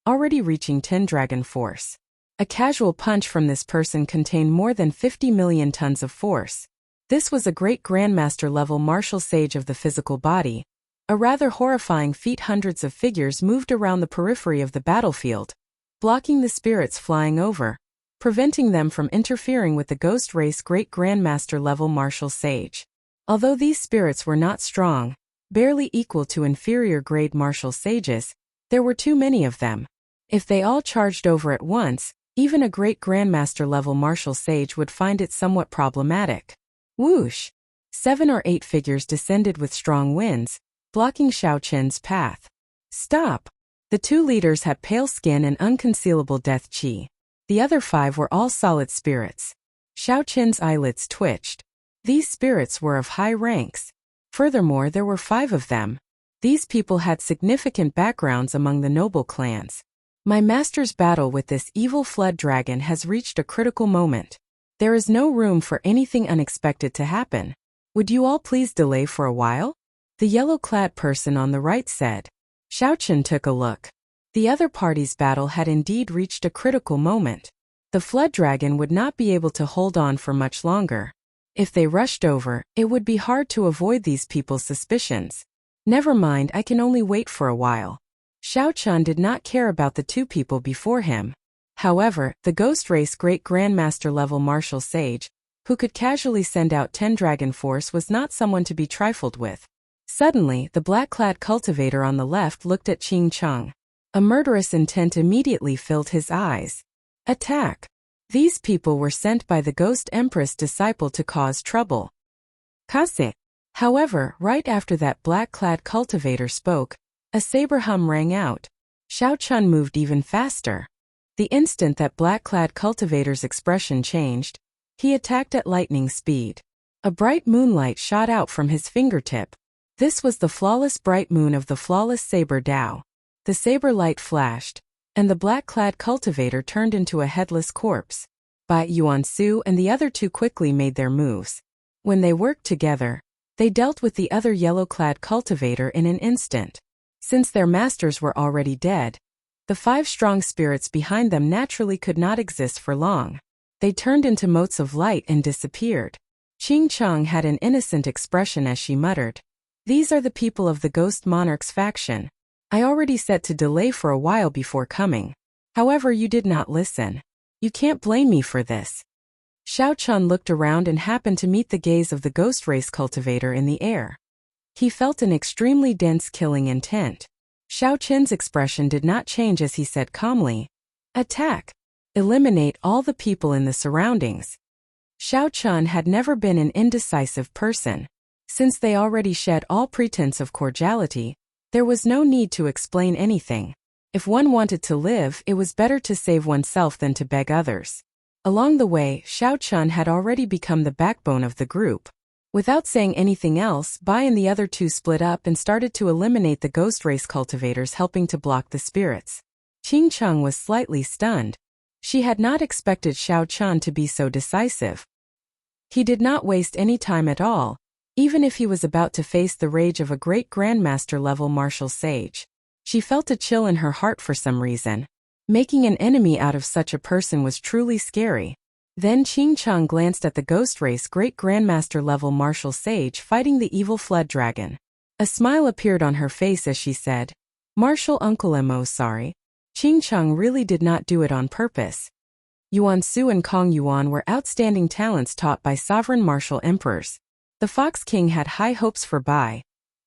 already reaching 10 dragon force. A casual punch from this person contained more than 50 million tons of force. This was a great grandmaster-level martial sage of the physical body, A rather horrifying feat. Hundreds of figures moved around the periphery of the battlefield, blocking the spirits flying over, preventing them from interfering with the Ghost Race Great Grandmaster level martial sage. Although these spirits were not strong, barely equal to inferior grade martial sages, there were too many of them. If they all charged over at once, even a great grandmaster level martial sage would find it somewhat problematic. Whoosh! 7 or 8 figures descended with strong winds, blocking Xiao Qin's path. Stop! The 2 leaders had pale skin and unconcealable death chi. The other 5 were all solid spirits. Xiao Qin's eyelids twitched. These spirits were of high ranks. Furthermore, there were 5 of them. These people had significant backgrounds among the noble clans. My master's battle with this evil flood dragon has reached a critical moment. There is no room for anything unexpected to happen. Would you all please delay for a while? The yellow-clad person on the right said. Xiao Qin took a look. The other party's battle had indeed reached a critical moment. The flood dragon would not be able to hold on for much longer. If they rushed over, it would be hard to avoid these people's suspicions. Never mind, I can only wait for a while. Xiao Chun did not care about the 2 people before him. However, the Ghost Race Great Grandmaster level martial sage, who could casually send out 10 dragon force, was not someone to be trifled with. Suddenly, the black-clad cultivator on the left looked at Qing Cheng. A murderous intent immediately filled his eyes. Attack! These people were sent by the Ghost Empress disciple to cause trouble. Kase! However, right after that black-clad cultivator spoke, a saber hum rang out. Xiao Chun moved even faster. The instant that black-clad cultivator's expression changed, he attacked at lightning speed. A bright moonlight shot out from his fingertip. This was the flawless bright moon of the flawless saber Dao. The saber light flashed, and the black-clad cultivator turned into a headless corpse. Bai Yuan Su and the other 2 quickly made their moves. When they worked together, they dealt with the other yellow-clad cultivator in an instant. Since their masters were already dead, the 5 strong spirits behind them naturally could not exist for long. They turned into motes of light and disappeared. Qing Cheng had an innocent expression as she muttered. These are the people of the Ghost Monarch's faction. I already said to delay for a while before coming. However, you did not listen. You can't blame me for this. Xiao Chun looked around and happened to meet the gaze of the Ghost Race cultivator in the air. He felt an extremely dense killing intent. Xiao Qin's expression did not change as he said calmly, "Attack! Eliminate all the people in the surroundings." Xiao Chun had never been an indecisive person. Since they already shed all pretense of cordiality, there was no need to explain anything. If one wanted to live, it was better to save oneself than to beg others. Along the way, Xiao Chun had already become the backbone of the group. Without saying anything else, Bai and the other 2 split up and started to eliminate the Ghost Race cultivators, helping to block the spirits. Qing Cheng was slightly stunned. She had not expected Xiao Chun to be so decisive. He did not waste any time at all, even if he was about to face the rage of a great grandmaster level martial sage. She felt a chill in her heart for some reason. Making an enemy out of such a person was truly scary. Then Qing Cheng glanced at the Ghost Race Great Grandmaster level martial sage fighting the evil flood dragon. A smile appeared on her face as she said, "Martial Uncle Mo, sorry." Qing Cheng really did not do it on purpose. Yuan Su and Kong Yuan were outstanding talents taught by sovereign martial emperors. The Fox King had high hopes for Bai,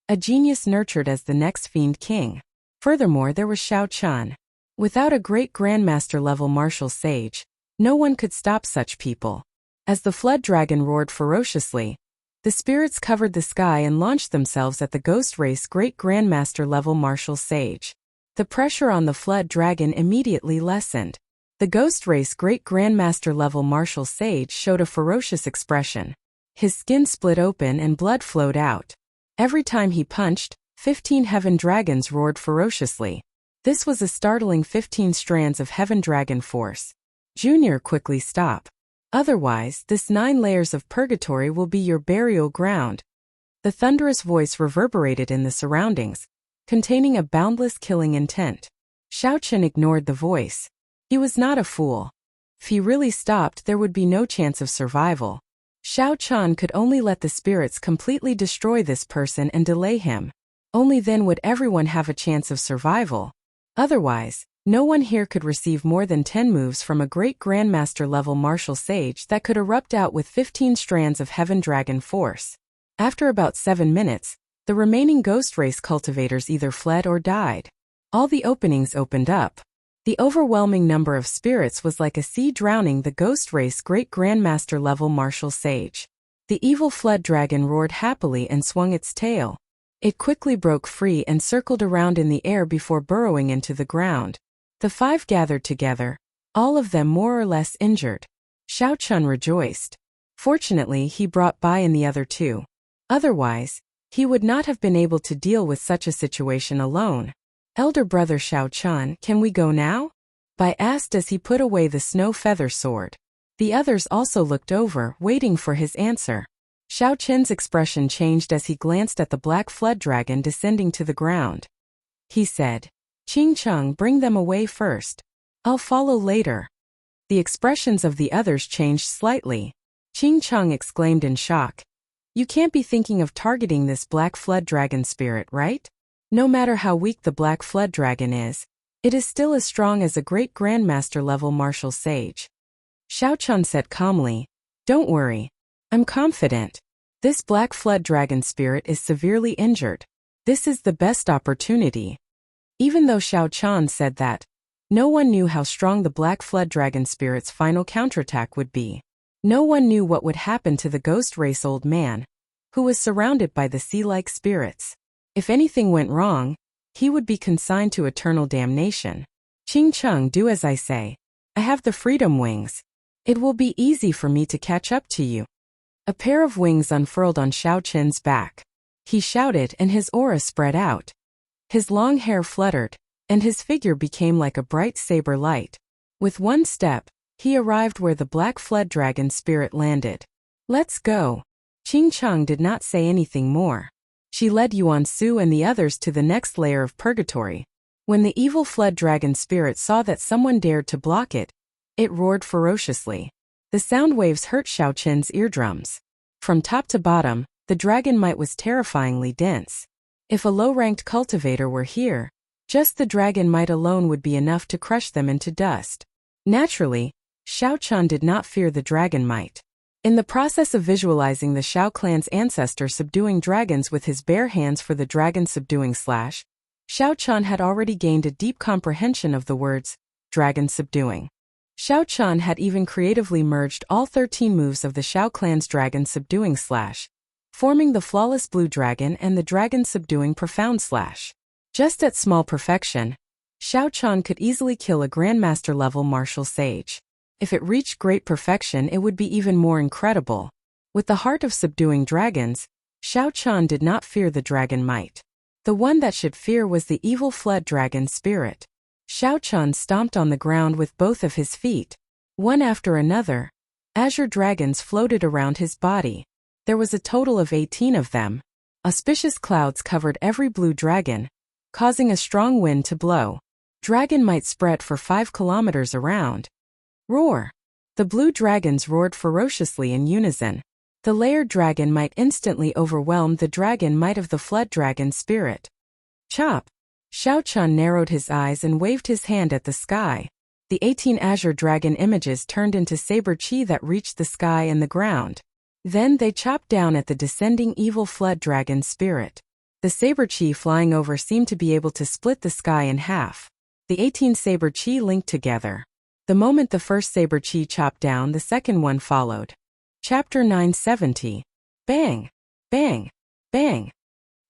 a genius nurtured as the next Fiend King. Furthermore, there was Xiao Chun. Without a great grandmaster level martial sage, no one could stop such people. As the flood dragon roared ferociously, the spirits covered the sky and launched themselves at the Ghost Race Great Grandmaster level martial sage. The pressure on the flood dragon immediately lessened. The Ghost Race Great Grandmaster level martial sage showed a ferocious expression. His skin split open and blood flowed out. Every time he punched, 15 heaven dragons roared ferociously. This was a startling 15 strands of heaven dragon force. Junior, quickly stop. Otherwise, this 9 layers of purgatory will be your burial ground. The thunderous voice reverberated in the surroundings, containing a boundless killing intent. Xiao Chen ignored the voice. He was not a fool. If he really stopped, there would be no chance of survival. Xiao Chen could only let the spirits completely destroy this person and delay him. Only then would everyone have a chance of survival. Otherwise, no one here could receive more than 10 moves from a great Grandmaster level martial sage that could erupt out with 15 strands of Heaven Dragon force. After about 7 minutes, the remaining ghost race cultivators either fled or died. All the openings opened up. The overwhelming number of spirits was like a sea drowning the ghost race great Grandmaster level martial sage. The evil flood dragon roared happily and swung its tail. It quickly broke free and circled around in the air before burrowing into the ground. The 5 gathered together, all of them more or less injured. Xiao Chun rejoiced. Fortunately, he brought Bai and the other 2. Otherwise, he would not have been able to deal with such a situation alone. Elder brother Xiao Chun, can we go now? Bai asked as he put away the snow feather sword. The others also looked over, waiting for his answer. Xiao Chun's expression changed as he glanced at the black flood dragon descending to the ground. He said, Qing Cheng, bring them away first. I'll follow later. The expressions of the others changed slightly. Qing Cheng exclaimed in shock. You can't be thinking of targeting this black flood dragon spirit, right? No matter how weak the black flood dragon is, it is still as strong as a great Grandmaster level martial sage. Xiao Chun said calmly, Don't worry. I'm confident. This black flood dragon spirit is severely injured. This is the best opportunity. Even though Xiao Chun said that, no one knew how strong the black flood dragon spirit's final counterattack would be. No one knew what would happen to the ghost race old man, who was surrounded by the sea-like spirits. If anything went wrong, he would be consigned to eternal damnation. Qing Cheng, do as I say. I have the freedom wings. It will be easy for me to catch up to you. A pair of wings unfurled on Xiao Chun's back. He shouted and his aura spread out. His long hair fluttered, and his figure became like a bright saber light. With one step, he arrived where the black flood dragon spirit landed. Let's go. Qing Cheng did not say anything more. She led Yuan Su and the others to the next layer of purgatory. When the evil flood dragon spirit saw that someone dared to block it, it roared ferociously. The sound waves hurt Xiao Chun's eardrums. From top to bottom, the dragon might was terrifyingly dense. If a low-ranked cultivator were here, just the dragon might alone would be enough to crush them into dust. Naturally, Xiao Chun did not fear the dragon might. In the process of visualizing the Xiao clan's ancestor subduing dragons with his bare hands for the dragon subduing slash, Xiao Chun had already gained a deep comprehension of the words, dragon subduing. Xiao Chun had even creatively merged all 13 moves of the Xiao clan's dragon subduing slash, forming the flawless blue dragon and the dragon subduing profound slash. Just at small perfection, Xiao Chun could easily kill a Grandmaster level martial sage. If it reached great perfection, it would be even more incredible. With the heart of subduing dragons, Xiao Chun did not fear the dragon might. The one that should fear was the evil flood dragon spirit. Xiao Chun stomped on the ground with both of his feet. One after another, azure dragons floated around his body. There was a total of 18 of them. Auspicious clouds covered every blue dragon, causing a strong wind to blow. Dragon might spread for 5 kilometers around. Roar! The blue dragons roared ferociously in unison. The layered dragon might instantly overwhelmed the dragon might of the flood dragon spirit. Chop! Xiao Chun narrowed his eyes and waved his hand at the sky. The 18 azure dragon images turned into saber chi that reached the sky and the ground. Then they chopped down at the descending evil flood dragon spirit. The saber chi flying over seemed to be able to split the sky in half. The 18 saber chi linked together. The moment the first saber chi chopped down, the second one followed. Chapter 970. Bang! Bang! Bang!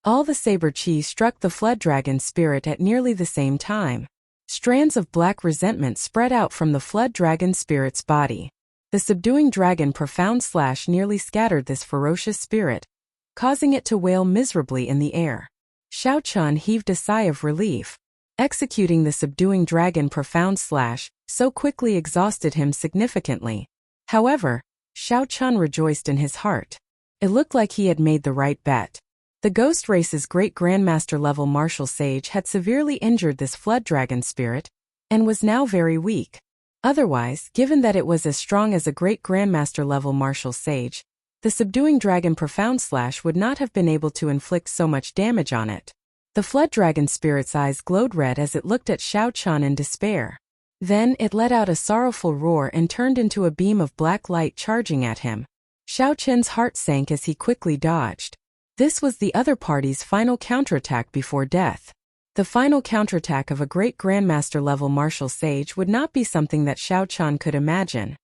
All the saber chi struck the flood dragon spirit at nearly the same time. Strands of black resentment spread out from the flood dragon spirit's body. The subduing dragon profound slash nearly scattered this ferocious spirit, causing it to wail miserably in the air. Xiao Chun heaved a sigh of relief. Executing the subduing dragon profound slash so quickly exhausted him significantly. However, Xiao Chun rejoiced in his heart. It looked like he had made the right bet. The ghost race's great Grandmaster level martial sage had severely injured this flood dragon spirit, and was now very weak. Otherwise, given that it was as strong as a great Grandmaster level martial sage, the subduing dragon profound slash would not have been able to inflict so much damage on it. The flood dragon spirit's eyes glowed red as it looked at Xiao Chan in despair. Then it let out a sorrowful roar and turned into a beam of black light charging at him. Xiao Chen's heart sank as he quickly dodged. This was the other party's final counterattack before death. The final counterattack of a great grandmaster-level martial sage would not be something that Xiao Chan could imagine.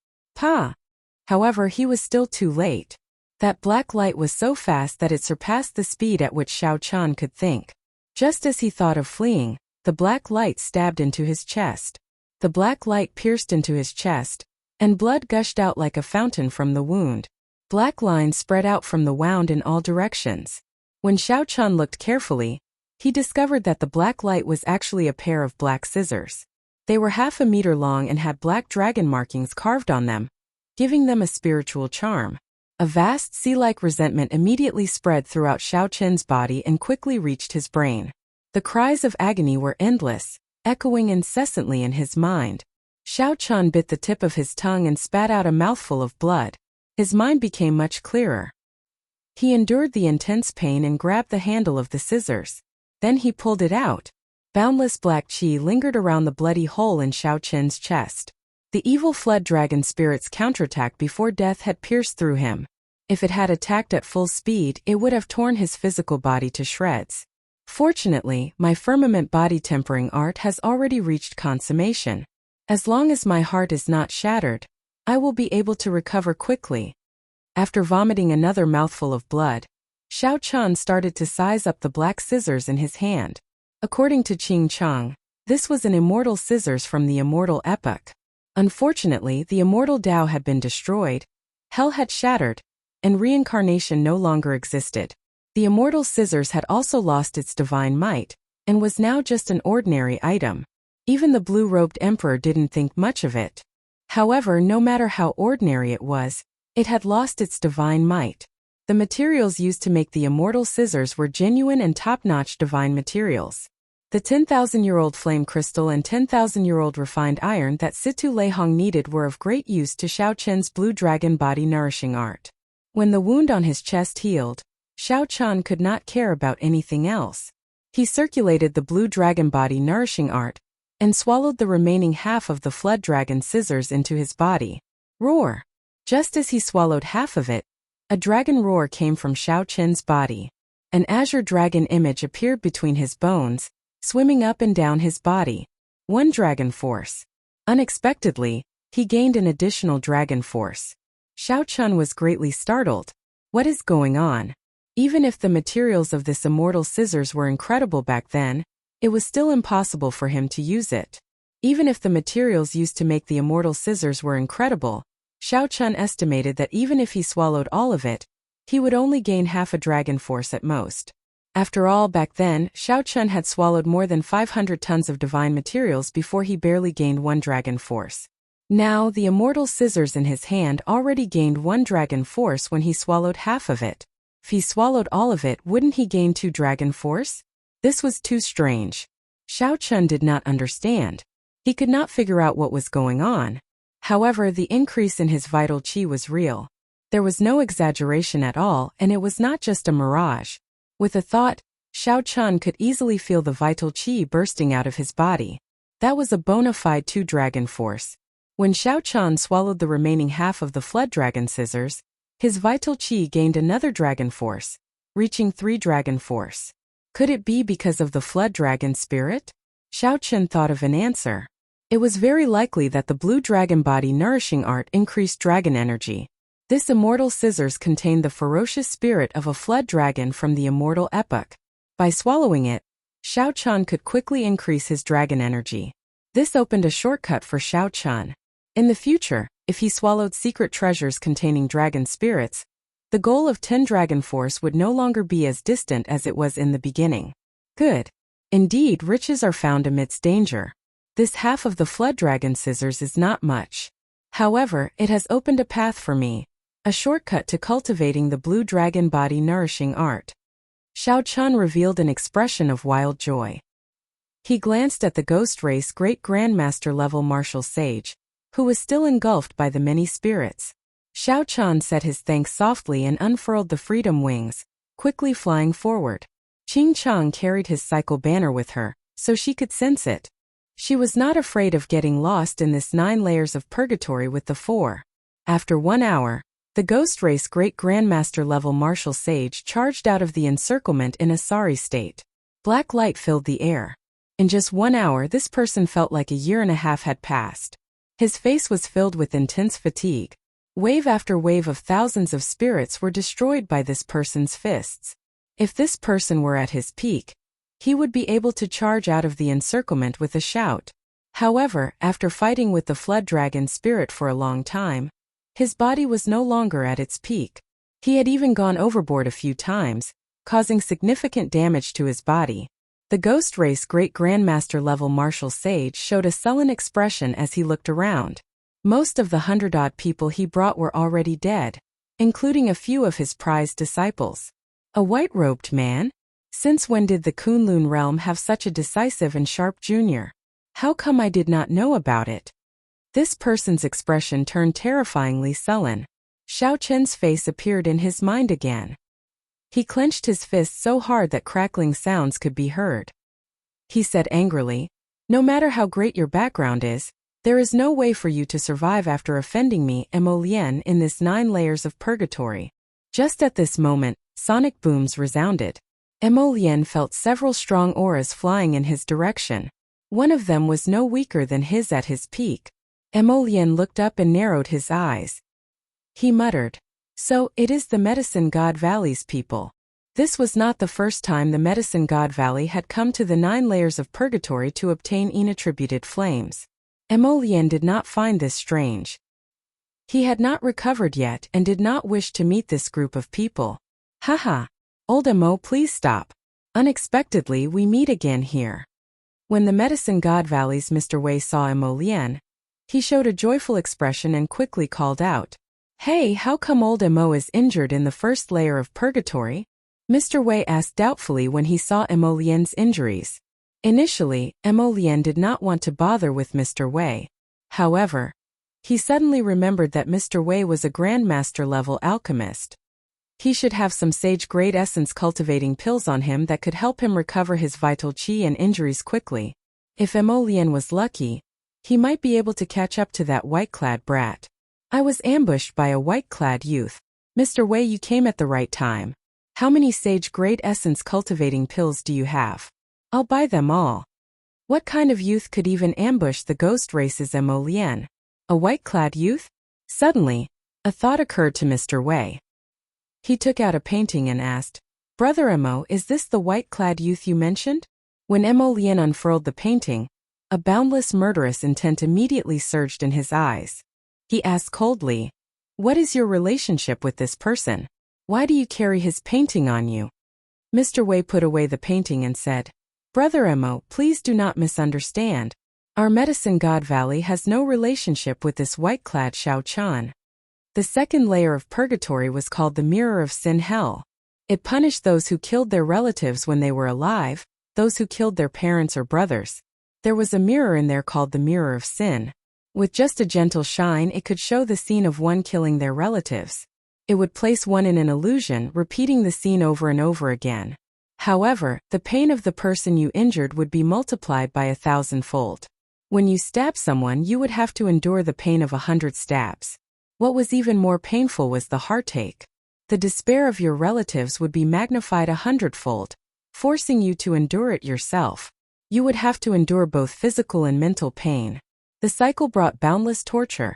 However, he was still too late. That black light was so fast that it surpassed the speed at which Xiao Chan could think. Just as he thought of fleeing, the black light stabbed into his chest. The black light pierced into his chest, and blood gushed out like a fountain from the wound. Black lines spread out from the wound in all directions. When Xiao Chan looked carefully, he discovered that the black light was actually a pair of black scissors. They were 1/2 meter long and had black dragon markings carved on them, giving them a spiritual charm. A vast sea-like resentment immediately spread throughout Xiao Chen's body and quickly reached his brain. The cries of agony were endless, echoing incessantly in his mind. Xiao Chan bit the tip of his tongue and spat out a mouthful of blood. His mind became much clearer. He endured the intense pain and grabbed the handle of the scissors. Then he pulled it out. Boundless black chi lingered around the bloody hole in Xiao Chen's chest. The evil flood dragon spirit's counterattack before death had pierced through him. If it had attacked at full speed, it would have torn his physical body to shreds. Fortunately, my firmament body tempering art has already reached consummation. As long as my heart is not shattered, I will be able to recover quickly. After vomiting another mouthful of blood, Xiao Chan started to size up the black scissors in his hand. According to Qing Chang, this was an immortal scissors from the immortal epoch. Unfortunately, the immortal Tao had been destroyed, hell had shattered, and reincarnation no longer existed. The immortal scissors had also lost its divine might, and was now just an ordinary item. Even the blue-robed emperor didn't think much of it. However, no matter how ordinary it was, it had lost its divine might. The materials used to make the immortal scissors were genuine and top-notch divine materials. The 10,000-year-old flame crystal and 10,000-year-old refined iron that Situ Leihong needed were of great use to Xiao Chen's blue dragon body nourishing art. When the wound on his chest healed, Xiao Chan could not care about anything else. He circulated the blue dragon body nourishing art, and swallowed the remaining half of the flood dragon scissors into his body. Roar! Just as he swallowed half of it, a dragon roar came from Xiao Chen's body. An azure dragon image appeared between his bones, swimming up and down his body. One dragon force. Unexpectedly, he gained an additional dragon force. Xiao Chan was greatly startled. What is going on? Even if the materials of this immortal scissors were incredible back then, it was still impossible for him to use it. Even if the materials used to make the immortal scissors were incredible, Xiao Chan estimated that even if he swallowed all of it, he would only gain half a dragon force at most. After all, back then, Xiao Chan had swallowed more than 500 tons of divine materials before he barely gained 1 dragon force. Now, the immortal scissors in his hand already gained 1 dragon force when he swallowed half of it. If he swallowed all of it, wouldn't he gain 2 dragon force? This was too strange. Xiao Chan did not understand. He could not figure out what was going on. However, the increase in his vital chi was real. There was no exaggeration at all, and it was not just a mirage. With a thought, Xiao Chan could easily feel the vital chi bursting out of his body. That was a bona fide 2 dragon force. When Xiao Chan swallowed the remaining half of the flood dragon scissors, his vital chi gained another dragon force, reaching 3 dragon force. Could it be because of the flood dragon spirit? Xiao Chan thought of an answer. It was very likely that the blue dragon body nourishing art increased dragon energy. This immortal scissors contained the ferocious spirit of a flood dragon from the immortal epoch. By swallowing it, Xiao Chan could quickly increase his dragon energy. This opened a shortcut for Xiao Chan. In the future, if he swallowed secret treasures containing dragon spirits, the goal of 10 dragon force would no longer be as distant as it was in the beginning. Good. Indeed, riches are found amidst danger. This half of the flood dragon scissors is not much. However, it has opened a path for me, a shortcut to cultivating the blue dragon body nourishing art. Xiao Chan revealed an expression of wild joy. He glanced at the ghost race great grandmaster level martial sage, who was still engulfed by the many spirits. Xiao Chan said his thanks softly and unfurled the freedom wings, quickly flying forward. Ching Chong carried his cycle banner with her, so she could sense it. She was not afraid of getting lost in this 9 layers of purgatory with the 4. After 1 hour, the Ghost Race Great Grandmaster level martial sage charged out of the encirclement in a sorry state. Black light filled the air. In just 1 hour, this person felt like a year and a half had passed. His face was filled with intense fatigue. Wave after wave of thousands of spirits were destroyed by this person's fists. If this person were at his peak, he would be able to charge out of the encirclement with a shout. However, after fighting with the flood dragon spirit for a long time, his body was no longer at its peak. He had even gone overboard a few times, causing significant damage to his body. The Ghost Race Great Grandmaster level martial sage showed a sullen expression as he looked around. Most of the 100-odd people he brought were already dead, including a few of his prized disciples. A white-robed man? Since when did the Kunlun realm have such a decisive and sharp junior? How come I did not know about it? This person's expression turned terrifyingly sullen. Xiao Chen's face appeared in his mind again. He clenched his fist so hard that crackling sounds could be heard. He said angrily, "No matter how great your background is, there is no way for you to survive after offending me, Mo Lien, in this 9 layers of purgatory." Just at this moment, sonic booms resounded. Mo Lien felt several strong auras flying in his direction. One of them was no weaker than his at his peak. Mo Lien looked up and narrowed his eyes. He muttered, "So, it is the Medicine God Valley's people." This was not the first time the Medicine God Valley had come to the 9 layers of purgatory to obtain inattributed flames. Mo Lien did not find this strange. He had not recovered yet and did not wish to meet this group of people. "Haha. Old Mo, please stop. Unexpectedly we meet again here." When the Medicine God Valley's Mr. Wei saw Mo Lien, he showed a joyful expression and quickly called out, "Hey, how come old Mo is injured in the first layer of purgatory?" Mr. Wei asked doubtfully when he saw Mo Lien's injuries. Initially, Mo Lien did not want to bother with Mr. Wei. However, he suddenly remembered that Mr. Wei was a Grandmaster-level alchemist. He should have some sage-grade essence cultivating pills on him that could help him recover his vital qi and injuries quickly. If Mo Lien was lucky, he might be able to catch up to that white-clad brat. "I was ambushed by a white-clad youth. Mr. Wei, you came at the right time. How many sage-grade essence cultivating pills do you have? I'll buy them all." What kind of youth could even ambush the Ghost Race's Mo Lien? A white-clad youth? Suddenly, a thought occurred to Mr. Wei. He took out a painting and asked, "Brother Mo, is this the white-clad youth you mentioned?" When Mo Lien unfurled the painting, a boundless murderous intent immediately surged in his eyes. He asked coldly, "What is your relationship with this person? Why do you carry his painting on you?" Mr. Wei put away the painting and said, "Brother Mo, please do not misunderstand. Our Medicine God Valley has no relationship with this white-clad Xiao Chan." The second layer of purgatory was called the Mirror of Sin Hell. It punished those who killed their relatives when they were alive, those who killed their parents or brothers. There was a mirror in there called the Mirror of Sin. With just a gentle shine, it could show the scene of one killing their relatives. It would place one in an illusion, repeating the scene over and over again. However, the pain of the person you injured would be multiplied by 1,000-fold. When you stab someone, you would have to endure the pain of 100 stabs. What was even more painful was the heartache. The despair of your relatives would be magnified 100-fold, forcing you to endure it yourself. You would have to endure both physical and mental pain. The cycle brought boundless torture,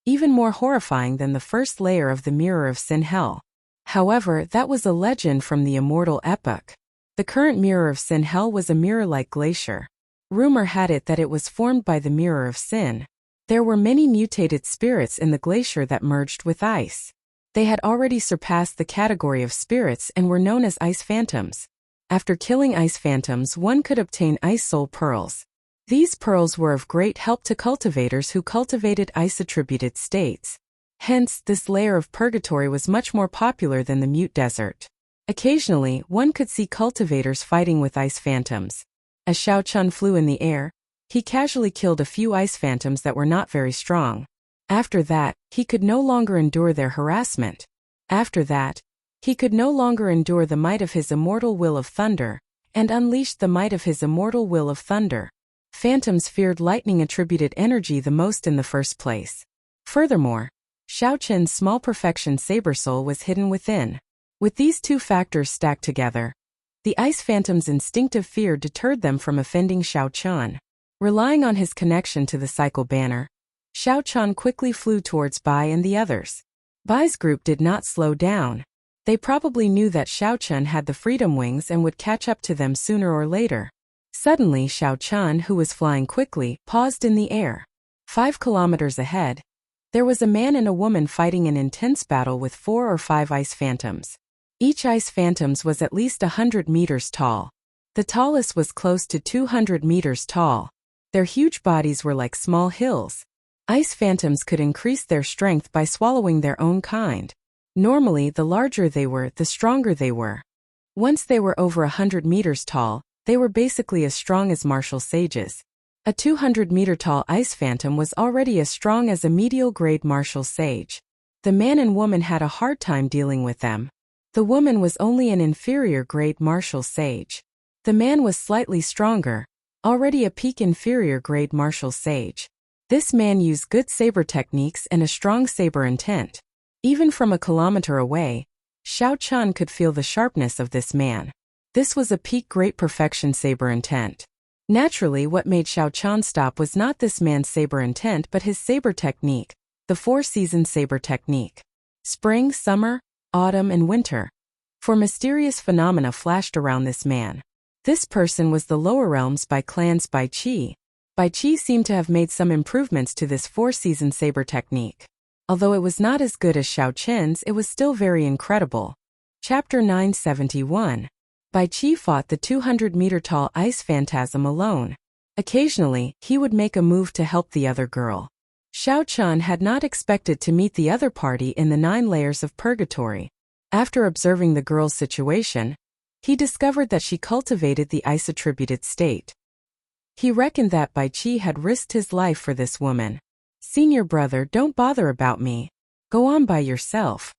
even more horrifying than the first layer of the Mirror of Sin Hell. However, that was a legend from the immortal epoch. The current Mirror of Sin Hell was a mirror-like glacier. Rumor had it that it was formed by the Mirror of Sin. There were many mutated spirits in the glacier that merged with ice. They had already surpassed the category of spirits and were known as ice phantoms. After killing ice phantoms, one could obtain ice soul pearls. These pearls were of great help to cultivators who cultivated ice-attributed states. Hence, this layer of purgatory was much more popular than the Mute Desert. Occasionally, one could see cultivators fighting with ice phantoms. As Xiao Chun flew in the air, he casually killed a few ice phantoms that were not very strong. After that, he could no longer endure their harassment. After that, He could no longer endure the might of his immortal will of thunder, and unleashed the might of his immortal will of thunder. Phantoms feared lightning attributed energy the most in the first place. Furthermore, Xiao Qin's small perfection saber soul was hidden within. With these two factors stacked together, the ice phantom's instinctive fear deterred them from offending Xiao Qin. Relying on his connection to the cycle banner, Xiao Qin quickly flew towards Bai and the others. Bai's group did not slow down. They probably knew that Xiao Qin had the freedom wings and would catch up to them sooner or later. Suddenly Xiao Qin, who was flying quickly, paused in the air. 5 kilometers ahead, there was a man and a woman fighting an intense battle with 4 or 5 ice phantoms. Each ice phantom was at least 100 meters tall. The tallest was close to 200 meters tall. Their huge bodies were like small hills. Ice phantoms could increase their strength by swallowing their own kind. Normally, the larger they were, the stronger they were. Once they were over 100 meters tall, they were basically as strong as martial sages. A 200-meter-tall ice phantom was already as strong as a medial-grade martial sage. The man and woman had a hard time dealing with them. The woman was only an inferior-grade martial sage. The man was slightly stronger, already a peak inferior-grade martial sage. This man used good saber techniques and a strong saber intent. Even from a kilometer away, Xiao Qin could feel the sharpness of this man. This was a peak great perfection saber intent. Naturally, what made Xiao Qin stop was not this man's saber intent but his saber technique, the 4-season saber technique. Spring, summer, autumn, and winter. 4 mysterious phenomena flashed around this man. This person was the lower realms by clan's Bai Qi. Bai Qi seemed to have made some improvements to this 4-season saber technique. Although it was not as good as Xiao Qin's, it was still very incredible. Chapter 971. Bai Qi fought the 200-meter-tall ice phantasm alone. Occasionally, he would make a move to help the other girl. Xiao Qin had not expected to meet the other party in the 9 layers of purgatory. After observing the girl's situation, he discovered that she cultivated the ice-attributed state. He reckoned that Bai Qi had risked his life for this woman. "Senior brother, don't bother about me. Go on by yourself."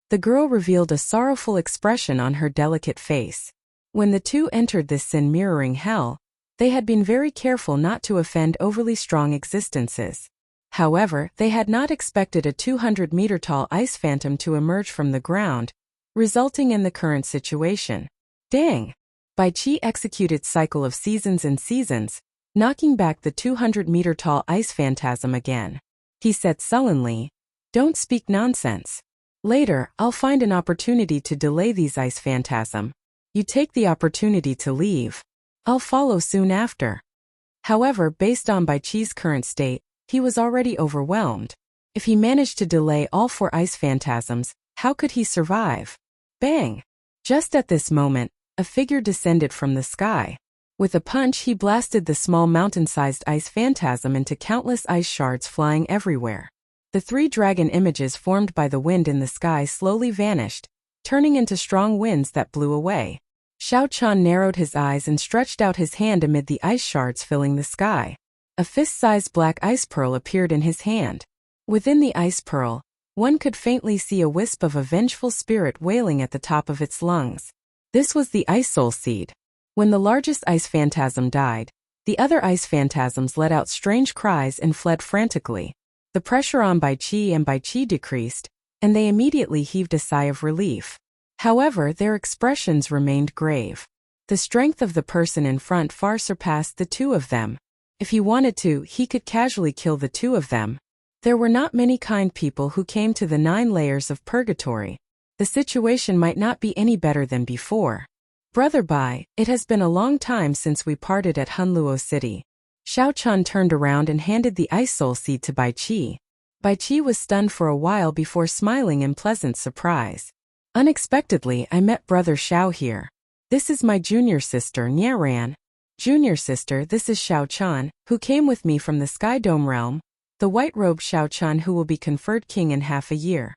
The girl revealed a sorrowful expression on her delicate face. When the two entered this sin-mirroring hell, they had been very careful not to offend overly strong existences. However, they had not expected a 200-meter-tall ice phantom to emerge from the ground, resulting in the current situation. Dang! Bai Qi executed cycle of seasons and seasons, knocking back the 200-meter-tall ice phantasm again. He said sullenly, "Don't speak nonsense. Later, I'll find an opportunity to delay these ice phantasm. You take the opportunity to leave. I'll follow soon after." However, based on Bai Qi's current state, he was already overwhelmed. If he managed to delay all 4 ice phantasms, how could he survive? Bang! Just at this moment, a figure descended from the sky. With a punch, he blasted the small mountain-sized ice phantasm into countless ice shards flying everywhere. The 3 dragon images formed by the wind in the sky slowly vanished, turning into strong winds that blew away. Xiao Qin narrowed his eyes and stretched out his hand amid the ice shards filling the sky. A fist-sized black ice pearl appeared in his hand. Within the ice pearl, one could faintly see a wisp of a vengeful spirit wailing at the top of its lungs. This was the ice soul seed. When the largest ice phantasm died, the other ice phantasms let out strange cries and fled frantically. The pressure on Bai Qi decreased, and they immediately heaved a sigh of relief. However, their expressions remained grave. The strength of the person in front far surpassed the 2 of them. If he wanted to, he could casually kill the 2 of them. There were not many kind people who came to the 9 layers of purgatory. The situation might not be any better than before. "Brother Bai, it has been a long time since we parted at Hunluo City." Xiao Qin turned around and handed the ice soul seed to Bai Qi. Bai Qi was stunned for a while before smiling in pleasant surprise. "Unexpectedly, I met Brother Xiao here. This is my junior sister, Narration." "Junior sister, this is Xiao Qin, who came with me from the Sky Dome realm, the white-robed Xiao Qin who will be conferred king in half a year."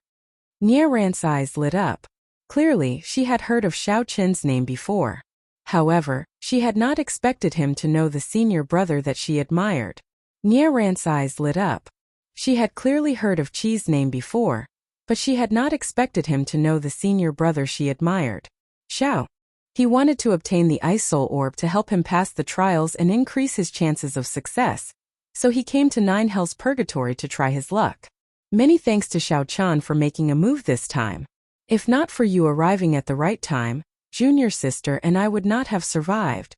Narayan's eyes lit up. Clearly, she had heard of Xiao Qin's name before. However, she had not expected him to know the senior brother that she admired. Narayan's eyes lit up. She had clearly heard of Qi's name before, but she had not expected him to know the senior brother she admired. Xiao. He wanted to obtain the Ice Soul Orb to help him pass the trials and increase his chances of success, so he came to Nine Hells Purgatory to try his luck. Many thanks to Xiao Chan for making a move this time. If not for you arriving at the right time, junior sister and I would not have survived.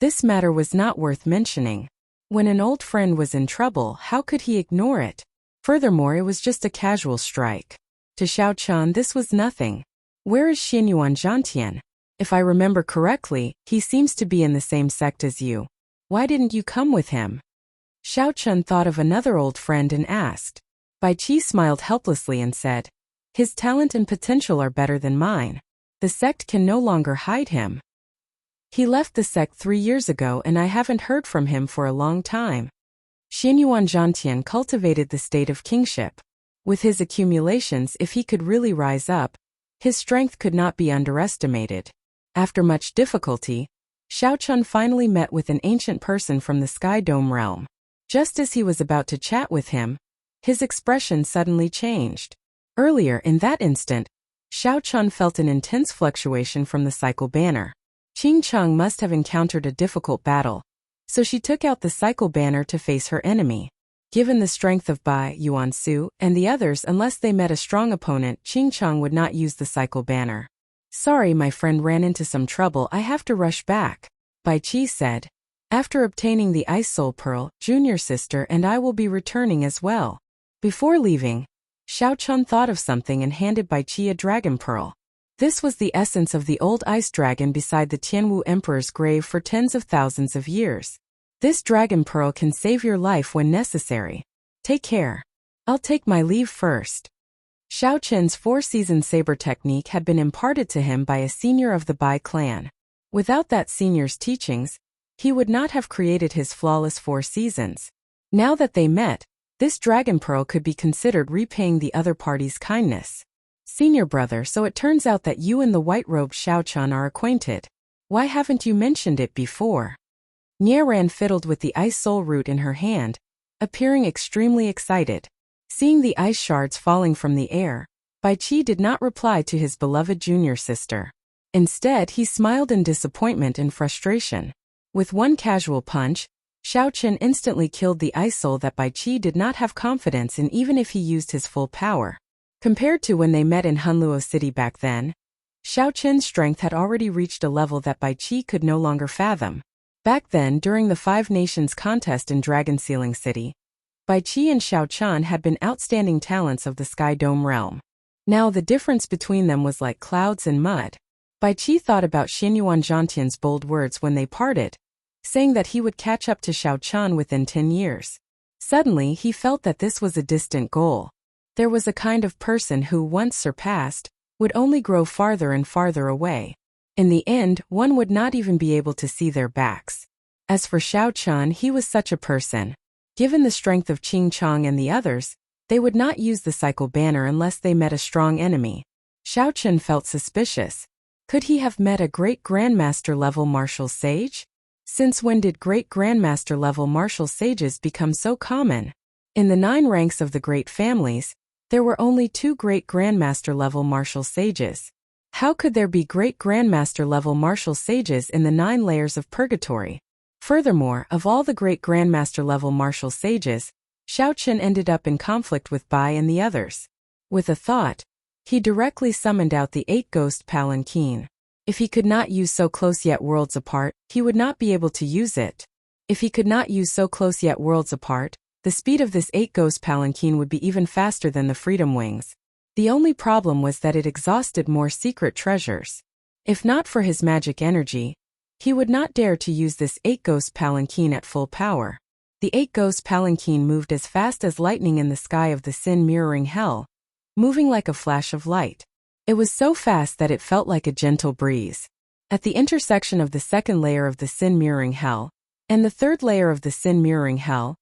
This matter was not worth mentioning. When an old friend was in trouble, how could he ignore it? Furthermore, it was just a casual strike. To Xiao Chan this was nothing. Where is Xinyuan Zhantian? If I remember correctly, he seems to be in the same sect as you. Why didn't you come with him? Xiao Chun thought of another old friend and asked. Bai Qi smiled helplessly and said, his talent and potential are better than mine. The sect can no longer hide him. He left the sect 3 years ago and I haven't heard from him for a long time. Xinyuan Zhantian cultivated the state of kingship. With his accumulations, if he could really rise up, his strength could not be underestimated. After much difficulty, Xiao Chun finally met with an ancient person from the Sky Dome realm. Just as he was about to chat with him, his expression suddenly changed. Earlier in that instant, Xiao Chun felt an intense fluctuation from the cycle banner. Qing Cheng must have encountered a difficult battle, so she took out the cycle banner to face her enemy. Given the strength of Bai, Yuan Su, and the others, unless they met a strong opponent, Qing Cheng would not use the cycle banner. Sorry, my friend ran into some trouble, I have to rush back, Bai Qi said. After obtaining the Ice Soul Pearl, junior sister and I will be returning as well. Before leaving, Xiao Chun thought of something and handed Bai Qi a dragon pearl. This was the essence of the old ice dragon beside the Tianwu Emperor's grave for tens of thousands of years. This dragon pearl can save your life when necessary. Take care. I'll take my leave first. Xiao Chen's four-season saber technique had been imparted to him by a senior of the Bai clan. Without that senior's teachings, he would not have created his flawless 4 seasons. Now that they met, this dragon pearl could be considered repaying the other party's kindness. Senior brother, so it turns out that you and the white-robed Xiao Chan are acquainted. Why haven't you mentioned it before? Nieran fiddled with the ice soul root in her hand, appearing extremely excited. Seeing the ice shards falling from the air, Bai Qi did not reply to his beloved junior sister. Instead, he smiled in disappointment and frustration. With one casual punch, Xiao Chen instantly killed the ice soul that Bai Qi did not have confidence in even if he used his full power. Compared to when they met in Hunluo City back then, Xiao Chen's strength had already reached a level that Bai Qi could no longer fathom. Back then, during the 5 Nations contest in Dragon Sealing City, Bai Qi and Xiao Chan had been outstanding talents of the Sky Dome realm. Now the difference between them was like clouds and mud. Bai Qi thought about Xinyuan Zhantian's bold words when they parted, saying that he would catch up to Xiao Chan within 10 years. Suddenly, he felt that this was a distant goal. There was a kind of person who, once surpassed, would only grow farther and farther away. In the end, one would not even be able to see their backs. As for Xiao Chan, he was such a person. Given the strength of Qing Chong and the others, they would not use the cycle banner unless they met a strong enemy. Xiao Chen felt suspicious. Could he have met a great grandmaster level martial sage? Since when did great grandmaster level martial sages become so common? In the 9 ranks of the great families, there were only 2 great grandmaster level martial sages. How could there be great grandmaster level martial sages in the 9 layers of purgatory? Furthermore, of all the great grandmaster level martial sages, Xiao Chen ended up in conflict with Bai and the others. With a thought, he directly summoned out the 8 ghost palanquin. If he could not use so close yet worlds apart, he would not be able to use it. If he could not use so close yet worlds apart, the speed of this 8 ghost palanquin would be even faster than the Freedom Wings. The only problem was that it exhausted more secret treasures. If not for his magic energy, he would not dare to use this 8 ghost palanquin at full power. The 8 ghost palanquin moved as fast as lightning in the sky of the sin mirroring hell, moving like a flash of light. It was so fast that it felt like a gentle breeze. At the intersection of the 2nd layer of the sin mirroring hell and the 3rd layer of the sin mirroring hell,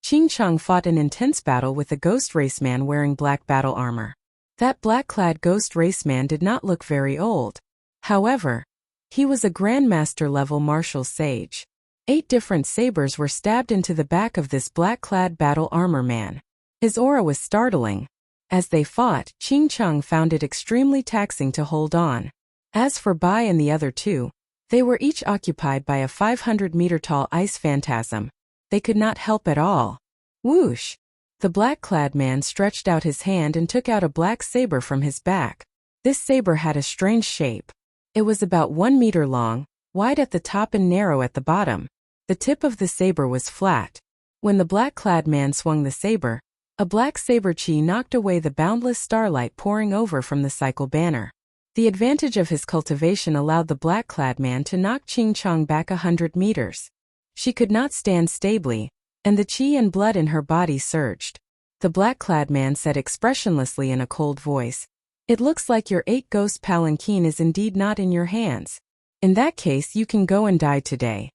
Qing Cheng fought an intense battle with a ghost raceman wearing black battle armor. That black-clad ghost raceman did not look very old. However, he was a grandmaster-level martial sage. 8 different sabers were stabbed into the back of this black-clad battle armor man. His aura was startling. As they fought, Ching Cheng found it extremely taxing to hold on. As for Bai and the other two, they were each occupied by a 500-meter-tall ice phantasm. They could not help at all. Whoosh! The black-clad man stretched out his hand and took out a black saber from his back. This saber had a strange shape. It was about 1 meter long, wide at the top and narrow at the bottom. The tip of the saber was flat. When the black-clad man swung the saber, a black saber chi knocked away the boundless starlight pouring over from the cycle banner. The advantage of his cultivation allowed the black-clad man to knock Ching Cheng back 100 meters. She could not stand stably, and the chi and blood in her body surged. The black-clad man said expressionlessly in a cold voice, "It looks like your 8-ghost palanquin is indeed not in your hands. In that case you can go and die today."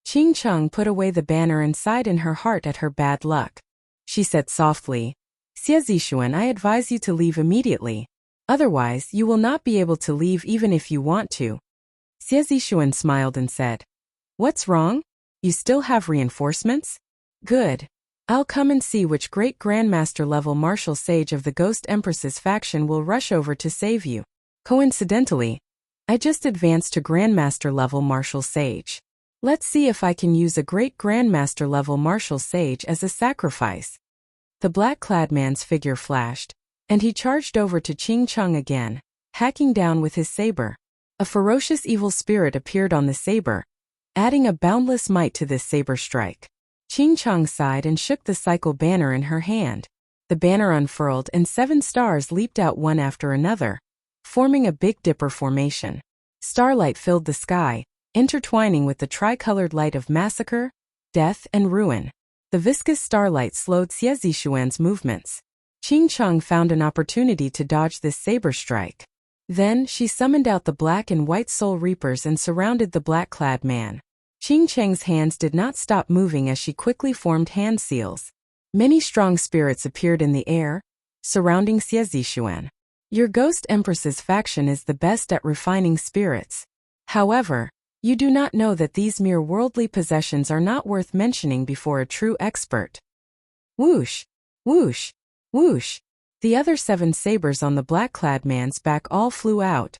Ching Cheng put away the banner and sighed in her heart at her bad luck. She said softly, "Xie Zixuan, I advise you to leave immediately. Otherwise, you will not be able to leave even if you want to." Xie Zixuan smiled and said, "What's wrong? You still have reinforcements? Good. I'll come and see which great Grandmaster level martial sage of the Ghost Empress's faction will rush over to save you." Coincidentally, I just advanced to Grandmaster level martial sage. Let's see if I can use a great Grandmaster level martial sage as a sacrifice. The black-clad man's figure flashed, and he charged over to Ching Cheng again, hacking down with his saber. A ferocious evil spirit appeared on the saber, adding a boundless might to this saber strike. Ching Cheng sighed and shook the cycle banner in her hand. The banner unfurled and 7 stars leaped out one after another, forming a Big Dipper formation. Starlight filled the sky, intertwining with the tricolored light of massacre, death, and ruin. The viscous starlight slowed Xie Zixuan's movements. Ching Cheng found an opportunity to dodge this saber strike. Then, she summoned out the black and white soul reapers and surrounded the black-clad man. Ching Cheng's hands did not stop moving as she quickly formed hand seals. Many strong spirits appeared in the air, surrounding Xie Zixuan. Your Ghost Empress's faction is the best at refining spirits. However, you do not know that these mere worldly possessions are not worth mentioning before a true expert. Whoosh! Whoosh! Whoosh! The other 7 sabers on the black-clad man's back all flew out.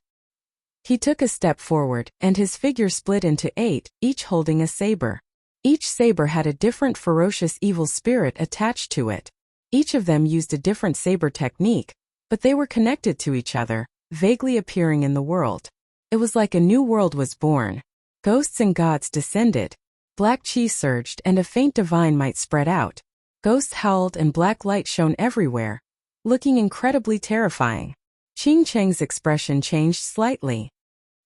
He took a step forward, and his figure split into 8, each holding a saber. Each saber had a different ferocious evil spirit attached to it. Each of them used a different saber technique, but they were connected to each other, vaguely appearing in the world. It was like a new world was born. Ghosts and gods descended. Black chi surged and a faint divine might spread out. Ghosts howled and black light shone everywhere, looking incredibly terrifying. Ching Cheng's expression changed slightly.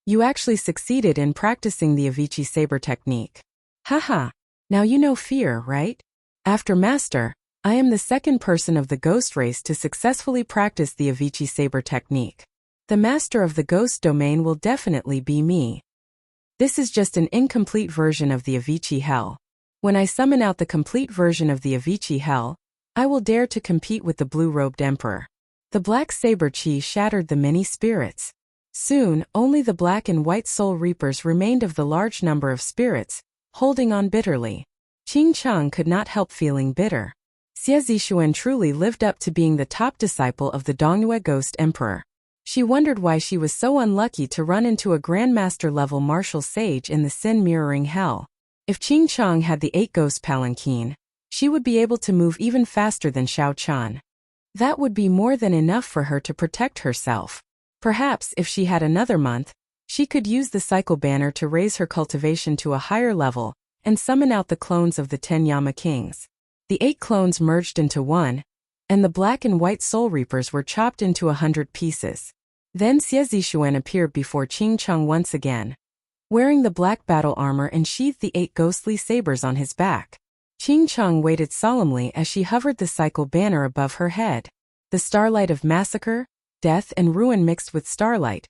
"You actually succeeded in practicing the Avicii saber technique. Haha, now you know fear, right? After Master, I am the second person of the ghost race to successfully practice the Avicii saber technique. The master of the ghost domain will definitely be me. This is just an incomplete version of the Avicii Hell. When I summon out the complete version of the Avicii Hell, I will dare to compete with the blue-robed emperor." The black saber chi shattered the many spirits. Soon, only the black and white soul reapers remained of the large number of spirits, holding on bitterly. Ching Cheng could not help feeling bitter. Xie Zixuan truly lived up to being the top disciple of the Dongyue Ghost Emperor. She wondered why she was so unlucky to run into a Grandmaster-level martial sage in the sin-mirroring hell. If Ching Cheng had the 8-ghost palanquin, she would be able to move even faster than Xiao Chan. That would be more than enough for her to protect herself. Perhaps if she had another month, she could use the cycle banner to raise her cultivation to a higher level and summon out the clones of the 10 Yama Kings. The 8 clones merged into one, and the black and white soul reapers were chopped into 100 pieces. Then Xie Zixuan appeared before Ching Cheng once again, wearing the black battle armor and sheathed the 8 ghostly sabers on his back. Ching Cheng waited solemnly as she hovered the cycle banner above her head. The starlight of massacre, death, and ruin mixed with starlight,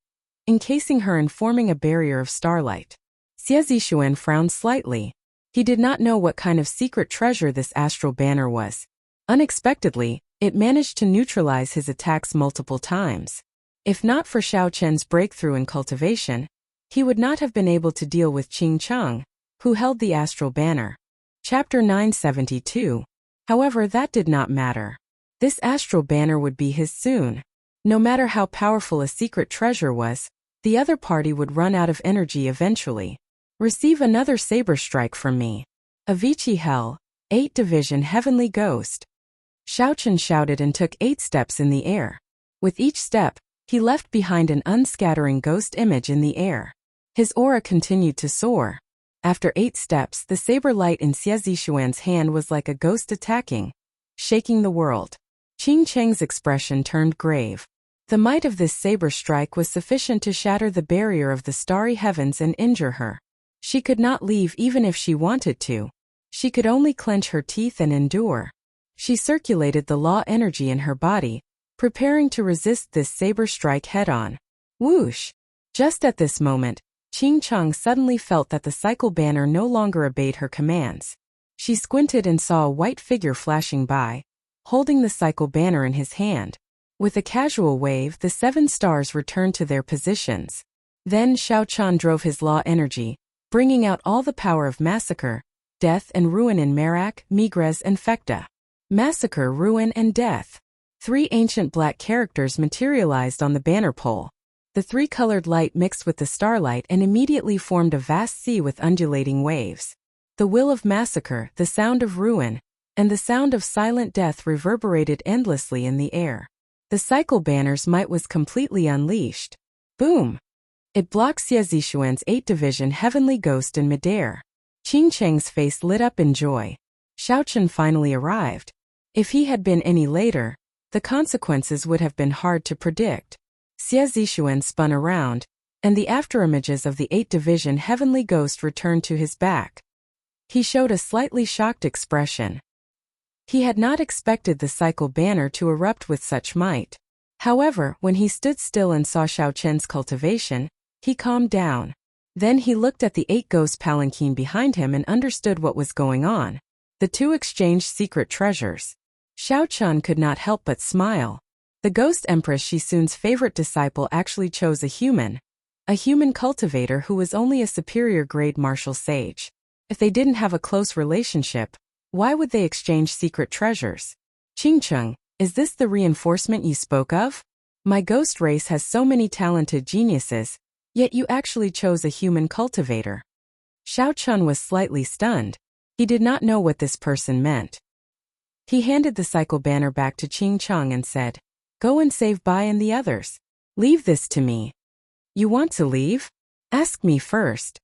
encasing her and forming a barrier of starlight. Xie Zixuan frowned slightly. He did not know what kind of secret treasure this astral banner was. Unexpectedly, it managed to neutralize his attacks multiple times. If not for Xiao Chen's breakthrough in cultivation, he would not have been able to deal with Ching Cheng, who held the astral banner. Chapter 972. However, that did not matter. This astral banner would be his soon. No matter how powerful a secret treasure was, the other party would run out of energy eventually. Receive another saber strike from me. Avicii Hell, 8 Division Heavenly Ghost. Xiaochen shouted and took 8 steps in the air. With each step, he left behind an unscattering ghost image in the air. His aura continued to soar. After 8 steps, the saber light in Xie Zishuan's hand was like a ghost attacking, shaking the world. Qing Cheng's expression turned grave. The might of this saber strike was sufficient to shatter the barrier of the starry heavens and injure her. She could not leave even if she wanted to. She could only clench her teeth and endure. She circulated the law energy in her body, preparing to resist this saber strike head-on. Whoosh! Just at this moment, Qing Cheng suddenly felt that the cycle banner no longer obeyed her commands. She squinted and saw a white figure flashing by, holding the cycle banner in his hand. With a casual wave, the 7 stars returned to their positions. Then Xiaochan drove his law energy, bringing out all the power of massacre, death and ruin in Merak, Migres and Fekta. Massacre, ruin and death. 3 ancient black characters materialized on the banner pole. The 3-colored light mixed with the starlight and immediately formed a vast sea with undulating waves. The will of massacre, the sound of ruin, and the sound of silent death reverberated endlessly in the air. The cycle banner's might was completely unleashed. Boom! It blocked Xie Zishuan's 8 Division Heavenly Ghost in midair. Qing Cheng's face lit up in joy. Xiaochen finally arrived. If he had been any later, the consequences would have been hard to predict. Xie Zishuan spun around, and the afterimages of the 8 Division Heavenly Ghost returned to his back. He showed a slightly shocked expression. He had not expected the cycle banner to erupt with such might. However, when he stood still and saw Xiaochen's cultivation, he calmed down. Then he looked at the 8 ghost palanquin behind him and understood what was going on. The 2 exchanged secret treasures. Xiaochen could not help but smile. The Ghost Empress Shisun's favorite disciple actually chose a human cultivator who was only a superior grade martial sage. If they didn't have a close relationship, why would they exchange secret treasures? Qingcheng, is this the reinforcement you spoke of? My ghost race has so many talented geniuses, yet you actually chose a human cultivator. Xiaochen was slightly stunned. He did not know what this person meant. He handed the cycle banner back to Qingcheng and said, "Go and save Bai and the others. Leave this to me." "You want to leave? Ask me first."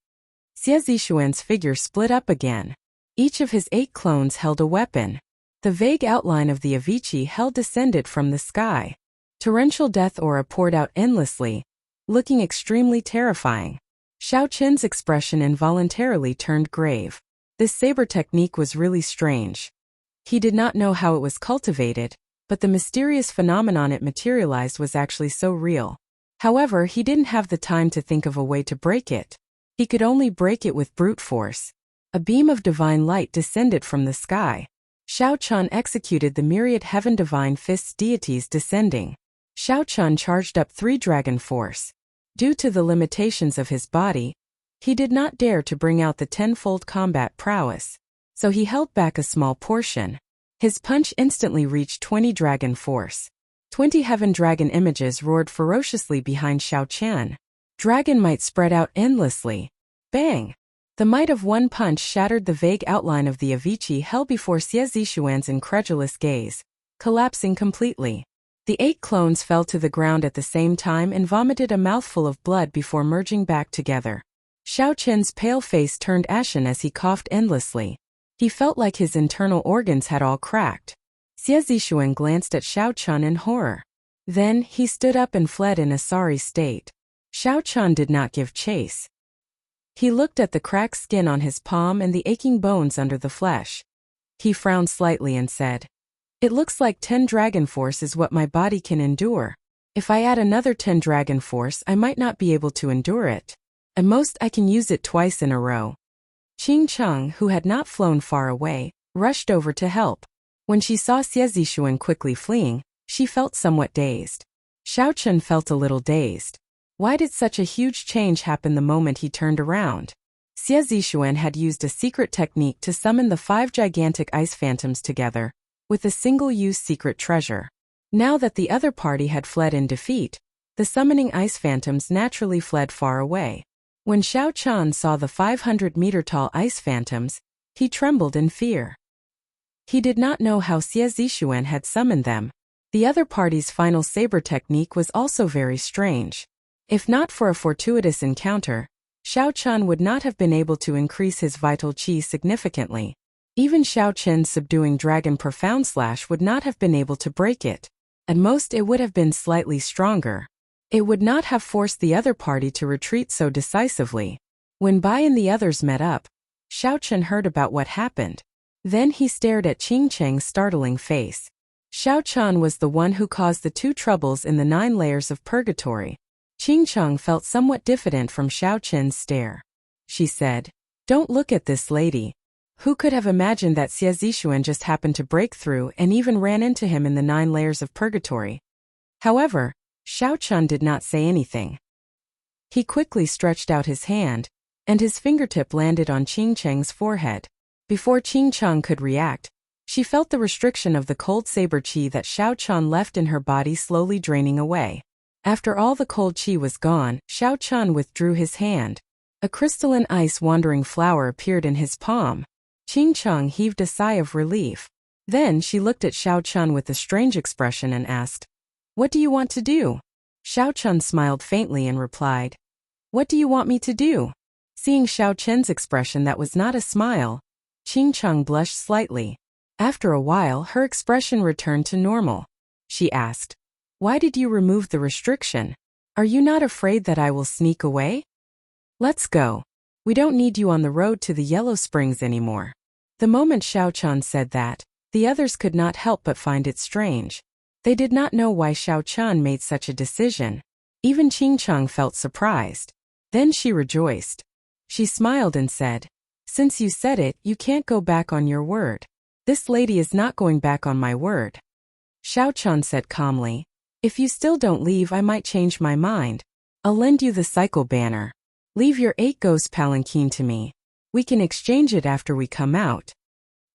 Xie Zishuan's figure split up again. Each of his 8 clones held a weapon. The vague outline of the Avicii Hell descended from the sky. Torrential death aura poured out endlessly, looking extremely terrifying. Xiaochen's expression involuntarily turned grave. This saber technique was really strange. He did not know how it was cultivated, but the mysterious phenomenon it materialized was actually so real. However, he didn't have the time to think of a way to break it. He could only break it with brute force. A beam of divine light descended from the sky. Xiaochen executed the myriad heaven divine fists deities descending. Xiaochen charged up 3 dragon force. Due to the limitations of his body, he did not dare to bring out the 10-fold combat prowess, so he held back a small portion. His punch instantly reached 20 dragon force. 20 heaven dragon images roared ferociously behind Xiaochen. Dragon might spread out endlessly. Bang! The might of one punch shattered the vague outline of the Avicii Hell before Xie Zishuan's incredulous gaze, collapsing completely. The 8 clones fell to the ground at the same time and vomited a mouthful of blood before merging back together. Xiaochen's pale face turned ashen as he coughed endlessly. He felt like his internal organs had all cracked. Xie Zishuan glanced at Xiaochen in horror. Then, he stood up and fled in a sorry state. Xiaochen did not give chase. He looked at the cracked skin on his palm and the aching bones under the flesh. He frowned slightly and said, "It looks like 10 dragon force is what my body can endure. If I add another 10 dragon force, I might not be able to endure it. At most I can use it twice in a row." Qingcheng, who had not flown far away, rushed over to help. When she saw Xie Zishuan quickly fleeing, she felt somewhat dazed. Xiaochen felt a little dazed. Why did such a huge change happen the moment he turned around? Xie Zishuan had used a secret technique to summon the 5 gigantic ice phantoms together, with a single-use secret treasure. Now that the other party had fled in defeat, the summoning ice phantoms naturally fled far away. When Xiao Chan saw the 500-meter-tall ice phantoms, he trembled in fear. He did not know how Xie Zixuan had summoned them. The other party's final saber technique was also very strange. If not for a fortuitous encounter, Xiao Chan would not have been able to increase his vital qi significantly. Even Xiao Chen's subduing dragon profound slash would not have been able to break it. At most it would have been slightly stronger. It would not have forced the other party to retreat so decisively. When Bai and the others met up, Xiao Chen heard about what happened. Then he stared at Qing Cheng's startling face. Xiao Chan was the one who caused the two troubles in the 9 layers of purgatory. Qing Cheng felt somewhat diffident from Xiao Chen's stare. She said, "Don't look at this lady." Who could have imagined that Xie Zixuan just happened to break through and even ran into him in the 9 layers of purgatory? However, Xiao Chan did not say anything. He quickly stretched out his hand, and his fingertip landed on Qing Cheng's forehead. Before Qing Cheng could react, she felt the restriction of the cold saber qi that Xiao Chan left in her body slowly draining away. After all the cold qi was gone, Xiao Chan withdrew his hand. A crystalline ice-wandering flower appeared in his palm. Qing Cheng heaved a sigh of relief. Then she looked at Xiao Chan with a strange expression and asked, "What do you want to do?" Xiao Chan smiled faintly and replied, "What do you want me to do?" Seeing Xiao Chen's expression that was not a smile, Qing Cheng blushed slightly. After a while her expression returned to normal. She asked, "Why did you remove the restriction? Are you not afraid that I will sneak away? Let's go. We don't need you on the road to the Yellow Springs anymore." The moment Xiao Chan said that, the others could not help but find it strange. They did not know why Xiao Chan made such a decision. Even Qing Cheng felt surprised. Then she rejoiced. She smiled and said, "Since you said it, you can't go back on your word." "This lady is not going back on my word," Xiao Chan said calmly. "If you still don't leave, I might change my mind. I'll lend you the cycle banner. Leave your 8 ghost palanquin to me. We can exchange it after we come out."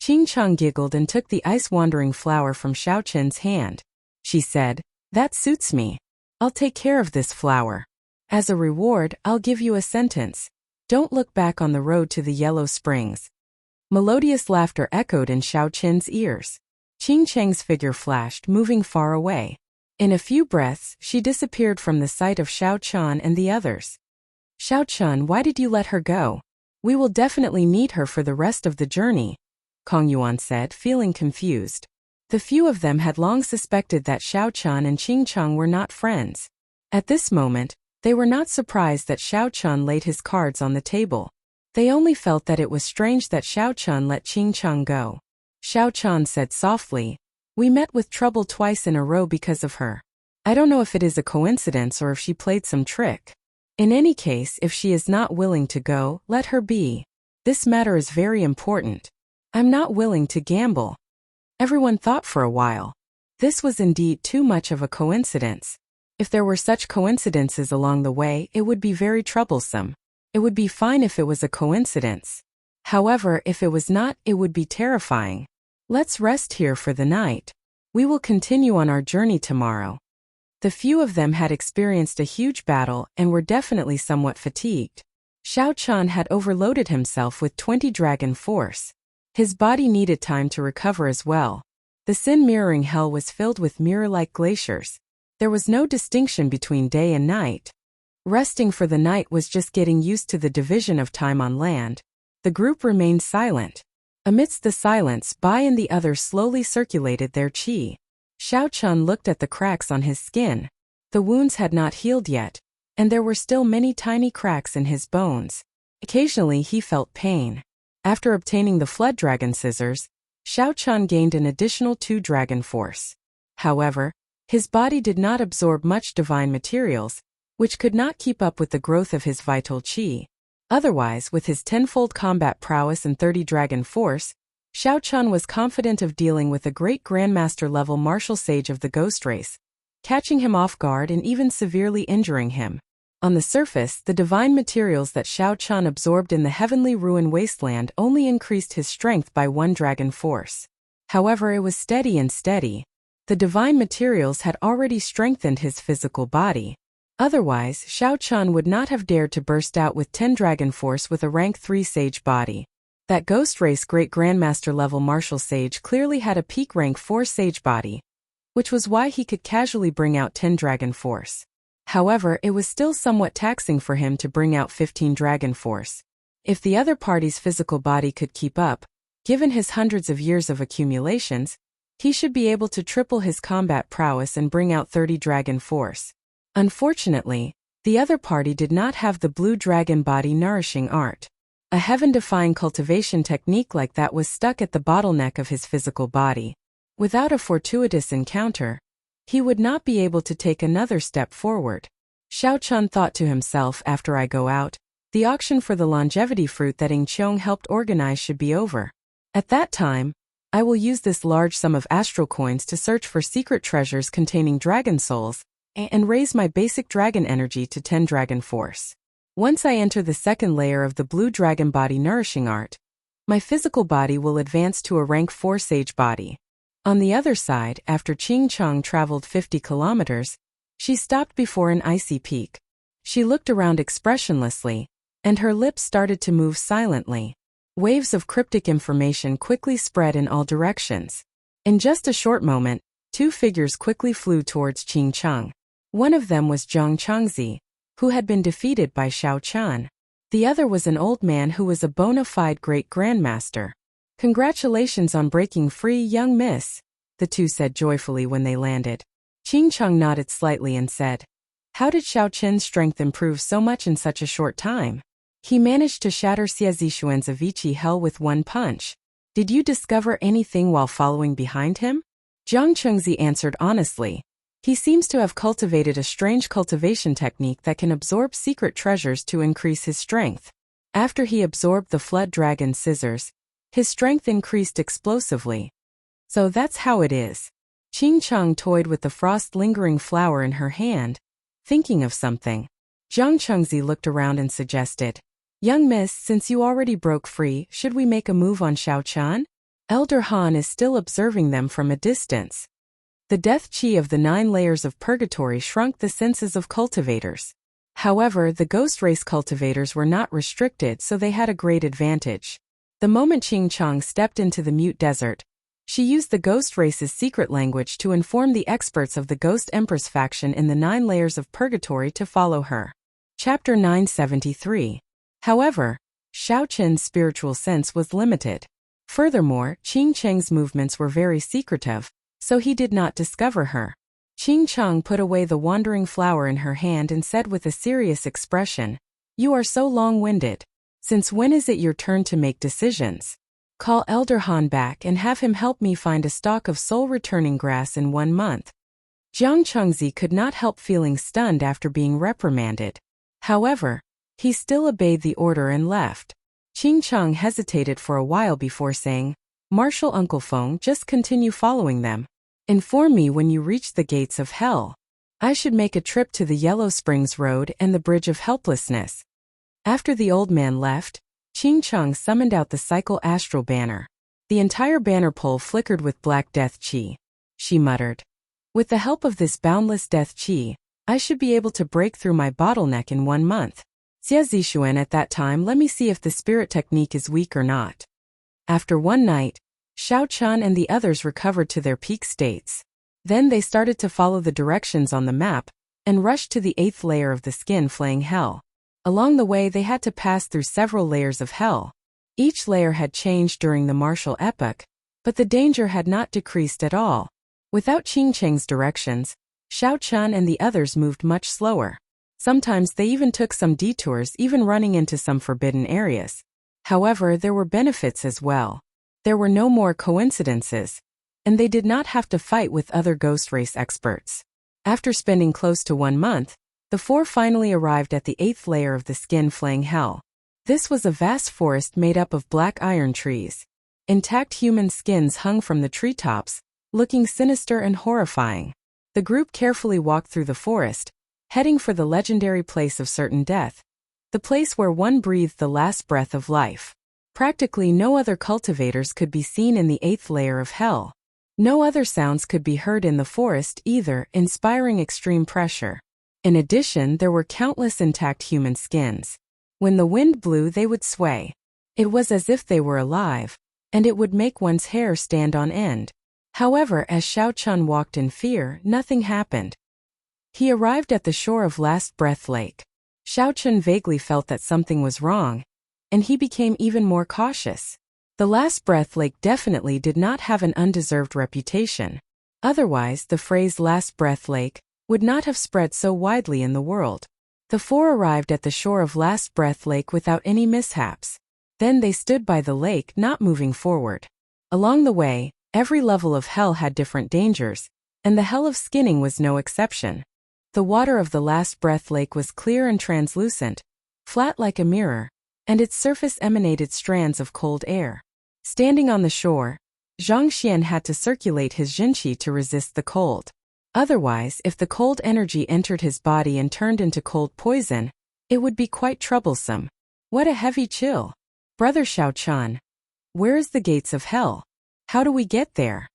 Qing Cheng giggled and took the ice-wandering flower from Xiao Chen's hand. She said, "That suits me. I'll take care of this flower. As a reward, I'll give you a sentence. Don't look back on the road to the Yellow Springs." Melodious laughter echoed in Xiao Chen's ears. Qing Cheng's figure flashed, moving far away. In a few breaths, she disappeared from the sight of Xiao Chan and the others. "Xiao Chan, why did you let her go? We will definitely need her for the rest of the journey," Kong Yuan said, feeling confused. The few of them had long suspected that Xiao Chan and Qing Cheng were not friends. At this moment, they were not surprised that Xiao Chan laid his cards on the table. They only felt that it was strange that Xiao Chan let Qing Cheng go. Xiao Chan said softly, "We met with trouble twice in a row because of her. I don't know if it is a coincidence or if she played some trick. In any case, if she is not willing to go, let her be. This matter is very important. I'm not willing to gamble." Everyone thought for a while. This was indeed too much of a coincidence. If there were such coincidences along the way, it would be very troublesome. It would be fine if it was a coincidence. However, if it was not, it would be terrifying. "Let's rest here for the night. We will continue on our journey tomorrow." The few of them had experienced a huge battle and were definitely somewhat fatigued. Xiao Chan had overloaded himself with 20 dragon force. His body needed time to recover as well. The Sin Mirroring Hell was filled with mirror-like glaciers. There was no distinction between day and night. Resting for the night was just getting used to the division of time on land. The group remained silent. Amidst the silence, Bai and the others slowly circulated their qi. Xiao Chun looked at the cracks on his skin. The wounds had not healed yet, and there were still many tiny cracks in his bones. Occasionally he felt pain. After obtaining the Flood Dragon Scissors, Xiao Chun gained an additional 2 dragon force. However, his body did not absorb much divine materials, which could not keep up with the growth of his vital qi. Otherwise, with his 10-fold combat prowess and 30 dragon force, Xiao Chun was confident of dealing with a great Grandmaster-level martial sage of the ghost race, catching him off guard and even severely injuring him. On the surface, the divine materials that Xiao Chun absorbed in the heavenly ruin wasteland only increased his strength by 1 dragon force. However, it was steady and steady. The divine materials had already strengthened his physical body. Otherwise, Xiao Chun would not have dared to burst out with 10 dragon force with a rank 3 sage body. That ghost race great grandmaster level martial sage clearly had a peak rank 4 sage body, which was why he could casually bring out 10 dragon force. However, it was still somewhat taxing for him to bring out 15 dragon force. If the other party's physical body could keep up, given his hundreds of years of accumulations, he should be able to triple his combat prowess and bring out 30 dragon force. Unfortunately, the other party did not have the blue dragon body nourishing art. A heaven-defying cultivation technique like that was stuck at the bottleneck of his physical body. Without a fortuitous encounter, he would not be able to take another step forward. Xiao Chun thought to himself, after I go out, the auction for the longevity fruit that Ing Qiong helped organize should be over. At that time, I will use this large sum of astral coins to search for secret treasures containing dragon souls, and raise my basic dragon energy to 10 dragon force. Once I enter the second layer of the blue dragon body nourishing art, my physical body will advance to a rank 4 sage body. On the other side, after Qing Chong traveled 50 kilometers, she stopped before an icy peak. She looked around expressionlessly, and her lips started to move silently. Waves of cryptic information quickly spread in all directions. In just a short moment, 2 figures quickly flew towards Qing Chong. One of them was Zhang Changzi, who had been defeated by Xiao Chun. The other was an old man who was a bona fide great grandmaster. Congratulations on breaking free, young miss, the two said joyfully when they landed. Qing Chong nodded slightly and said, how did Xiao Chen's strength improve so much in such a short time? He managed to shatter Xie Zishuan's Avicii hell with one punch. Did you discover anything while following behind him? Zhang Chengzi answered honestly. He seems to have cultivated a strange cultivation technique that can absorb secret treasures to increase his strength. After he absorbed the flood dragon scissors, his strength increased explosively. So that's how it is. Qing Chong toyed with the frost-lingering flower in her hand, thinking of something. Zhang Chengzi looked around and suggested, young miss, since you already broke free, should we make a move on Xiao Chun? Elder Han is still observing them from a distance. The death chi of the 9 layers of purgatory shrunk the senses of cultivators. However, the ghost race cultivators were not restricted, so they had a great advantage. The moment Qing Chong stepped into the mute desert, she used the ghost race's secret language to inform the experts of the Ghost Empress faction in the 9 layers of purgatory to follow her. Chapter 973. However, Xiao Chen's spiritual sense was limited. Furthermore, Qing Cheng's movements were very secretive, so he did not discover her. Qing Chong put away the wandering flower in her hand and said with a serious expression, you are so long-winded. Since when is it your turn to make decisions? Call Elder Han back and have him help me find a stalk of soul-returning grass in 1 month. Zhang Chengzi could not help feeling stunned after being reprimanded. However, he still obeyed the order and left. Qing Chong hesitated for a while before saying, Marshal Uncle Feng, just continue following them. Inform me when you reach the gates of hell. I should make a trip to the Yellow Springs Road and the Bridge of Helplessness. After the old man left, Qing Chong summoned out the Cycle Astral Banner. The entire banner pole flickered with black death chi. She muttered, with the help of this boundless death chi, I should be able to break through my bottleneck in 1 month. Xie Zishuan at that time, let me see if the spirit technique is weak or not. After 1 night, Xiao Chun and the others recovered to their peak states. Then they started to follow the directions on the map and rushed to the 8th layer of the skin-flaying hell. Along the way they had to pass through several layers of hell. Each layer had changed during the martial epoch, but the danger had not decreased at all. Without Qing Cheng's directions, Xiao Chun and the others moved much slower. Sometimes they even took some detours, even running into some forbidden areas. However, there were benefits as well. There were no more coincidences, and they did not have to fight with other ghost race experts. After spending close to 1 month, the 4 finally arrived at the 8th layer of the skin-flaying hell. This was a vast forest made up of black iron trees. Intact human skins hung from the treetops, looking sinister and horrifying. The group carefully walked through the forest, heading for the legendary place of certain death, the place where one breathed the last breath of life. Practically no other cultivators could be seen in the 8th layer of hell. No other sounds could be heard in the forest either, inspiring extreme pressure. In addition, there were countless intact human skins. When the wind blew, they would sway. It was as if they were alive, and it would make one's hair stand on end. However, as Xiao Chun walked in fear, nothing happened. He arrived at the shore of Last Breath Lake. Xiao Chun vaguely felt that something was wrong, and he became even more cautious. The Last Breath Lake definitely did not have an undeserved reputation. Otherwise, the phrase Last Breath Lake would not have spread so widely in the world. The four arrived at the shore of Last Breath Lake without any mishaps. Then they stood by the lake, not moving forward. Along the way, every level of hell had different dangers, and the hell of skinning was no exception. The water of the Last Breath Lake was clear and translucent, flat like a mirror, and its surface emanated strands of cold air. Standing on the shore, Zhang Xian had to circulate his jinqi to resist the cold. Otherwise, if the cold energy entered his body and turned into cold poison, it would be quite troublesome. What a heavy chill. Brother Xiao Chun, where is the gates of hell? How do we get there?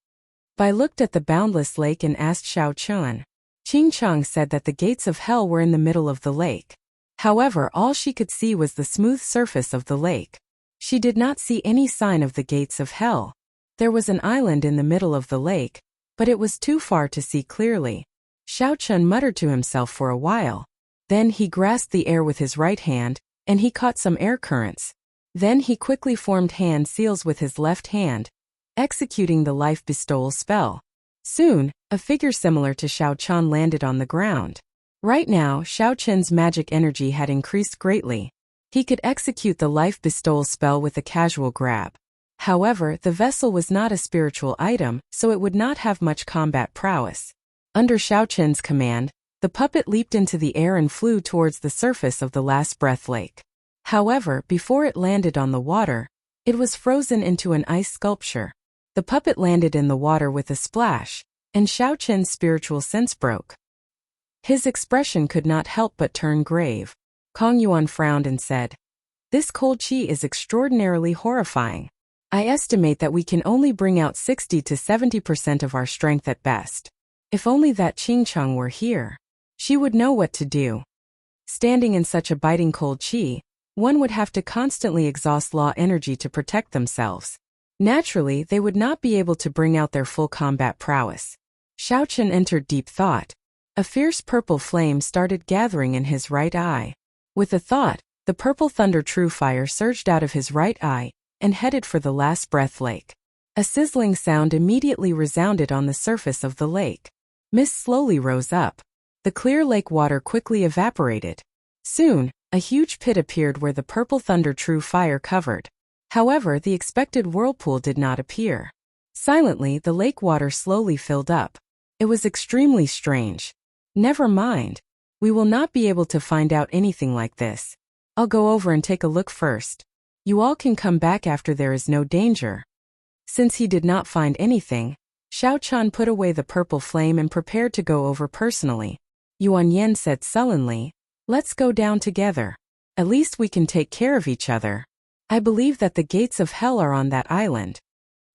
Bai looked at the boundless lake and asked Xiao Chun. Qing Chang said that the gates of hell were in the middle of the lake. However, all she could see was the smooth surface of the lake. She did not see any sign of the gates of hell. There was an island in the middle of the lake, but it was too far to see clearly. Xiao Chun muttered to himself for a while. Then he grasped the air with his right hand, and he caught some air currents. Then he quickly formed hand seals with his left hand, executing the life bestowal spell. Soon, a figure similar to Xiao Chun landed on the ground. Right now, Xiao Chun's magic energy had increased greatly. He could execute the life bestowal spell with a casual grab. However, the vessel was not a spiritual item, so it would not have much combat prowess. Under Xiao Chun's command, the puppet leaped into the air and flew towards the surface of the Last Breath Lake. However, before it landed on the water, it was frozen into an ice sculpture. The puppet landed in the water with a splash, and Xiao Chun's spiritual sense broke. His expression could not help but turn grave. Kong Yuan frowned and said, "This cold qi is extraordinarily horrifying. I estimate that we can only bring out 60 to 70% of our strength at best. If only that Qing Chang were here. She would know what to do." Standing in such a biting cold qi, one would have to constantly exhaust law energy to protect themselves. Naturally, they would not be able to bring out their full combat prowess. Xiao Chun entered deep thought. A fierce purple flame started gathering in his right eye. With a thought, the purple thunder true fire surged out of his right eye and headed for the Last Breath Lake. A sizzling sound immediately resounded on the surface of the lake. Mist slowly rose up. The clear lake water quickly evaporated. Soon, a huge pit appeared where the purple thunder true fire covered. However, the expected whirlpool did not appear. Silently, the lake water slowly filled up. It was extremely strange. Never mind. We will not be able to find out anything like this. I'll go over and take a look first. You all can come back after there is no danger. Since he did not find anything, Xiao Chun put away the purple flame and prepared to go over personally. Yuan Yen said sullenly, "Let's go down together. At least we can take care of each other. I believe that the gates of hell are on that island."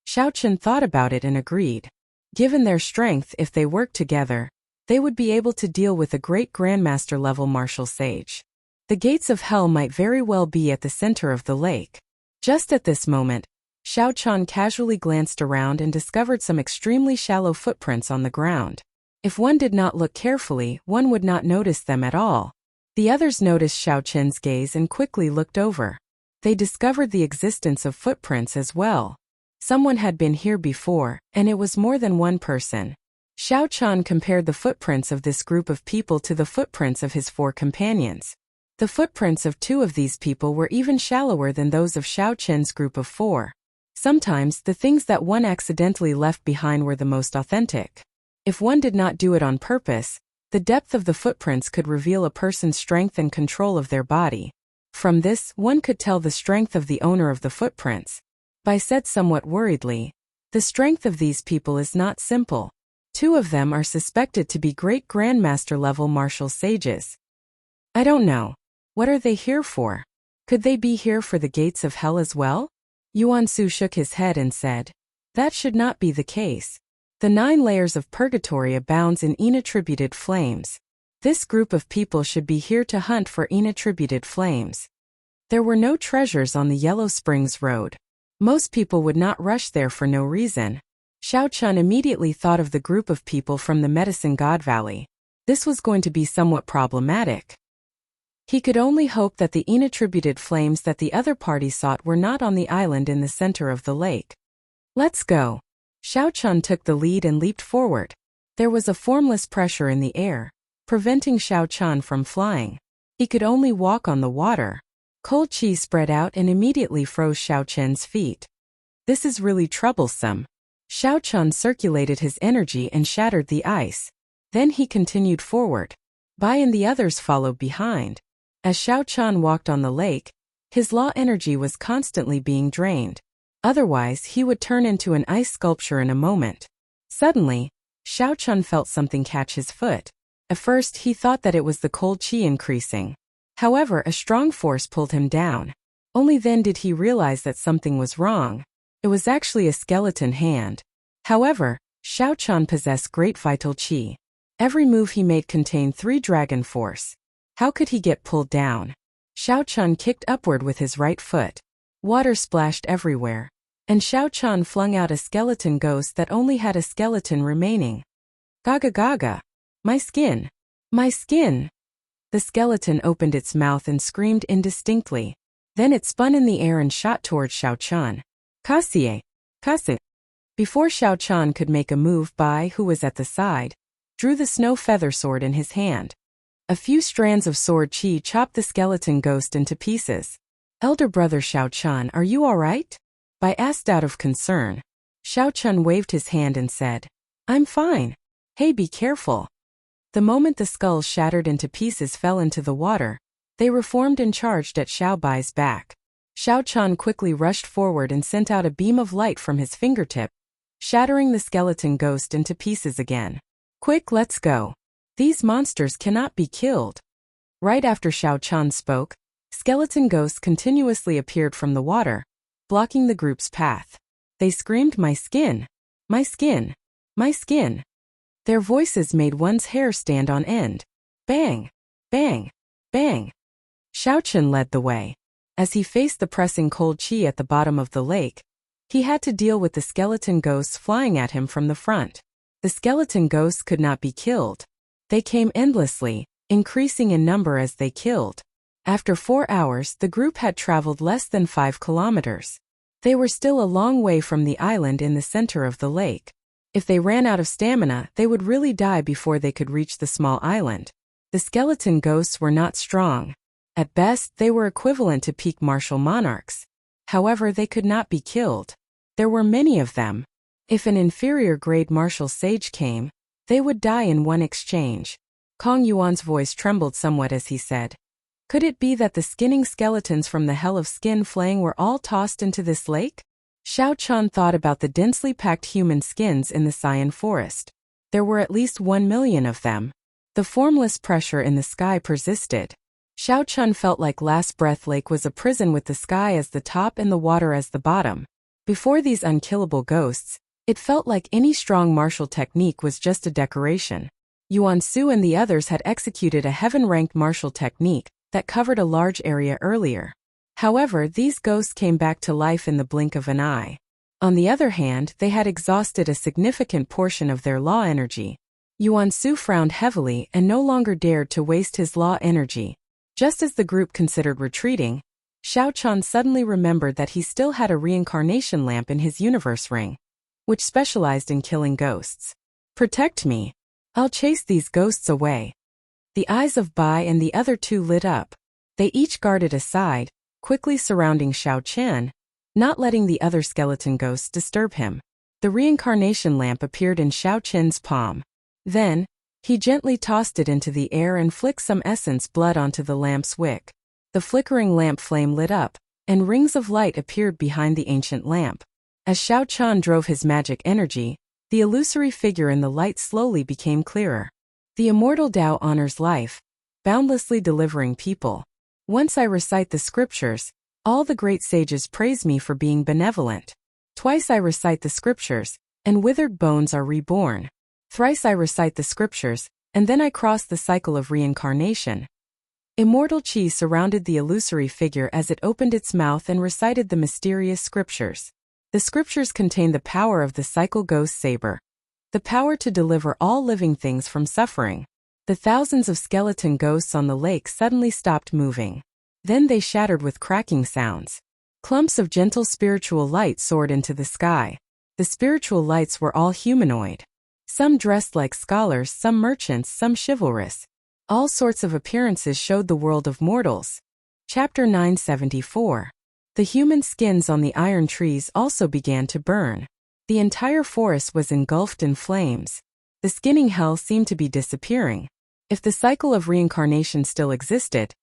Xiao Chun thought about it and agreed. Given their strength, if they worked together, they would be able to deal with a great Grandmaster level martial sage. The gates of hell might very well be at the center of the lake. Just at this moment, Xiao Chun casually glanced around and discovered some extremely shallow footprints on the ground. If one did not look carefully, one would not notice them at all. The others noticed Xiao Chun's gaze and quickly looked over. They discovered the existence of footprints as well. Someone had been here before, and it was more than one person. Xiao Chun compared the footprints of this group of people to the footprints of his 4 companions. The footprints of 2 of these people were even shallower than those of Xiao Chun's group of 4. Sometimes, the things that one accidentally left behind were the most authentic. If one did not do it on purpose, the depth of the footprints could reveal a person's strength and control of their body. From this, one could tell the strength of the owner of the footprints. Bai said somewhat worriedly, "The strength of these people is not simple. 2 of them are suspected to be great Grandmaster level martial sages. I don't know. What are they here for? Could they be here for the gates of hell as well?" Yuan Su shook his head and said, "That should not be the case. The 9 layers of purgatory abounds in inattributed flames. This group of people should be here to hunt for inattributed flames." There were no treasures on the Yellow Springs Road. Most people would not rush there for no reason. Xiao Chun immediately thought of the group of people from the Medicine God Valley. This was going to be somewhat problematic. He could only hope that the inattributed flames that the other party sought were not on the island in the center of the lake. "Let's go." Xiao Chun took the lead and leaped forward. There was a formless pressure in the air, preventing Xiao Chun from flying. He could only walk on the water. Cold chi spread out and immediately froze Xiao Chun's feet. This is really troublesome. Xiao Chun circulated his energy and shattered the ice. Then he continued forward. Bai and the others followed behind. As Xiao Chun walked on the lake, his law energy was constantly being drained. Otherwise, he would turn into an ice sculpture in a moment. Suddenly, Xiao Chun felt something catch his foot. At first, he thought that it was the cold chi increasing. However, a strong force pulled him down. Only then did he realize that something was wrong. It was actually a skeleton hand. However, Xiao Chun possessed great vital chi. Every move he made contained 3 dragon force. How could he get pulled down? Xiao Chun kicked upward with his right foot. Water splashed everywhere, and Xiao Chun flung out a skeleton ghost that only had a skeleton remaining. "Gaga gaga! My skin! My skin!" The skeleton opened its mouth and screamed indistinctly. Then it spun in the air and shot towards Xiao Chun. "Kasie! Kasie!" Before Xiao Chun could make a move, Bai, who was at the side, drew the snow feather sword in his hand. A few strands of sword chi chopped the skeleton ghost into pieces. "Elder brother Xiao Chun, are you all right?" Bai asked out of concern. Xiao Chun waved his hand and said, "I'm fine. Hey, be careful." The moment the skulls shattered into pieces fell into the water, they reformed and charged at Xiao Bai's back. Xiao Chun quickly rushed forward and sent out a beam of light from his fingertip, shattering the skeleton ghost into pieces again. "Quick, let's go. These monsters cannot be killed." Right after Xiao Chun spoke, skeleton ghosts continuously appeared from the water, blocking the group's path. They screamed, "My skin! My skin! My skin!" Their voices made one's hair stand on end. Bang! Bang! Bang! Xiao Chun led the way. As he faced the pressing cold chi at the bottom of the lake, he had to deal with the skeleton ghosts flying at him from the front. The skeleton ghosts could not be killed. They came endlessly, increasing in number as they killed. After 4 hours, the group had traveled less than 5 kilometers. They were still a long way from the island in the center of the lake. If they ran out of stamina, they would really die before they could reach the small island. The skeleton ghosts were not strong. At best, they were equivalent to peak martial monarchs. However, they could not be killed. There were many of them. If an inferior grade martial sage came, they would die in one exchange. Kong Yuan's voice trembled somewhat as he said, "Could it be that the skinning skeletons from the Hell of Skin flaying were all tossed into this lake?" Xiao Chun thought about the densely packed human skins in the cyan forest. There were at least 1 million of them. The formless pressure in the sky persisted. Xiao Chun felt like Last Breath Lake was a prison with the sky as the top and the water as the bottom. Before these unkillable ghosts, it felt like any strong martial technique was just a decoration. Yuan Su and the others had executed a heaven-ranked martial technique that covered a large area earlier. However, these ghosts came back to life in the blink of an eye. On the other hand, they had exhausted a significant portion of their law energy. Yuan Su frowned heavily and no longer dared to waste his law energy. Just as the group considered retreating, Xiao Chun suddenly remembered that he still had a reincarnation lamp in his universe ring, which specialized in killing ghosts. "Protect me. I'll chase these ghosts away." The eyes of Bai and the other 2 lit up. They each guarded a side, quickly surrounding Xiao Chun, not letting the other skeleton ghosts disturb him. The reincarnation lamp appeared in Xiao Chun's palm. Then, he gently tossed it into the air and flicked some essence blood onto the lamp's wick. The flickering lamp flame lit up, and rings of light appeared behind the ancient lamp. As Xiao Chun drove his magic energy, the illusory figure in the light slowly became clearer. The immortal Tao honors life, boundlessly delivering people. Once I recite the scriptures, All the great sages praise me for being benevolent. Twice I recite the scriptures, and withered bones are reborn. Thrice I recite the scriptures, and then I cross the cycle of reincarnation. Immortal Chi surrounded the illusory figure as it opened its mouth and recited the mysterious scriptures. The scriptures contain the power of the cycle ghost saber. The power to deliver all living things from suffering. The thousands of skeleton ghosts on the lake suddenly stopped moving. Then they shattered with cracking sounds. Clumps of gentle spiritual light soared into the sky. The spiritual lights were all humanoid. Some dressed like scholars, some merchants, some chivalrous. All sorts of appearances showed the world of mortals. Chapter 974. The human skins on the iron trees also began to burn. The entire forest was engulfed in flames. The skinning hell seemed to be disappearing. If the cycle of reincarnation still existed,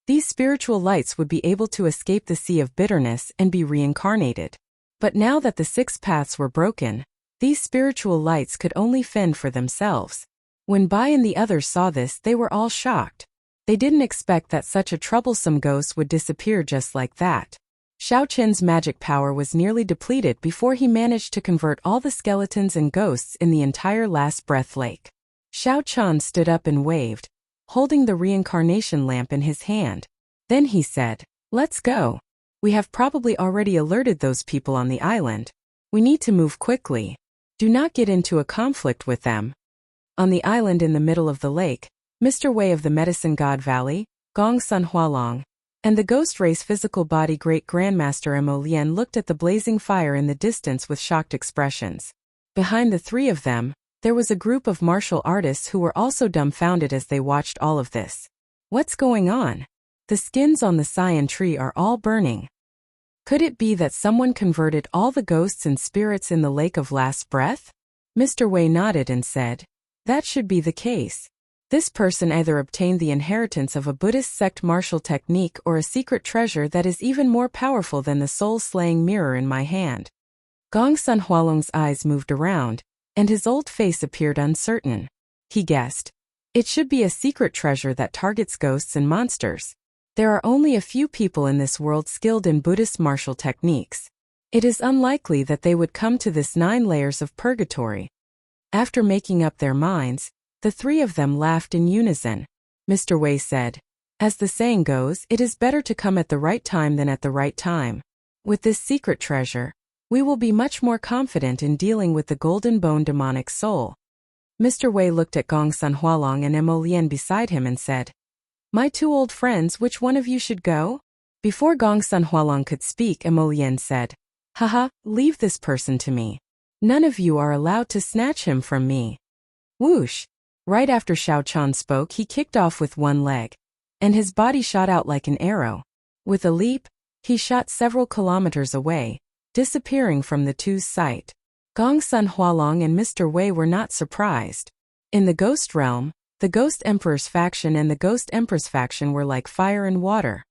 these spiritual lights would be able to escape the sea of bitterness and be reincarnated. But now that the 6 paths were broken, these spiritual lights could only fend for themselves. When Bai and the others saw this, they were all shocked. They didn't expect that such a troublesome ghost would disappear just like that. Xiao Qin's magic power was nearly depleted before he managed to convert all the skeletons and ghosts in the entire Last Breath Lake. Xiao Qian stood up and waved, holding the reincarnation lamp in his hand. Then he said, "Let's go. We have probably already alerted those people on the island. We need to move quickly. Do not get into a conflict with them." On the island in the middle of the lake, Mr. Wei of the Medicine God Valley, Gong Sun Hualong, and the ghost race physical body great grandmaster Mo Lian looked at the blazing fire in the distance with shocked expressions. Behind the 3 of them, there was a group of martial artists who were also dumbfounded as they watched all of this. What's going on? The skins on the cyan tree are all burning. Could it be that someone converted all the ghosts and spirits in the Lake of Last Breath? Mr. Wei nodded and said, "That should be the case. This person either obtained the inheritance of a Buddhist sect martial technique or a secret treasure that is even more powerful than the soul-slaying mirror in my hand." Gong Sun Hualong's eyes moved around, and his old face appeared uncertain. He guessed, "It should be a secret treasure that targets ghosts and monsters. There are only a few people in this world skilled in Buddhist martial techniques. It is unlikely that they would come to this 9 layers of purgatory." After making up their minds, the 3 of them laughed in unison. Mr. Wei said, "As the saying goes, it is better to come at the right time than at the right time. With this secret treasure, we will be much more confident in dealing with the golden bone demonic soul." Mr. Wei looked at Gong Sun Hualong and Mo Lian beside him and said, "My 2 old friends, which one of you should go?" Before Gong Sun Hualong could speak, Mo Lian said, "Haha, leave this person to me. None of you are allowed to snatch him from me." Whoosh! Right after Xiao Qian spoke, he kicked off with one leg, and his body shot out like an arrow. With a leap, he shot several kilometers away, disappearing from the 2's sight. Gong Sun Hualong and Mr. Wei were not surprised. In the ghost realm, the Ghost Emperor's faction and the Ghost Empress faction were like fire and water.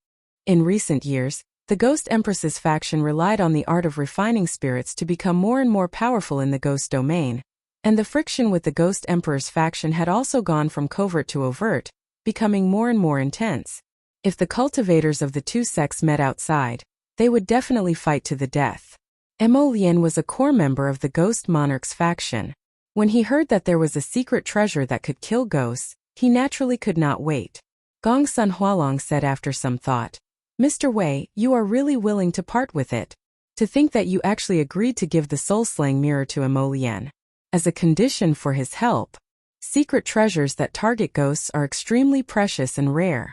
In recent years, the Ghost Empress's faction relied on the art of refining spirits to become more and more powerful in the ghost domain, and the friction with the Ghost Emperor's faction had also gone from covert to overt, becoming more and more intense. If the cultivators of the 2 sects met outside, they would definitely fight to the death. Mo Lian was a core member of the Ghost Monarch's faction. When he heard that there was a secret treasure that could kill ghosts, he naturally could not wait. Gong Sun Hualong said after some thought, "Mr. Wei, you are really willing to part with it. To think that you actually agreed to give the soul-slaying mirror to Mo Lian as a condition for his help. Secret treasures that target ghosts are extremely precious and rare."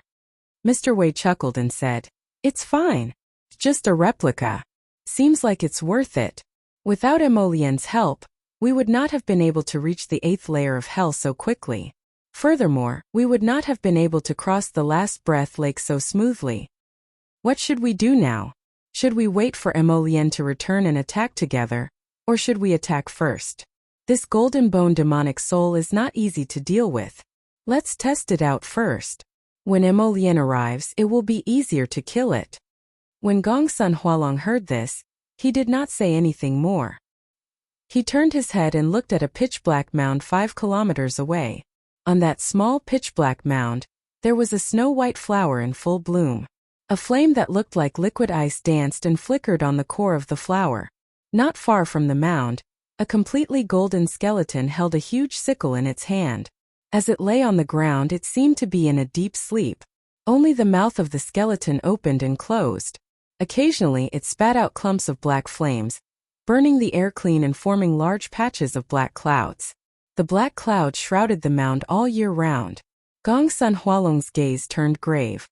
Mr. Wei chuckled and said, "It's fine. Just a replica. Seems like it's worth it. Without Mo Lian's help, we would not have been able to reach the 8th layer of hell so quickly. Furthermore, we would not have been able to cross the Last Breath Lake so smoothly. What should we do now? Should we wait for Mo Lian to return and attack together, or should we attack first? This golden bone demonic soul is not easy to deal with. Let's test it out first. When Mo Lian arrives, it will be easier to kill it." When Gong Sun Hualong heard this, he did not say anything more. He turned his head and looked at a pitch-black mound 5 kilometers away. On that small pitch-black mound, there was a snow-white flower in full bloom. A flame that looked like liquid ice danced and flickered on the core of the flower. Not far from the mound, a completely golden skeleton held a huge sickle in its hand. As it lay on the ground, it seemed to be in a deep sleep. Only the mouth of the skeleton opened and closed. Occasionally it spat out clumps of black flames, burning the air clean and forming large patches of black clouds. The black clouds shrouded the mound all year round. Gongsun Hualong's gaze turned grave.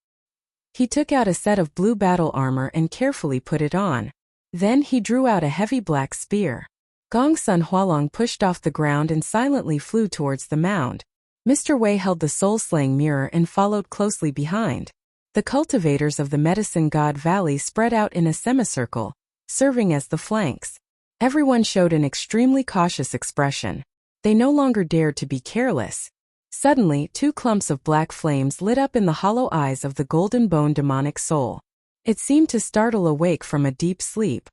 He took out a set of blue battle armor and carefully put it on. Then he drew out a heavy black spear. Gongsun Hualong pushed off the ground and silently flew towards the mound. Mr. Wei held the soul-slaying mirror and followed closely behind. The cultivators of the Medicine God Valley spread out in a semicircle, serving as the flanks. Everyone showed an extremely cautious expression. They no longer dared to be careless. Suddenly, 2 clumps of black flames lit up in the hollow eyes of the golden bone demonic soul. It seemed to startle awake from a deep sleep.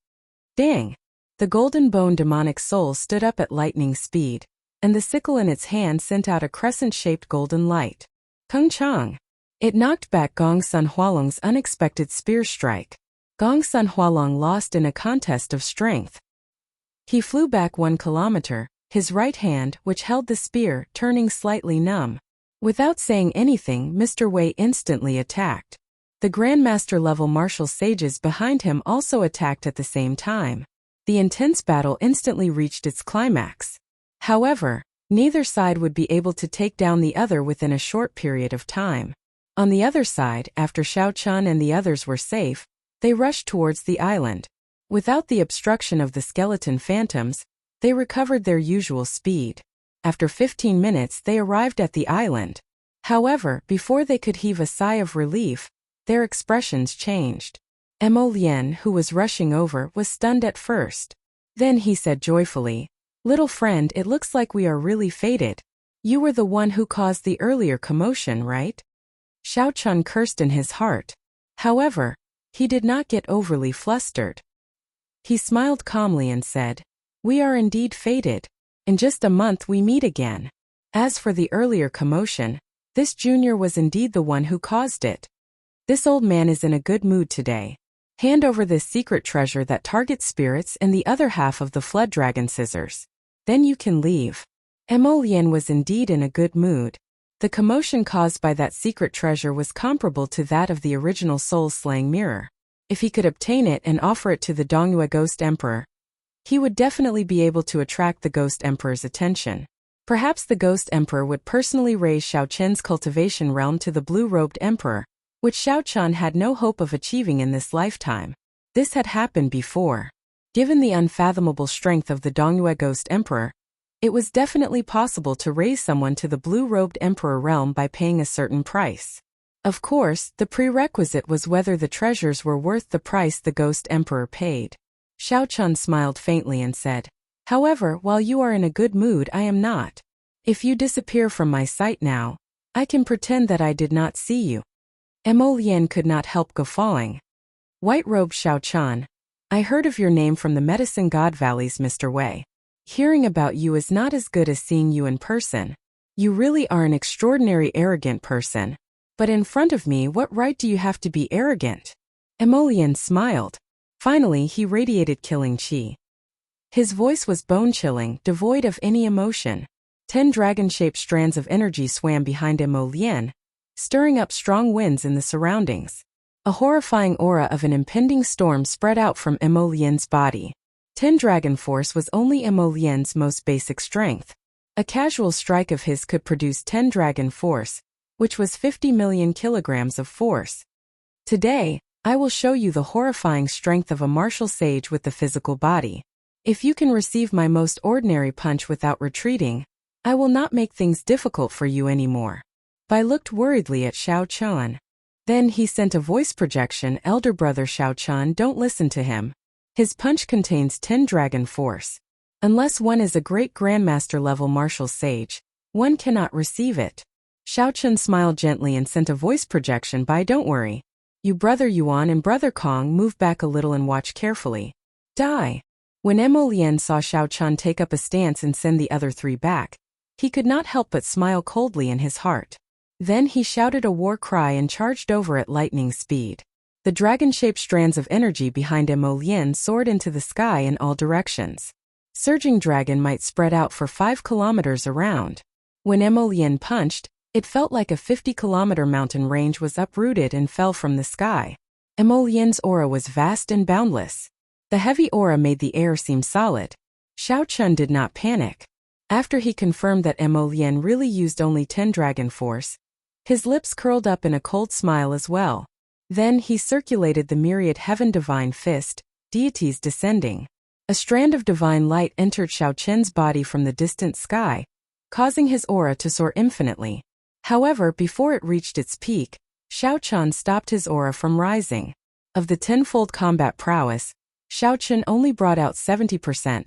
Dang! The golden bone demonic soul stood up at lightning speed, and the sickle in its hand sent out a crescent-shaped golden light. Kung Chang! It knocked back Gongsun Hualong's unexpected spear strike. Gongsun Hualong lost in a contest of strength. He flew back 1 kilometer, his right hand, which held the spear, turning slightly numb. Without saying anything, Mr. Wei instantly attacked. The Grandmaster-level martial sages behind him also attacked at the same time. The intense battle instantly reached its climax. However, neither side would be able to take down the other within a short period of time. On the other side, after Xiao Chun and the others were safe, they rushed towards the island. Without the obstruction of the skeleton phantoms, they recovered their usual speed. After 15 minutes they arrived at the island. However, before they could heave a sigh of relief, their expressions changed. Mo Lien, who was rushing over, was stunned at first. Then he said joyfully, "Little friend, it looks like we are really fated. You were the one who caused the earlier commotion, right?" Xiao Chun cursed in his heart. However, he did not get overly flustered. He smiled calmly and said, "We are indeed fated. In just a month we meet again. As for the earlier commotion, this junior was indeed the one who caused it. This old man is in a good mood today. Hand over this secret treasure that targets spirits and the other half of the flood dragon scissors. Then you can leave." Mo Lien was indeed in a good mood. The commotion caused by that secret treasure was comparable to that of the original soul-slaying mirror. If he could obtain it and offer it to the Dongyue Ghost Emperor, he would definitely be able to attract the Ghost Emperor's attention. Perhaps the Ghost Emperor would personally raise Xiao Chen's cultivation realm to the blue-robed emperor, which Xiao Chun had no hope of achieving in this lifetime. This had happened before. Given the unfathomable strength of the Dongyue Ghost Emperor, it was definitely possible to raise someone to the blue-robed emperor realm by paying a certain price. Of course, the prerequisite was whether the treasures were worth the price the Ghost Emperor paid. Xiao Chun smiled faintly and said, "However, while you are in a good mood, I am not. If you disappear from my sight now, I can pretend that I did not see you." Mo Lien could not help guffawing. "White-robed Xiao Chun, I heard of your name from the Medicine God Valleys, Mr. Wei. Hearing about you is not as good as seeing you in person. You really are an extraordinary arrogant person. But in front of me, what right do you have to be arrogant?" Mo Lien smiled. Finally, he radiated killing chi. His voice was bone-chilling, devoid of any emotion. 10 dragon-shaped strands of energy swam behind Mo Lien, stirring up strong winds in the surroundings. A horrifying aura of an impending storm spread out from Mo Lien's body. 10 dragon force was only Mo Lien's most basic strength. A casual strike of his could produce 10 dragon force, which was 50 million kilograms of force. Today, I will show you the horrifying strength of a martial sage with the physical body. If you can receive my most ordinary punch without retreating, I will not make things difficult for you anymore." Bai looked worriedly at Xiao Chun. Then he sent a voice projection, "Elder brother Xiao Chun, don't listen to him. His punch contains 10 dragon force. Unless one is a great grandmaster level martial sage, one cannot receive it." Xiao Chun smiled gently and sent a voice projection, "Bai, don't worry. You brother Yuan and brother Kong move back a little and watch carefully. Die." When Mo Lien saw Xiao Chun take up a stance and send the other 3 back, he could not help but smile coldly in his heart. Then he shouted a war cry and charged over at lightning speed. The dragon-shaped strands of energy behind Emolien soared into the sky in all directions. Surging dragon might spread out for 5 kilometers around. When Emolien punched, it felt like a 50-kilometer mountain range was uprooted and fell from the sky. Emolien's aura was vast and boundless. The heavy aura made the air seem solid. Xiao Chun did not panic. After he confirmed that Emolien really used only 10 dragon force, his lips curled up in a cold smile as well. Then he circulated the myriad heaven divine fist, deities descending. A strand of divine light entered Xiao Chen's body from the distant sky, causing his aura to soar infinitely. However, before it reached its peak, Xiao Chun stopped his aura from rising. Of the tenfold combat prowess, Xiao Chun only brought out 70%,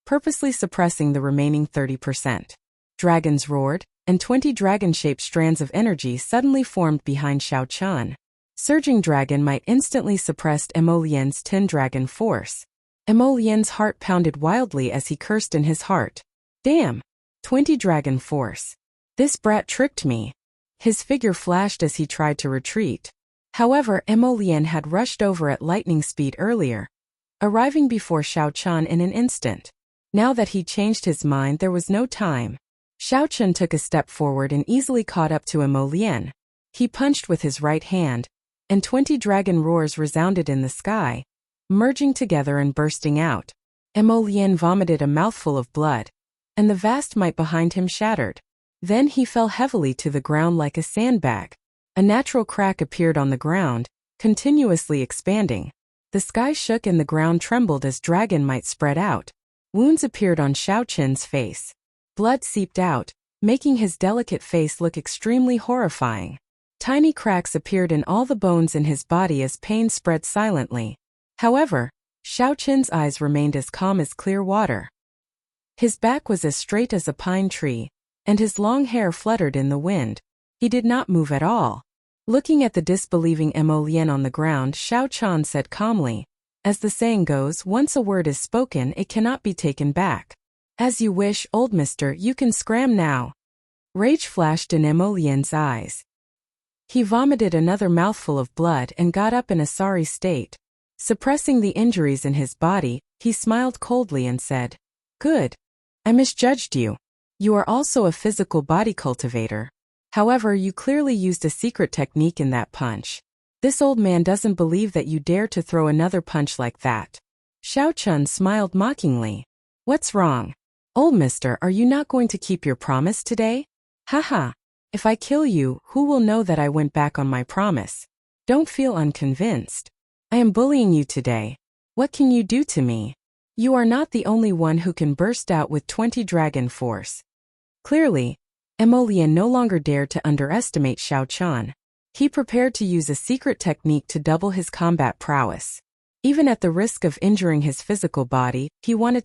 purposely suppressing the remaining 30%. Dragons roared, and 20 dragon-shaped strands of energy suddenly formed behind Xiao Chun. Surging dragon might instantly suppressed Emolien's 10 dragon force. Emolien's heart pounded wildly as he cursed in his heart. Damn! 20 dragon force. This brat tricked me. His figure flashed as he tried to retreat. However, Emolien had rushed over at lightning speed earlier, arriving before Xiao Chun in an instant. Now that he changed his mind, there was no time. Xiao Chun took a step forward and easily caught up to Emolien. He punched with his right hand, and 20 dragon roars resounded in the sky, merging together and bursting out. Emolien vomited a mouthful of blood, and the vast might behind him shattered. Then he fell heavily to the ground like a sandbag. A natural crack appeared on the ground, continuously expanding. The sky shook and the ground trembled as dragon might spread out. Wounds appeared on Xiao Chen's face. Blood seeped out, making his delicate face look extremely horrifying. Tiny cracks appeared in all the bones in his body as pain spread silently. However, Xiao Chen's eyes remained as calm as clear water. His back was as straight as a pine tree, and his long hair fluttered in the wind. He did not move at all. Looking at the disbelieving Emolien on the ground, Xiao Chun said calmly, "As the saying goes, once a word is spoken, it cannot be taken back. As you wish, old mister, you can scram now." Rage flashed in Emolien's eyes. He vomited another mouthful of blood and got up in a sorry state. Suppressing the injuries in his body, he smiled coldly and said, "Good. I misjudged you. You are also a physical body cultivator. However, you clearly used a secret technique in that punch. This old man doesn't believe that you dare to throw another punch like that." Xiao Chun smiled mockingly. "What's wrong? Old mister, are you not going to keep your promise today? Haha. If I kill you, who will know that I went back on my promise? Don't feel unconvinced. I am bullying you today. What can you do to me? You are not the only one who can burst out with 20 dragon force." Clearly, Emolien no longer dared to underestimate Xiao Chun. He prepared to use a secret technique to double his combat prowess. Even at the risk of injuring his physical body, he wanted to